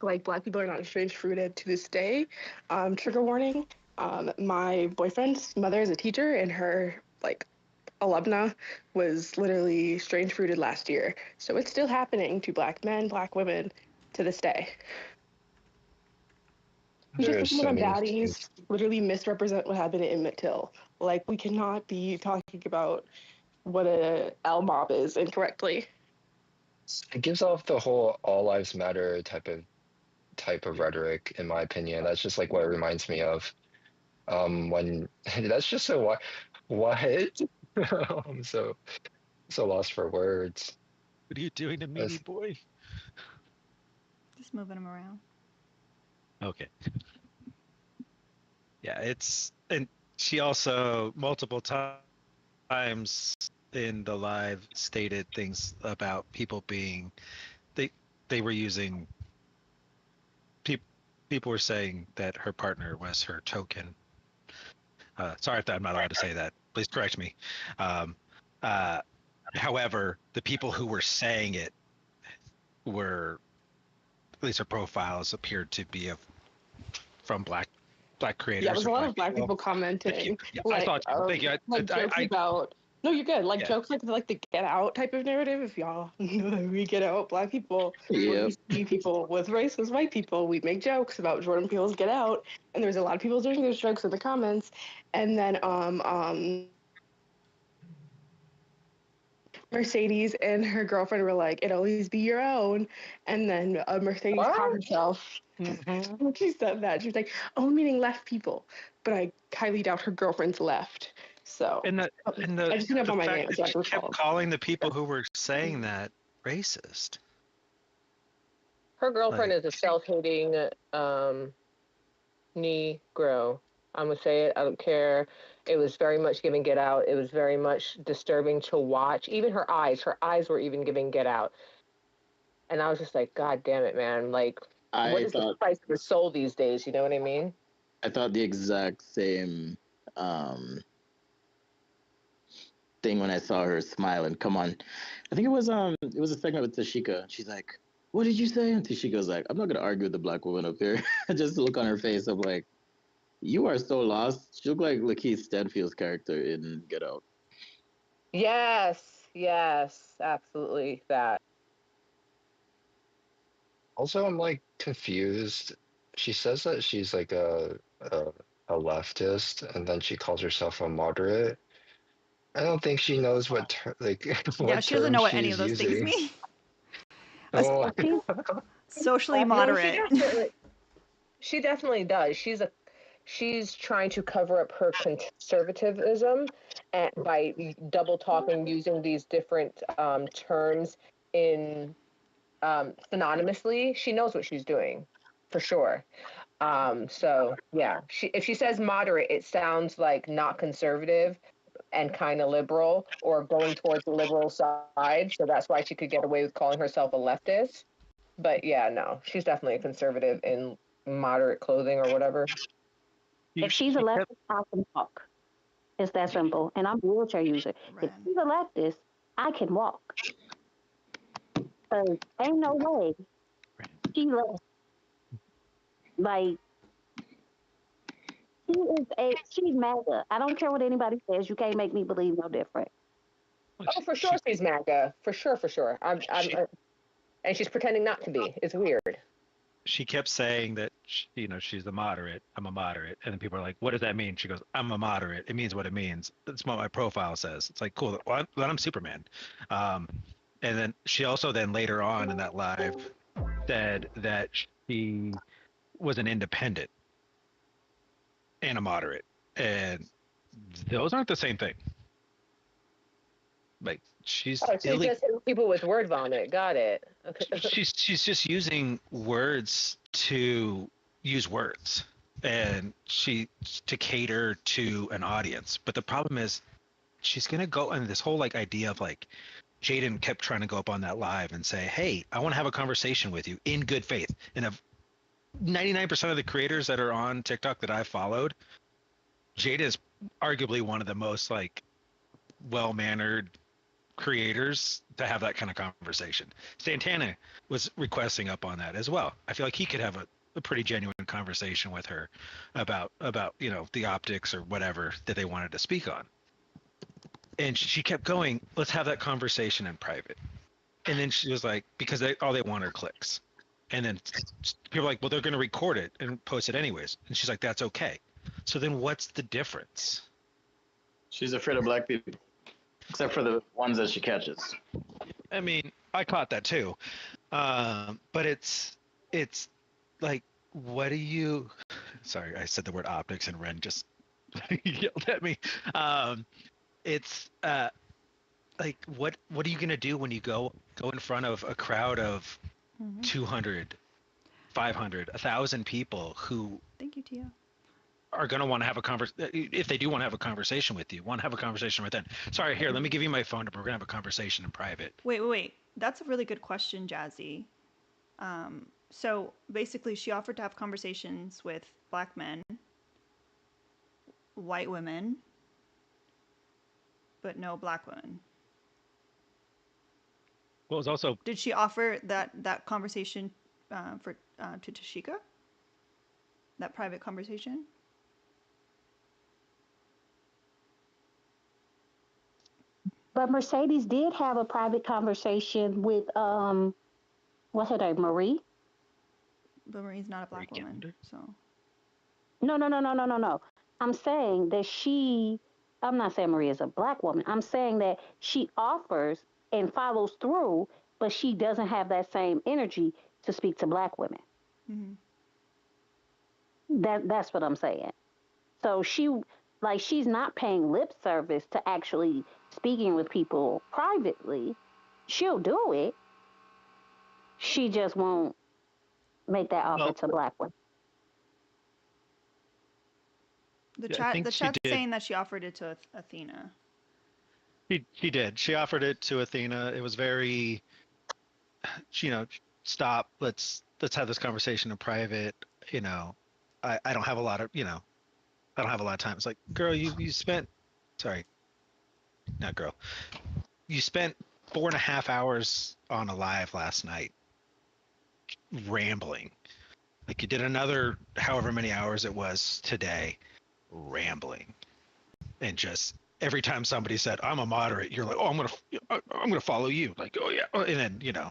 Like black people are not strange fruited to this day. Trigger warning. My boyfriend's mother is a teacher, and her like alumna was literally strange fruited last year. So it's still happening to black men, black women to this day. We just There's listen so to many baddies things. literally misrepresent what happened at Emmett Till. Like we cannot be talking about what a L mob is incorrectly. It gives off the whole all lives matter type of rhetoric, in my opinion. That's just like what it reminds me of. When that's just so what? I'm so lost for words. What are you doing to Mimi boy? Just moving him around. Okay. Yeah, and she also multiple times in the live stated things about people being they were using people were saying that her partner was her token. Sorry if I'm not allowed to say that. Please correct me. Um, uh, however, the people who were saying it were, at least their profiles appeared to be from black Yeah, creators there's or a lot black of black people. people Thank you. commenting, Yeah, I thought you. Thank you. like jokes about. No, you're good. Like Yeah. jokes like the Get Out type of narrative. If y'all know that we Get Out, black people, when we see people with racist white people, we make jokes about Jordan Peele's Get Out, and there's a lot of people doing those jokes in the comments, and then Mercedes and her girlfriend were like, "It always be your own," and then Mercedes caught herself. When she said that, she was like, "Oh, meaning left people," but I highly doubt her girlfriend's left. So And the I just hung up the on my fact aunt, that so I she kept recalled. calling the people who were saying that racist. Her girlfriend Like, is a self-hating Negro. I'm gonna say it. I don't care. It was very much giving Get Out. It was very much disturbing to watch. Even her eyes. Her eyes were even giving Get Out. And I was just like, God damn it, man! Like, what I is the thought price of the soul these days? You know what I mean? I thought the exact same thing when I saw her smile and come on. I think it was a segment with Tashika. She's like, "What did you say?" And Tashika's like, "I'm not gonna argue with the black woman up here." Just the look on her face of like, "You are so lost." She looked like Lakeith Stanfield's character in Get Out. Yes, absolutely that. Also, I'm like confused. She says that she's like a leftist, and then she calls herself a moderate. I don't think she knows like Yeah, what she doesn't term know what any of she's those things using. mean. Oh, Socially No, moderate. she definitely does. She's trying to cover up her conservatism and by double talking, using these different terms in synonymously. She knows what she's doing, for sure. So yeah, if she says moderate, it sounds like not conservative and kind of liberal or going towards the liberal side. So that's why she could get away with calling herself a leftist. But yeah, no, she's definitely a conservative in moderate clothing or whatever. If she's a she kept leftist, I can walk. It's that simple. And I'm a wheelchair user. If Ren. she's a leftist, I can walk. Ain't no way she left. Like she's MAGA. I don't care what anybody says. You can't make me believe no different. Oh, for sure she's MAGA. For sure, for sure. she And she's pretending not to be. It's weird. she kept saying that she's a moderate. I'm a moderate, and then people are like, "What does that mean?" She goes, "I'm a moderate. It means what it means. That's what my profile says." It's like, cool. Well, I'm Superman. Um, and then she also then later on in that live said that she was an independent and a moderate, and those aren't the same thing. Like she's Oh, she's just hitting people with word vomit. Got it. Okay. she's just using words to use words and she to cater to an audience, but the problem is she's gonna go, and this whole like idea of like Jaden kept trying to go up on that live and say, hey, I want to have a conversation with you in good faith. And of 99% of the creators that are on TikTok that I've followed, Jada is arguably one of the most like well-mannered creators to have that kind of conversation. Santana was requesting up on that as well. I feel like he could have a pretty genuine conversation with her about you know, the optics or whatever that they wanted to speak on. And she kept going, let's have that conversation in private. And then she was like, because all they want are clicks. And then people are like, well, they're going to record it and post it anyways. And she's like, that's okay. So then what's the difference? She's afraid of black people, except for the ones that she catches. I mean, I caught that too. But it's like, what do you, sorry, I said the word optics and Ren just yelled at me. It's like, what are you going to do when you go in front of a crowd of 200, 500, 1,000 people who Thank you, Tia. are going to want to have a conversation. If they do want to have a conversation with you, want to have a conversation right then. Sorry, here, let me give you my phone number. We're going to have a conversation in private. Wait. That's a really good question, Jazzy. So basically, she offered to have conversations with black men, white women, but no black women. Well, it's also, did she offer that conversation to Tashika? That private conversation? But Mercedes did have a private conversation with what's her name, Marie? But Marie's not a black woman, so. No. I'm saying that I'm not saying Marie is a black woman. I'm saying that she offers and follows through, but she doesn't have that same energy to speak to black women. Mm-hmm. That's what I'm saying. So she's not paying lip service to actually speaking with people privately. She'll do it. She just won't make that offer to black women. The yeah, chat's saying that she offered it to Athena. She did. She offered it to Athena. It was very, you know, stop. Let's have this conversation in private. You know, I don't have a lot of, you know, I don't have a lot of time. It's like, girl, you spent, sorry, not girl. You spent 4.5 hours on a live last night rambling. Like you did another however many hours it was today rambling. And just every time somebody said, I'm a moderate, you're like, oh, I'm gonna follow you. Like, oh yeah. And then, you know,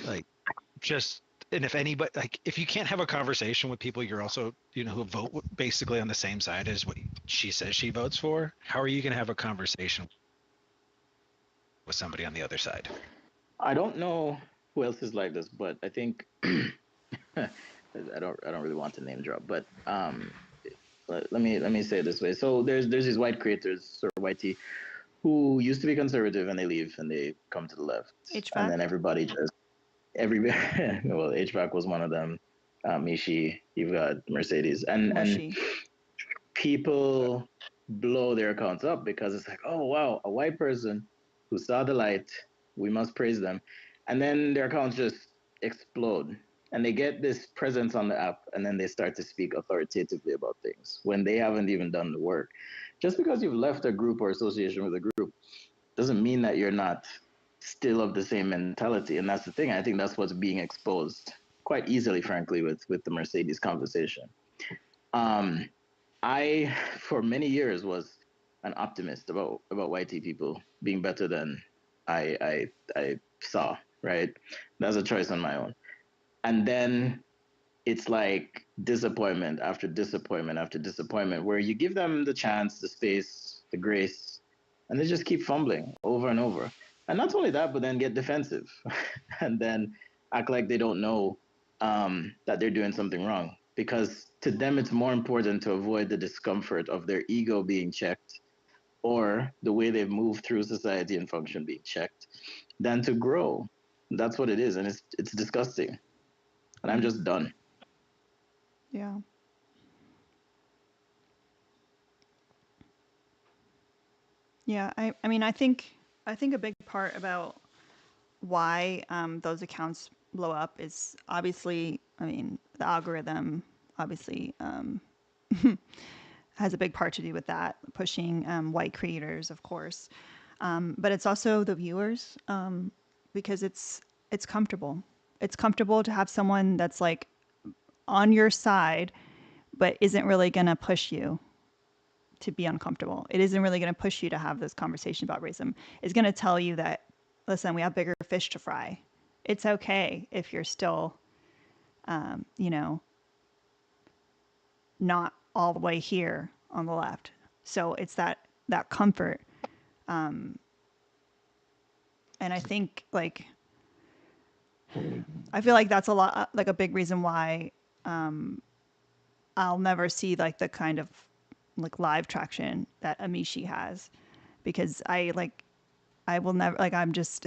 like just, and if anybody, like if you can't have a conversation with people you're also, you know, who vote basically on the same side as what she says she votes for, how are you going to have a conversation with somebody on the other side? I don't know who else is like this, but I think I don't really want to name drop, but let me say it this way. So there's these white creators or whitey who used to be conservative and they leave and they come to the left. HVAC? And then everybody just well, HVAC was one of them. Mishi, you've got Mercedes, and people blow their accounts up because it's like, oh wow, a white person who saw the light, we must praise them, and then their accounts just explode, and they get this presence on the app, and then they start to speak authoritatively about things when they haven't even done the work. Just because you've left a group or association with a group doesn't mean that you're not still of the same mentality. And that's the thing. I think that's what's being exposed quite easily, frankly, with the Mercedes conversation. I, for many years, was an optimist about white people being better than I saw. Right, that's a choice on my own. And then it's like disappointment after disappointment after disappointment, where you give them the chance, the space, the grace, and they just keep fumbling over and over. And not only that, but then get defensive and then act like they don't know that they're doing something wrong. Because to them, it's more important to avoid the discomfort of their ego being checked or the way they've moved through society and function being checked than to grow. That's what it is. And it's disgusting. And I'm just done. Yeah. Yeah, I mean, I think a big part about why those accounts blow up is obviously, I mean, the algorithm obviously has a big part to do with that, pushing white creators, of course, but it's also the viewers because it's comfortable. It's comfortable to have someone that's like on your side, but isn't really going to push you to be uncomfortable. It isn't really going to push you to have this conversation about racism. It's going to tell you that, listen, we have bigger fish to fry. It's okay if you're still, you know, not all the way here on the left. So it's that comfort, and I think like I feel like that's a lot like a big reason why I'll never see like the kind of like live traction that Amishi has because I will never like I'm just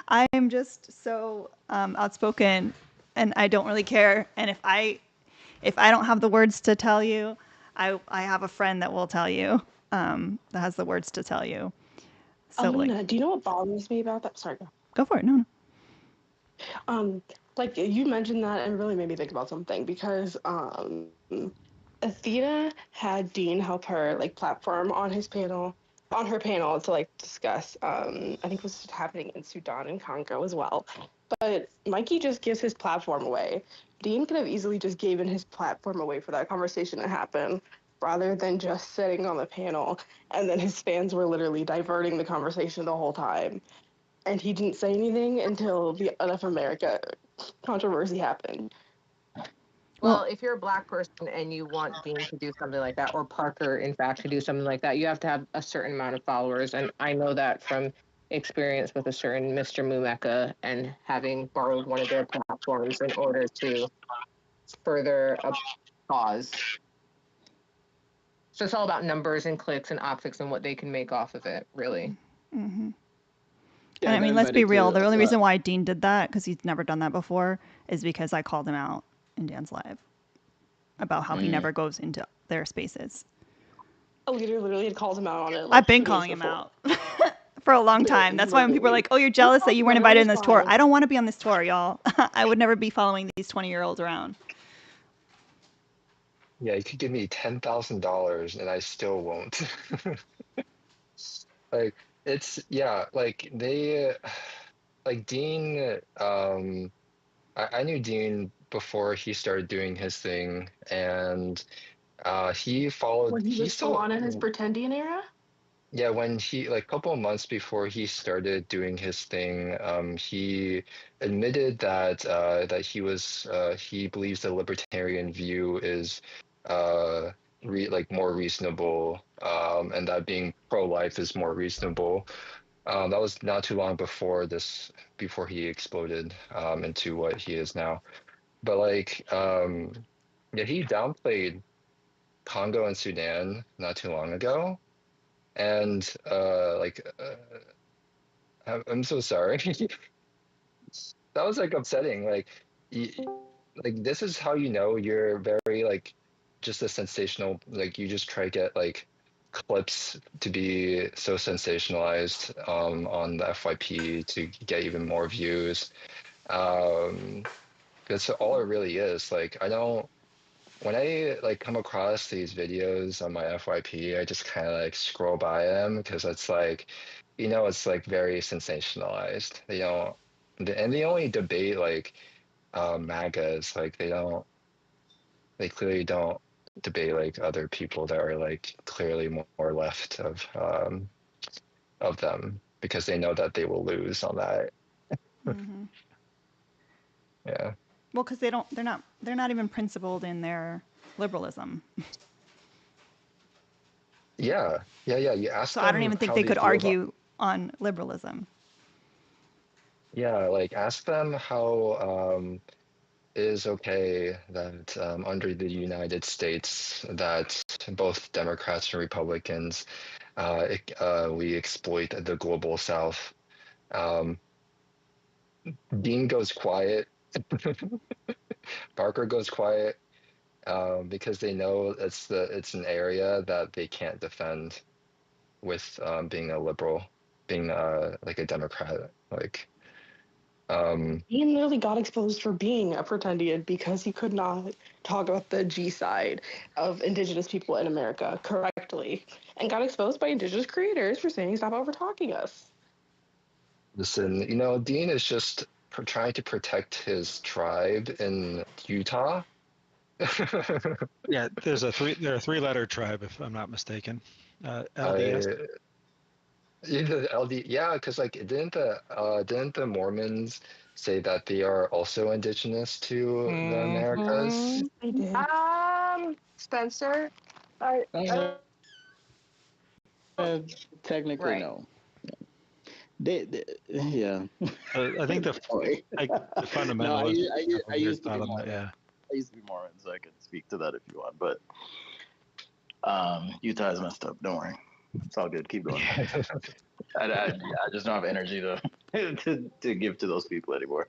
I am just so outspoken and I don't really care. And if I don't have the words to tell you, I have a friend that will tell you that has the words to tell you. So like, Alina, do you know what bothers me about that? Sorry. go for it. No, no. Like you mentioned that and really made me think about something because Athena had Dean help her like platform on her panel to like discuss I think what's happening in Sudan and Congo as well. But Mikey just gives his platform away. Dean could have easily just given his platform away for that conversation to happen rather than just sitting on the panel and then his fans were literally diverting the conversation the whole time and he didn't say anything until the Enough America controversy happened. Well, if you're a black person and you want Dean to do something like that, or Parker, in fact, to do something like that, you have to have a certain amount of followers. And I know that from experience with a certain Mr. Mumeka and having borrowed one of their platforms in order to further a cause. So it's all about numbers and clicks and optics and what they can make off of it, really. Mm-hmm. Yeah, And I I got mean, let's be invited real. to The only reason why Dean did that, because he's never done that before, is because I called him out in Dan's live about how he never goes into their spaces. A leader literally had called him out on it I've like been 2 days calling him before. out for a long time. That's why when people are like, "Oh, you're jealous that you weren't invited in this tour," I don't want to be on this tour, y'all. I would never be following these 20-year-olds around. Yeah, you could give me $10,000 and I still won't. Like it's yeah, like they like Dean I knew Dean before he started doing his thing and he followed When he he was still still on in his pretendian era? yeah, when he like a couple of months before he started doing his thing, he admitted that that he believes the libertarian view is like more reasonable, and that being pro-life is more reasonable. That was not too long before he exploded into what he is now. But like, yeah, he downplayed Congo and Sudan not too long ago and I'm so sorry. That was like upsetting. Like this is how you know you're very like just a sensational. Like you just try to get like clips to be so sensationalized on the FYP to get even more views. That's all it really is. Like I don't when I like come across these videos on my FYP, I just kind of like scroll by them because it's like, it's like very sensationalized. And they only debate like MAGAs, like they clearly don't debate like other people that are like clearly more left of them because they know that they will lose on that. Mm-hmm. Yeah. Well, because they're not even principled in their liberalism. Yeah. Yeah. Yeah. You ask So I don't them even think how they they could feel about. argue on liberalism. Yeah, like ask them how it is okay that under the United States that both Democrats and Republicans we exploit the global South. Um, Dean goes quiet, Parker goes quiet because they know it's an area that they can't defend. with being a liberal, being like a Democrat. Like, He literally got exposed for being a pretendian because he could not talk about the G side of Indigenous people in America correctly, and got exposed by Indigenous creators for saying stop over talking us. listen, Dean is just trying to protect his tribe in Utah. Yeah, they're a 3-letter tribe, if I'm not mistaken. LDS. Yeah, LD, yeah, because like didn't the Mormons say that they are also indigenous to the Americas? They did. Spencer, I Technically, right. no. Yeah. I think the Sorry. No, fundamentalists have a I weird used to be thought on that. Mormon. Yeah. I used to be Mormon, so I can speak to that if you want. But Utah is messed up. Don't worry, it's all good. Keep going. I just don't have energy to to give to those people anymore.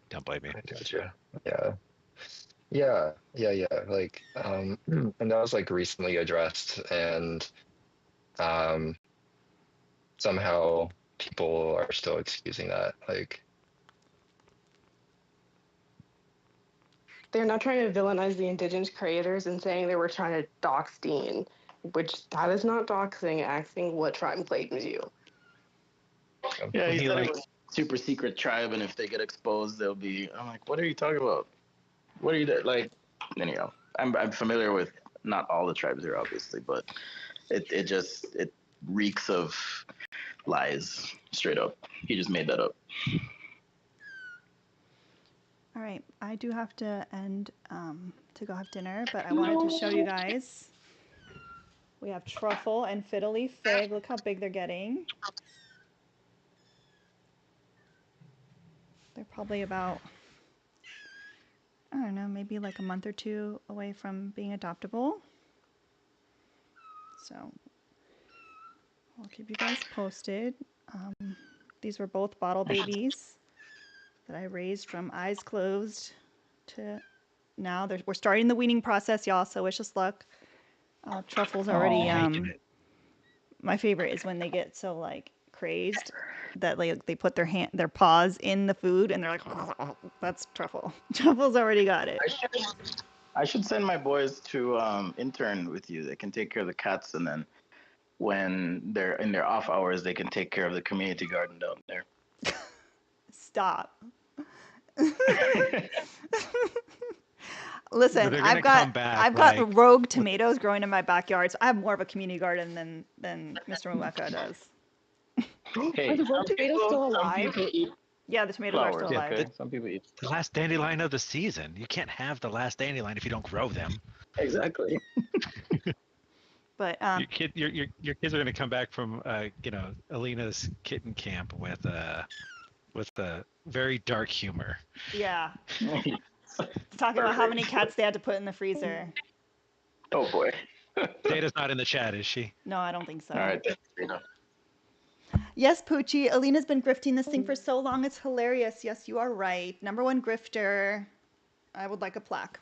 Don't blame me. I gotcha. Yeah. Yeah. Like, and that was like recently addressed, and somehow people are still excusing that. Like, They're not trying to villainize the Indigenous creators and saying they were trying to dox Dean, which that is not doxing, asking what tribe claims you. Yeah, he He said it like was super secret tribe, and if they get exposed, they'll be. I'm like, what are you talking about? What are you like? Anyhow, I'm familiar with not all the tribes here, obviously, but it reeks of lies, straight up. He just made that up. All right, I do have to end to go have dinner, but I wanted to show you guys. We have truffle and fiddly fig. Look how big they're getting. They're probably about, I don't know, maybe like a month or two away from being adoptable. So I'll keep you guys posted. These were both bottle babies that I raised from eyes closed to now. We're starting the weaning process, y'all, so wish us luck. Truffle's already, my favorite is when they get so like crazed that they put their paws in the food and they're like, oh, that's Truffle. Truffle's already got it. I should send my boys to intern with you. They can take care of the cats, and then when they're in their off hours, they can take care of the community garden down there. Stop. Listen, I've got rogue tomatoes growing in my backyard, so I have more of a community garden than Mr. Muweka does. Hey, Are the rogue tomatoes still alive? Yeah, the tomatoes flowers, are still alive. okay? Some people eat the last dandelion of the season. You can't have the last dandelion if you don't grow them. Exactly. But your kids are going to come back from Alina's kitten camp with a very dark humor. Yeah. Talking about how many cats they had to put in the freezer. Oh boy. Data's not in the chat, is she? No, I don't think so. All right, thanks, Rita. Yes, Poochie. Alina's been grifting this thing for so long. It's hilarious. Yes, you are right. #1 grifter. I would like a plaque.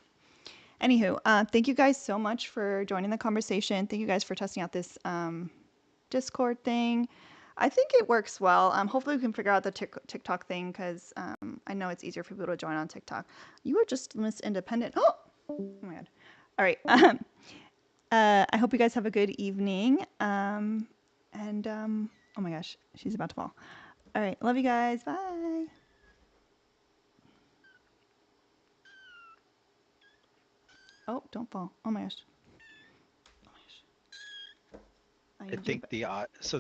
Anywho, thank you guys so much for joining the conversation. Thank you guys for testing out this Discord thing. I think it works well. Hopefully we can figure out the TikTok thing because I know it's easier for people to join on TikTok. You are just Miss Independent. Oh my God. All right. I hope you guys have a good evening. Oh my gosh, she's about to fall. All right. Love you guys. Bye. Oh, don't fall. Oh my gosh. I think so